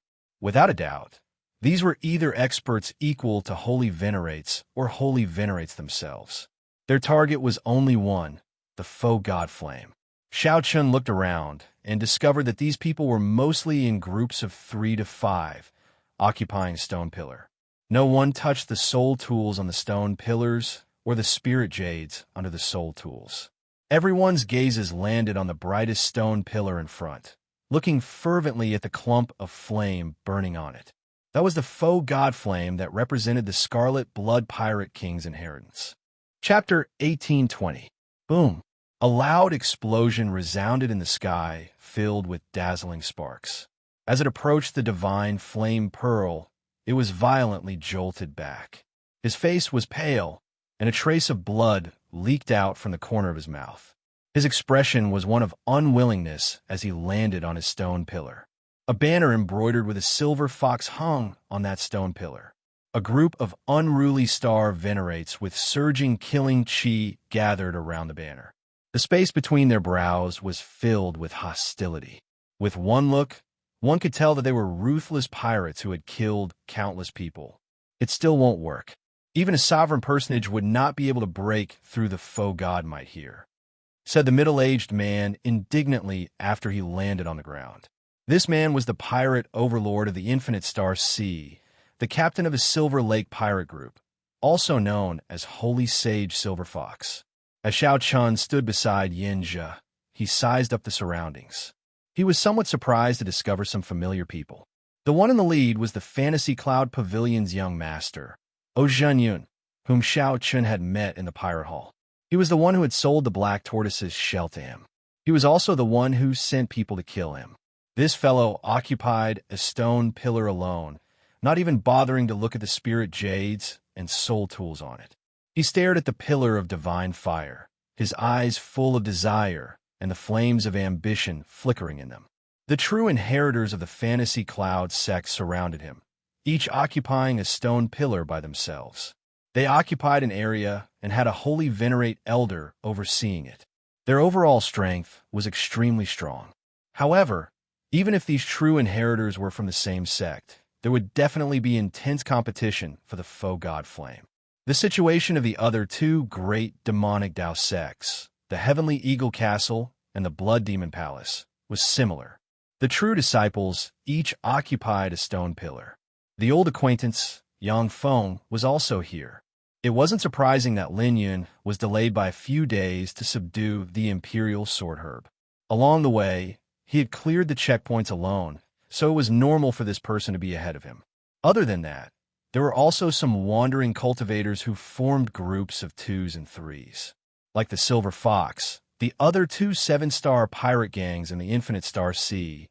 Without a doubt, these were either experts equal to holy venerates or holy venerates themselves. Their target was only one, the faux god flame. Xiao Qin looked around and discovered that these people were mostly in groups of 3 to 5, occupying a stone pillar. No one touched the soul tools on the stone pillars or the spirit jades under the soul tools. Everyone's gazes landed on the brightest stone pillar in front, looking fervently at the clump of flame burning on it. That was the faux god flame that represented the Scarlet Blood Pirate King's inheritance. Chapter 1820. Boom! A loud explosion resounded in the sky, filled with dazzling sparks. As it approached the divine flame pearl, it was violently jolted back. His face was pale, and a trace of blood leaked out from the corner of his mouth. His expression was one of unwillingness as he landed on his stone pillar. A banner embroidered with a silver fox hung on that stone pillar. A group of unruly star venerates with surging killing chi gathered around the banner. The space between their brows was filled with hostility. With one look, one could tell that they were ruthless pirates who had killed countless people. It still won't work. Even a sovereign personage would not be able to break through the faux god might here, said the middle-aged man indignantly after he landed on the ground. This man was the pirate overlord of the Infinite Star Sea, the captain of a Silver Lake pirate group, also known as Holy Sage Silver Fox. As Xiao Qin stood beside Xianxia, he sized up the surroundings. He was somewhat surprised to discover some familiar people. The one in the lead was the Fantasy Cloud Pavilion's young master, Zhenyun, whom Xiao Qin had met in the pirate hall. He was the one who had sold the black tortoise's shell to him. He was also the one who sent people to kill him. This fellow occupied a stone pillar alone, not even bothering to look at the spirit jades and soul tools on it. He stared at the pillar of divine fire, his eyes full of desire and the flames of ambition flickering in them. The true inheritors of the Fantasy Cloud sect surrounded him, each occupying a stone pillar by themselves. They occupied an area and had a holy venerate elder overseeing it. Their overall strength was extremely strong. However, even if these true inheritors were from the same sect, there would definitely be intense competition for the faux god flame. The situation of the other two great demonic Dao sects, the Heavenly Eagle Castle and the Blood Demon Palace, was similar. The true disciples each occupied a stone pillar. The old acquaintance, Yang Feng, was also here. It wasn't surprising that Lin Yun was delayed by a few days to subdue the Imperial Sword Herb. Along the way, he had cleared the checkpoints alone, so it was normal for this person to be ahead of him. Other than that, there were also some wandering cultivators who formed groups of 2s and 3s. Like the Silver Fox, the other 2 7-star pirate gangs in the Infinite Star Sea,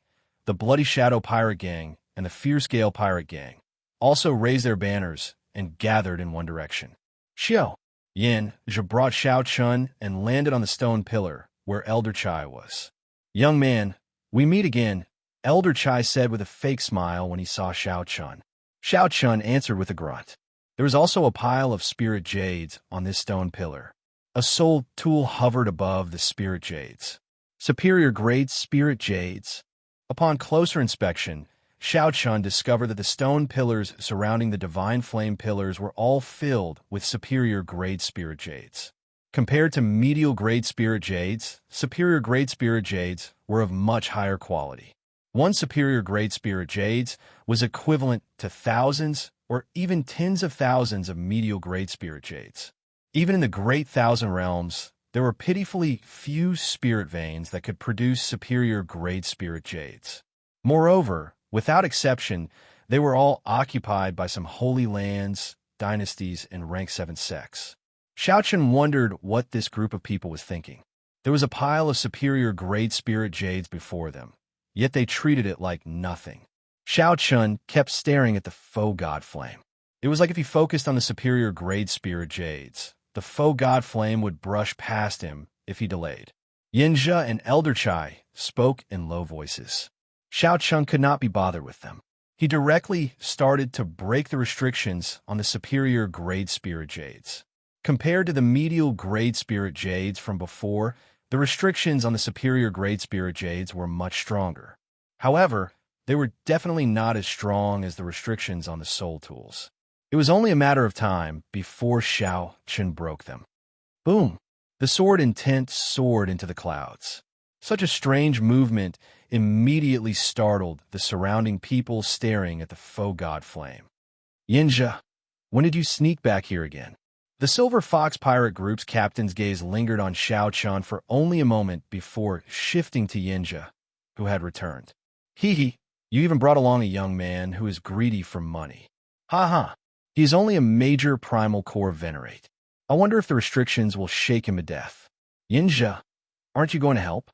the Bloody Shadow Pirate Gang and the Fierce Gale Pirate Gang, also raised their banners and gathered in one direction. Xiao Yin brought Xiao Qin and landed on the stone pillar where Elder Chai was. "Young man, we meet again," Elder Chai said with a fake smile when he saw Xiao Qin. Xiao Qin answered with a grunt. There was also a pile of spirit jades on this stone pillar. A soul tool hovered above the spirit jades. Superior grade spirit jades. Upon closer inspection, Xiao Qin discovered that the stone pillars surrounding the divine flame pillars were all filled with superior grade spirit jades. Compared to medial grade spirit jades, superior grade spirit jades were of much higher quality. One superior Great Spirit Jades was equivalent to thousands or even tens of thousands of medial Great Spirit Jades. Even in the Great Thousand Realms, there were pitifully few spirit veins that could produce superior Great Spirit Jades. Moreover, without exception, they were all occupied by some holy lands, dynasties, and rank 7 sects. Xianxia wondered what this group of people was thinking. There was a pile of superior Great Spirit Jades before them, yet they treated it like nothing. Xianxia kept staring at the faux god flame. It was like if he focused on the superior Great Spirit Jades, the faux god flame would brush past him if he delayed. Xianxia and Elder Chai spoke in low voices. Xianxia could not be bothered with them. He directly started to break the restrictions on the superior Great Spirit Jades. Compared to the medial Great Spirit Jades from before, the restrictions on the superior Great Spirit Jades were much stronger. However, they were definitely not as strong as the restrictions on the soul tools. It was only a matter of time before Xianxia broke them. Boom! The sword intent soared into the clouds. Such a strange movement immediately startled the surrounding people staring at the faux god flame. Xianxia, when did you sneak back here again? The Silver Fox Pirate Group's captain's gaze lingered on Xianxia for only a moment before shifting to Xianxia, who had returned. Hee, you even brought along a young man who is greedy for money. Ha ha, he is only a major primal core venerate. I wonder if the restrictions will shake him to death. Xianxia, aren't you going to help?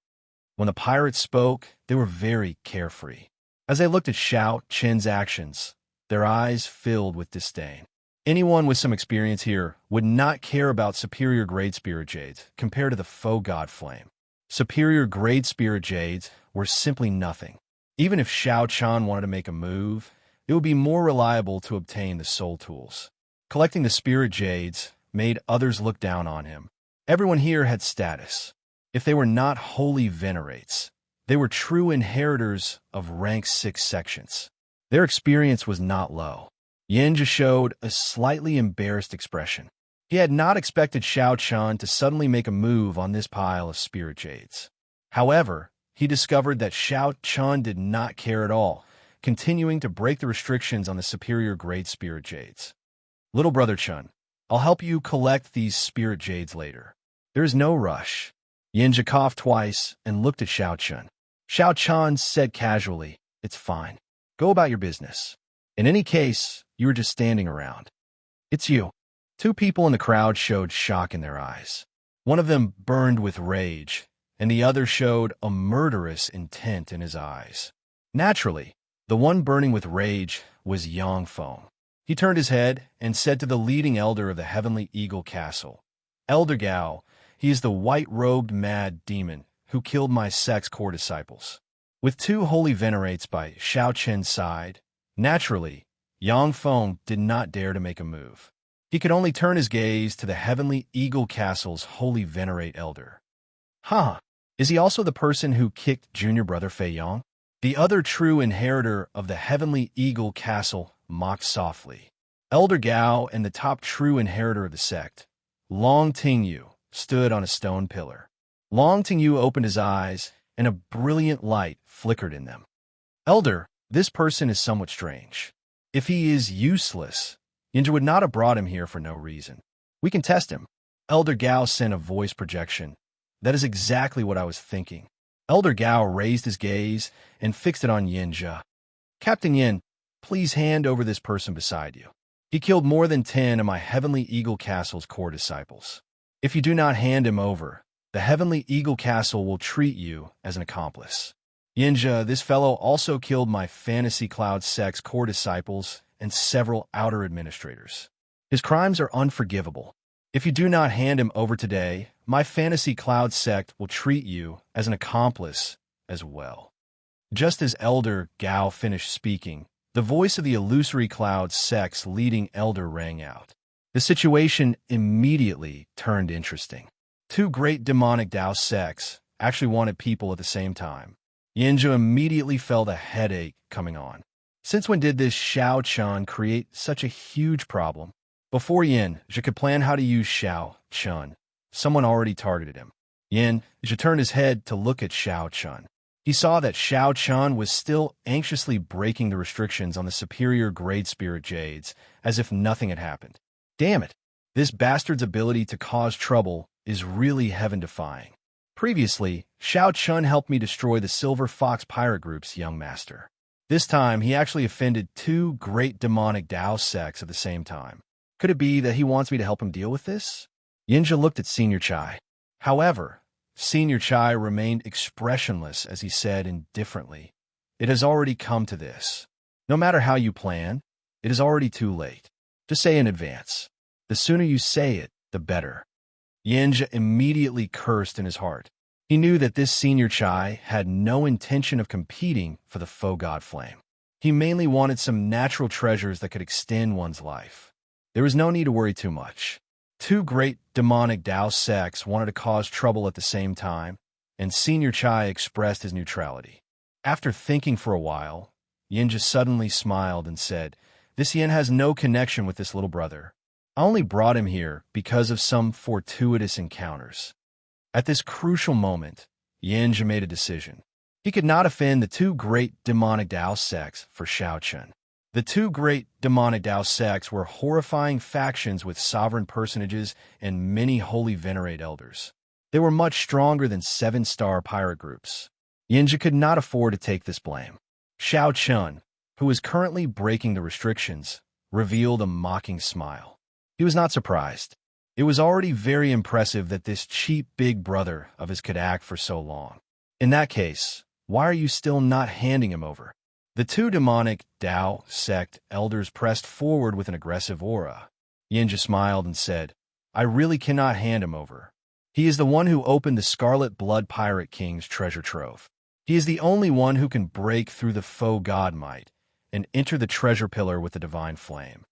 When the pirates spoke, they were very carefree. As they looked at Xianxia's actions, their eyes filled with disdain. Anyone with some experience here would not care about superior Great Spirit Jades compared to the faux god flame. Superior Great Spirit Jades were simply nothing. Even if Xianxia wanted to make a move, it would be more reliable to obtain the soul tools. Collecting the Spirit Jades made others look down on him. Everyone here had status. If they were not holy venerates, they were true inheritors of rank 6 sections. Their experience was not low. Xianxia showed a slightly embarrassed expression. He had not expected Xianxia to suddenly make a move on this pile of Spirit Jades. However, he discovered that Xianxia did not care at all, continuing to break the restrictions on the superior Great Spirit Jades. Little brother Chun, I'll help you collect these Spirit Jades later. There is no rush. Xianxia coughed twice and looked at Xianxia. Xianxia said casually, it's fine. Go about your business. In any case, you were just standing around. It's you. Two people in the crowd showed shock in their eyes. One of them burned with rage, and the other showed a murderous intent in his eyes. Naturally, the one burning with rage was Yangfeng. He turned his head and said to the leading elder of the Heavenly Eagle Castle, Elder Gao, he is the white-robed mad demon who killed my sect's core disciples. With two holy venerates by Xianxia's side, naturally, Yangfeng did not dare to make a move. He could only turn his gaze to the Heavenly Eagle Castle's holy venerate elder. Is he also the person who kicked junior brother Fei Yang? The other true inheritor of the Heavenly Eagle Castle mocked softly. Elder Gao and the top true inheritor of the sect, Long Tingyu, stood on a stone pillar. Long Tingyu opened his eyes, and a brilliant light flickered in them. Elder, this person is somewhat strange. If he is useless, Xianxia would not have brought him here for no reason. We can test him. Elder Gao sent a voice projection. That is exactly what I was thinking. Elder Gao raised his gaze and fixed it on Xianxia. Captain Yin, please hand over this person beside you. He killed more than 10 of my Heavenly Eagle Castle's core disciples. If you do not hand him over, the Heavenly Eagle Castle will treat you as an accomplice. Xianxia, this fellow also killed my Fantasy Cloud sect's core disciples and several outer administrators. His crimes are unforgivable. If you do not hand him over today, my Fantasy Cloud sect will treat you as an accomplice as well. Just as Elder Gao finished speaking, the voice of the Illusory Cloud sect's leading elder rang out. The situation immediately turned interesting. Two great demonic Dao sects actually wanted people at the same time. Xianxia immediately felt a headache coming on. Since when did this Xianxia create such a huge problem? Before Xianxia could plan how to use Xianxia, someone already targeted him. Xianxia turned his head to look at Xianxia. He saw that Xiao Chun was still anxiously breaking the restrictions on the superior grade spirit jades, as if nothing had happened. Damn it! This bastard's ability to cause trouble is really heaven-defying. Previously, Xiao Chun helped me destroy the Silver Fox pirate group's young master. This time, he actually offended 2 great demonic Dao sects at the same time. Could it be that he wants me to help him deal with this? Xianxia looked at Senior Chai. However, Senior Chai remained expressionless as he said indifferently, "It has already come to this. No matter how you plan, it is already too late. Just say in advance. The sooner you say it, the better." Xianxia immediately cursed in his heart. He knew that this Senior Chai had no intention of competing for the faux god flame. He mainly wanted some natural treasures that could extend one's life. There was no need to worry too much. 2 great demonic Dao sects wanted to cause trouble at the same time, and Senior Chai expressed his neutrality. After thinking for a while, Xianxia suddenly smiled and said, "This Yin has no connection with this little brother. I only brought him here because of some fortuitous encounters." At this crucial moment, Xianxia made a decision. He could not offend the 2 great demonic Dao sects for Xiao Chun. The 2 great demonic Dao sects were horrifying factions with sovereign personages and many holy venerate elders. They were much stronger than 7-star pirate groups. Xianxia could not afford to take this blame. Xiao Chun, who was currently breaking the restrictions, revealed a mocking smile. He was not surprised. It was already very impressive that this cheap big brother of his could act for so long. In that case, why are you still not handing him over? The 2 demonic Dao sect elders pressed forward with an aggressive aura. Xianxia smiled and said, "I really cannot hand him over. He is the one who opened the Scarlet Blood Pirate King's treasure trove. He is the only one who can break through the faux god might and enter the treasure pillar with the divine flame."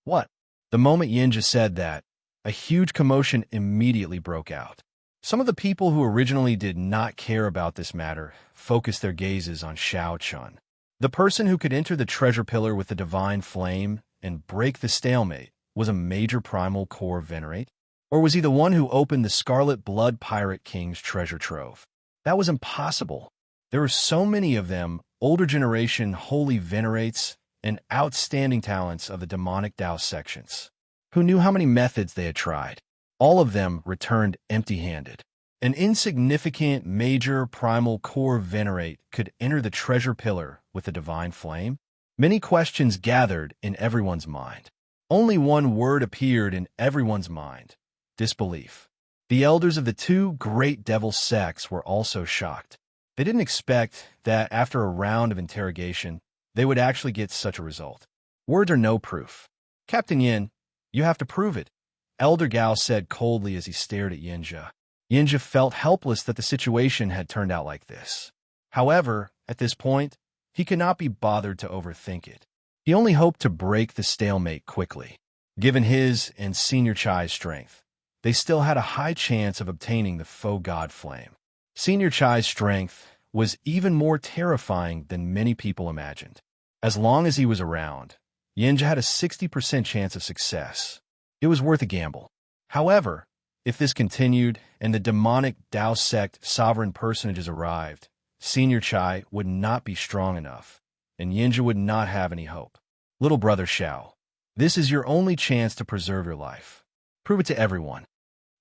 What? The moment Xianxia said that, a huge commotion immediately broke out. Some of the people who originally did not care about this matter focused their gazes on Xiao Chun. The person who could enter the treasure pillar with the divine flame and break the stalemate was a major primal core venerate? Or was he the one who opened the Scarlet Blood Pirate King's treasure trove? That was impossible. There were so many of them, older generation holy venerates and outstanding talents of the demonic Dao sections. Who knew how many methods they had tried? All of them returned empty-handed. An insignificant major primal core venerate could enter the treasure pillar with the divine flame? Many questions gathered in everyone's mind. Only one word appeared in everyone's mind: disbelief. The elders of the 2 great devil sects were also shocked. They didn't expect that after a round of interrogation, they would actually get such a result. Words are no proof. "Captain Yin, you have to prove it," Elder Gao said coldly as he stared at Xianxia. Xianxia felt helpless that the situation had turned out like this. However, at this point, he could not be bothered to overthink it. He only hoped to break the stalemate quickly. Given his and Senior Chai's strength, they still had a high chance of obtaining the faux god flame. Senior Chai's strength was even more terrifying than many people imagined. As long as he was around, Xianxia had a 60% chance of success. It was worth a gamble. However, if this continued and the demonic Dao sect sovereign personages arrived, Senior Chai would not be strong enough, and Xianxia would not have any hope. "Little brother Xiao, this is your only chance to preserve your life. Prove it to everyone."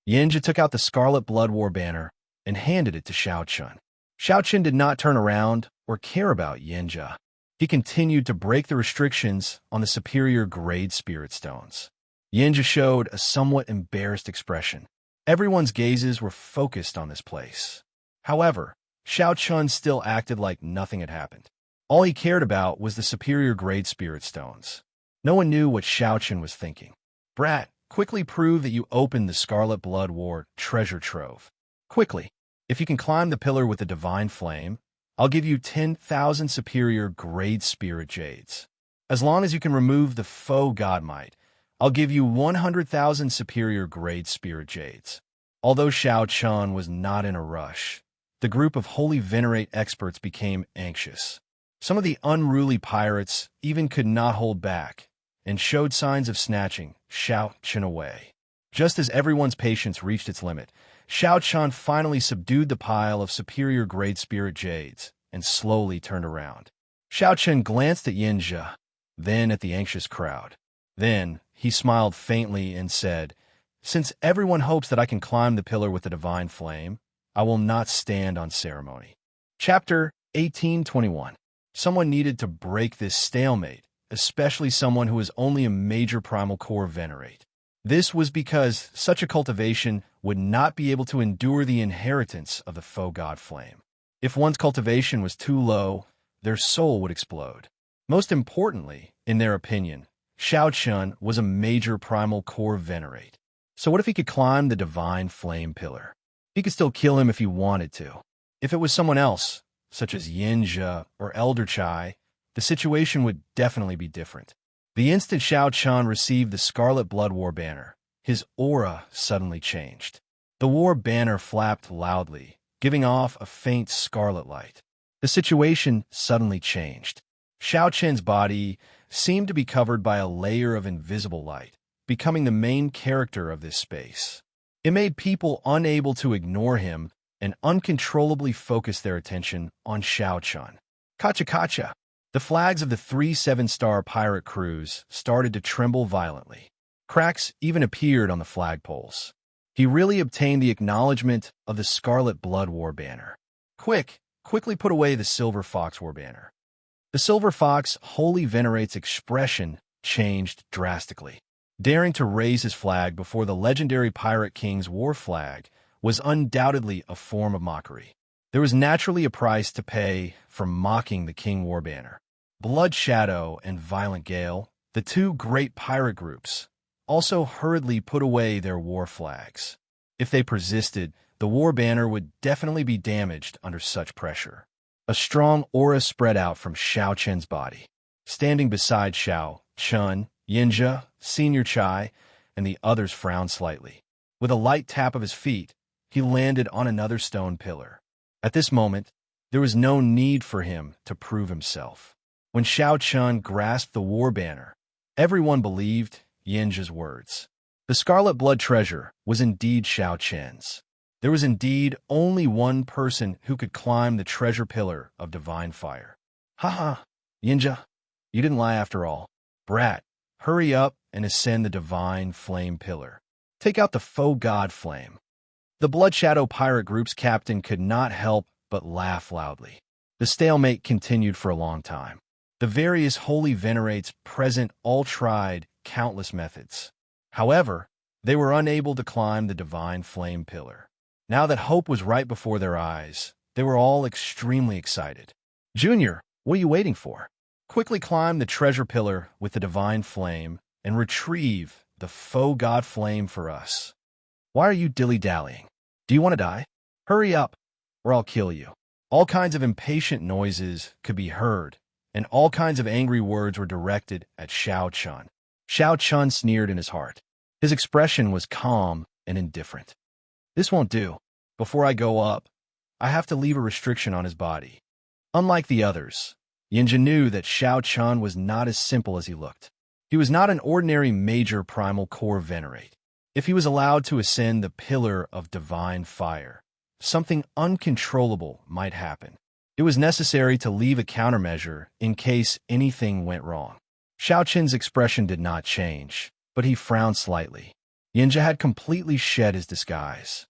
Xianxia took out the Scarlet Blood War banner and handed it to Xiao Chun. Xiao Chun did not turn around or care about Xianxia. He continued to break the restrictions on the superior grade spirit stones. Xianxia showed a somewhat embarrassed expression. Everyone's gazes were focused on this place. However, Xiao Chun still acted like nothing had happened. All he cared about was the superior grade spirit stones. No one knew what Xiao Chun was thinking. "Brat, quickly prove that you opened the Scarlet Blood War treasure trove. Quickly. If you can climb the pillar with the divine flame, I'll give you 10,000 superior grade spirit jades. As long as you can remove the faux god might, I'll give you 100,000 superior grade spirit jades." Although Xiao Chun was not in a rush, the group of holy venerate experts became anxious. Some of the unruly pirates even could not hold back and showed signs of snatching Xiao Chun away. Just as everyone's patience reached its limit, Xiaochun finally subdued the pile of superior-grade spirit jades and slowly turned around. Xiaochun glanced at Xianxia, then at the anxious crowd. Then he smiled faintly and said, "Since everyone hopes that I can climb the pillar with the divine flame, I will not stand on ceremony." Chapter 1821. Someone needed to break this stalemate, especially someone who is only a major primal core venerate. This was because such a cultivation would not be able to endure the inheritance of the faux god flame. If one's cultivation was too low, their soul would explode. Most importantly, in their opinion, Xiaochun was a major primal core venerate. So what if he could climb the divine flame pillar? He could still kill him if he wanted to. If it was someone else, such as Xianxia or Elder Chai, the situation would definitely be different. The instant Xiaochun received the Scarlet Blood War banner, his aura suddenly changed. The war banner flapped loudly, giving off a faint scarlet light. The situation suddenly changed. Xiaochun's body seemed to be covered by a layer of invisible light, becoming the main character of this space. It made people unable to ignore him and uncontrollably focus their attention on Xiaochun. Kacha kacha! The flags of the 3 7-star pirate crews started to tremble violently. Cracks even appeared on the flagpoles. He really obtained the acknowledgement of the Scarlet Blood War banner. Quickly put away the Silver Fox War banner. The Silver Fox Holy Venerate's expression changed drastically. Daring to raise his flag before the legendary Pirate King's war flag was undoubtedly a form of mockery. There was naturally a price to pay for mocking the King War banner. Blood Shadow and Violent Gale, the 2 great pirate groups, also hurriedly put away their war flags. If they persisted, the war banner would definitely be damaged under such pressure. A strong aura spread out from Xiaochun's body. Standing beside Xiaochun, Xianxia, Senior Chai, and the others frowned slightly. With a light tap of his feet, he landed on another stone pillar. At this moment, there was no need for him to prove himself. When Xiaochun grasped the war banner, everyone believed Xianxia's words. The Scarlet Blood treasure was indeed Xiaochun's. There was indeed only one person who could climb the treasure pillar of divine fire. Ha, Xianxia, you didn't lie after all. Brat, hurry up and ascend the divine flame pillar. Take out the faux god flame. The Blood Shadow pirate group's captain could not help but laugh loudly. The stalemate continued for a long time. The various holy venerates present all tried countless methods. However, they were unable to climb the divine flame pillar. Now that hope was right before their eyes, they were all extremely excited. Junior, what are you waiting for? Quickly climb the treasure pillar with the divine flame and retrieve the faux god flame for us. Why are you dilly-dallying? Do you want to die? Hurry up, or I'll kill you. All kinds of impatient noises could be heard, and all kinds of angry words were directed at Xiaochun. Xiaochun sneered in his heart. His expression was calm and indifferent. This won't do. Before I go up, I have to leave a restriction on his body. Unlike the others, Xianxia knew that Xiaochun was not as simple as he looked. He was not an ordinary major primal core venerate. If he was allowed to ascend the pillar of divine fire, something uncontrollable might happen. It was necessary to leave a countermeasure in case anything went wrong. Xiaochun's expression did not change, but he frowned slightly. Xianxia had completely shed his disguise.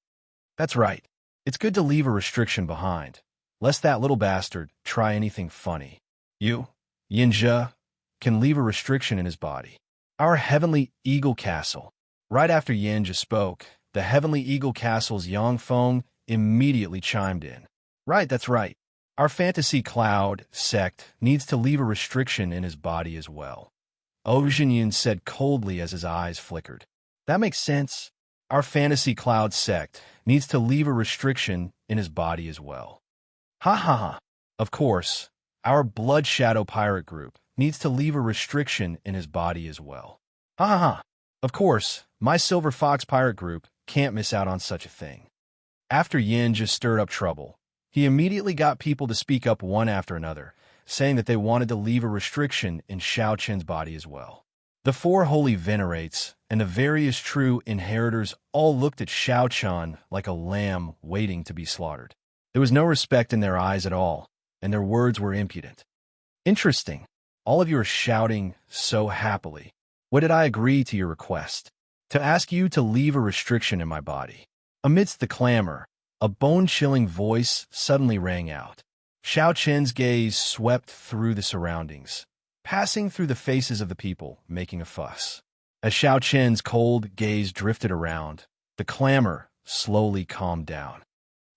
That's right. It's good to leave a restriction behind, lest that little bastard try anything funny. You, Xianxia, can leave a restriction in his body. Our Heavenly Eagle Castle. Right after Xianxia spoke, the Heavenly Eagle Castle's Yangfeng immediately chimed in. Right, that's right. Our Fantasy Cloud sect needs to leave a restriction in his body as well. Ozhinyan said coldly as his eyes flickered. That makes sense. Our Fantasy Cloud sect needs to leave a restriction in his body as well. Ha. Of course, our Blood Shadow Pirate group needs to leave a restriction in his body as well. Ha. Of course, my Silver Fox Pirate group can't miss out on such a thing. After Xianxia stirred up trouble, he immediately got people to speak up one after another, saying that they wanted to leave a restriction in Xiaochun's body as well. The four holy venerates and the various true inheritors all looked at Xianxia like a lamb waiting to be slaughtered. There was no respect in their eyes at all, and their words were impudent. Interesting. All of you are shouting so happily. What did I agree to your request? To ask you to leave a restriction in my body. Amidst the clamor, a bone-chilling voice suddenly rang out. Xiaoqian's gaze swept through the surroundings, passing through the faces of the people, making a fuss. As Xiaoqian's cold gaze drifted around, the clamor slowly calmed down.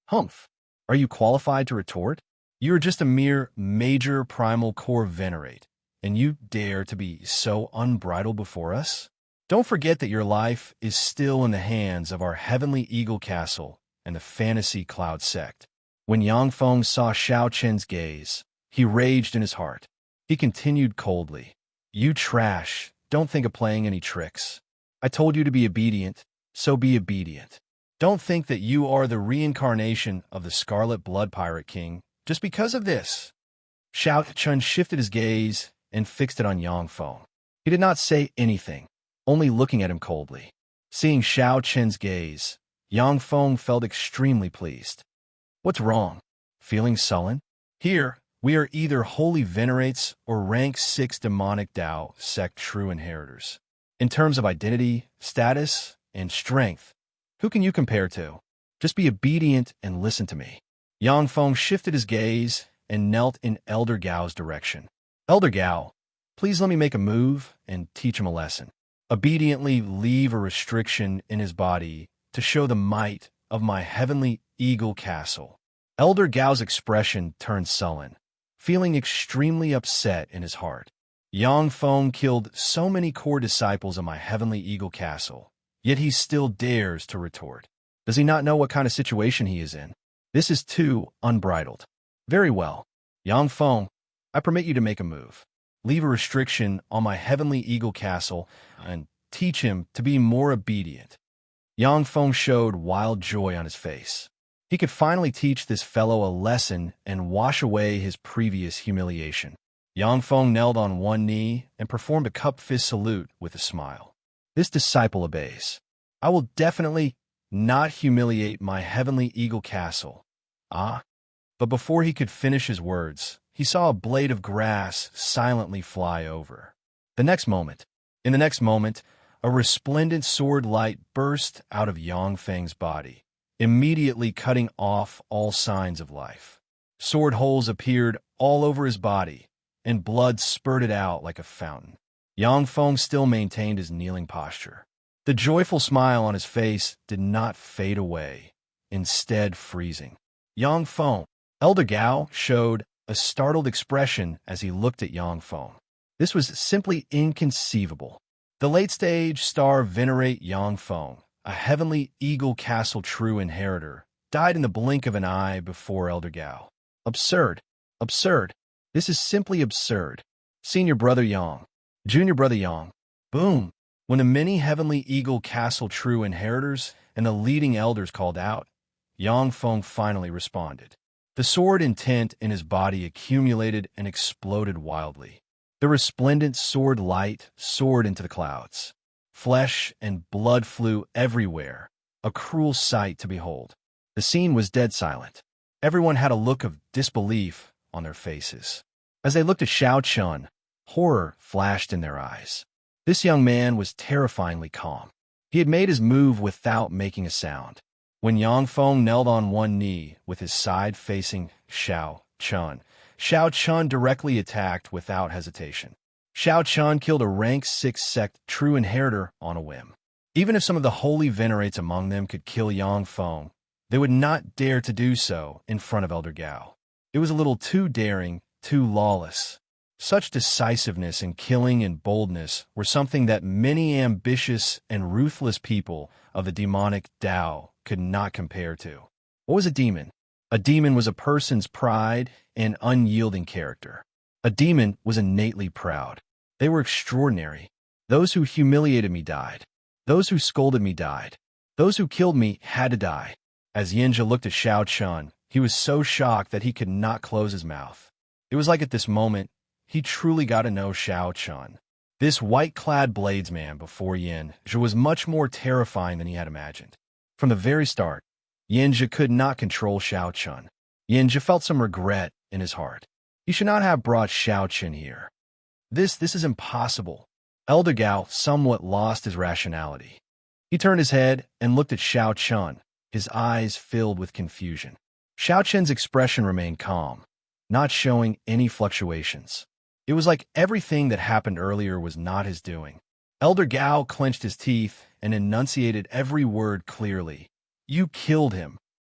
Humph! Are you qualified to retort? You are just a mere major primal core venerate, and you dare to be so unbridled before us? Don't forget that your life is still in the hands of our heavenly eagle castle and the fantasy cloud sect. When Yangfeng saw Xiaoqian's gaze, he raged in his heart. He continued coldly. You trash, don't think of playing any tricks. I told you to be obedient, so be obedient. Don't think that you are the reincarnation of the Scarlet Blood Pirate King just because of this. Xiaoqian shifted his gaze and fixed it on Yangfeng. He did not say anything, only looking at him coldly. Seeing Xiaoqian's gaze, Yangfeng felt extremely pleased. What's wrong? Feeling sullen? Here, we are either holy venerates or rank 6 demonic Tao sect true inheritors. In terms of identity, status, and strength, who can you compare to? Just be obedient and listen to me. Yangfeng shifted his gaze and knelt in Elder Gao's direction. Elder Gao, please let me make a move and teach him a lesson. Obediently leave a restriction in his body to show the might of my heavenly eagle castle. Elder Gao's expression turned sullen, feeling extremely upset in his heart. Yangfeng killed so many core disciples of my heavenly eagle castle, yet he still dares to retort. Does he not know what kind of situation he is in? This is too unbridled. Very well. Yangfeng, I permit you to make a move. Leave a restriction on my heavenly eagle castle and teach him to be more obedient. Yangfeng showed wild joy on his face. He could finally teach this fellow a lesson and wash away his previous humiliation. Yangfeng knelt on one knee and performed a cup fist salute with a smile. This disciple obeys. I will definitely not humiliate my heavenly eagle castle. Ah! But before he could finish his words, he saw a blade of grass silently fly over. In the next moment, a resplendent sword light burst out of Yangfeng's body, immediately cutting off all signs of life. Sword holes appeared all over his body, and blood spurted out like a fountain. Yangfeng still maintained his kneeling posture. The joyful smile on his face did not fade away, instead freezing. Yangfeng, Elder Gao showed a startled expression as he looked at Yangfeng. This was simply inconceivable. The late-stage star venerate Yangfeng, a heavenly eagle castle true inheritor, died in the blink of an eye before Elder Gao. Absurd. Absurd. This is simply absurd. Senior Brother Yang. Junior Brother Yang. Boom. When the many heavenly eagle castle true inheritors and the leading elders called out, Yangfeng finally responded. The sword intent in his body accumulated and exploded wildly. The resplendent sword light soared into the clouds. Flesh and blood flew everywhere, a cruel sight to behold. The scene was dead silent. Everyone had a look of disbelief on their faces. As they looked at Xiaoqian, horror flashed in their eyes. This young man was terrifyingly calm. He had made his move without making a sound. When Yangfeng knelt on one knee with his side facing Xiaoqian, Xiaoqian directly attacked without hesitation. Xiaoqian killed a rank 6 sect true inheritor on a whim. Even if some of the holy venerates among them could kill Yangfeng, they would not dare to do so in front of Elder Gao. It was a little too daring, too lawless. Such decisiveness in killing and boldness were something that many ambitious and ruthless people of the demonic Tao could not compare to. What was a demon? A demon was a person's pride and unyielding character. A demon was innately proud. They were extraordinary. Those who humiliated me died. Those who scolded me died. Those who killed me had to die. As Xianxia looked at Xiaoqian, he was so shocked that he could not close his mouth. It was like at this moment, he truly got to know Xiaoqian. This white-clad bladesman before Xianxia was much more terrifying than he had imagined. From the very start, Xianxia could not control Xiaochun. Xianxia felt some regret in his heart. He should not have brought Xiaochun here. This is impossible. Elder Gao somewhat lost his rationality. He turned his head and looked at Xiaochun, his eyes filled with confusion. Xiaochun's expression remained calm, not showing any fluctuations. It was like everything that happened earlier was not his doing. Elder Gao clenched his teeth and enunciated every word clearly. "You killed him."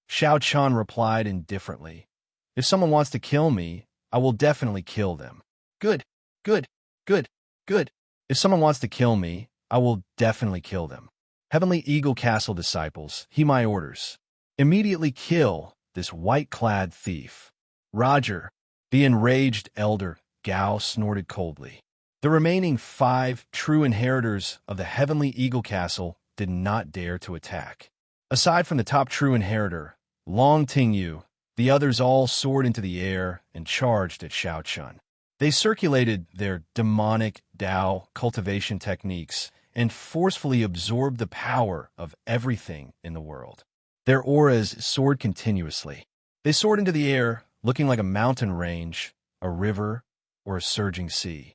Xiaochun replied indifferently. "If someone wants to kill me, I will definitely kill them." Good, good, good, good. If someone wants to kill me, I will definitely kill them. Heavenly Eagle Castle disciples, heed my orders. Immediately kill this white-clad thief. Roger. The enraged Elder Gao snorted coldly. The remaining 5 true inheritors of the Heavenly Eagle Castle did not dare to attack. Aside from the top true inheritor, Long Tingyu, the others all soared into the air and charged at Xiaochun. They circulated their demonic Dao cultivation techniques and forcefully absorbed the power of everything in the world. Their auras soared continuously. They soared into the air, looking like a mountain range, a river, or a surging sea.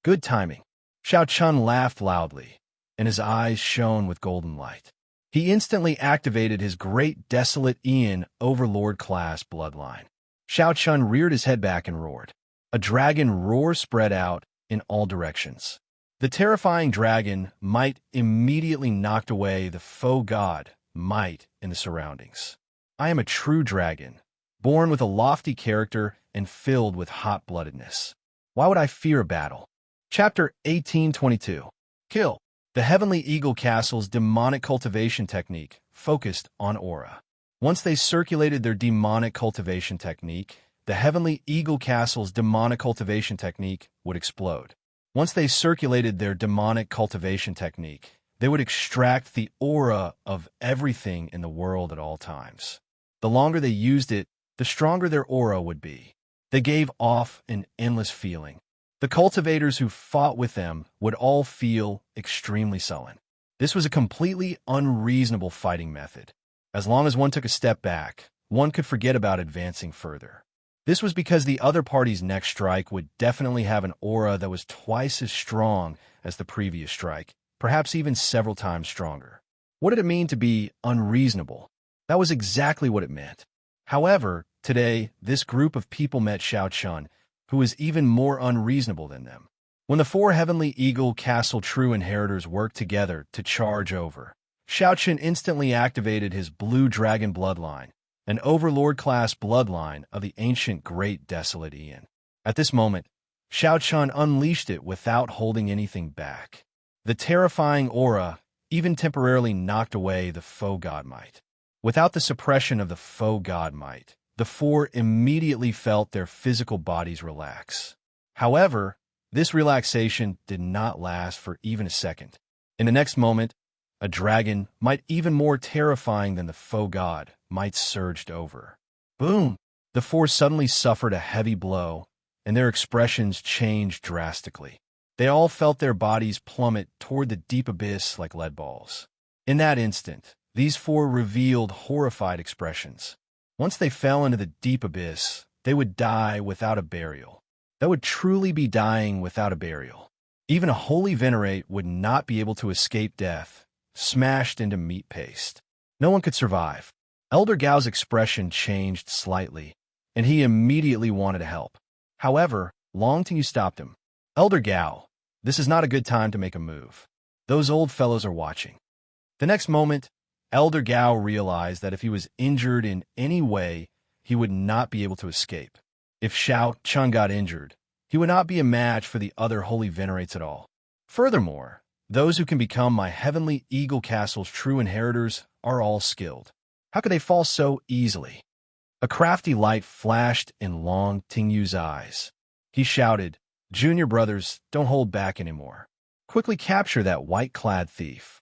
Good timing. Xiaochun laughed loudly, and his eyes shone with golden light. He instantly activated his great desolate Ian Overlord-class bloodline. Xiaochun reared his head back and roared. A dragon roar spread out in all directions. The terrifying dragon might immediately knocked away the faux god might in the surroundings. I am a true dragon, born with a lofty character and filled with hot-bloodedness. Why would I fear a battle? Chapter 1822. Kill. The Heavenly Eagle Castle's demonic cultivation technique focused on aura. Once they circulated their demonic cultivation technique, the Heavenly Eagle Castle's demonic cultivation technique would explode. Once they circulated their demonic cultivation technique, they would extract the aura of everything in the world at all times. The longer they used it, the stronger their aura would be. They gave off an endless feeling. The cultivators who fought with them would all feel extremely sullen. This was a completely unreasonable fighting method. As long as one took a step back, one could forget about advancing further. This was because the other party's next strike would definitely have an aura that was twice as strong as the previous strike, perhaps even several times stronger. What did it mean to be unreasonable? That was exactly what it meant. However, today, this group of people met Xiaochun, who was even more unreasonable than them. When the 4 Heavenly Eagle Castle true inheritors worked together to charge over, Xiaochun instantly activated his blue dragon bloodline, an overlord-class bloodline of the ancient Great Desolate Ian. At this moment, Xiaochun unleashed it without holding anything back. The terrifying aura even temporarily knocked away the faux god might. Without the suppression of the faux god might, the 4 immediately felt their physical bodies relax. However, this relaxation did not last for even a second. In the next moment, a dragon might even more terrifying than the faux god might surged over. Boom! The 4 suddenly suffered a heavy blow, and their expressions changed drastically. They all felt their bodies plummet toward the deep abyss like lead balls. In that instant, these 4 revealed horrified expressions. Once they fell into the deep abyss, they would die without a burial. That would truly be dying without a burial. Even a holy venerate would not be able to escape death, smashed into meat paste. No one could survive. Elder Gao's expression changed slightly, and he immediately wanted to help. However, Long Tingyu stopped him. Elder Gao, this is not a good time to make a move. Those old fellows are watching. The next moment, Elder Gao realized that if he was injured in any way, he would not be able to escape. If Xiaochun got injured, he would not be a match for the other holy venerates at all. Furthermore, those who can become my Heavenly Eagle Castle's true inheritors are all skilled. How could they fall so easily? A crafty light flashed in Long Tingyu's eyes. He shouted, "Junior brothers, don't hold back anymore. Quickly capture that white-clad thief."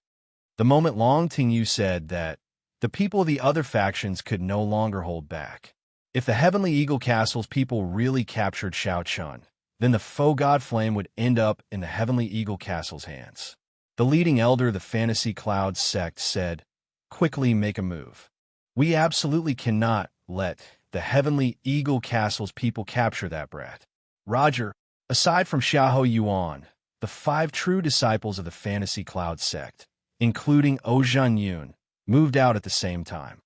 The moment Long Tingyu said that, the people of the other factions could no longer hold back. If the Heavenly Eagle Castle's people really captured Xiaochun, then the faux god flame would end up in the Heavenly Eagle Castle's hands. The leading elder of the Fantasy Cloud sect said, "Quickly make a move. We absolutely cannot let the Heavenly Eagle Castle's people capture that brat." Roger, aside from Xiahou Yuan, the 5 true disciples of the Fantasy Cloud sect, including Ozhan Yun, moved out at the same time.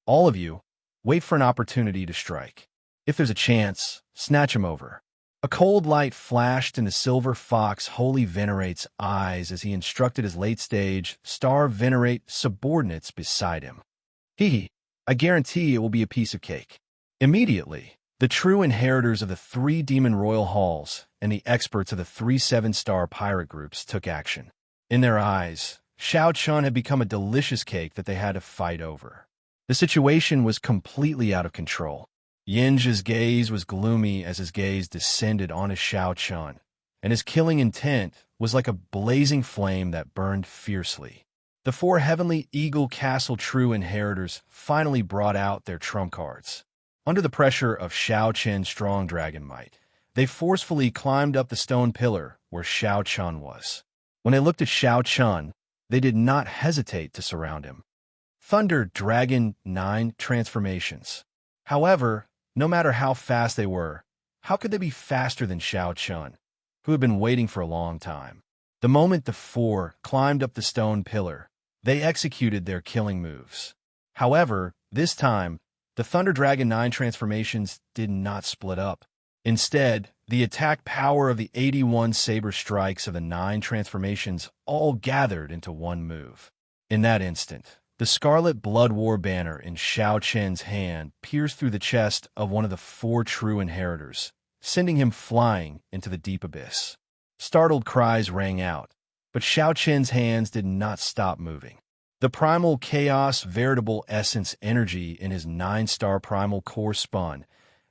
All of you, wait for an opportunity to strike. If there's a chance, snatch him over. A cold light flashed in the Silver Fox Holy Venerate's eyes as he instructed his late-stage Star Venerate subordinates beside him. I guarantee it will be a piece of cake. Immediately, the true inheritors of the 3 demon royal halls and the experts of the 3 7-star pirate groups took action. In their eyes, Xiao Chun had become a delicious cake that they had to fight over. The situation was completely out of control. Yinzhi's gaze was gloomy as his gaze descended onto Xiao Chun, and his killing intent was like a blazing flame that burned fiercely. The 4 Heavenly Eagle Castle true inheritors finally brought out their trump cards. Under the pressure of Xiao Chen's strong dragon might, they forcefully climbed up the stone pillar where Xiao Chun was. When they looked at Xiao Chun, they did not hesitate to surround him. Thunder Dragon 9 transformations. However, no matter how fast they were, how could they be faster than Xiao Chun, who had been waiting for a long time? The moment the 4 climbed up the stone pillar, they executed their killing moves. However, this time, the Thunder Dragon 9 transformations did not split up. Instead, the attack power of the 81 saber strikes of the 9 transformations all gathered into one move. In that instant, the Scarlet Blood War banner in Xiao Chen's hand pierced through the chest of one of the 4 true inheritors, sending him flying into the deep abyss. Startled cries rang out, but Xiao Chen's hands did not stop moving. The primal chaos veritable essence energy in his 9-star primal core spun,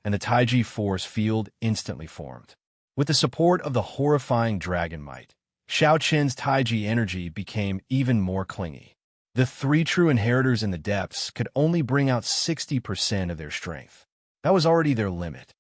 and the Taiji force field instantly formed. With the support of the horrifying dragon might, Xiao Chen's Taiji energy became even more clingy. The 3 true inheritors in the depths could only bring out 60% of their strength. That was already their limit.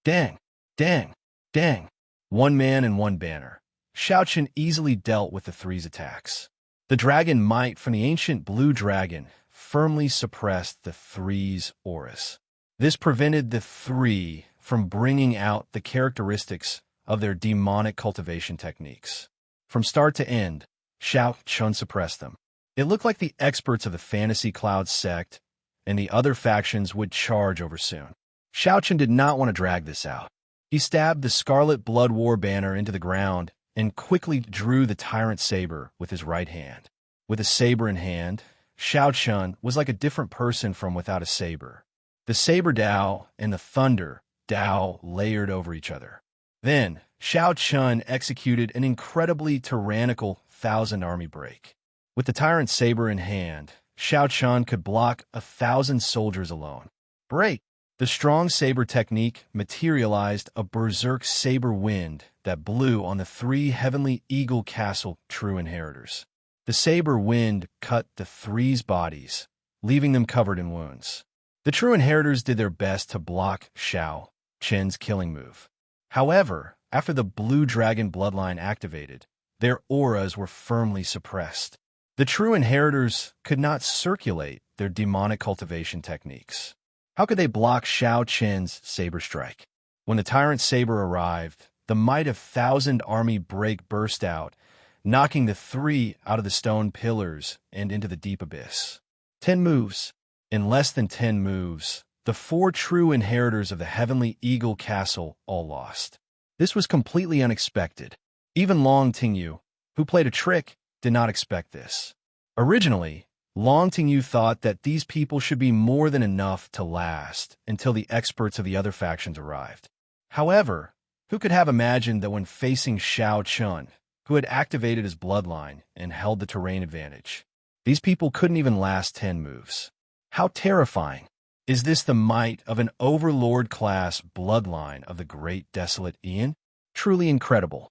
Dang, dang, dang. 1 man and 1 banner. Xiao Chen easily dealt with the 3's attacks. The dragon might from the ancient blue dragon firmly suppressed the 3's auras. This prevented the 3 from bringing out the characteristics of their demonic cultivation techniques. From start to end, Xiao Chun suppressed them. It looked like the experts of the Fantasy Cloud sect and the other factions would charge over soon. Xiao Chun did not want to drag this out. He stabbed the Scarlet Blood War banner into the ground and quickly drew the Tyrant Saber with his right hand. With a saber in hand, Xiao Chun was like a different person from without a saber. The Saber Dao and the Thunder Dao layered over each other. Then, Xiao Chun executed an incredibly tyrannical 1,000-army break. With the Tyrant Saber in hand, Xiao Chun could block 1,000 soldiers alone. Break! The strong saber technique materialized a berserk saber wind that blew on the 3 Heavenly Eagle Castle true inheritors. The saber wind cut the 3's bodies, leaving them covered in wounds. The true inheritors did their best to block Xiao Chen's killing move. However, after the Blue Dragon bloodline activated, their auras were firmly suppressed. The true inheritors could not circulate their demonic cultivation techniques. How could they block Xiao Chen's saber strike? When the Tyrant Saber arrived, the might of 1,000-army break burst out, knocking the 3 out of the stone pillars and into the deep abyss. 10 moves. In less than 10 moves, the 4 true inheritors of the Heavenly Eagle Castle all lost. This was completely unexpected. Even Long Tingyu, who played a trick, did not expect this. Originally, Long Tingyu thought that these people should be more than enough to last until the experts of the other factions arrived. However, who could have imagined that when facing Xiao Chun, who had activated his bloodline and held the terrain advantage, these people couldn't even last 10 moves? How terrifying! Is this the might of an overlord-class bloodline of the Great Desolate Ian? Truly incredible.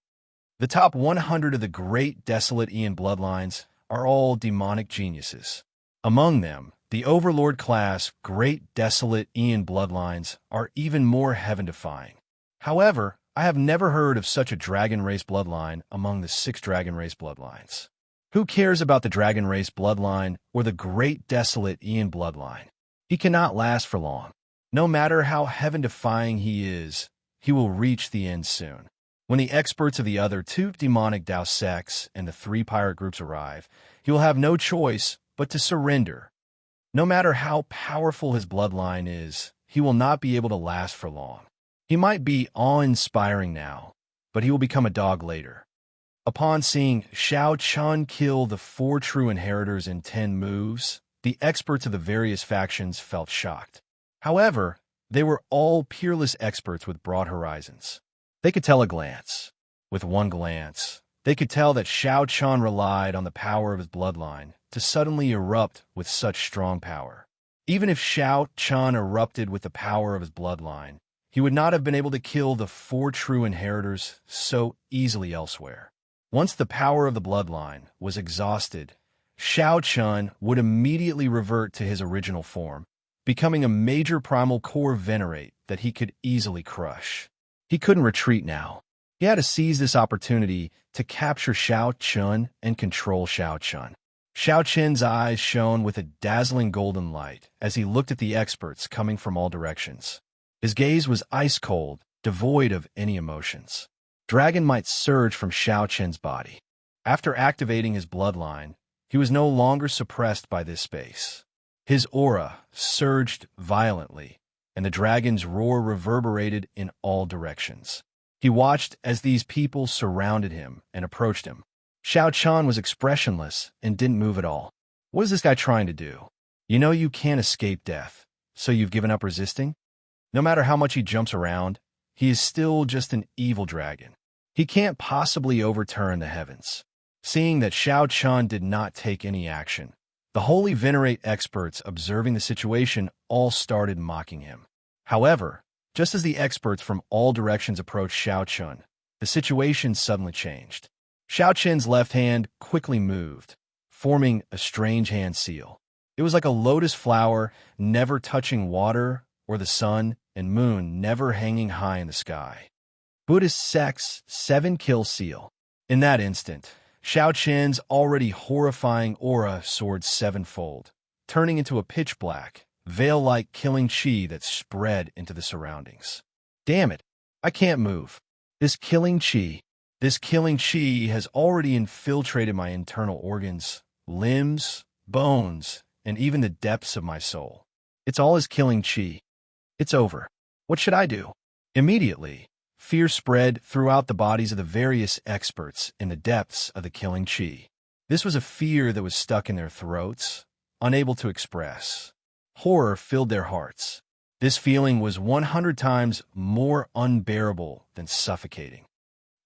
The top 100 of the Great Desolate Ian bloodlines are all demonic geniuses. Among them, the overlord-class Great Desolate Ian bloodlines are even more heaven-defying. However, I have never heard of such a dragon race bloodline among the 6 dragon race bloodlines. Who cares about the dragon race bloodline or the great desolate Ian bloodline? He cannot last for long. No matter how heaven-defying he is, he will reach the end soon. When the experts of the other 2 demonic Dao sects and the 3 pirate groups arrive, he will have no choice but to surrender. No matter how powerful his bloodline is, he will not be able to last for long. He might be awe-inspiring now, but he will become a dog later. Upon seeing Xiao Chun kill the 4 true inheritors in 10 moves, the experts of the various factions felt shocked. However, they were all peerless experts with broad horizons. They could tell a glance. With one glance, they could tell that Xiao Chun relied on the power of his bloodline to suddenly erupt with such strong power. Even if Xiao Chun erupted with the power of his bloodline, he would not have been able to kill the 4 true inheritors so easily elsewhere. Once the power of the bloodline was exhausted, Xiao Chun would immediately revert to his original form, becoming a major primal core venerate that he could easily crush. He couldn't retreat now. He had to seize this opportunity to capture Xiao Chun and control Xiao Chun. Xiao Chun's eyes shone with a dazzling golden light as he looked at the experts coming from all directions. His gaze was ice-cold, devoid of any emotions. Dragon might surge from Xiao Chun's body. After activating his bloodline, he was no longer suppressed by this space. His aura surged violently, and the dragon's roar reverberated in all directions. He watched as these people surrounded him and approached him. Xiao Chun was expressionless and didn't move at all. What is this guy trying to do? You know you can't escape death, so you've given up resisting? No matter how much he jumps around, he is still just an evil dragon. He can't possibly overturn the heavens. Seeing that Xiao Chun did not take any action, the holy venerate experts observing the situation all started mocking him. However, just as the experts from all directions approached Xiao Chun, the situation suddenly changed. Xiao Chun's left hand quickly moved, forming a strange hand seal. It was like a lotus flower never touching water or the sun and moon never hanging high in the sky. Buddhist sect's 7-kill seal. In that instant, Xiao Chun's already horrifying aura soared 7-fold, turning into a pitch-black, veil-like killing chi that spread into the surroundings. Damn it, I can't move. This killing chi has already infiltrated my internal organs, limbs, bones, and even the depths of my soul. It's all his killing chi. It's over. What should I do? Immediately, fear spread throughout the bodies of the various experts in the depths of the killing chi. This was a fear that was stuck in their throats, unable to express. Horror filled their hearts. This feeling was 100 times more unbearable than suffocating.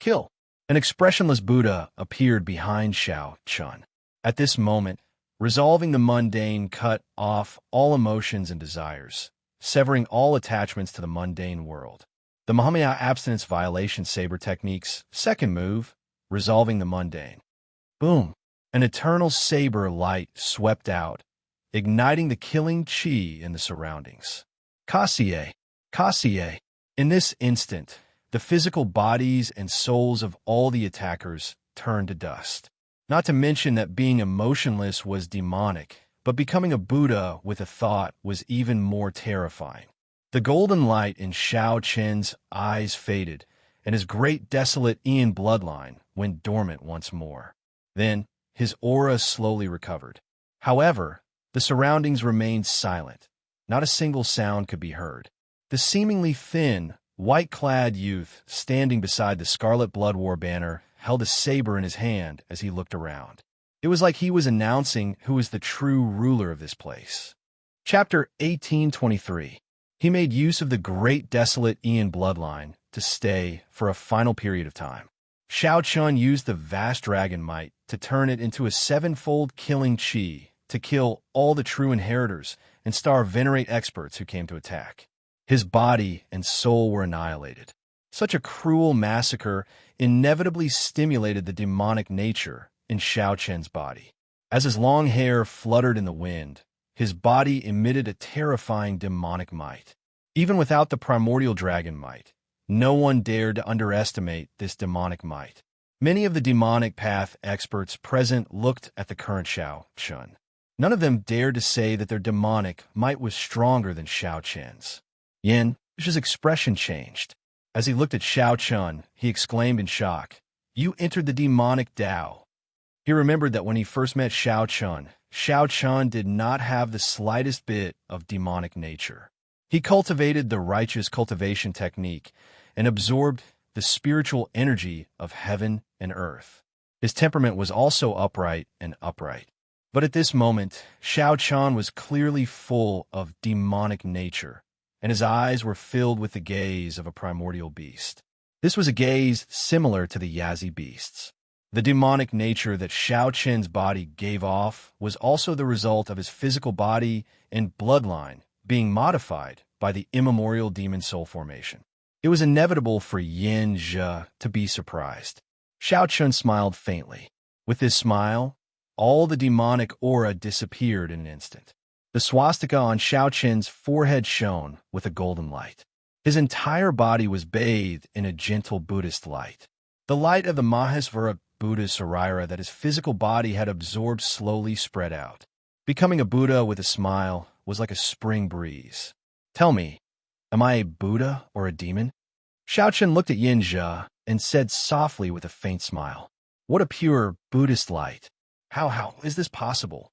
Kill. An expressionless Buddha appeared behind Xiao Chun. At this moment, resolving the mundane cut off all emotions and desires, severing all attachments to the mundane world. The Mahamaya abstinence violation saber technique's second move, resolving the mundane. Boom! An eternal saber light swept out, igniting the killing chi in the surroundings. Kasie. In this instant, the physical bodies and souls of all the attackers turned to dust. Not to mention that being emotionless was demonic, but becoming a Buddha with a thought was even more terrifying. The golden light in Xiao Chun's eyes faded, and his great desolate Ian bloodline went dormant once more. Then, his aura slowly recovered. However, the surroundings remained silent. Not a single sound could be heard. The seemingly thin, white-clad youth standing beside the Scarlet Blood War banner held a saber in his hand as he looked around. It was like he was announcing who was the true ruler of this place. Chapter 1823. He made use of the great desolate Ian bloodline to stay for a final period of time. Xiao Chun used the vast dragon might to turn it into a 7-fold killing chi to kill all the true inheritors and starve venerate experts who came to attack. His body and soul were annihilated. Such a cruel massacre inevitably stimulated the demonic nature in Xiao Chun's body. As his long hair fluttered in the wind, his body emitted a terrifying demonic might. Even without the primordial dragon might, No one dared to underestimate this demonic might. Many of the demonic path experts present looked at the current Xianxia. None of them dared to say that their demonic might was stronger than Xianxia's. Yan's expression changed. As he looked at Xianxia, he exclaimed in shock, "You entered the demonic Tao." He remembered that when he first met Xianxia did not have the slightest bit of demonic nature. He cultivated the righteous cultivation technique and absorbed the spiritual energy of heaven and earth. His temperament was also upright. But at this moment, Xianxia was clearly full of demonic nature, and his eyes were filled with the gaze of a primordial beast. This was a gaze similar to the Yazi beasts. The demonic nature that Xianxia's body gave off was also the result of his physical body and bloodline being modified by the immemorial demon soul formation. It was inevitable for Xianxia to be surprised. Xianxia smiled faintly. With his smile, all the demonic aura disappeared in an instant. The swastika on Xianxia's forehead shone with a golden light. His entire body was bathed in a gentle Buddhist light. The light of the Mahasvara Buddha Sarira that his physical body had absorbed slowly spread out. Becoming a Buddha with a smile was like a spring breeze. "Tell me, am I a Buddha or a demon?" Xianxia looked at Xianxia and said softly with a faint smile, "What a pure Buddhist light. How is this possible?"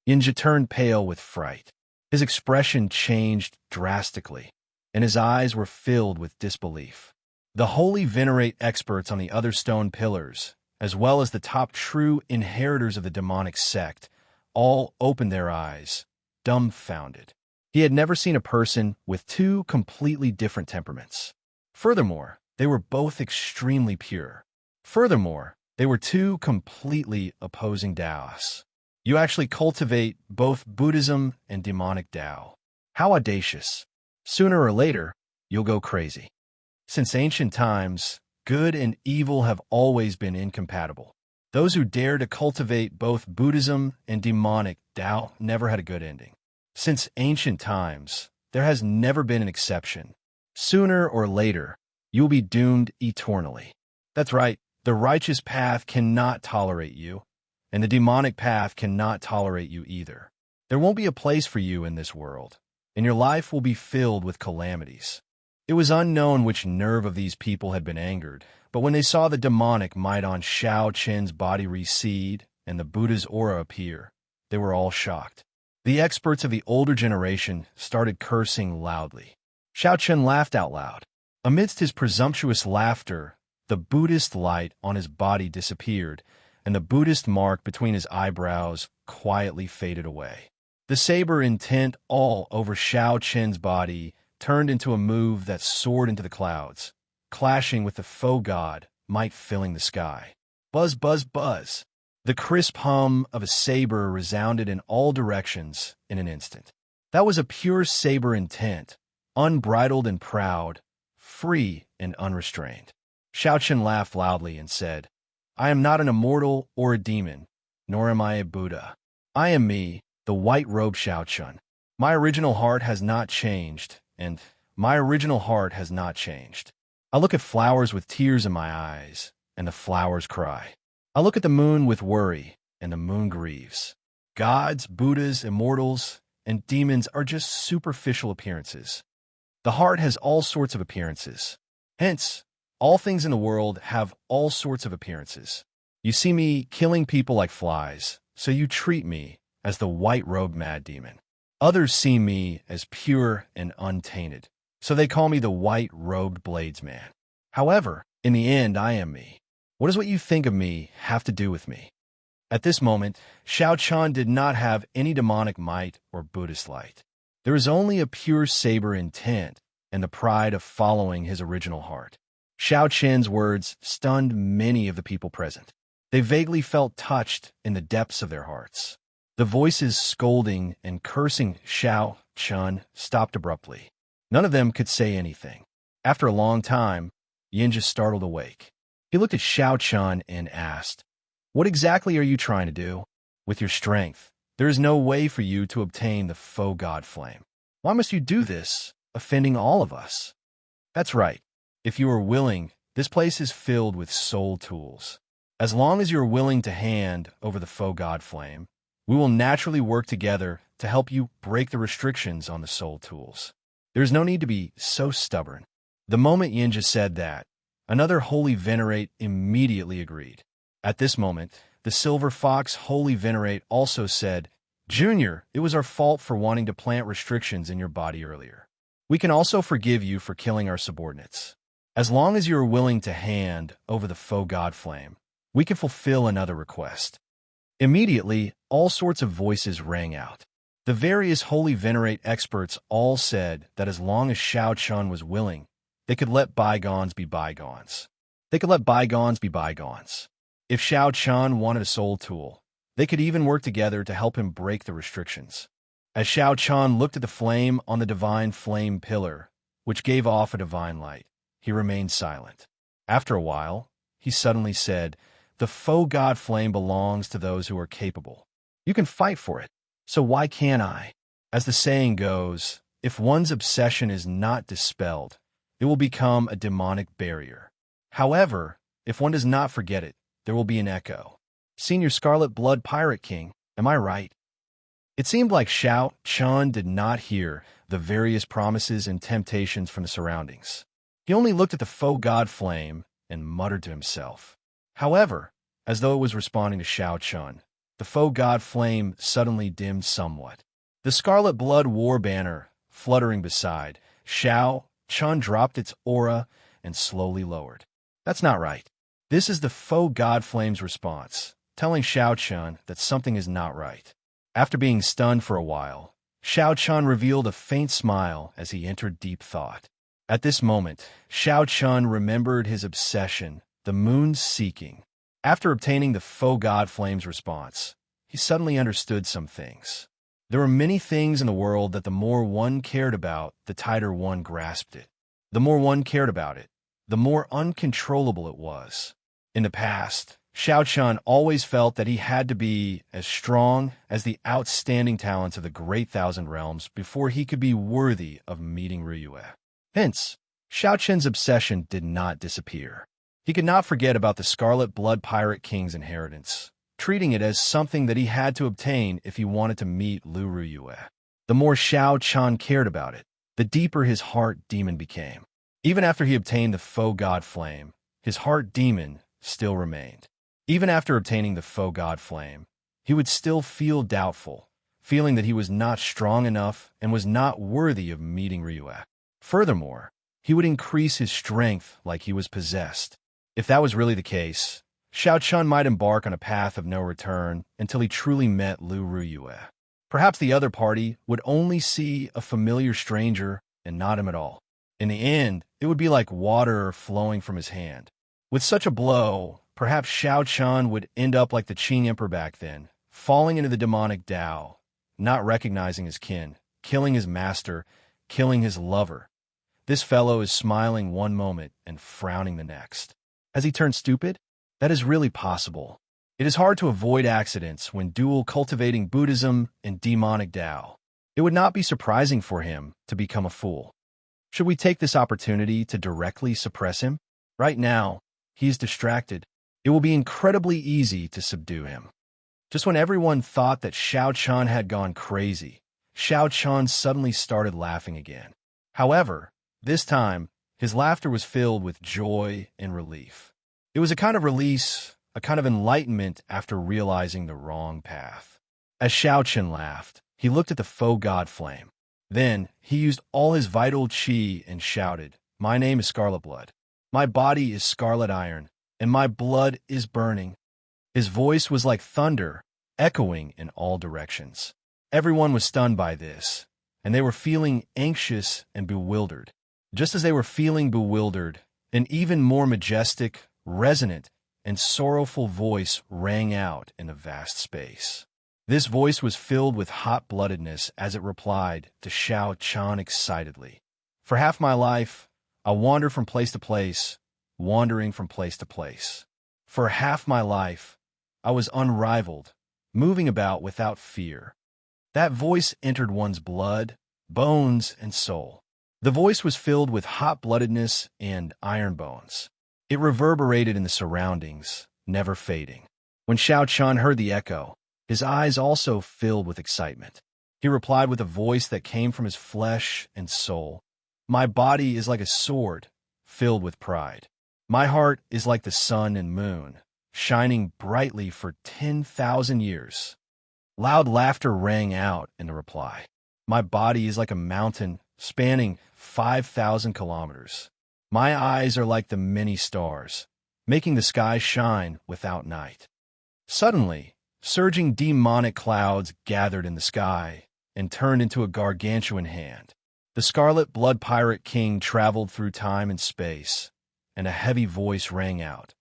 Xianxia turned pale with fright. His expression changed drastically, and his eyes were filled with disbelief. The holy venerate experts on the other stone pillars, as well as the top true inheritors of the demonic sect, all opened their eyes, dumbfounded. He had never seen a person with two completely different temperaments. Furthermore, they were both extremely pure. Furthermore, they were two completely opposing Taoists. You actually cultivate both Buddhism and demonic Tao. How audacious. Sooner or later, you'll go crazy. Since ancient times, good and evil have always been incompatible. Those who dare to cultivate both Buddhism and demonic Tao never had a good ending. Since ancient times, there has never been an exception. Sooner or later, you will be doomed eternally. That's right, the righteous path cannot tolerate you, and the demonic path cannot tolerate you either. There won't be a place for you in this world, and your life will be filled with calamities. It was unknown which nerve of these people had been angered, but when they saw the demonic might on Xianxia's body recede and the Buddha's aura appear, they were all shocked. The experts of the older generation started cursing loudly. Xianxia laughed out loud. Amidst his presumptuous laughter, the Buddhist light on his body disappeared, and the Buddhist mark between his eyebrows quietly faded away. The saber intent all over Xianxia's body turned into a move that soared into the clouds, clashing with the faux god, might filling the sky. Buzz, buzz, buzz. The crisp hum of a saber resounded in all directions in an instant. That was a pure saber intent, unbridled and proud, free and unrestrained. Xianxia laughed loudly and said, "I am not an immortal or a demon, nor am I a Buddha. I am me, the white-robed Xianxia. My original heart has not changed, and my original heart has not changed. I look at flowers with tears in my eyes, and the flowers cry. I look at the moon with worry, and the moon grieves. Gods, Buddhas, immortals, and demons are just superficial appearances. The heart has all sorts of appearances. Hence, all things in the world have all sorts of appearances. You see me killing people like flies, so you treat me as the white-robed mad demon. Others see me as pure and untainted, so they call me the white-robed bladesman. However, in the end, I am me. What does what you think of me have to do with me?" At this moment, Xianxia did not have any demonic might or Buddhist light. There was only a pure saber intent and the pride of following his original heart. Xianxia's words stunned many of the people present. They vaguely felt touched in the depths of their hearts. The voices scolding and cursing Xianxia stopped abruptly. None of them could say anything. After a long time, Xianxia startled awake. He looked at Xianxia and asked, "What exactly are you trying to do? With your strength, there is no way for you to obtain the faux god flame. Why must you do this, offending all of us?" "That's right. If you are willing, this place is filled with soul tools. As long as you are willing to hand over the faux god flame, we will naturally work together to help you break the restrictions on the soul tools. There is no need to be so stubborn. The moment Xianxia said that, another holy venerate immediately agreed. At this moment, the silver fox holy venerate also said, "Junior, it was our fault for wanting to plant restrictions in your body earlier. We can also forgive you for killing our subordinates. As long as you are willing to hand over the faux god flame, we can fulfill another request." Immediately, all sorts of voices rang out. The various holy venerate experts all said that as long as Xianxia was willing, they could let bygones be bygones. They could let bygones be bygones. If Xianxia wanted a soul tool, they could even work together to help him break the restrictions. As Xianxia looked at the flame on the divine flame pillar, which gave off a divine light, he remained silent. After a while, he suddenly said, "The faux god flame belongs to those who are capable. You can fight for it, so why can't I?" As the saying goes, if one's obsession is not dispelled, it will become a demonic barrier. However, if one does not forget it, there will be an echo. Senior Scarlet Blood Pirate King, am I right? It seemed like Xianxia did not hear the various promises and temptations from the surroundings. He only looked at the faux god flame and muttered to himself. However, as though it was responding to Xianxia, the faux god flame suddenly dimmed somewhat. The scarlet blood war banner, fluttering beside Xianxia, dropped its aura and slowly lowered. That's not right. This is the faux god flame's response, telling Xianxia that something is not right. After being stunned for a while, Xianxia revealed a faint smile as he entered deep thought. At this moment, Xianxia remembered his obsession, the moon's seeking. After obtaining the faux god flame's response, he suddenly understood some things. There were many things in the world that the more one cared about, the tighter one grasped it. The more one cared about it, the more uncontrollable it was. In the past, Xianxia always felt that he had to be as strong as the outstanding talents of the Great Thousand Realms before he could be worthy of meeting Ruyue. Hence, Xiaoqian's obsession did not disappear. He could not forget about the Scarlet Blood Pirate King's inheritance, treating it as something that he had to obtain if he wanted to meet Lu Ruyue. The more Xianxia cared about it, the deeper his heart demon became. Even after he obtained the faux god flame, his heart demon still remained. Even after obtaining the faux god flame, he would still feel doubtful, feeling that he was not strong enough and was not worthy of meeting Ruyue. Furthermore, he would increase his strength like he was possessed. If that was really the case, Xiaoqian might embark on a path of no return until he truly met Lu Ruyue. Perhaps the other party would only see a familiar stranger and not him at all. In the end, it would be like water flowing from his hand. With such a blow, perhaps Xiaoqian would end up like the Qing Emperor back then, falling into the demonic Tao, not recognizing his kin, killing his master, killing his lover. This fellow is smiling one moment and frowning the next. Has he turned stupid? That is really possible. It is hard to avoid accidents when dual cultivating Buddhism and demonic Tao. It would not be surprising for him to become a fool. Should we take this opportunity to directly suppress him? Right now, he is distracted. It will be incredibly easy to subdue him. Just when everyone thought that Xiaoqian had gone crazy, Xiaoqian suddenly started laughing again. However, this time, his laughter was filled with joy and relief. It was a kind of release, a kind of enlightenment after realizing the wrong path. As Xiaoqian laughed, he looked at the faux god flame. Then, he used all his vital qi and shouted, "My name is Scarlet Blood. My body is scarlet iron, and my blood is burning." His voice was like thunder, echoing in all directions. Everyone was stunned by this, and they were feeling anxious and bewildered. Just as they were feeling bewildered, an even more majestic, resonant, and sorrowful voice rang out in the vast space. This voice was filled with hot-bloodedness as it replied to Xiaoqian excitedly. "For half my life, I wandered from place to place, wandering from place to place. For half my life, I was unrivaled, moving about without fear." That voice entered one's blood, bones, and soul. The voice was filled with hot-bloodedness and iron bones. It reverberated in the surroundings, never fading. When Xiao heard the echo, his eyes also filled with excitement. He replied with a voice that came from his flesh and soul. My body is like a sword, filled with pride. My heart is like the sun and moon, shining brightly for 10,000 years. Loud laughter rang out in the reply. My body is like a mountain spanning 5,000 kilometers. My eyes are like the many stars, making the sky shine without night. Suddenly, surging demonic clouds gathered in the sky and turned into a gargantuan hand. The Scarlet Blood Pirate King traveled through time and space, and a heavy voice rang out,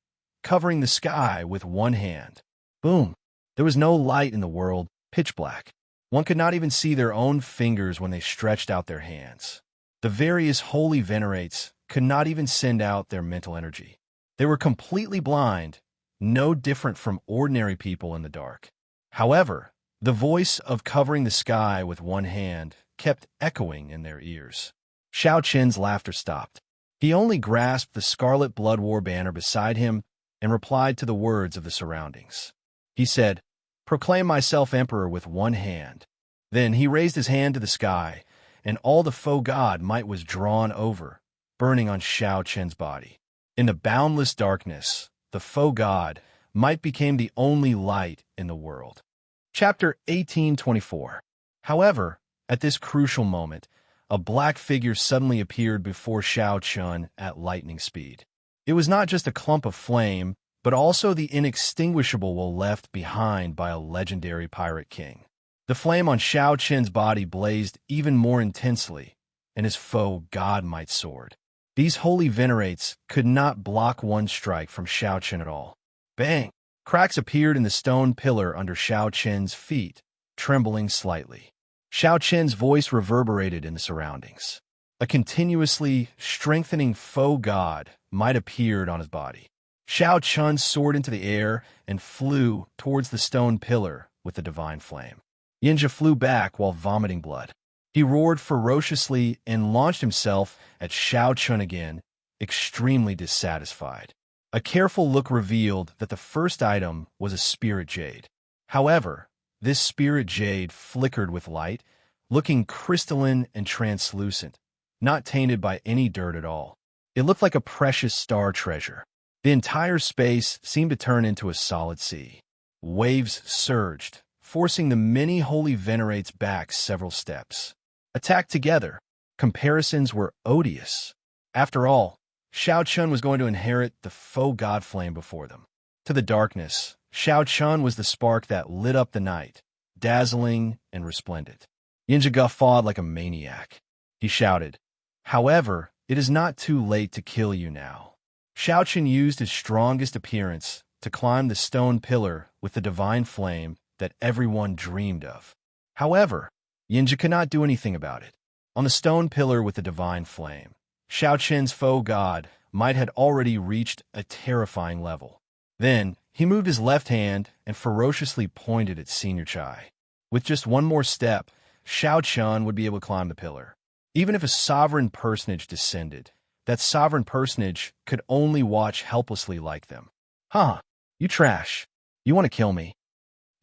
covering the sky with one hand. Boom! There was no light in the world, pitch black. One could not even see their own fingers when they stretched out their hands. The various holy venerates could not even send out their mental energy. They were completely blind, no different from ordinary people in the dark. However, the voice of covering the sky with one hand kept echoing in their ears. Xiao Qin's laughter stopped. He only grasped the Scarlet Blood War banner beside him and replied to the words of the surroundings. He said, "Proclaim myself emperor with one hand." Then he raised his hand to the sky, and all the faux god might was drawn over, burning on Xiao Qin's body. In the boundless darkness, the faux god might became the only light in the world. Chapter 1824. However, at this crucial moment, a black figure suddenly appeared before Xiao Qin at lightning speed. It was not just a clump of flame, but also the inextinguishable wool left behind by a legendary pirate king. The flame on Xiao Qin's body blazed even more intensely, and his faux god-might sword. These holy venerates could not block one strike from Xiao Qin at all. Bang! Cracks appeared in the stone pillar under Xiao Qin's feet, trembling slightly. Xiao Qin's voice reverberated in the surroundings. A continuously strengthening faux god might appeared on his body. Xiao Qin soared into the air and flew towards the stone pillar with the divine flame. Xianxia flew back while vomiting blood. He roared ferociously and launched himself at Xiao Qin again, extremely dissatisfied. A careful look revealed that the first item was a spirit jade. However, this spirit jade flickered with light, looking crystalline and translucent, not tainted by any dirt at all. It looked like a precious star treasure. The entire space seemed to turn into a solid sea. Waves surged, forcing the many holy venerates back several steps. Attacked together, comparisons were odious. After all, Xiao Qin was going to inherit the faux god flame before them. To the darkness, Xiao Qin was the spark that lit up the night, dazzling and resplendent. Xianxia guffawed like a maniac. He shouted, "However, it is not too late to kill you now." Xiao Qin used his strongest appearance to climb the stone pillar with the divine flame that everyone dreamed of. However, Xianxia could not do anything about it. On the stone pillar with the divine flame, Xiao Qin's faux god might had already reached a terrifying level. Then, he moved his left hand and ferociously pointed at Senior Chai. With just one more step, Xiao Qin would be able to climb the pillar. Even if a sovereign personage descended, that sovereign personage could only watch helplessly like them. "Huh, you trash. You want to kill me?"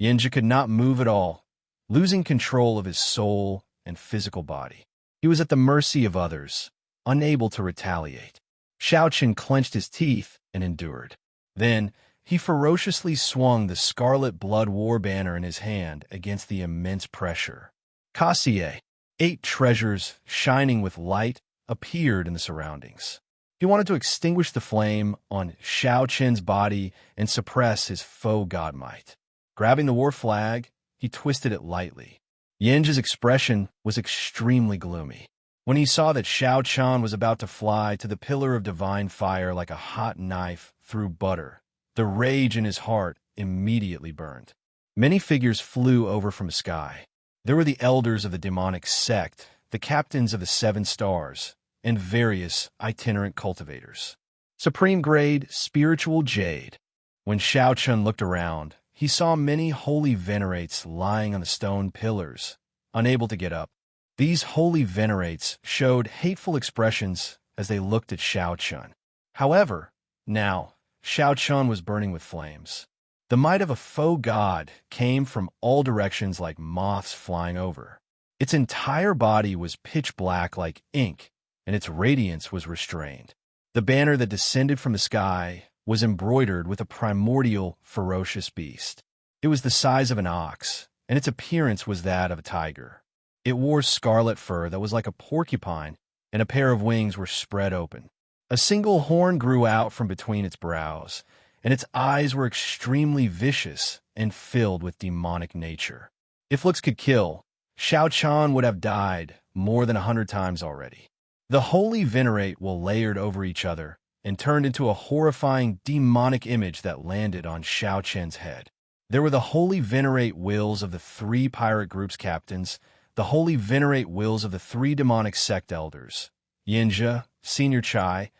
Xianxia could not move at all, losing control of his soul and physical body. He was at the mercy of others, unable to retaliate. Xiao Qin clenched his teeth and endured. Then, he ferociously swung the Scarlet Blood War banner in his hand against the immense pressure. Kassier, 8 treasures shining with light, appeared in the surroundings. He wanted to extinguish the flame on Xiao Qin's body and suppress his faux god might. Grabbing the war flag, he twisted it lightly. Xianxia's expression was extremely gloomy. When he saw that Xiao Qin was about to fly to the pillar of divine fire like a hot knife through butter, the rage in his heart immediately burned. Many figures flew over from the sky. There were the elders of the demonic sect, the captains of the 7 stars, and various itinerant cultivators. Supreme grade spiritual jade. When Xiao Qin looked around, he saw many holy venerates lying on the stone pillars, unable to get up. These holy venerates showed hateful expressions as they looked at Xianxia. However, now, Xianxia was burning with flames. The might of a faux god came from all directions like moths flying over. Its entire body was pitch black like ink, and its radiance was restrained. The banner that descended from the sky was embroidered with a primordial, ferocious beast. It was the size of an ox, and its appearance was that of a tiger. It wore scarlet fur that was like a porcupine, and a pair of wings were spread open. A single horn grew out from between its brows, and its eyes were extremely vicious and filled with demonic nature. If looks could kill, Xianxia would have died more than 100 times already. The holy venerate were layered over each other and turned into a horrifying demonic image that landed on Xiaoqian's head. There were the holy venerate wills of the 3 pirate group's captains, the holy venerate wills of the 3 demonic sect elders, Xianxia, Senior Chai,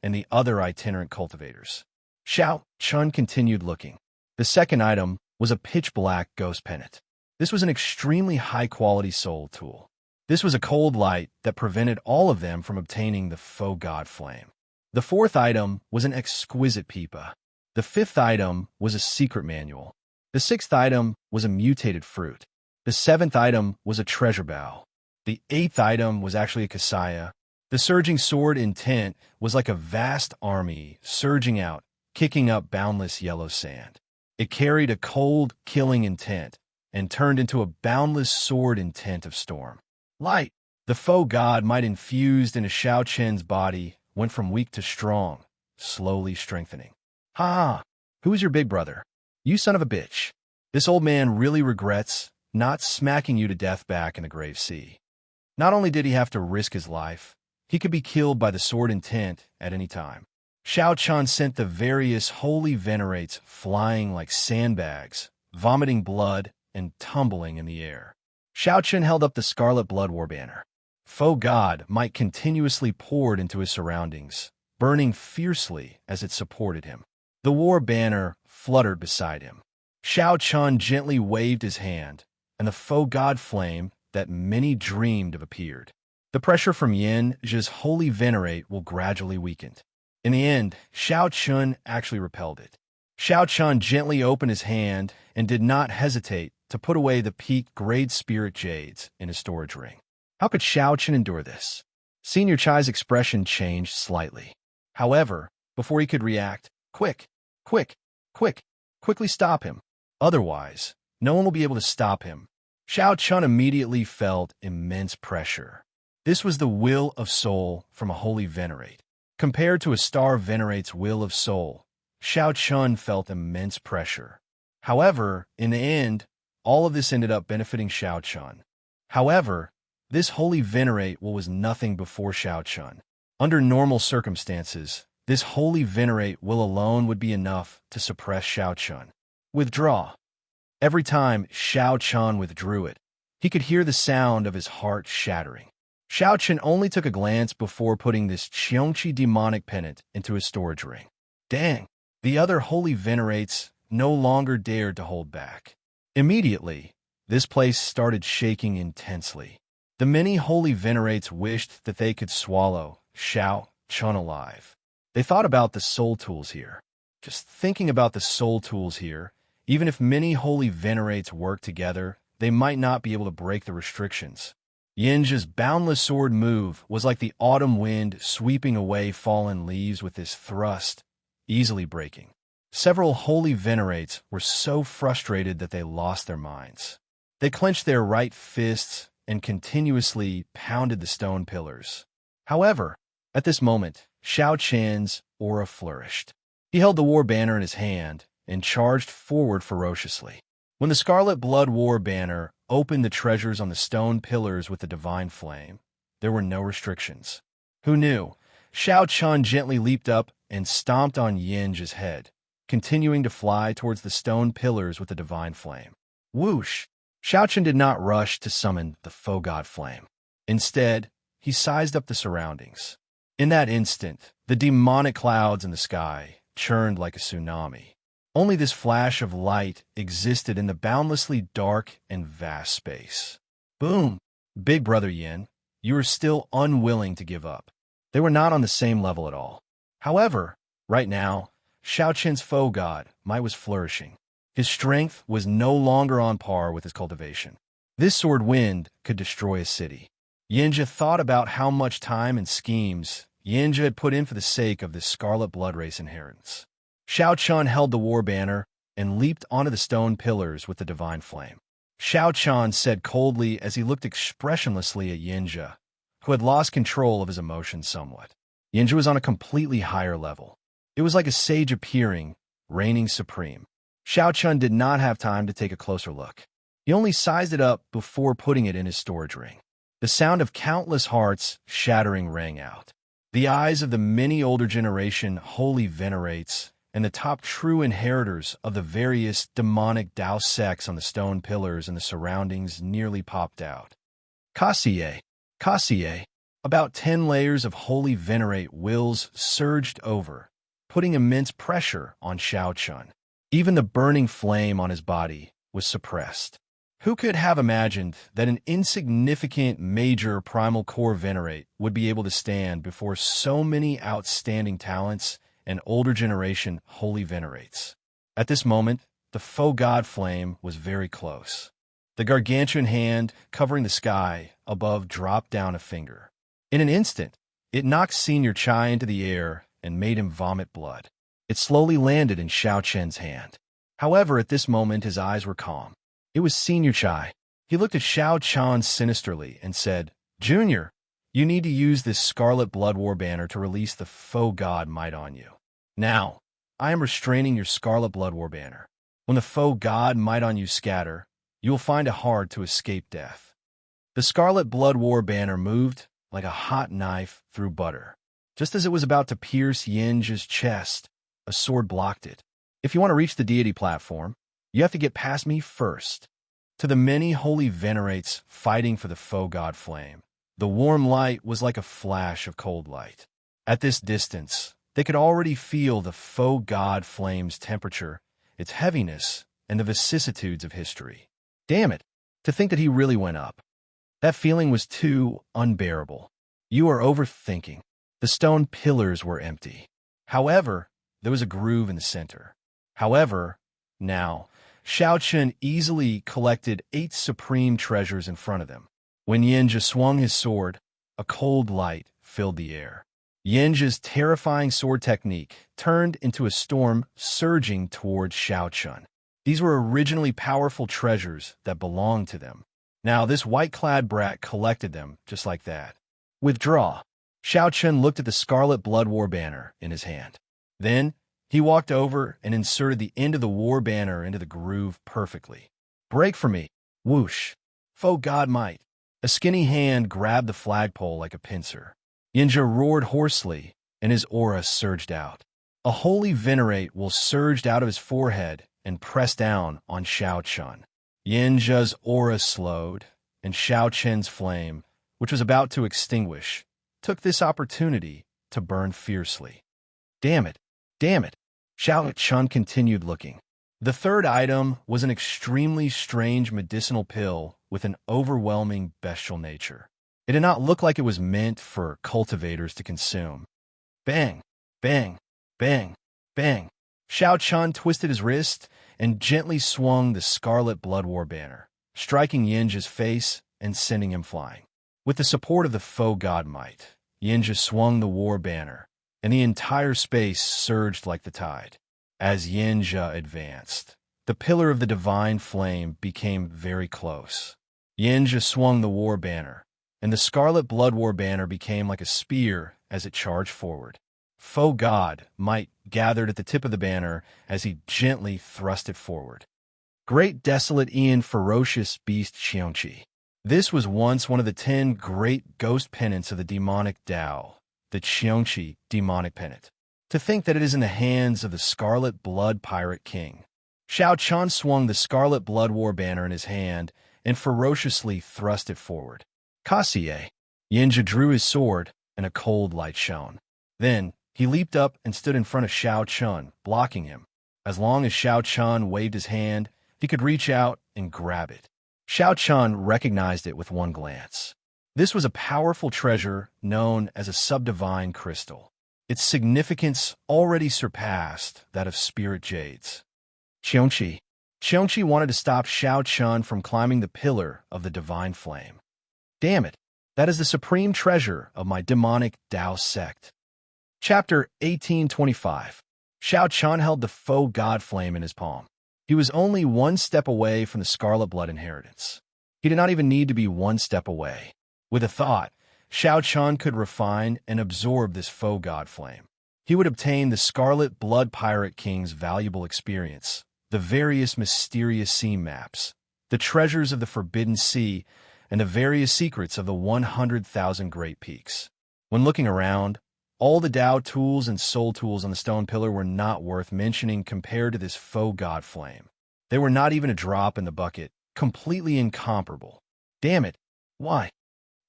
and the other itinerant cultivators. Xiaoqian continued looking. The second item was a pitch-black ghost pennant. This was an extremely high-quality soul tool. This was a cold light that prevented all of them from obtaining the faux god flame. The fourth item was an exquisite pipa. The fifth item was a secret manual. The sixth item was a mutated fruit. The seventh item was a treasure bow. The eighth item was actually a kasaya. The surging sword intent was like a vast army surging out, kicking up boundless yellow sand. It carried a cold, killing intent and turned into a boundless sword intent of storm. Light. The faux god might infused into Xiaoqian's body went from weak to strong, slowly strengthening. Ha! Who is your big brother? You son of a bitch. This old man really regrets not smacking you to death back in the grave sea. Not only did he have to risk his life, he could be killed by the sword intent at any time. Xiaoqian sent the various holy venerates flying like sandbags, vomiting blood and tumbling in the air. Xiaoqian held up the scarlet blood war banner. Faux god might continuously poured into his surroundings, burning fiercely as it supported him. The war banner fluttered beside him. Xiaoqian gently waved his hand, and the faux god flame that many dreamed of appeared. The pressure from Xianxia's holy venerate will gradually weaken. In the end, Xiaoqian actually repelled it. Xiaoqian gently opened his hand and did not hesitate to put away the peak grade spirit jades in his storage ring. How could Xiaoqian endure this? Senior Chai's expression changed slightly. However, before he could react, quickly stop him. Otherwise, no one will be able to stop him. Xiaoqian immediately felt immense pressure. This was the will of soul from a holy venerate. Compared to a star venerate's will of soul, Xiaoqian felt immense pressure. However, in the end, all of this ended up benefiting Xiaoqian. However, this holy venerate was nothing before Xiaoqian. Under normal circumstances, this holy venerate will alone would be enough to suppress Xiaoqian. Withdraw. Every time Xiaoqian withdrew it, he could hear the sound of his heart shattering. Xiaoqian only took a glance before putting this Xianxia demonic pennant into his storage ring. Dang! The other holy venerates no longer dared to hold back. Immediately, this place started shaking intensely. The many holy venerates wished that they could swallow Xiaoqian alive. They thought about the soul tools here. Just thinking about the soul tools here, even if many holy venerates worked together, they might not be able to break the restrictions. Xianxia's boundless sword move was like the autumn wind sweeping away fallen leaves with this thrust, easily breaking. Several holy venerates were so frustrated that they lost their minds. They clenched their right fists and continuously pounded the stone pillars. However, at this moment, Xiaoqian's aura flourished. He held the war banner in his hand and charged forward ferociously. When the Scarlet Blood War banner opened the treasures on the stone pillars with the divine flame, there were no restrictions. Who knew? Xiaoqian gently leaped up and stomped on Xianxia's head, continuing to fly towards the stone pillars with the divine flame. Whoosh! Xiaoqian did not rush to summon the faux god flame. Instead, he sized up the surroundings. In that instant, the demonic clouds in the sky churned like a tsunami. Only this flash of light existed in the boundlessly dark and vast space. Boom! Big Brother Yin, you are still unwilling to give up. They were not on the same level at all. However, right now, Xiaoqian's foe god, Might, was flourishing. His strength was no longer on par with his cultivation. This sword wind could destroy a city. Xianxia thought about how much time and schemes Xianxia had put in for the sake of this Scarlet Blood Race inheritance. Xiaoqian held the war banner and leaped onto the stone pillars with the divine flame. Xiaoqian said coldly as he looked expressionlessly at Xianxia, who had lost control of his emotions somewhat. Xianxia was on a completely higher level. It was like a sage appearing, reigning supreme. Xiaoqian did not have time to take a closer look. He only sized it up before putting it in his storage ring. The sound of countless hearts shattering rang out. The eyes of the many older generation holy venerates and the top true inheritors of the various demonic Dao sects on the stone pillars and the surroundings nearly popped out. Kassier. About 10 layers of holy venerate wills surged over, putting immense pressure on Xiaoqian. Even the burning flame on his body was suppressed. Who could have imagined that an insignificant major primal core venerate would be able to stand before so many outstanding talents and older generation holy venerates? At this moment, the foe god flame was very close. The gargantuan hand covering the sky above dropped down a finger. In an instant, it knocked Xianxia into the air and made him vomit blood. It slowly landed in Xiaoqian's hand. However, at this moment his eyes were calm. It was Xianxia. He looked at Xiaoqian sinisterly and said, "Junior, you need to use this Scarlet Blood War banner to release the foe god Might on you. Now, I am restraining your Scarlet Blood War banner. When the foe god Might on you scatter, you will find it hard to escape death." The Scarlet Blood War banner moved like a hot knife through butter. Just as it was about to pierce Xianxia's chest, a sword blocked it. "If you want to reach the deity platform, you have to get past me first." To the many holy venerates fighting for the foe god flame, the warm light was like a flash of cold light. At this distance, they could already feel the foe god flame's temperature, its heaviness, and the vicissitudes of history. Damn it, to think that he really went up. That feeling was too unbearable. You are overthinking. The stone pillars were empty. However, there was a groove in the center. Now, Xiaoqian easily collected 8 supreme treasures in front of them. When Xianxia swung his sword, a cold light filled the air. Xianxia's terrifying sword technique turned into a storm surging towards Xiaoqian. These were originally powerful treasures that belonged to them. Now this white-clad brat collected them just like that. "Withdraw." Xiaoqian looked at the Scarlet Blood War banner in his hand. Then, he walked over and inserted the end of the war banner into the groove perfectly. "Break for me." Whoosh. Foe god Might. A skinny hand grabbed the flagpole like a pincer. Xianxia roared hoarsely, and his aura surged out. A holy venerate will surged out of his forehead and pressed down on Xiaoqian. Xianxia's aura slowed, and Xiaoqian's flame, which was about to extinguish, took this opportunity to burn fiercely. Damn it. Xiaoqian continued looking. The third item was an extremely strange medicinal pill with an overwhelming bestial nature. It did not look like it was meant for cultivators to consume. Bang, bang, bang, bang. Xiaoqian twisted his wrist and gently swung the Scarlet Blood War banner, striking Xianxia's face and sending him flying. With the support of the foe god Might, Xianxia swung the war banner, and the entire space surged like the tide. As Xianxia advanced, the pillar of the divine flame became very close. Xianxia swung the war banner, and the Scarlet Blood War banner became like a spear as it charged forward. Foe god Might gathered at the tip of the banner as he gently thrust it forward. Great desolate Ian ferocious beast Xianxia. This was once one of the 10 great ghost pennants of the demonic Tao, the Xianxia demonic pennant. To think that it is in the hands of the Scarlet Blood Pirate King. Xiaoqian swung the Scarlet Blood War banner in his hand and ferociously thrust it forward. Kassier. Xianxia drew his sword, and a cold light shone. Then, he leaped up and stood in front of Xiaoqian, blocking him. As long as Xiaoqian waved his hand, he could reach out and grab it. Xiao Chun recognized it with one glance. This was a powerful treasure known as a subdivine crystal. Its significance already surpassed that of spirit jades. Xianxia. Xianxia wanted to stop Xiao Chun from climbing the pillar of the divine flame. Damn it, that is the supreme treasure of my demonic Tao sect. Chapter 1825. Xiao Chun held the faux god flame in his palm. He was only one step away from the scarlet blood inheritance. He did not even need to be one step away. With a thought, Xiao Chun could refine and absorb this faux god flame. He would obtain the Scarlet Blood Pirate King's valuable experience, the various mysterious sea maps, the treasures of the Forbidden Sea, and the various secrets of the 100,000 Great Peaks. When looking around, all the Tao tools and soul tools on the stone pillar were not worth mentioning compared to this faux god flame. They were not even a drop in the bucket, completely incomparable. Damn it, why?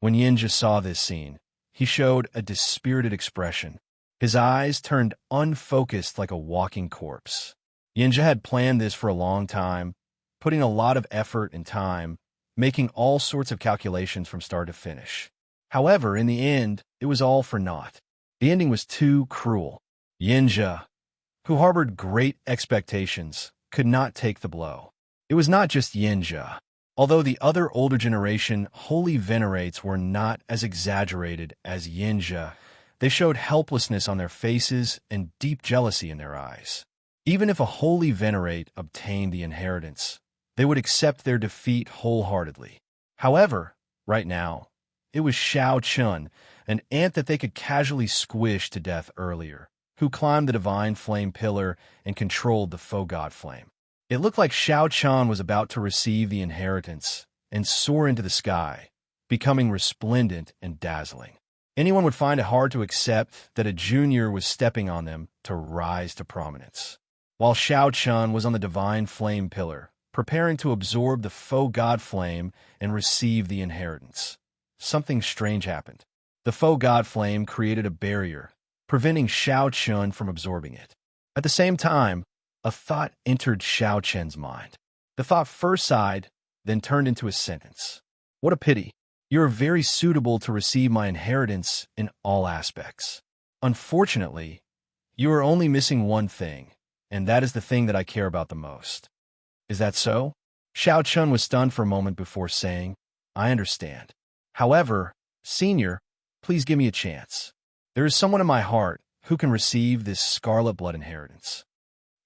When Xianxia saw this scene, he showed a dispirited expression. His eyes turned unfocused like a walking corpse. Xianxia had planned this for a long time, putting a lot of effort and time, making all sorts of calculations from start to finish. However, in the end, it was all for naught. The ending was too cruel. Xianxia, who harbored great expectations, could not take the blow. It was not just Xianxia. Although the other older generation holy venerates were not as exaggerated as Xianxia, they showed helplessness on their faces and deep jealousy in their eyes. Even if a holy venerate obtained the inheritance, they would accept their defeat wholeheartedly. However, right now, it was Xiao Chun, an ant that they could casually squish to death earlier, who climbed the divine flame pillar and controlled the faux god flame. It looked like Xiao Chun was about to receive the inheritance and soar into the sky, becoming resplendent and dazzling. Anyone would find it hard to accept that a junior was stepping on them to rise to prominence. While Xiao Chun was on the divine flame pillar, preparing to absorb the faux god flame and receive the inheritance, something strange happened. The faux god flame created a barrier, preventing Xiao Chun from absorbing it. At the same time, a thought entered Xiao Chun's mind. The thought first sighed, then turned into a sentence. What a pity. You are very suitable to receive my inheritance in all aspects. Unfortunately, you are only missing one thing, and that is the thing that I care about the most. Is that so? Xiao Chun was stunned for a moment before saying, I understand. However, Senior, please give me a chance. There is someone in my heart who can receive this scarlet blood inheritance.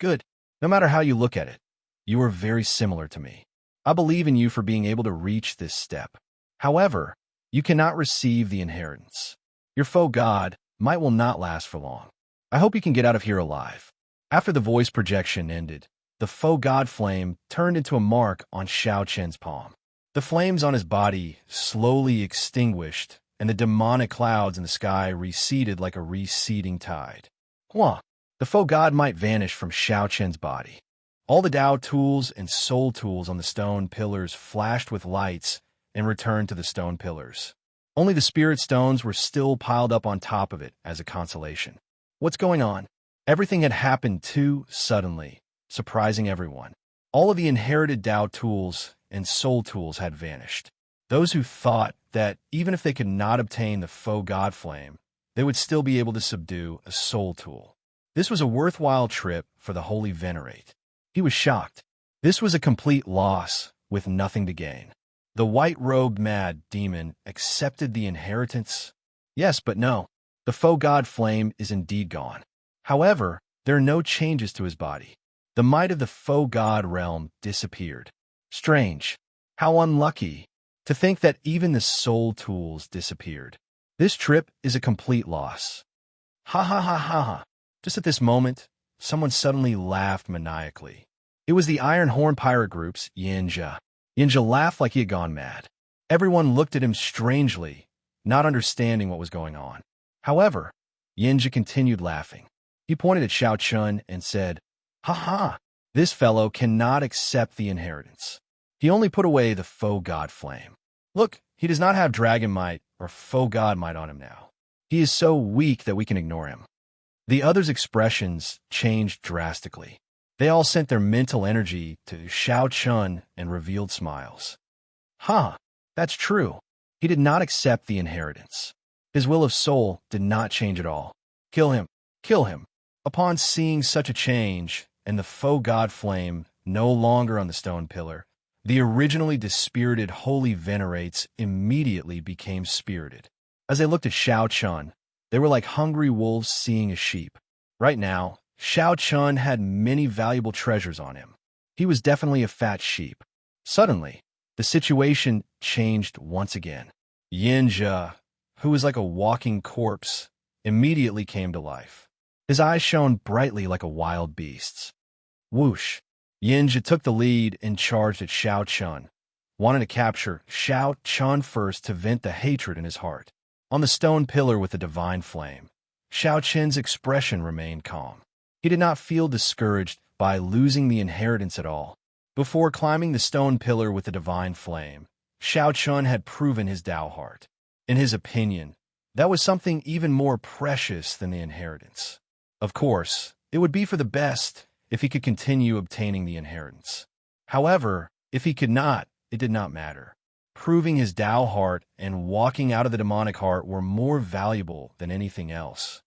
Good. No matter how you look at it, you are very similar to me. I believe in you for being able to reach this step. However, you cannot receive the inheritance. Your faux god might will not last for long. I hope you can get out of here alive. After the voice projection ended, the faux god flame turned into a mark on Xiao Chun's palm. The flames on his body slowly extinguished, and the demonic clouds in the sky receded like a receding tide. Hua! The faux god might vanish from Xiao Chun's body. All the Tao tools and soul tools on the stone pillars flashed with lights and returned to the stone pillars. Only the spirit stones were still piled up on top of it as a consolation. What's going on? Everything had happened too suddenly, surprising everyone. All of the inherited Tao tools and soul tools had vanished. Those who thought that even if they could not obtain the faux god flame, they would still be able to subdue a soul tool. This was a worthwhile trip for the holy venerate. He was shocked. This was a complete loss with nothing to gain. The white-robed mad demon accepted the inheritance. Yes, but no. The faux god flame is indeed gone. However, there are no changes to his body. The might of the faux god realm disappeared. Strange. How unlucky. To think that even the soul tools disappeared. This trip is a complete loss. Ha ha ha ha ha. Just at this moment, someone suddenly laughed maniacally. It was the Iron Horn Pirate Group's Xianxia. Xianxia laughed like he had gone mad. Everyone looked at him strangely, not understanding what was going on. However, Xianxia continued laughing. He pointed at Xiao Chun and said, Ha ha, this fellow cannot accept the inheritance. He only put away the faux god flame. Look, he does not have dragon might or faux god might on him now. He is so weak that we can ignore him. The others' expressions changed drastically. They all sent their mental energy to Xiao Chun and revealed smiles. Huh, that's true. He did not accept the inheritance. His will of soul did not change at all. Kill him, kill him. Upon seeing such a change, and the faux god flame no longer on the stone pillar, the originally dispirited holy venerates immediately became spirited. As they looked at Xianxia, they were like hungry wolves seeing a sheep. Right now, Xianxia had many valuable treasures on him. He was definitely a fat sheep. Suddenly, the situation changed once again. Xianxia, who was like a walking corpse, immediately came to life. His eyes shone brightly like a wild beast's. Whoosh! Xianxia took the lead and charged at Xianxia, wanted to capture Xianxia first to vent the hatred in his heart. On the stone pillar with the divine flame, Xianxia's expression remained calm. He did not feel discouraged by losing the inheritance at all. Before climbing the stone pillar with the divine flame, Xianxia had proven his Tao heart. In his opinion, that was something even more precious than the inheritance. Of course, it would be for the best if he could continue obtaining the inheritance. However, if he could not, it did not matter. Proving his Tao heart and walking out of the demonic heart were more valuable than anything else.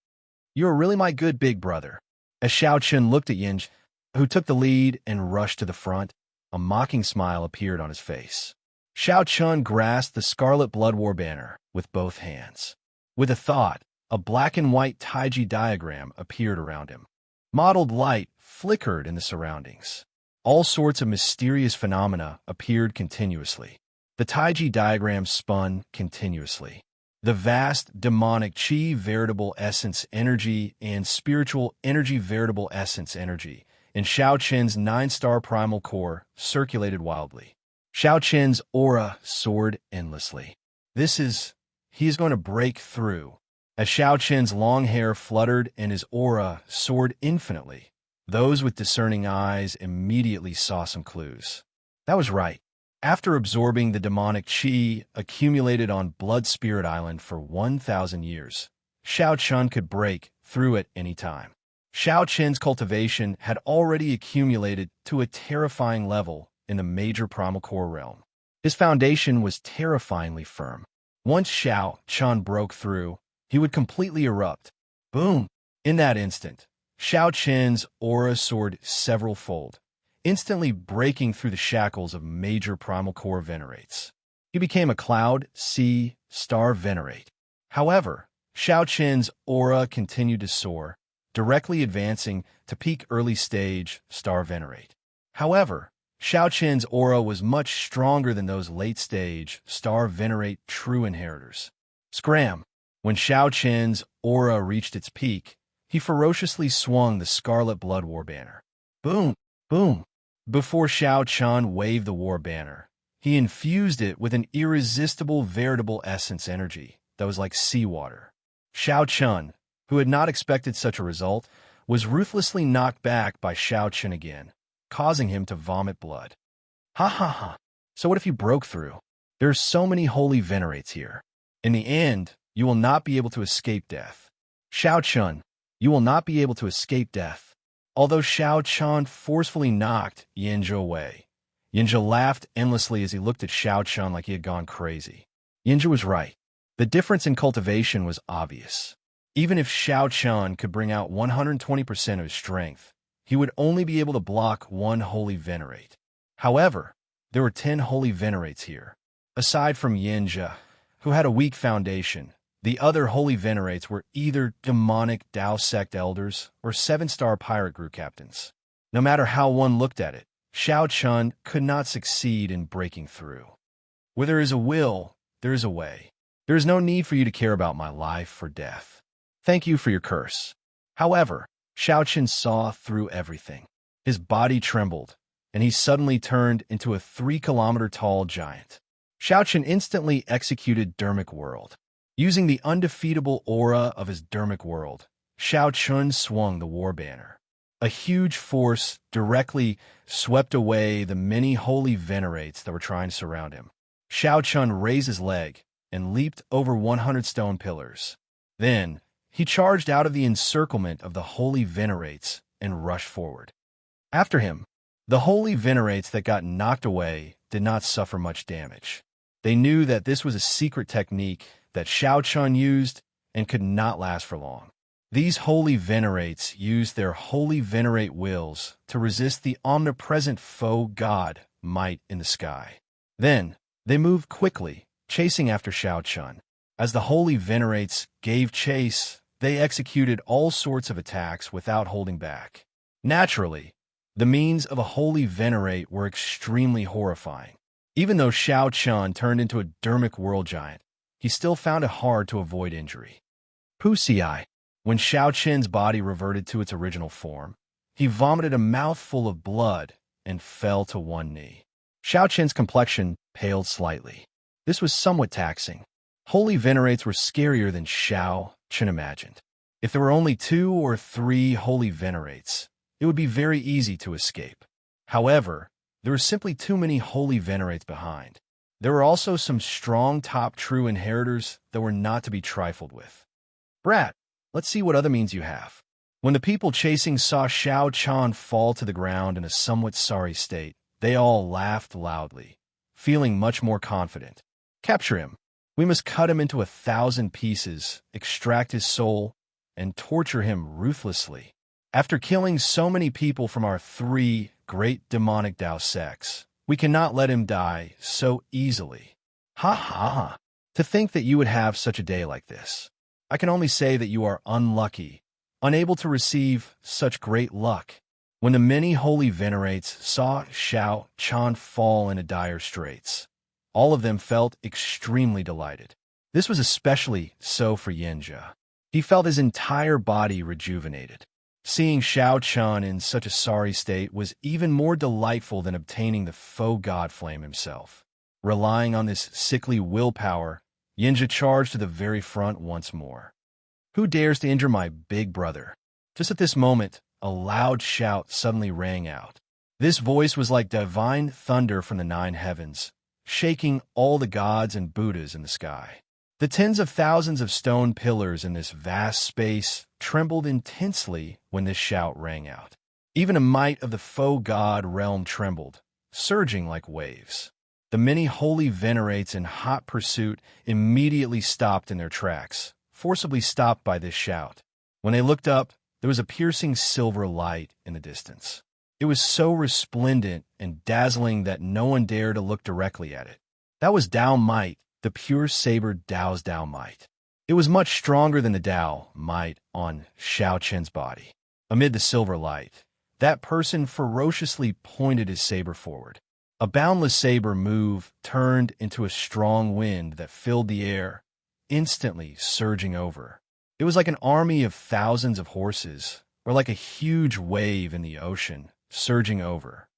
You are really my good big brother. As Xianxia looked at Xianxia, who took the lead and rushed to the front, a mocking smile appeared on his face. Xianxia grasped the scarlet blood war banner with both hands. With a thought, a black and white Taiji diagram appeared around him. Mottled light flickered in the surroundings. All sorts of mysterious phenomena appeared continuously. The Taiji diagram spun continuously. The vast demonic chi veritable essence energy and spiritual energy veritable essence energy in Xiaoqian's 9-star primal core circulated wildly. Xiaoqian's aura soared endlessly. He is going to break through. As Xiaoqian's long hair fluttered and his aura soared infinitely, those with discerning eyes immediately saw some clues. That was right. After absorbing the demonic chi accumulated on Blood Spirit Island for 1,000 years, Xiaoqian could break through at any time. Xiaoqian's cultivation had already accumulated to a terrifying level in the major primal core realm. His foundation was terrifyingly firm. Once Xiaoqian broke through, he would completely erupt. Boom! In that instant, Xiaoqian's aura soared several-fold, instantly breaking through the shackles of major primal core venerates. He became a cloud, sea, star venerate. However, Xiaoqian's aura continued to soar, directly advancing to peak early stage star venerate. However, Xiaoqian's aura was much stronger than those late-stage star venerate true inheritors. Scram! When Xiaoqian's aura reached its peak, he ferociously swung the scarlet blood war banner. Boom! Boom! Before Xiaoqian waved the war banner, he infused it with an irresistible veritable essence energy that was like seawater. Xiaoqian, who had not expected such a result, was ruthlessly knocked back by Xiaoqian again, causing him to vomit blood. Ha ha ha! So what if you broke through? There are so many holy venerates here. In the end, you will not be able to escape death. Xiaoqian, you will not be able to escape death. Although Xiaoqian forcefully knocked Xianxia away, Xianxia laughed endlessly as he looked at Xiaoqian like he had gone crazy. Xianxia was right. The difference in cultivation was obvious. Even if Xiaoqian could bring out 120% of his strength, he would only be able to block one holy venerate. However, there were 10 holy venerates here. Aside from Xianxia, who had a weak foundation, the other holy venerates were either demonic Tao sect elders or 7-star pirate crew captains. No matter how one looked at it, Xiaoqian could not succeed in breaking through. Where there is a will, there is a way. There is no need for you to care about my life or death. Thank you for your curse. However, Xiaoqian saw through everything. His body trembled, and he suddenly turned into a 3-kilometer-tall giant. Xiaoqian instantly executed Dermic World. Using the undefeatable aura of his Dermic World, Xiaoqian swung the war banner. A huge force directly swept away the many holy venerates that were trying to surround him. Xiaoqian raised his leg and leaped over 100 stone pillars. Then, he charged out of the encirclement of the holy venerates and rushed forward. After him, the holy venerates that got knocked away did not suffer much damage. They knew that this was a secret technique that Xianxia used and could not last for long. These holy venerates used their holy venerate wills to resist the omnipresent foe god might in the sky. Then, they moved quickly, chasing after Xianxia. As the holy venerates gave chase, they executed all sorts of attacks without holding back. Naturally, the means of a holy venerate were extremely horrifying. Even though Xianxia turned into a dermic world giant, he still found it hard to avoid injury. Wuxia. When Xiaoqian's body reverted to its original form, he vomited a mouthful of blood and fell to one knee. Xiaoqian's complexion paled slightly. This was somewhat taxing. Holy venerates were scarier than Xiaoqian imagined. If there were only 2 or 3 holy venerates, it would be very easy to escape. However, there were simply too many holy venerates behind. There were also some strong top true inheritors that were not to be trifled with. Brat, let's see what other means you have. When the people chasing saw Xiaoqian fall to the ground in a somewhat sorry state, they all laughed loudly, feeling much more confident. Capture him. We must cut him into 1,000 pieces, extract his soul, and torture him ruthlessly. After killing so many people from our 3 great demonic Dao sects, we cannot let him die so easily. Ha ha ha. To think that you would have such a day like this. I can only say that you are unlucky, unable to receive such great luck. When the many holy venerates saw Xiaoqian fall into dire straits, all of them felt extremely delighted. This was especially so for Xianxia. He felt his entire body rejuvenated. Seeing Xiaoqian in such a sorry state was even more delightful than obtaining the faux god flame himself. Relying on this sickly willpower, Xianxia charged to the very front once more. Who dares to injure my big brother? Just at this moment, a loud shout suddenly rang out. This voice was like divine thunder from the 9 heavens, shaking all the gods and Buddhas in the sky. The tens of thousands of stone pillars in this vast space trembled intensely when this shout rang out. Even a might of the faux god realm trembled, surging like waves. The many holy venerates in hot pursuit immediately stopped in their tracks, forcibly stopped by this shout. When they looked up, there was a piercing silver light in the distance. It was so resplendent and dazzling that no one dared to look directly at it. That was Dao Might, the pure saber Dao's Dao Might. It was much stronger than the Dao Might on Xiaoqian's body. Amid the silver light, that person ferociously pointed his saber forward. A boundless saber move turned into a strong wind that filled the air, instantly surging over. It was like an army of thousands of horses, or like a huge wave in the ocean, surging over.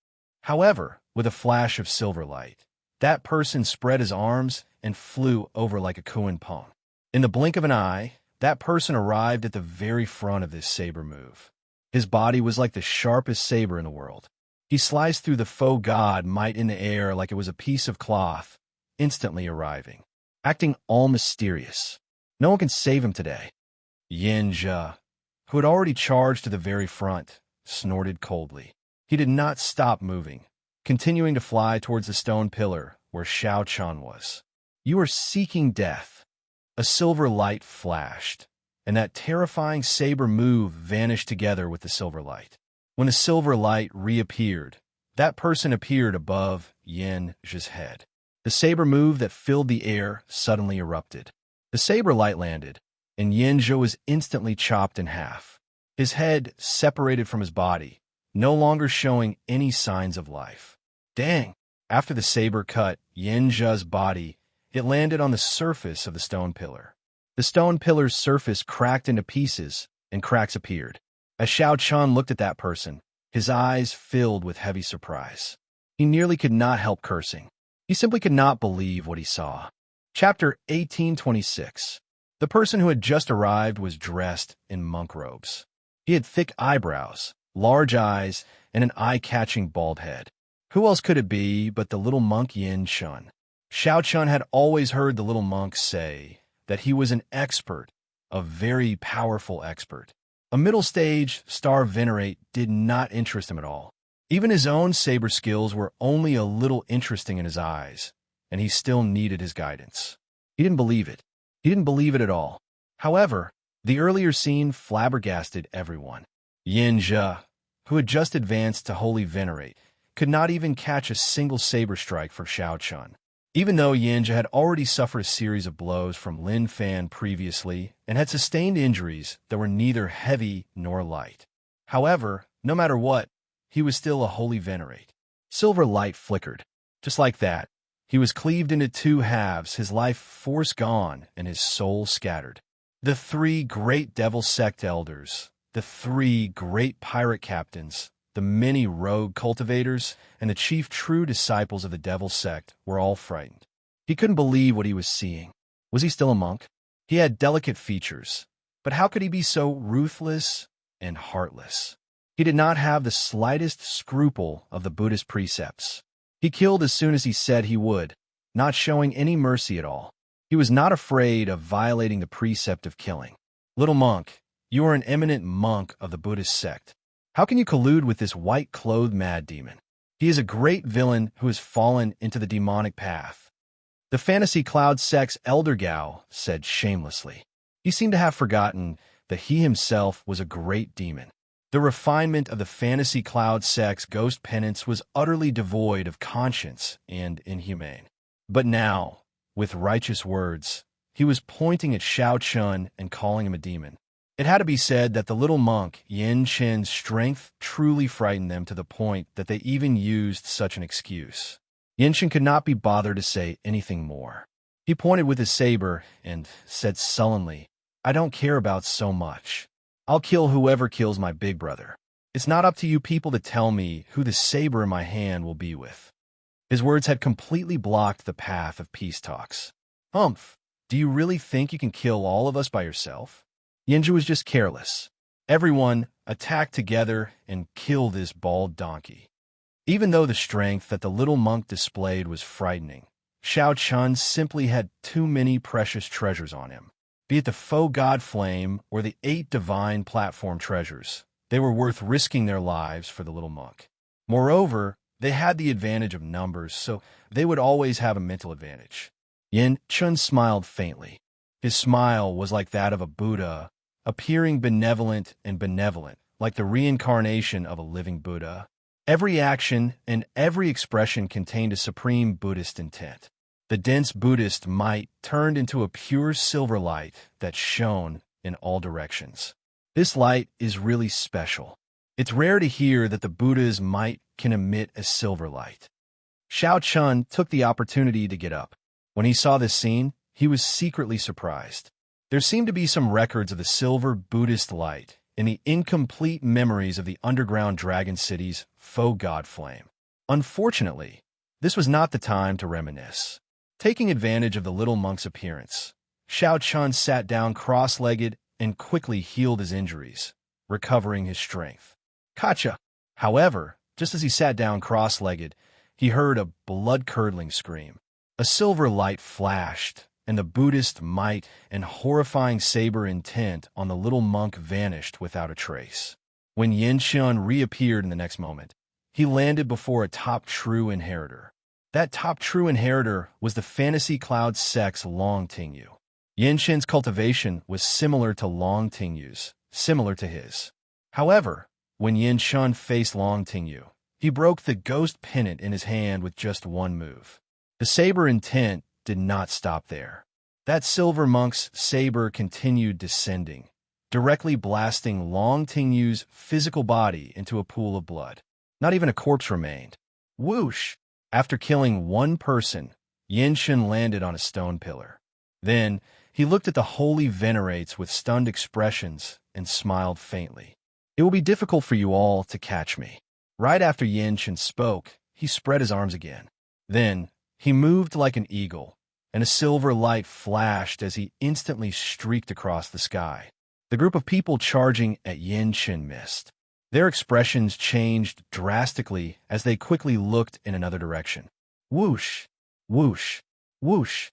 However, with a flash of silver light, that person spread his arms and flew over like a kuan-pong. In the blink of an eye, that person arrived at the very front of this saber move. His body was like the sharpest saber in the world. He sliced through the faux god might in the air like it was a piece of cloth, instantly arriving, acting all mysterious. No one can save him today. Xianxia, who had already charged to the very front, snorted coldly. He did not stop moving, continuing to fly towards the stone pillar where Xiaoqian was. You are seeking death. A silver light flashed, and that terrifying saber move vanished together with the silver light. When the silver light reappeared, that person appeared above Xianxia's head. The saber move that filled the air suddenly erupted. The saber light landed, and Xianxia was instantly chopped in half. His head separated from his body, no longer showing any signs of life. Dang! After the saber cut Xianxia's body, it landed on the surface of the stone pillar. The stone pillar's surface cracked into pieces, and cracks appeared. As Xiaoqian looked at that person, his eyes filled with heavy surprise. He nearly could not help cursing. He simply could not believe what he saw. Chapter 1826. The person who had just arrived was dressed in monk robes. He had thick eyebrows, large eyes, and an eye-catching bald head. Who else could it be but the little monk Xianxia? Xiaoqian had always heard the little monk say that he was an expert, a very powerful expert. A middle-stage star venerate did not interest him at all. Even his own saber skills were only a little interesting in his eyes, and he still needed his guidance. He didn't believe it. He didn't believe it at all. However, the earlier scene flabbergasted everyone. Xianxia, who had just advanced to Holy Venerate, could not even catch a single saber strike for Xiaochun. Even though Xianxia had already suffered a series of blows from Lin Fan previously and had sustained injuries that were neither heavy nor light. However, no matter what, he was still a Holy Venerate. Silver light flickered. Just like that, he was cleaved into two halves, his life force gone and his soul scattered. The three great devil sect elders, the three great pirate captains, the many rogue cultivators, and the chief true disciples of the devil sect were all frightened. He couldn't believe what he was seeing. Was he still a monk? He had delicate features, but how could he be so ruthless and heartless? He did not have the slightest scruple of the Buddhist precepts. He killed as soon as he said he would, not showing any mercy at all. He was not afraid of violating the precept of killing. Little monk, you are an eminent monk of the Buddhist sect. How can you collude with this white-clothed mad demon? He is a great villain who has fallen into the demonic path. The Fantasy Cloud sect's Elder Gao said shamelessly. He seemed to have forgotten that he himself was a great demon. The refinement of the Fantasy Cloud sect's ghost penance was utterly devoid of conscience and inhumane. But now, with righteous words, he was pointing at Xiaochun and calling him a demon. It had to be said that the little monk Yin Chen's strength truly frightened them to the point that they even used such an excuse. Yin Chen could not be bothered to say anything more. He pointed with his saber and said sullenly, "I don't care about so much. I'll kill whoever kills my big brother. It's not up to you people to tell me who the saber in my hand will be with." His words had completely blocked the path of peace talks. "Humph, do you really think you can kill all of us by yourself?" Xianxia was just careless. Everyone attacked together and killed this bald donkey. Even though the strength that the little monk displayed was frightening, Xiaochun simply had too many precious treasures on him. Be it the faux god flame or the 8 divine platform treasures, they were worth risking their lives for the little monk. Moreover, they had the advantage of numbers, so they would always have a mental advantage. Yin Chun smiled faintly. His smile was like that of a Buddha, appearing benevolent and benevolent, like the reincarnation of a living Buddha. Every action and every expression contained a supreme Buddhist intent. The dense Buddhist might turned into a pure silver light that shone in all directions. This light is really special. It's rare to hear that the Buddha's might can emit a silver light. Xiaochun took the opportunity to get up. When he saw this scene, he was secretly surprised. There seemed to be some records of the silver Buddhist light in the incomplete memories of the underground dragon city's faux god flame. Unfortunately, this was not the time to reminisce. Taking advantage of the little monk's appearance, Xiaochun sat down cross-legged and quickly healed his injuries, recovering his strength. Gotcha! However, just as he sat down cross-legged, he heard a blood-curdling scream. A silver light flashed, and the Buddhist might and horrifying saber intent on the little monk vanished without a trace. When Yin Chen reappeared in the next moment, he landed before a top true inheritor. That top true inheritor was the Fantasy Cloud sect's Long Tingyu. Yin Chen's cultivation was similar to Long Tingyu's, similar to his. However, when Yin Chen faced Long Tingyu, he broke the ghost pennant in his hand with just one move. The saber intent did not stop there. That silver monk's saber continued descending, directly blasting Long Tingyu's physical body into a pool of blood. Not even a corpse remained. Whoosh! After killing one person, Yin Chen landed on a stone pillar. Then, he looked at the holy venerates with stunned expressions and smiled faintly. "It will be difficult for you all to catch me." Right after Yin Chen spoke, he spread his arms again. Then, he moved like an eagle, and a silver light flashed as he instantly streaked across the sky. The group of people charging at Yin Chen missed. Their expressions changed drastically as they quickly looked in another direction. Whoosh, whoosh, whoosh.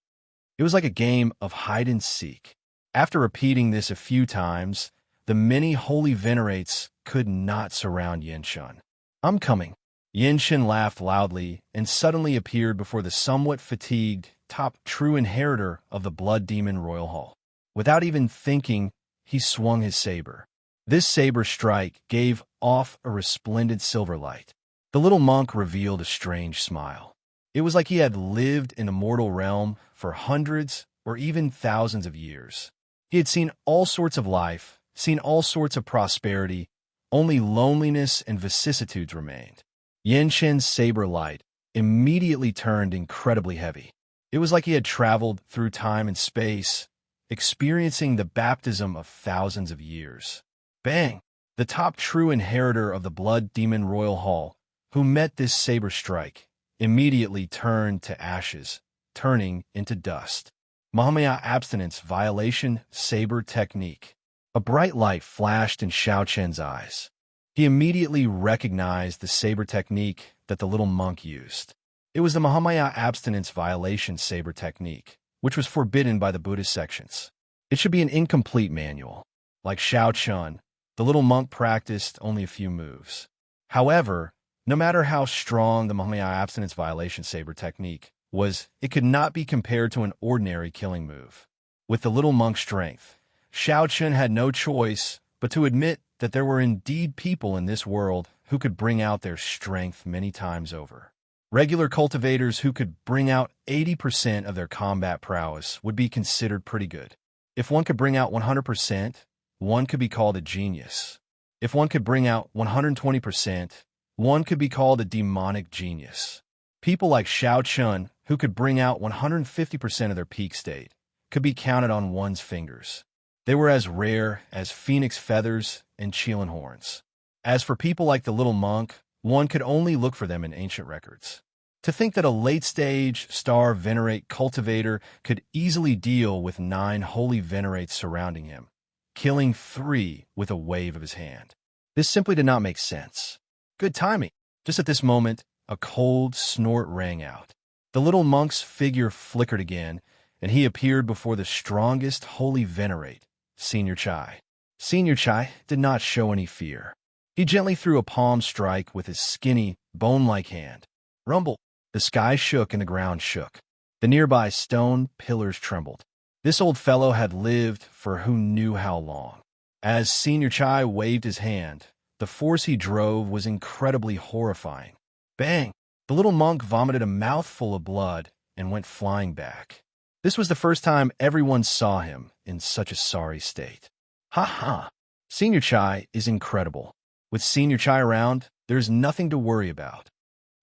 It was like a game of hide-and-seek. After repeating this a few times, the many holy venerates could not surround Yin Chen. "I'm coming," Xianxia laughed loudly and suddenly appeared before the somewhat fatigued, top true inheritor of the Blood Demon Royal Hall. Without even thinking, he swung his saber. This saber strike gave off a resplendent silver light. The little monk revealed a strange smile. It was like he had lived in a mortal realm for hundreds or even thousands of years. He had seen all sorts of life, seen all sorts of prosperity, only loneliness and vicissitudes remained. Xianxia's saber light immediately turned incredibly heavy. It was like he had traveled through time and space, experiencing the baptism of thousands of years. Bang! The top true inheritor of the Blood Demon Royal Hall, who met this saber strike, immediately turned to ashes, turning into dust. Mahamaya Abstinence Violation Saber Technique. A bright light flashed in Xiaoqian's eyes. He immediately recognized the saber technique that the little monk used. It was the Mahamaya Abstinence Violation Saber Technique, which was forbidden by the Buddhist sections. It should be an incomplete manual. Like Xiaoqian, the little monk practiced only a few moves. However, no matter how strong the Mahamaya Abstinence Violation Saber Technique was, it could not be compared to an ordinary killing move. With the little monk's strength, Xiaoqian had no choice but to admit that there were indeed people in this world who could bring out their strength many times over. Regular cultivators who could bring out 80% of their combat prowess would be considered pretty good. If one could bring out 100%, one could be called a genius. If one could bring out 120%, one could be called a demonic genius. People like Xiaoqian, who could bring out 150% of their peak state, could be counted on one's fingers. They were as rare as phoenix feathers and Qilin horns. As for people like the little monk, one could only look for them in ancient records. To think that a late-stage star venerate cultivator could easily deal with 9 holy venerates surrounding him, killing 3 with a wave of his hand. This simply did not make sense. Good timing. Just at this moment, a cold snort rang out. The little monk's figure flickered again, and he appeared before the strongest holy venerate, Xianxia. Xianxia did not show any fear. He gently threw a palm strike with his skinny, bone-like hand. Rumble! The sky shook and the ground shook. The nearby stone pillars trembled. This old fellow had lived for who knew how long. As Xianxia waved his hand, the force he drove was incredibly horrifying. Bang! The little monk vomited a mouthful of blood and went flying back. This was the first time everyone saw him in such a sorry state. Ha ha! Xianxia is incredible. With Xianxia around, there's nothing to worry about.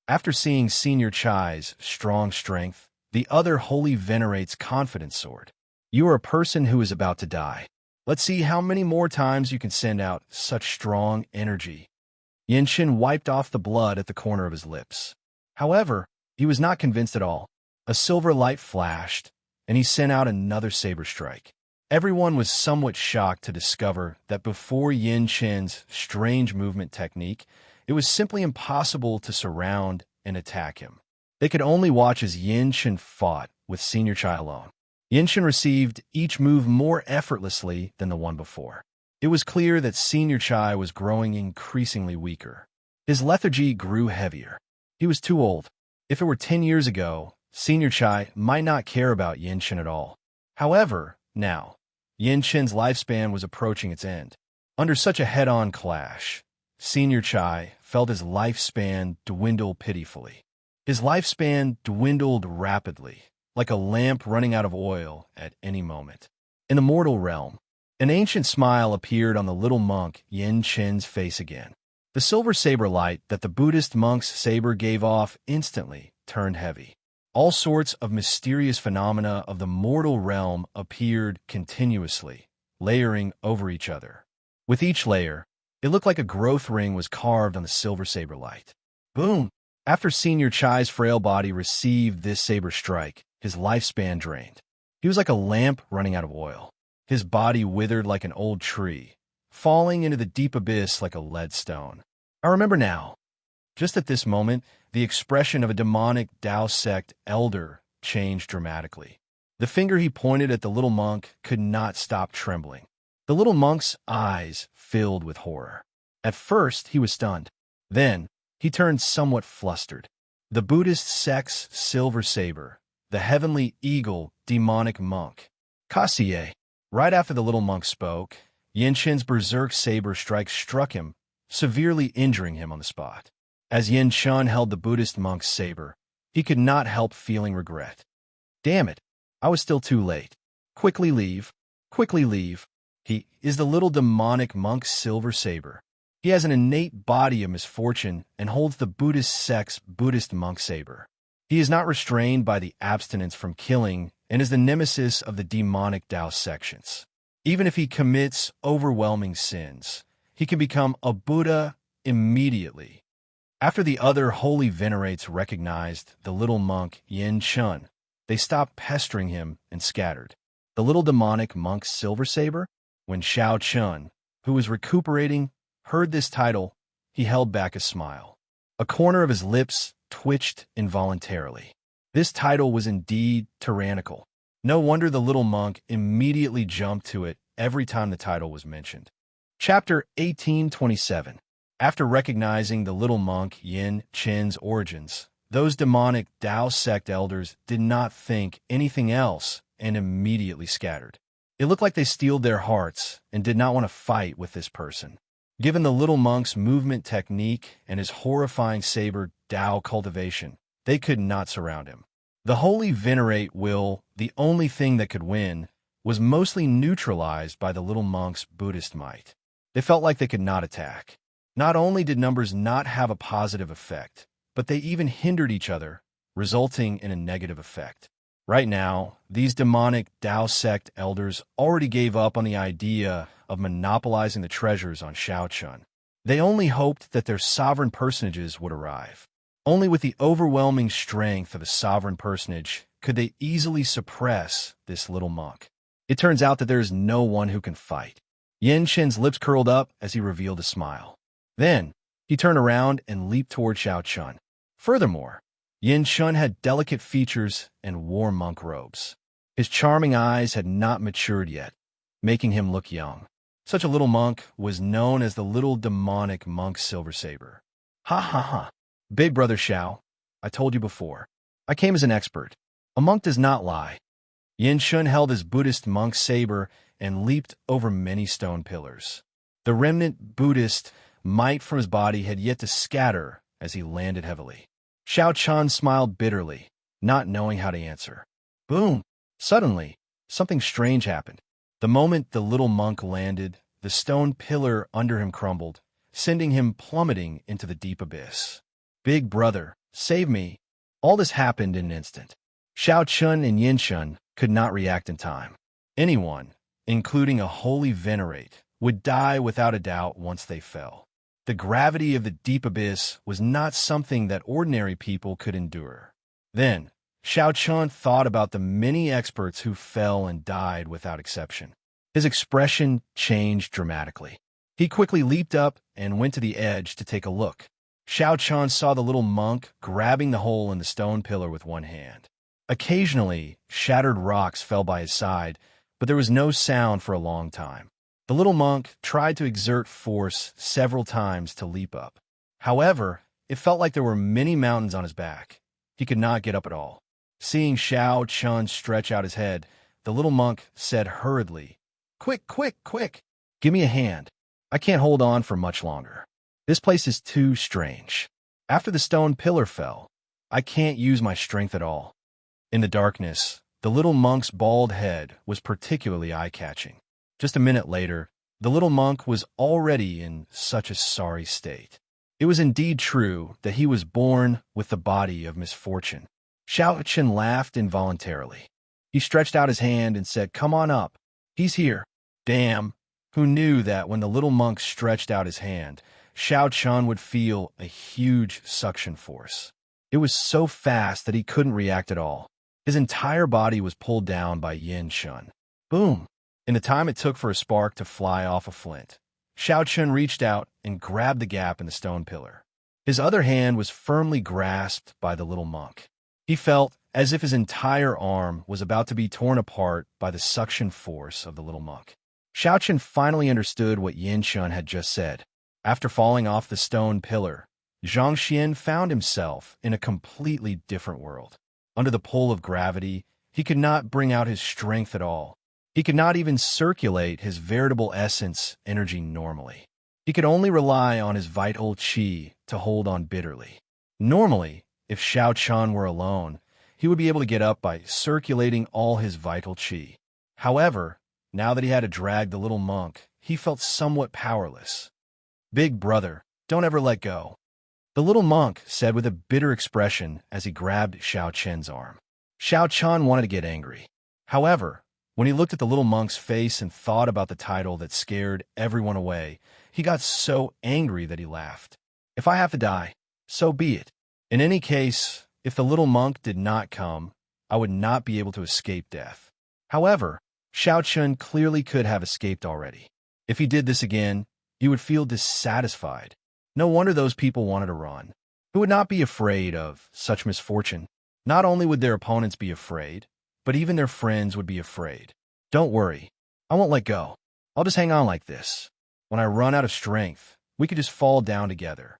After seeing Xianxia's strong strength, the other holy venerate's confidence soared. You are a person who is about to die. Let's see how many more times you can send out such strong energy. Xianxia wiped off the blood at the corner of his lips. However, he was not convinced at all. A silver light flashed, and he sent out another saber strike. Everyone was somewhat shocked to discover that before Xianxia's strange movement technique, it was simply impossible to surround and attack him. They could only watch as Xianxia fought with Xianxia alone. Xianxia received each move more effortlessly than the one before. It was clear that Xianxia was growing increasingly weaker. His lethargy grew heavier. He was too old. If it were 10 years ago, Xianxia might not care about Xianxia at all. However, now, Xianxia's lifespan was approaching its end. Under such a head-on clash, Xianxia felt his lifespan dwindle pitifully. His lifespan dwindled rapidly, like a lamp running out of oil at any moment. In the mortal realm, an ancient smile appeared on the little monk Xianxia's face again. The silver saber light that the Buddhist monk's saber gave off instantly turned heavy. All sorts of mysterious phenomena of the mortal realm appeared continuously, layering over each other. With each layer, it looked like a growth ring was carved on the silver saber light. Boom! After Xianxia's frail body received this saber strike, his lifespan drained. He was like a lamp running out of oil. His body withered like an old tree, falling into the deep abyss like a lead stone. I remember now. Just at this moment, the expression of a demonic Tao sect elder changed dramatically. The finger he pointed at the little monk could not stop trembling. The little monk's eyes filled with horror. At first, he was stunned. Then, he turned somewhat flustered. The Buddhist sect's silver saber, the heavenly eagle demonic monk. Kassiye. Right after the little monk spoke, Yin-Chen's berserk saber strike struck him, severely injuring him on the spot. As Yin-Chen held the Buddhist monk's saber, he could not help feeling regret. Damn it, I was still too late. Quickly leave. Quickly leave. He is the little demonic monk's silver saber. He has an innate body of misfortune and holds the Buddhist sect's Buddhist monk saber. He is not restrained by the abstinence from killing and is the nemesis of the demonic Tao sections. Even if he commits overwhelming sins, he can become a Buddha immediately. After the other holy venerates recognized the little monk Yin-Chen, they stopped pestering him and scattered. The little demonic monk's silver saber? When Xiao Chun, who was recuperating, heard this title, he held back a smile. A corner of his lips twitched involuntarily. This title was indeed tyrannical. No wonder the little monk immediately jumped to it every time the title was mentioned. Chapter 1827. After recognizing the little monk Yin-Chen's origins, those demonic Tao sect elders did not think anything else and immediately scattered. It looked like they steeled their hearts and did not want to fight with this person. Given the little monk's movement technique and his horrifying saber Tao cultivation, they could not surround him. The holy venerate will, the only thing that could win, was mostly neutralized by the little monk's Buddhist might. They felt like they could not attack. Not only did numbers not have a positive effect, but they even hindered each other, resulting in a negative effect. Right now, these demonic Tao sect elders already gave up on the idea of monopolizing the treasures on Xiaochun. They only hoped that their sovereign personages would arrive. Only with the overwhelming strength of a sovereign personage could they easily suppress this little monk. It turns out that there is no one who can fight. Yin-Chen's lips curled up as he revealed a smile. Then, he turned around and leaped toward Xiaochun. Furthermore, Yin-Chen had delicate features and wore monk robes. His charming eyes had not matured yet, making him look young. Such a little monk was known as the little demonic monk silver saber. Ha ha ha. Big brother Xiao, I told you before. I came as an expert. A monk does not lie. Yin-Chen held his Buddhist monk saber and leaped over many stone pillars. The remnant Buddhist might from his body had yet to scatter as he landed heavily. Xiao Chan smiled bitterly, not knowing how to answer. Boom! Suddenly, something strange happened. The moment the little monk landed, the stone pillar under him crumbled, sending him plummeting into the deep abyss. Big brother, save me. All this happened in an instant. Xiao Chun and Yin-Chen could not react in time. Anyone, including a holy venerate, would die without a doubt once they fell. The gravity of the deep abyss was not something that ordinary people could endure. Then, Xiao Chun thought about the many experts who fell and died without exception. His expression changed dramatically. He quickly leaped up and went to the edge to take a look. Xiao Chun saw the little monk grabbing the hole in the stone pillar with one hand. Occasionally, shattered rocks fell by his side, but there was no sound for a long time. The little monk tried to exert force several times to leap up. However, it felt like there were many mountains on his back. He could not get up at all. Seeing Xiao Chun stretch out his head, the little monk said hurriedly, Quick, quick, quick! Give me a hand. I can't hold on for much longer. This place is too strange. After the stone pillar fell, I can't use my strength at all. In the darkness, the little monk's bald head was particularly eye-catching. Just a minute later, the little monk was already in such a sorry state. It was indeed true that he was born with the body of misfortune. Xiao Chen laughed involuntarily. He stretched out his hand and said, Come on up. He's here. Damn. Who knew that when the little monk stretched out his hand, Xiao Chun would feel a huge suction force. It was so fast that he couldn't react at all. His entire body was pulled down by Yin-Chen. Boom! In the time it took for a spark to fly off a flint, Xiao Chun reached out and grabbed the gap in the stone pillar. His other hand was firmly grasped by the little monk. He felt as if his entire arm was about to be torn apart by the suction force of the little monk. Xiao Chun finally understood what Yin-Chen had just said. After falling off the stone pillar, Xianxia found himself in a completely different world. Under the pull of gravity, he could not bring out his strength at all. He could not even circulate his veritable essence energy normally. He could only rely on his vital qi to hold on bitterly. Normally, if Xiaoqian were alone, he would be able to get up by circulating all his vital qi. However, now that he had to drag the little monk, he felt somewhat powerless. "Big brother, don't ever let go," the little monk said with a bitter expression as he grabbed Xiaoqian's arm. Xiaoqian wanted to get angry. However, when he looked at the little monk's face and thought about the title that scared everyone away, he got so angry that he laughed. "If I have to die, so be it. In any case, if the little monk did not come, I would not be able to escape death." However, Xiaoqian clearly could have escaped already. If he did this again, he would feel dissatisfied. No wonder those people wanted to run. Who would not be afraid of such misfortune? Not only would their opponents be afraid, but even their friends would be afraid. "Don't worry, I won't let go. I'll just hang on like this. When I run out of strength, we could just fall down together."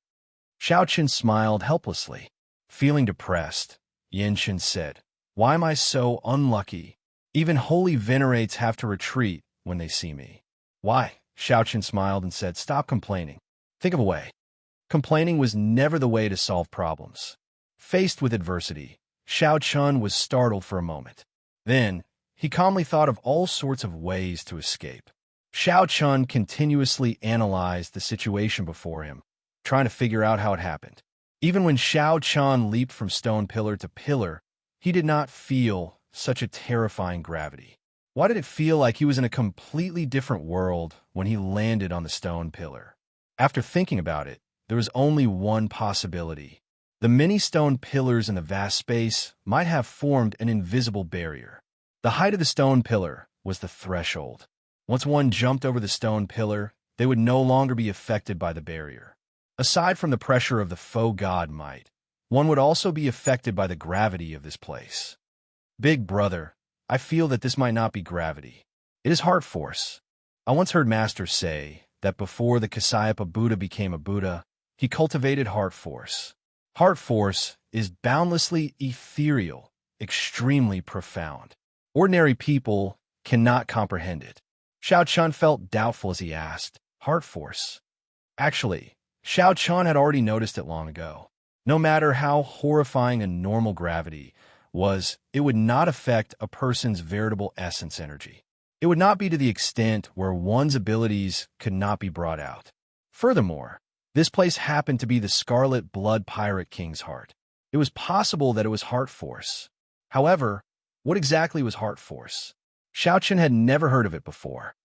Xiaoqian smiled helplessly. Feeling depressed, Xianxia said, "Why am I so unlucky? Even holy venerates have to retreat when they see me." "Why?" Xiaoqian smiled and said, "Stop complaining. Think of a way." Complaining was never the way to solve problems. Faced with adversity, Xiaoqian was startled for a moment. Then, he calmly thought of all sorts of ways to escape. Xiaoqian continuously analyzed the situation before him, trying to figure out how it happened. Even when Xiaoqian leaped from stone pillar to pillar, he did not feel such a terrifying gravity. Why did it feel like he was in a completely different world when he landed on the stone pillar? After thinking about it, there was only one possibility. The many stone pillars in the vast space might have formed an invisible barrier. The height of the stone pillar was the threshold. Once one jumped over the stone pillar, they would no longer be affected by the barrier. Aside from the pressure of the faux god might, one would also be affected by the gravity of this place. "Big brother, I feel that this might not be gravity. It is heart force." I once heard masters say that before the Kasyapa Buddha became a Buddha, he cultivated heart force. Heart force is boundlessly ethereal, extremely profound. Ordinary people cannot comprehend it. Xiaoqian felt doubtful as he asked, "Heart force?" Actually, Xiaoqian had already noticed it long ago. No matter how horrifying a normal gravity was, it would not affect a person's veritable essence energy. It would not be to the extent where one's abilities could not be brought out. Furthermore, this place happened to be the Scarlet Blood Pirate King's heart. It was possible that it was heart force. However, what exactly was heart force? Xiaoqian had never heard of it before.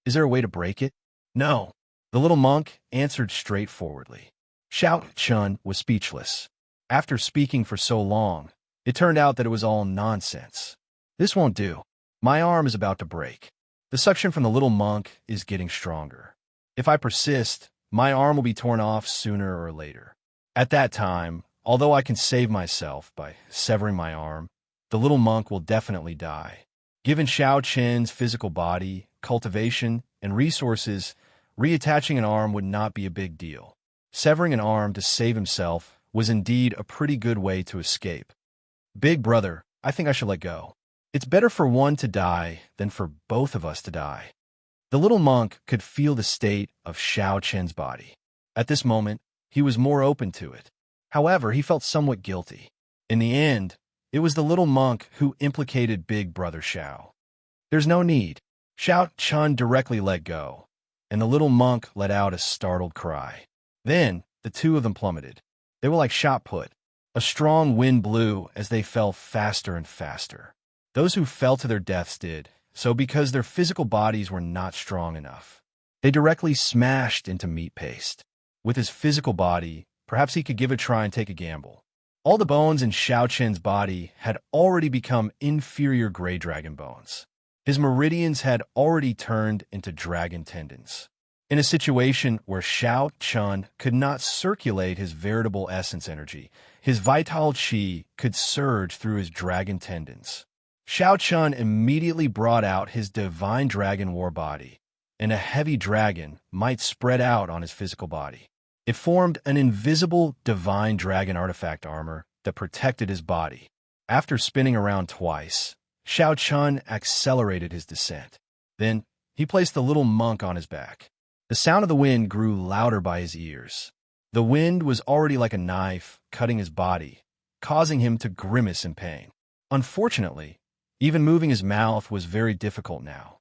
Is there a way to break it? No. The little monk answered straightforwardly. Xiaoqian was speechless. After speaking for so long, it turned out that it was all nonsense. "This won't do. My arm is about to break. The suction from the little monk is getting stronger. If I persist, my arm will be torn off sooner or later. At that time, although I can save myself by severing my arm, the little monk will definitely die." Given Xiaoqian's physical body, cultivation, and resources, reattaching an arm would not be a big deal. Severing an arm to save himself was indeed a pretty good way to escape. "Big brother, I think I should let go. It's better for one to die than for both of us to die." The little monk could feel the state of Xiaoqian's body. At this moment, he was more open to it. However, he felt somewhat guilty. In the end, it was the little monk who implicated Big Brother Xiao. "There's no need." Xiaoqian directly let go, and the little monk let out a startled cry. Then, the two of them plummeted. They were like shot put. A strong wind blew as they fell faster and faster. Those who fell to their deaths did so because their physical bodies were not strong enough. They directly smashed into meat paste. With his physical body, perhaps he could give a try and take a gamble. All the bones in Xiaoqian's body had already become inferior gray dragon bones. His meridians had already turned into dragon tendons. In a situation where Xiaoqian could not circulate his veritable essence energy, his vital qi could surge through his dragon tendons. Xiaoqian immediately brought out his divine dragon war body, and a heavy dragon might spread out on his physical body. It formed an invisible divine dragon artifact armor that protected his body. After spinning around twice, Xiao Chun accelerated his descent. Then, he placed the little monk on his back. The sound of the wind grew louder by his ears. The wind was already like a knife, cutting his body, causing him to grimace in pain. Unfortunately, even moving his mouth was very difficult now.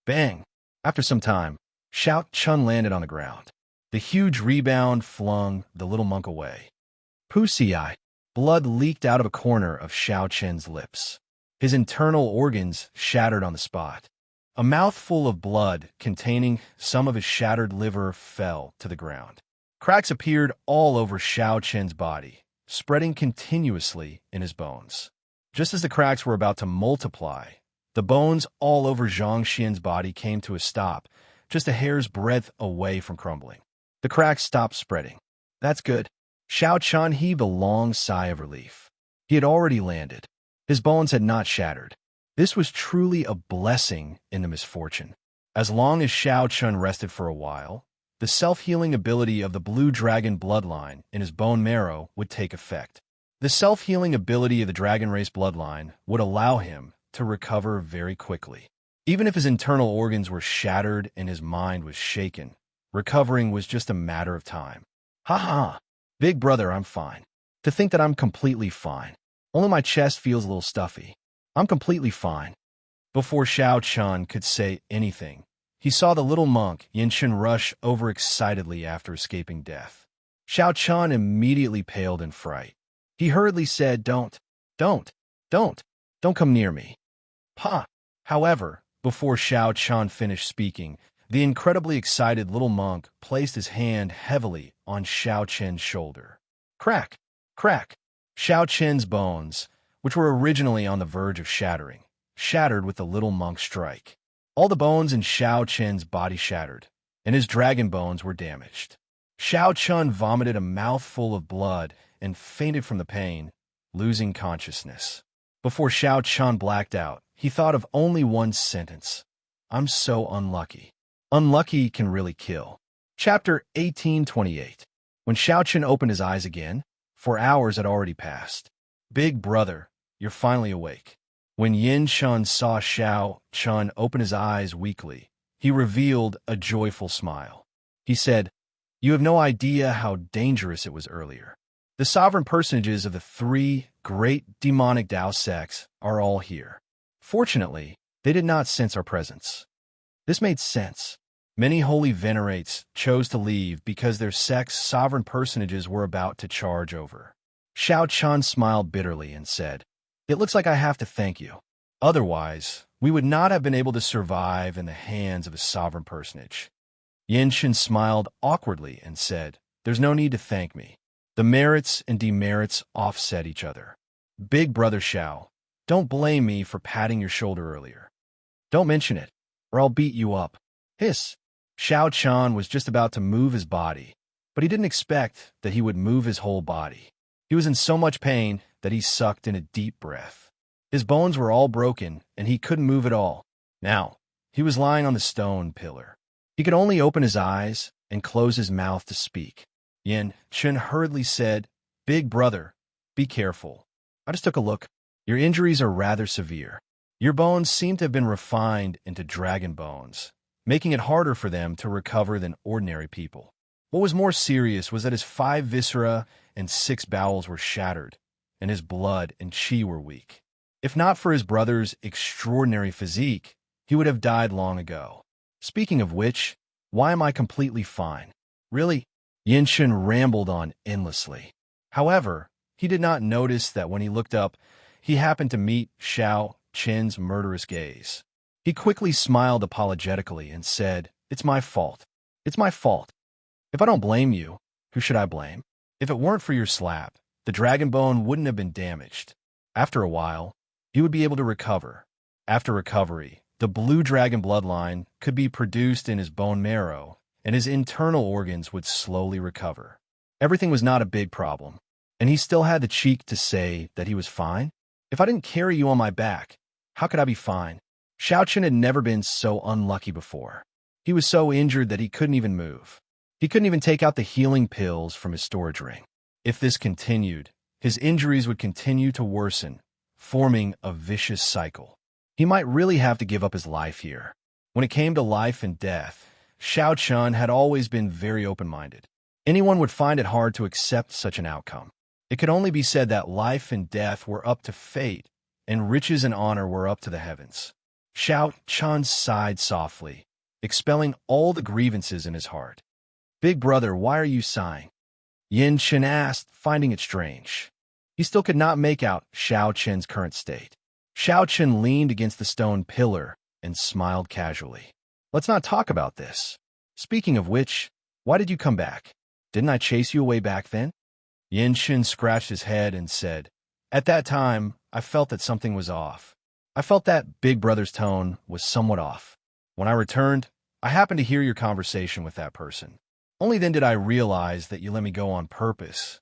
Bang! After some time, Xiao Chun landed on the ground. The huge rebound flung the little monk away. Wuxia. Blood leaked out of a corner of Xiao Chen's lips. His internal organs shattered on the spot. A mouthful of blood containing some of his shattered liver fell to the ground. Cracks appeared all over Xiao Chen's body, spreading continuously in his bones. Just as the cracks were about to multiply, the bones all over Xianxia's body came to a stop, just a hair's breadth away from crumbling. The cracks stopped spreading. That's good. Xiao Chun heaved a long sigh of relief. He had already landed. His bones had not shattered. This was truly a blessing in the misfortune. As long as Xiao Chun rested for a while, the self-healing ability of the blue dragon bloodline in his bone marrow would take effect. The self-healing ability of the dragon race bloodline would allow him to recover very quickly. Even if his internal organs were shattered and his mind was shaken, recovering was just a matter of time. Ha ha! Big brother, I'm fine. To think that I'm completely fine. Only my chest feels a little stuffy. I'm completely fine. Before Xiao Chun could say anything, he saw the little monk Yinshin rush over excitedly after escaping death. Xiao Chun immediately paled in fright. He hurriedly said, Don't come near me. Pa! However, before Xiao Chun finished speaking, the incredibly excited little monk placed his hand heavily on Xiao Chen's shoulder. Crack! Crack! Xiao Chen's bones, which were originally on the verge of shattering, shattered with the little monk's strike. All the bones in Xiao Chen's body shattered, and his dragon bones were damaged. Xiao Chun vomited a mouthful of blood and fainted from the pain, losing consciousness. Before Xiao Chun blacked out, he thought of only one sentence. I'm so unlucky. Unlucky can really kill. Chapter 1828. When Xiao Chun opened his eyes again, 4 hours had already passed. Big brother, you're finally awake. When Yin Shun saw Xiao Chun open his eyes weakly, he revealed a joyful smile. He said, You have no idea how dangerous it was earlier. The sovereign personages of the 3 great demonic Dao sects are all here. Fortunately, they did not sense our presence. This made sense. Many holy venerates chose to leave because their sect's sovereign personages were about to charge over. Xiao Chun smiled bitterly and said, It looks like I have to thank you. Otherwise, we would not have been able to survive in the hands of a sovereign personage. Yin Shin smiled awkwardly and said, There's no need to thank me. The merits and demerits offset each other. Big brother Xiao, don't blame me for patting your shoulder earlier. Don't mention it, or I'll beat you up. Hiss. Xiao Chun was just about to move his body, but he didn't expect that he would move his whole body. He was in so much pain that he sucked in a deep breath. His bones were all broken, and he couldn't move at all. Now, he was lying on the stone pillar. He could only open his eyes and close his mouth to speak. Yin Chun hurriedly said, Big brother, be careful. I just took a look. Your injuries are rather severe. Your bones seem to have been refined into dragon bones, making it harder for them to recover than ordinary people. What was more serious was that his 5 viscera and 6 bowels were shattered, and his blood and chi were weak. If not for his brother's extraordinary physique, he would have died long ago. Speaking of which, why am I completely fine? Really? Yinshin rambled on endlessly. However, he did not notice that when he looked up, he happened to meet Xiao Chen's murderous gaze. He quickly smiled apologetically and said, It's my fault. It's my fault. If I don't blame you, who should I blame? If it weren't for your slap, the dragon bone wouldn't have been damaged. After a while, he would be able to recover. After recovery, the blue dragon bloodline could be produced in his bone marrow, and his internal organs would slowly recover. Everything was not a big problem, and he still had the cheek to say that he was fine. If I didn't carry you on my back, how could I be fine? Xiao Chen had never been so unlucky before. He was so injured that he couldn't even move. He couldn't even take out the healing pills from his storage ring. If this continued, his injuries would continue to worsen, forming a vicious cycle. He might really have to give up his life here. When it came to life and death, Xianxia had always been very open-minded. Anyone would find it hard to accept such an outcome. It could only be said that life and death were up to fate, and riches and honor were up to the heavens. Xianxia sighed softly, expelling all the grievances in his heart. "Big brother, why are you sighing?" Xianxia asked, finding it strange. He still could not make out Xiaoqian's current state. Xiaoqian leaned against the stone pillar and smiled casually. "Let's not talk about this. Speaking of which, why did you come back? Didn't I chase you away back then?" Xianxia scratched his head and said, "At that time, I felt that something was off. I felt that big brother's tone was somewhat off. When I returned, I happened to hear your conversation with that person. Only then did I realize that you let me go on purpose."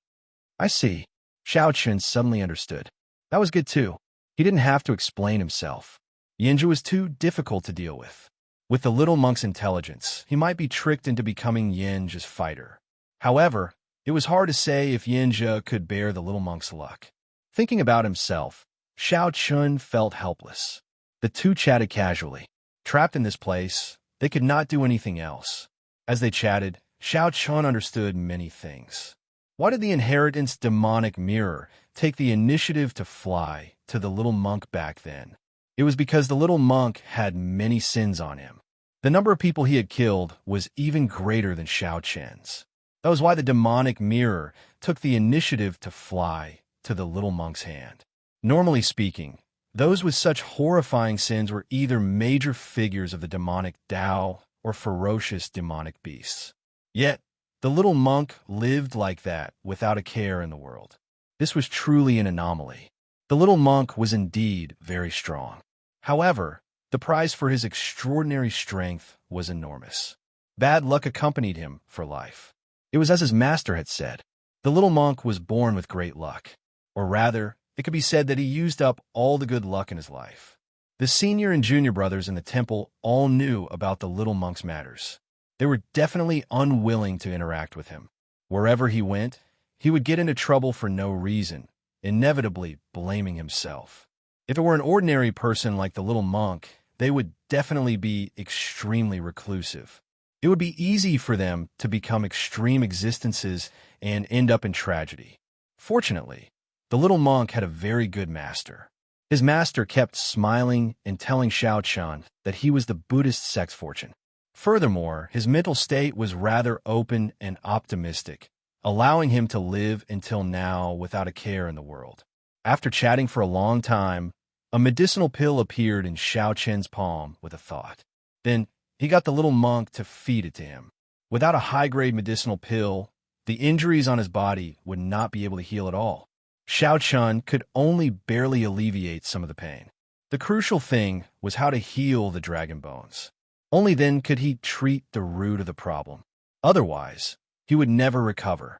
"I see." Xiaoqian suddenly understood. That was good too. He didn't have to explain himself. Xianxia was too difficult to deal with. With the little monk's intelligence, he might be tricked into becoming Xianxia's fighter. However, it was hard to say if Xianxia could bear the little monk's luck. Thinking about himself, Xiaoqian felt helpless. The two chatted casually. Trapped in this place, they could not do anything else. As they chatted, Xiaoqian understood many things. Why did the inheritance demonic mirror take the initiative to fly to the little monk back then? It was because the little monk had many sins on him. The number of people he had killed was even greater than Xiaoqian's. That was why the demonic mirror took the initiative to fly to the little monk's hand. Normally speaking, those with such horrifying sins were either major figures of the demonic Tao or ferocious demonic beasts. Yet, the little monk lived like that without a care in the world. This was truly an anomaly. The little monk was indeed very strong. However, the price for his extraordinary strength was enormous. Bad luck accompanied him for life. It was as his master had said. The little monk was born with great luck. Or rather, it could be said that he used up all the good luck in his life. The senior and junior brothers in the temple all knew about the little monk's matters. They were definitely unwilling to interact with him. Wherever he went, he would get into trouble for no reason, inevitably blaming himself. If it were an ordinary person like the little monk, they would definitely be extremely reclusive. It would be easy for them to become extreme existences and end up in tragedy. Fortunately, the little monk had a very good master. His master kept smiling and telling Xiaoqian that he was the Buddhist sex fortune. Furthermore, his mental state was rather open and optimistic, allowing him to live until now without a care in the world. After chatting for a long time, a medicinal pill appeared in Xiaoqian's palm with a thought. Then he got the little monk to feed it to him. Without a high-grade medicinal pill, the injuries on his body would not be able to heal at all. Xiaoqian could only barely alleviate some of the pain. The crucial thing was how to heal the dragon bones. Only then could he treat the root of the problem. Otherwise, he would never recover.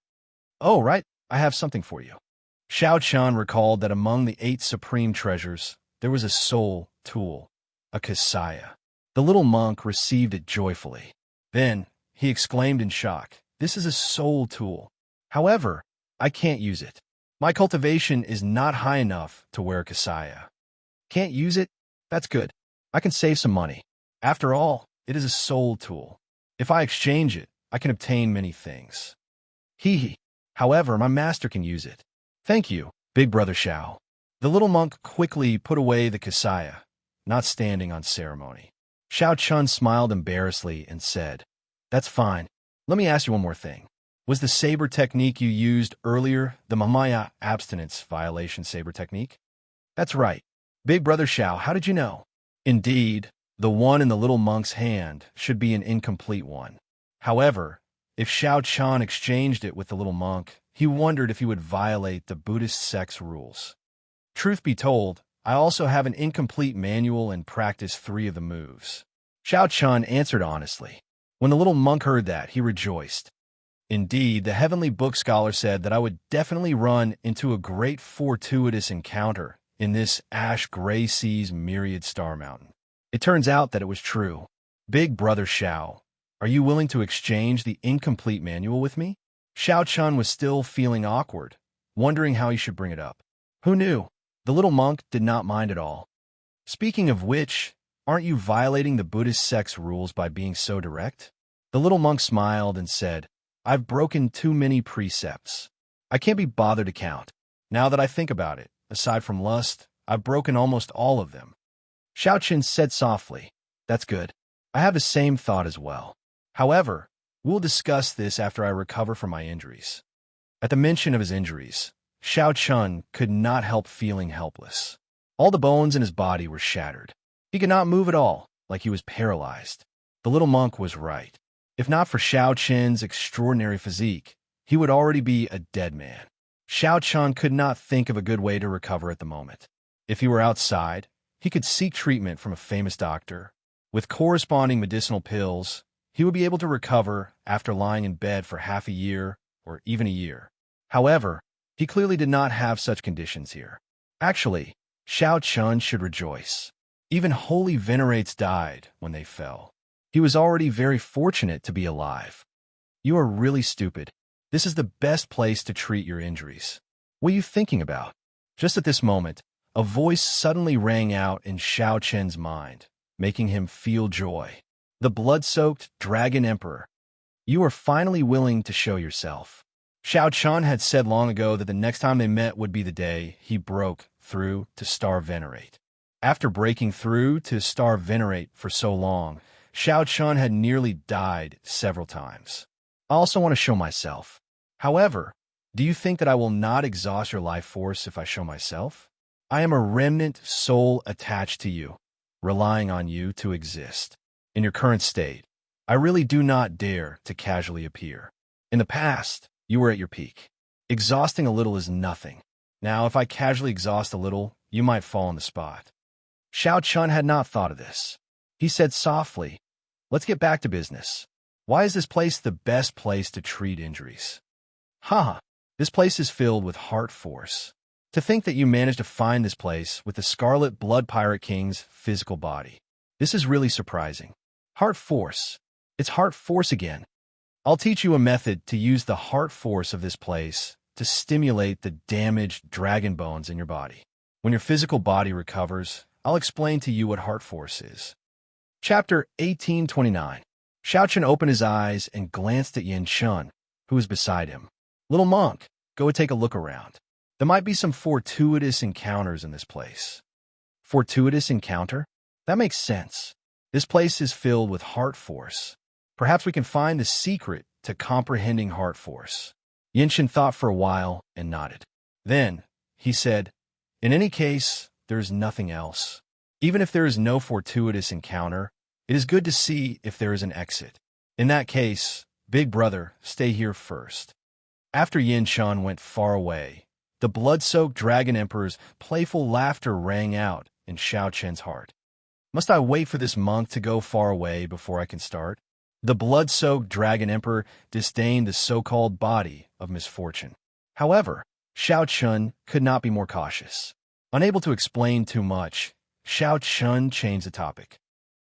"Oh, right, I have something for you." Xiaoqian recalled that among the 8 supreme treasures, there was a soul tool, a Xianxia. The little monk received it joyfully. Then, he exclaimed in shock, "This is a soul tool. However, I can't use it. My cultivation is not high enough to wear a Xianxia." "Can't use it? That's good. I can save some money. After all, it is a soul tool. If I exchange it, I can obtain many things." "Hee. However, my master can use it." "Thank you, big brother Xiao." The little monk quickly put away the Xianxia, not standing on ceremony. Xiaoqian smiled embarrassedly and said, "That's fine. Let me ask you one more thing. Was the saber technique you used earlier the Mamaya abstinence violation saber technique?" "That's right. Big brother Xiao, how did you know?" Indeed, the one in the little monk's hand should be an incomplete one. However, if Xiaoqian exchanged it with the little monk, he wondered if he would violate the Buddhist sex rules. "Truth be told, I also have an incomplete manual and practice 3 of the moves." Xiaoqian answered honestly. When the little monk heard that, he rejoiced. Indeed, the heavenly book scholar said that I would definitely run into a great fortuitous encounter in this ash-gray sea's myriad star mountain. It turns out that it was true. Big brother Xiao, Are you willing to exchange the incomplete manual with me? Xiao Chun was still feeling awkward, wondering how he should bring it up. Who knew? The little monk did not mind at all. Speaking of which, aren't you violating the Buddhist sect's rules by being so direct? The little monk smiled and said, I've broken too many precepts. I can't be bothered to count. Now that I think about it, aside from lust, I've broken almost all of them. Xiao Chun said softly, That's good. I have the same thought as well. However, we'll discuss this after I recover from my injuries. At the mention of his injuries, Xiao Chun could not help feeling helpless. All the bones in his body were shattered. He could not move at all, like he was paralyzed. The little monk was right. If not for Xiao Chun's extraordinary physique, he would already be a dead man. Xiao Chun could not think of a good way to recover at the moment. If he were outside, he could seek treatment from a famous doctor. With corresponding medicinal pills, he would be able to recover after lying in bed for half a year or even a year. However, he clearly did not have such conditions here. Actually, Xiao Chun should rejoice. Even holy venerates died when they fell. He was already very fortunate to be alive. You are really stupid. This is the best place to treat your injuries. What are you thinking about? Just at this moment, a voice suddenly rang out in Xiao Chun's mind, making him feel joy. The blood-soaked Dragon Emperor. You are finally willing to show yourself. Xiao Chun had said long ago that the next time they met would be the day he broke through to Star Venerate. After breaking through to Star Venerate for so long, Xiao Chun had nearly died several times. I also want to show myself. However, do you think that I will not exhaust your life force if I show myself? I am a remnant soul attached to you, relying on you to exist. In your current state, I really do not dare to casually appear. In the past, you were at your peak. Exhausting a little is nothing. Now, if I casually exhaust a little, you might fall on the spot. Xiao Chun had not thought of this. He said softly, Let's get back to business. Why is this place the best place to treat injuries? Haha, this place is filled with heart force. To think that you managed to find this place with the Scarlet Blood Pirate King's physical body. This is really surprising. Heart force. It's heart force again. I'll teach you a method to use the heart force of this place to stimulate the damaged dragon bones in your body. When your physical body recovers, I'll explain to you what heart force is. Chapter 1829. Xiao Chun opened his eyes and glanced at Yin Chun, who was beside him. Little monk, go and take a look around. There might be some fortuitous encounters in this place. Fortuitous encounter? That makes sense. This place is filled with heart force. Perhaps we can find the secret to comprehending heart force. Yin Chun thought for a while and nodded. Then, he said, In any case, there is nothing else. Even if there is no fortuitous encounter, it is good to see if there is an exit. In that case, Big Brother, stay here first. After Yin Chun went far away, the blood-soaked Dragon Emperor's playful laughter rang out in Xiao Chun's heart. Must I wait for this monk to go far away before I can start? The blood-soaked Dragon Emperor disdained the so-called body of misfortune. However, Xiao Chun could not be more cautious. Unable to explain too much, Xiao Chun changed the topic.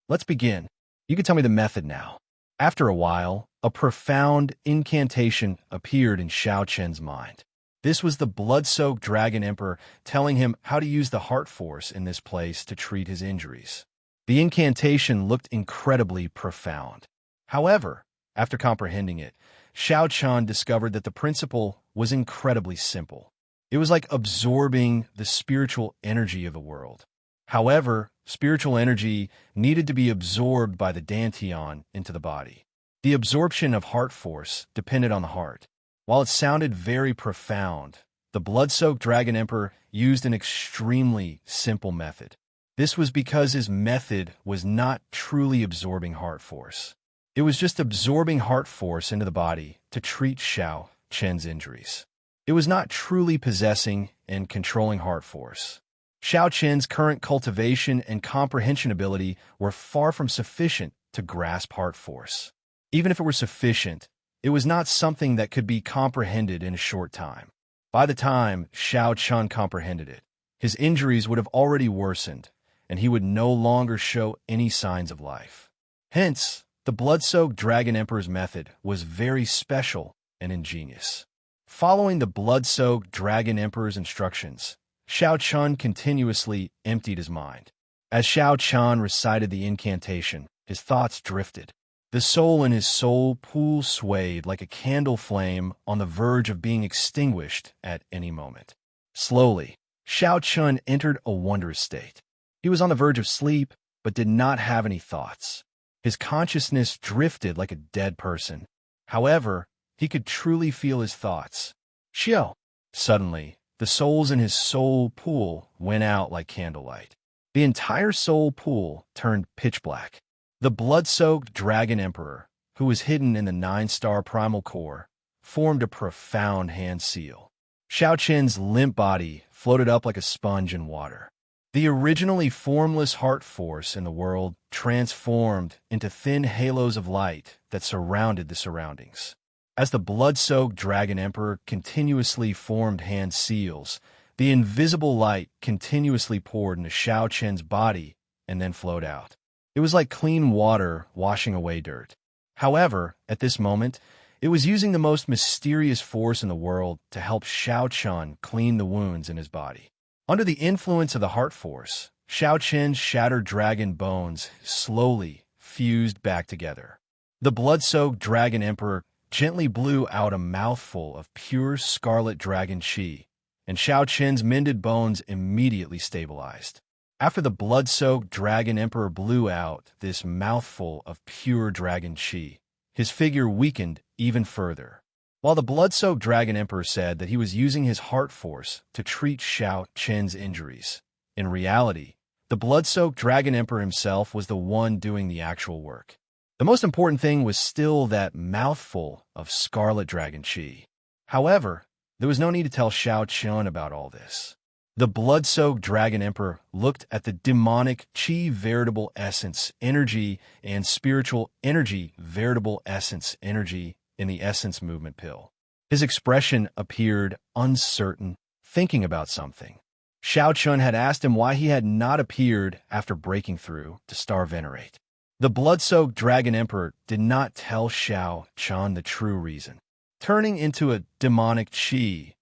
Let's begin. You can tell me the method now. After a while, a profound incantation appeared in Xiao Chun's mind. This was the blood-soaked Dragon Emperor telling him how to use the heart force in this place to treat his injuries. The incantation looked incredibly profound. However, after comprehending it, Xiao Chun discovered that the principle was incredibly simple. It was like absorbing the spiritual energy of the world. However, spiritual energy needed to be absorbed by the dantian into the body. The absorption of heart force depended on the heart. While it sounded very profound, the blood-soaked Dragon Emperor used an extremely simple method. This was because his method was not truly absorbing heart force. It was just absorbing heart force into the body to treat Xiao Chun's injuries. It was not truly possessing and controlling heart force. Xiao Chun's current cultivation and comprehension ability were far from sufficient to grasp heart force. Even if it were sufficient, it was not something that could be comprehended in a short time. By the time Xiao Chun comprehended it, his injuries would have already worsened, and he would no longer show any signs of life. Hence, The blood-soaked Dragon Emperor's method was very special and ingenious. Following the blood-soaked Dragon Emperor's instructions, Xiao Chun continuously emptied his mind. As Xiao Chun recited the incantation, his thoughts drifted. The soul in his soul pool swayed like a candle flame on the verge of being extinguished at any moment. Slowly, Xiao Chun entered a wondrous state. He was on the verge of sleep, but did not have any thoughts. His consciousness drifted like a dead person. However, he could truly feel his thoughts. Xiao! Suddenly, the souls in his soul pool went out like candlelight. The entire soul pool turned pitch black. The blood-soaked Dragon Emperor, who was hidden in the 9-star primal core, formed a profound hand seal. Xiao Qin's limp body floated up like a sponge in water. The originally formless heart force in the world transformed into thin halos of light that surrounded the surroundings. As the blood-soaked Dragon Emperor continuously formed hand seals, the invisible light continuously poured into Xiao Qin's body and then flowed out. It was like clean water washing away dirt. However, at this moment, it was using the most mysterious force in the world to help Xiao Chun clean the wounds in his body. Under the influence of the heart force, Xiao Qin's shattered dragon bones slowly fused back together. The blood-soaked Dragon Emperor gently blew out a mouthful of pure scarlet dragon qi, and Xiao Qin's mended bones immediately stabilized. After the blood-soaked Dragon Emperor blew out this mouthful of pure dragon qi, his figure weakened even further. While the blood-soaked Dragon Emperor said that he was using his heart force to treat Xiao Qin's injuries, in reality, the blood-soaked Dragon Emperor himself was the one doing the actual work. The most important thing was still that mouthful of scarlet dragon qi. However, there was no need to tell Xiao Qun about all this. The blood-soaked Dragon Emperor looked at the demonic qi veritable essence energy and spiritual energy veritable essence energy in the essence movement pill. His expression appeared uncertain, thinking about something. Xiao Qun had asked him why he had not appeared after breaking through to Star Venerate. The blood-soaked Dragon Emperor did not tell Xiao Qun the true reason. Turning into a demonic qi,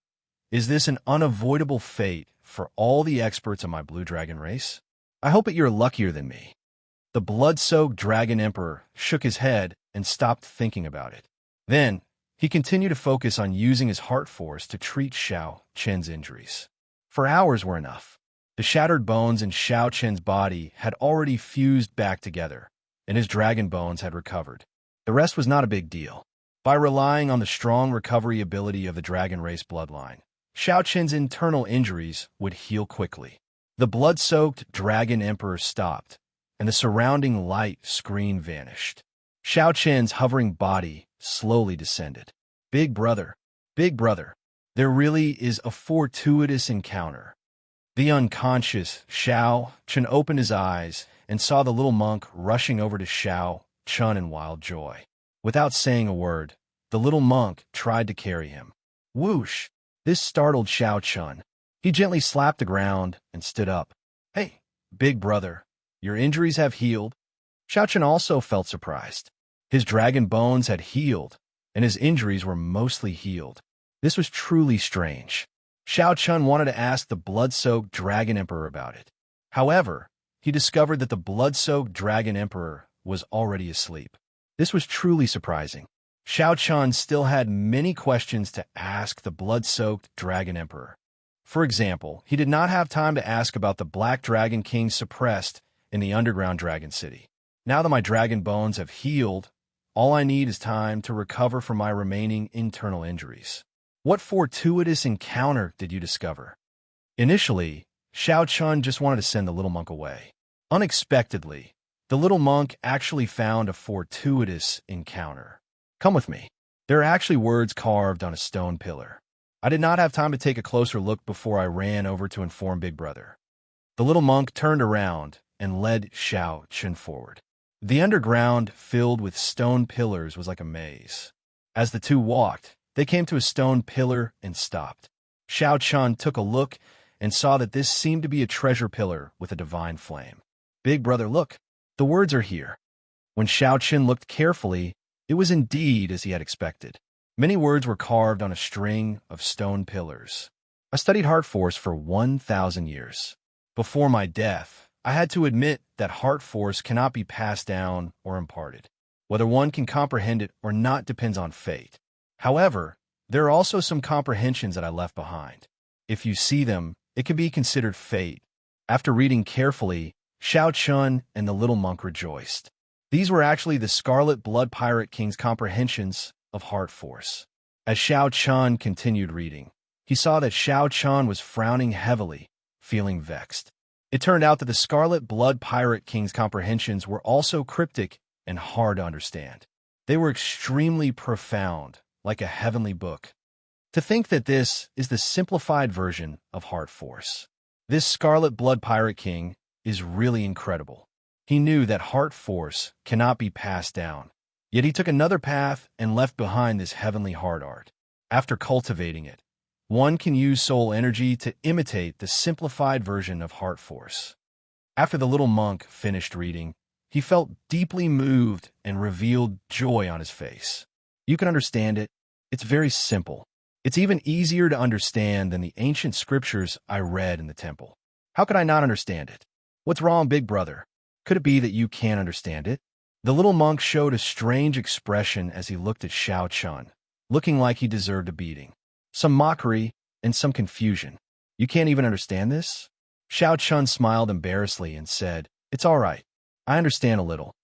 is this an unavoidable fate for all the experts of my blue dragon race? I hope that you're luckier than me. The blood-soaked Dragon Emperor shook his head and stopped thinking about it. Then, he continued to focus on using his heart force to treat Xiao Qin's injuries. For hours were enough. The shattered bones in Xiao Qin's body had already fused back together, and his dragon bones had recovered. The rest was not a big deal. By relying on the strong recovery ability of the dragon race bloodline, Xiao Qin's internal injuries would heal quickly. The blood-soaked Dragon Emperor stopped, and the surrounding light screen vanished. Xiao Qin's hovering body slowly descended. Big brother, there really is a fortuitous encounter. The unconscious Xiao Qin opened his eyes and saw the little monk rushing over to Xiao Qun in wild joy. Without saying a word, the little monk tried to carry him. Whoosh! This startled Xiao Qun. He gently slapped the ground and stood up. Hey, big brother, your injuries have healed. Xiao Qun also felt surprised. His dragon bones had healed, and his injuries were mostly healed. This was truly strange. Xiao Qun wanted to ask the blood-soaked Dragon Emperor about it. However, he discovered that the blood-soaked Dragon Emperor was already asleep. This was truly surprising. Xiao Qun still had many questions to ask the blood-soaked Dragon Emperor. For example, he did not have time to ask about the Black Dragon King suppressed in the underground dragon city. Now that my dragon bones have healed, all I need is time to recover from my remaining internal injuries. What fortuitous encounter did you discover? Initially, Xiao Qun just wanted to send the little monk away. Unexpectedly, the little monk actually found a fortuitous encounter. Come with me. There are actually words carved on a stone pillar. I did not have time to take a closer look before I ran over to inform Big Brother. The little monk turned around and led Xiao Qun forward. The underground, filled with stone pillars, was like a maze. As the two walked, they came to a stone pillar and stopped. Xiao Qun took a look and saw that this seemed to be a treasure pillar with a divine flame. Big brother, look, the words are here. When Xiaoqin looked carefully, it was indeed as he had expected. Many words were carved on a string of stone pillars. I studied heart force for 1,000 years. Before my death, I had to admit that heart force cannot be passed down or imparted. Whether one can comprehend it or not depends on fate. However, there are also some comprehensions that I left behind. If you see them, it can be considered fate. After reading carefully, Xiaoqin and the little monk rejoiced. These were actually the Scarlet Blood Pirate King's comprehensions of heart force. As Xiaoqin continued reading, he saw that Xiaoqin was frowning heavily, feeling vexed. It turned out that the Scarlet Blood Pirate King's comprehensions were also cryptic and hard to understand. They were extremely profound, like a heavenly book. To think that this is the simplified version of heart force. This Scarlet Blood Pirate King is really incredible. He knew that heart force cannot be passed down, yet he took another path and left behind this heavenly heart art. After cultivating it, one can use soul energy to imitate the simplified version of heart force. After the little monk finished reading, he felt deeply moved and revealed joy on his face. You can understand it. It's very simple. It's even easier to understand than the ancient scriptures I read in the temple. How could I not understand it? What's wrong, big brother? Could it be that you can't understand it? The little monk showed a strange expression as he looked at Xiaoqin, looking like he deserved a beating. Some mockery and some confusion. You can't even understand this? Xiaoqin smiled embarrassedly and said, "It's all right. I understand a little."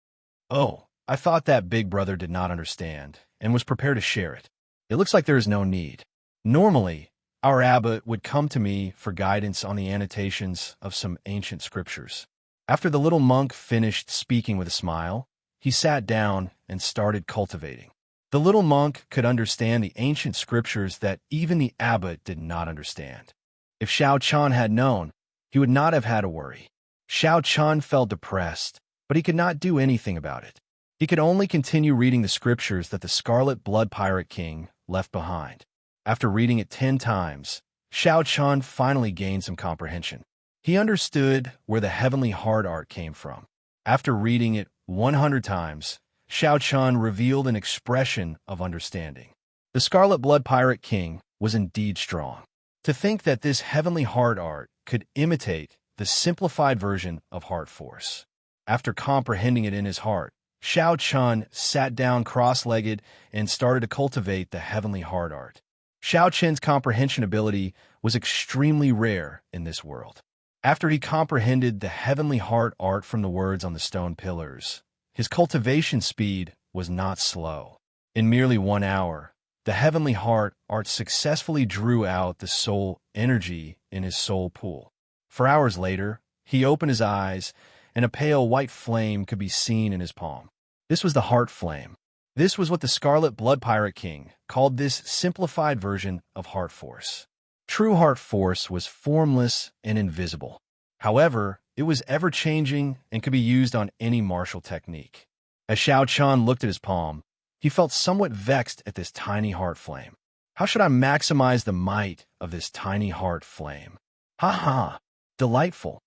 "Oh, I thought that big brother did not understand and was prepared to share it. It looks like there is no need. Normally, our abbot would come to me for guidance on the annotations of some ancient scriptures." After the little monk finished speaking with a smile, he sat down and started cultivating. The little monk could understand the ancient scriptures that even the abbot did not understand. If Xiaoqin had known, he would not have had to worry. Xiaoqin felt depressed, but he could not do anything about it. He could only continue reading the scriptures that the Scarlet Blood Pirate King left behind. After reading it 10 times, Xiaoqin finally gained some comprehension. He understood where the heavenly heart art came from. After reading it 100 times, Xiaoqin revealed an expression of understanding. The Scarlet Blood Pirate King was indeed strong. To think that this heavenly heart art could imitate the simplified version of heart force. After comprehending it in his heart, Xiaoqin sat down cross-legged and started to cultivate the heavenly heart art. Xiaoqin's comprehension ability was extremely rare in this world. After he comprehended the heavenly heart art from the words on the stone pillars, his cultivation speed was not slow. In merely 1 hour, the heavenly heart art successfully drew out the soul energy in his soul pool. 4 hours later, he opened his eyes, and a pale white flame could be seen in his palm. This was the heart flame. This was what the Scarlet Blood Pirate King called this simplified version of heart force. True heart force was formless and invisible. However, it was ever-changing and could be used on any martial technique. As Xiaoqin looked at his palm, he felt somewhat vexed at this tiny heart flame. How should I maximize the might of this tiny heart flame? Ha ha! Delightful!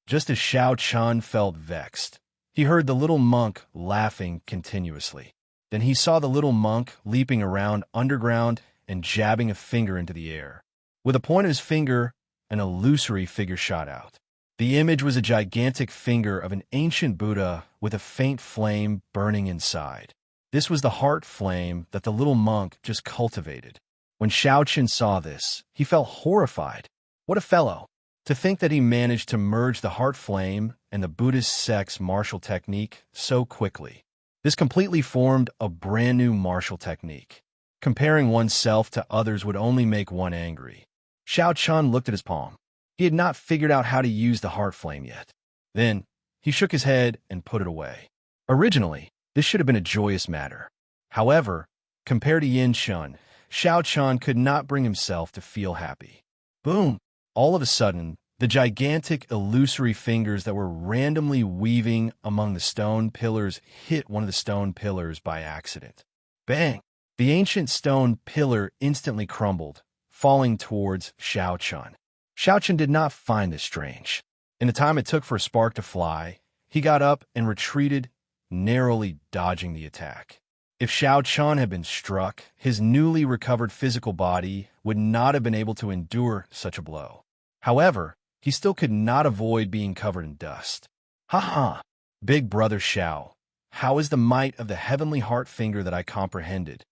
Just as Xiaoqin felt vexed, he heard the little monk laughing continuously. Then he saw the little monk leaping around underground and jabbing a finger into the air. With the point of his finger, an illusory figure shot out. The image was a gigantic finger of an ancient Buddha with a faint flame burning inside. This was the heart flame that the little monk just cultivated. When Xiaoqin saw this, he felt horrified. What a fellow! To think that he managed to merge the heart flame and the Buddhist sect's martial technique so quickly. This completely formed a brand new martial technique. Comparing oneself to others would only make one angry. Xiaoqin looked at his palm. He had not figured out how to use the heart flame yet. Then, he shook his head and put it away. Originally, this should have been a joyous matter. However, compared to Yin Shun, Xiaoqin could not bring himself to feel happy. Boom! All of a sudden, the gigantic illusory fingers that were randomly weaving among the stone pillars hit one of the stone pillars by accident. Bang! The ancient stone pillar instantly crumbled, falling towards Xiaoqin. Xiaoqin did not find this strange. In the time it took for a spark to fly, he got up and retreated narrowly dodging the attack. If Xiao Qian had been struck, his newly recovered physical body would not have been able to endure such a blow. However, he still could not avoid being covered in dust. "Ha ha! Big brother Xiao, how is the might of the heavenly heart finger that I comprehended?"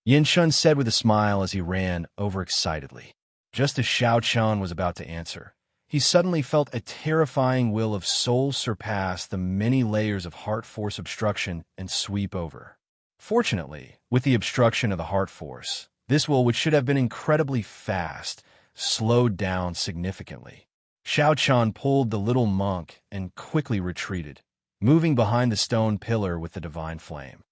Yin said with a smile as he ran overexcitedly. Just as Xiao Qian was about to answer, he suddenly felt a terrifying will of soul surpass the many layers of heart force obstruction and sweep over. Fortunately, with the obstruction of the heart force, this will, which should have been incredibly fast, slowed down significantly. Xiao Qian pulled the little monk and quickly retreated, moving behind the stone pillar with the divine flame.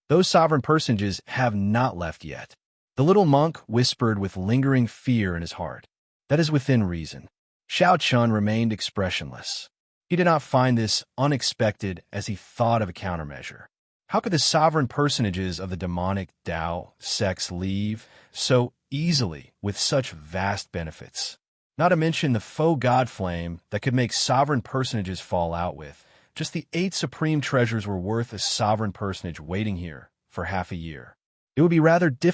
"Those sovereign personages have not left yet," the little monk whispered with lingering fear in his heart. "That is within reason." Xiao Qian remained expressionless. He did not find this unexpected as he thought of a countermeasure. How could the sovereign personages of the demonic Tao sects leave so easily with such vast benefits? Not to mention the faux god flame that could make sovereign personages fall out with. Just the 8 supreme treasures were worth a sovereign personage waiting here for half a year. It would be rather difficult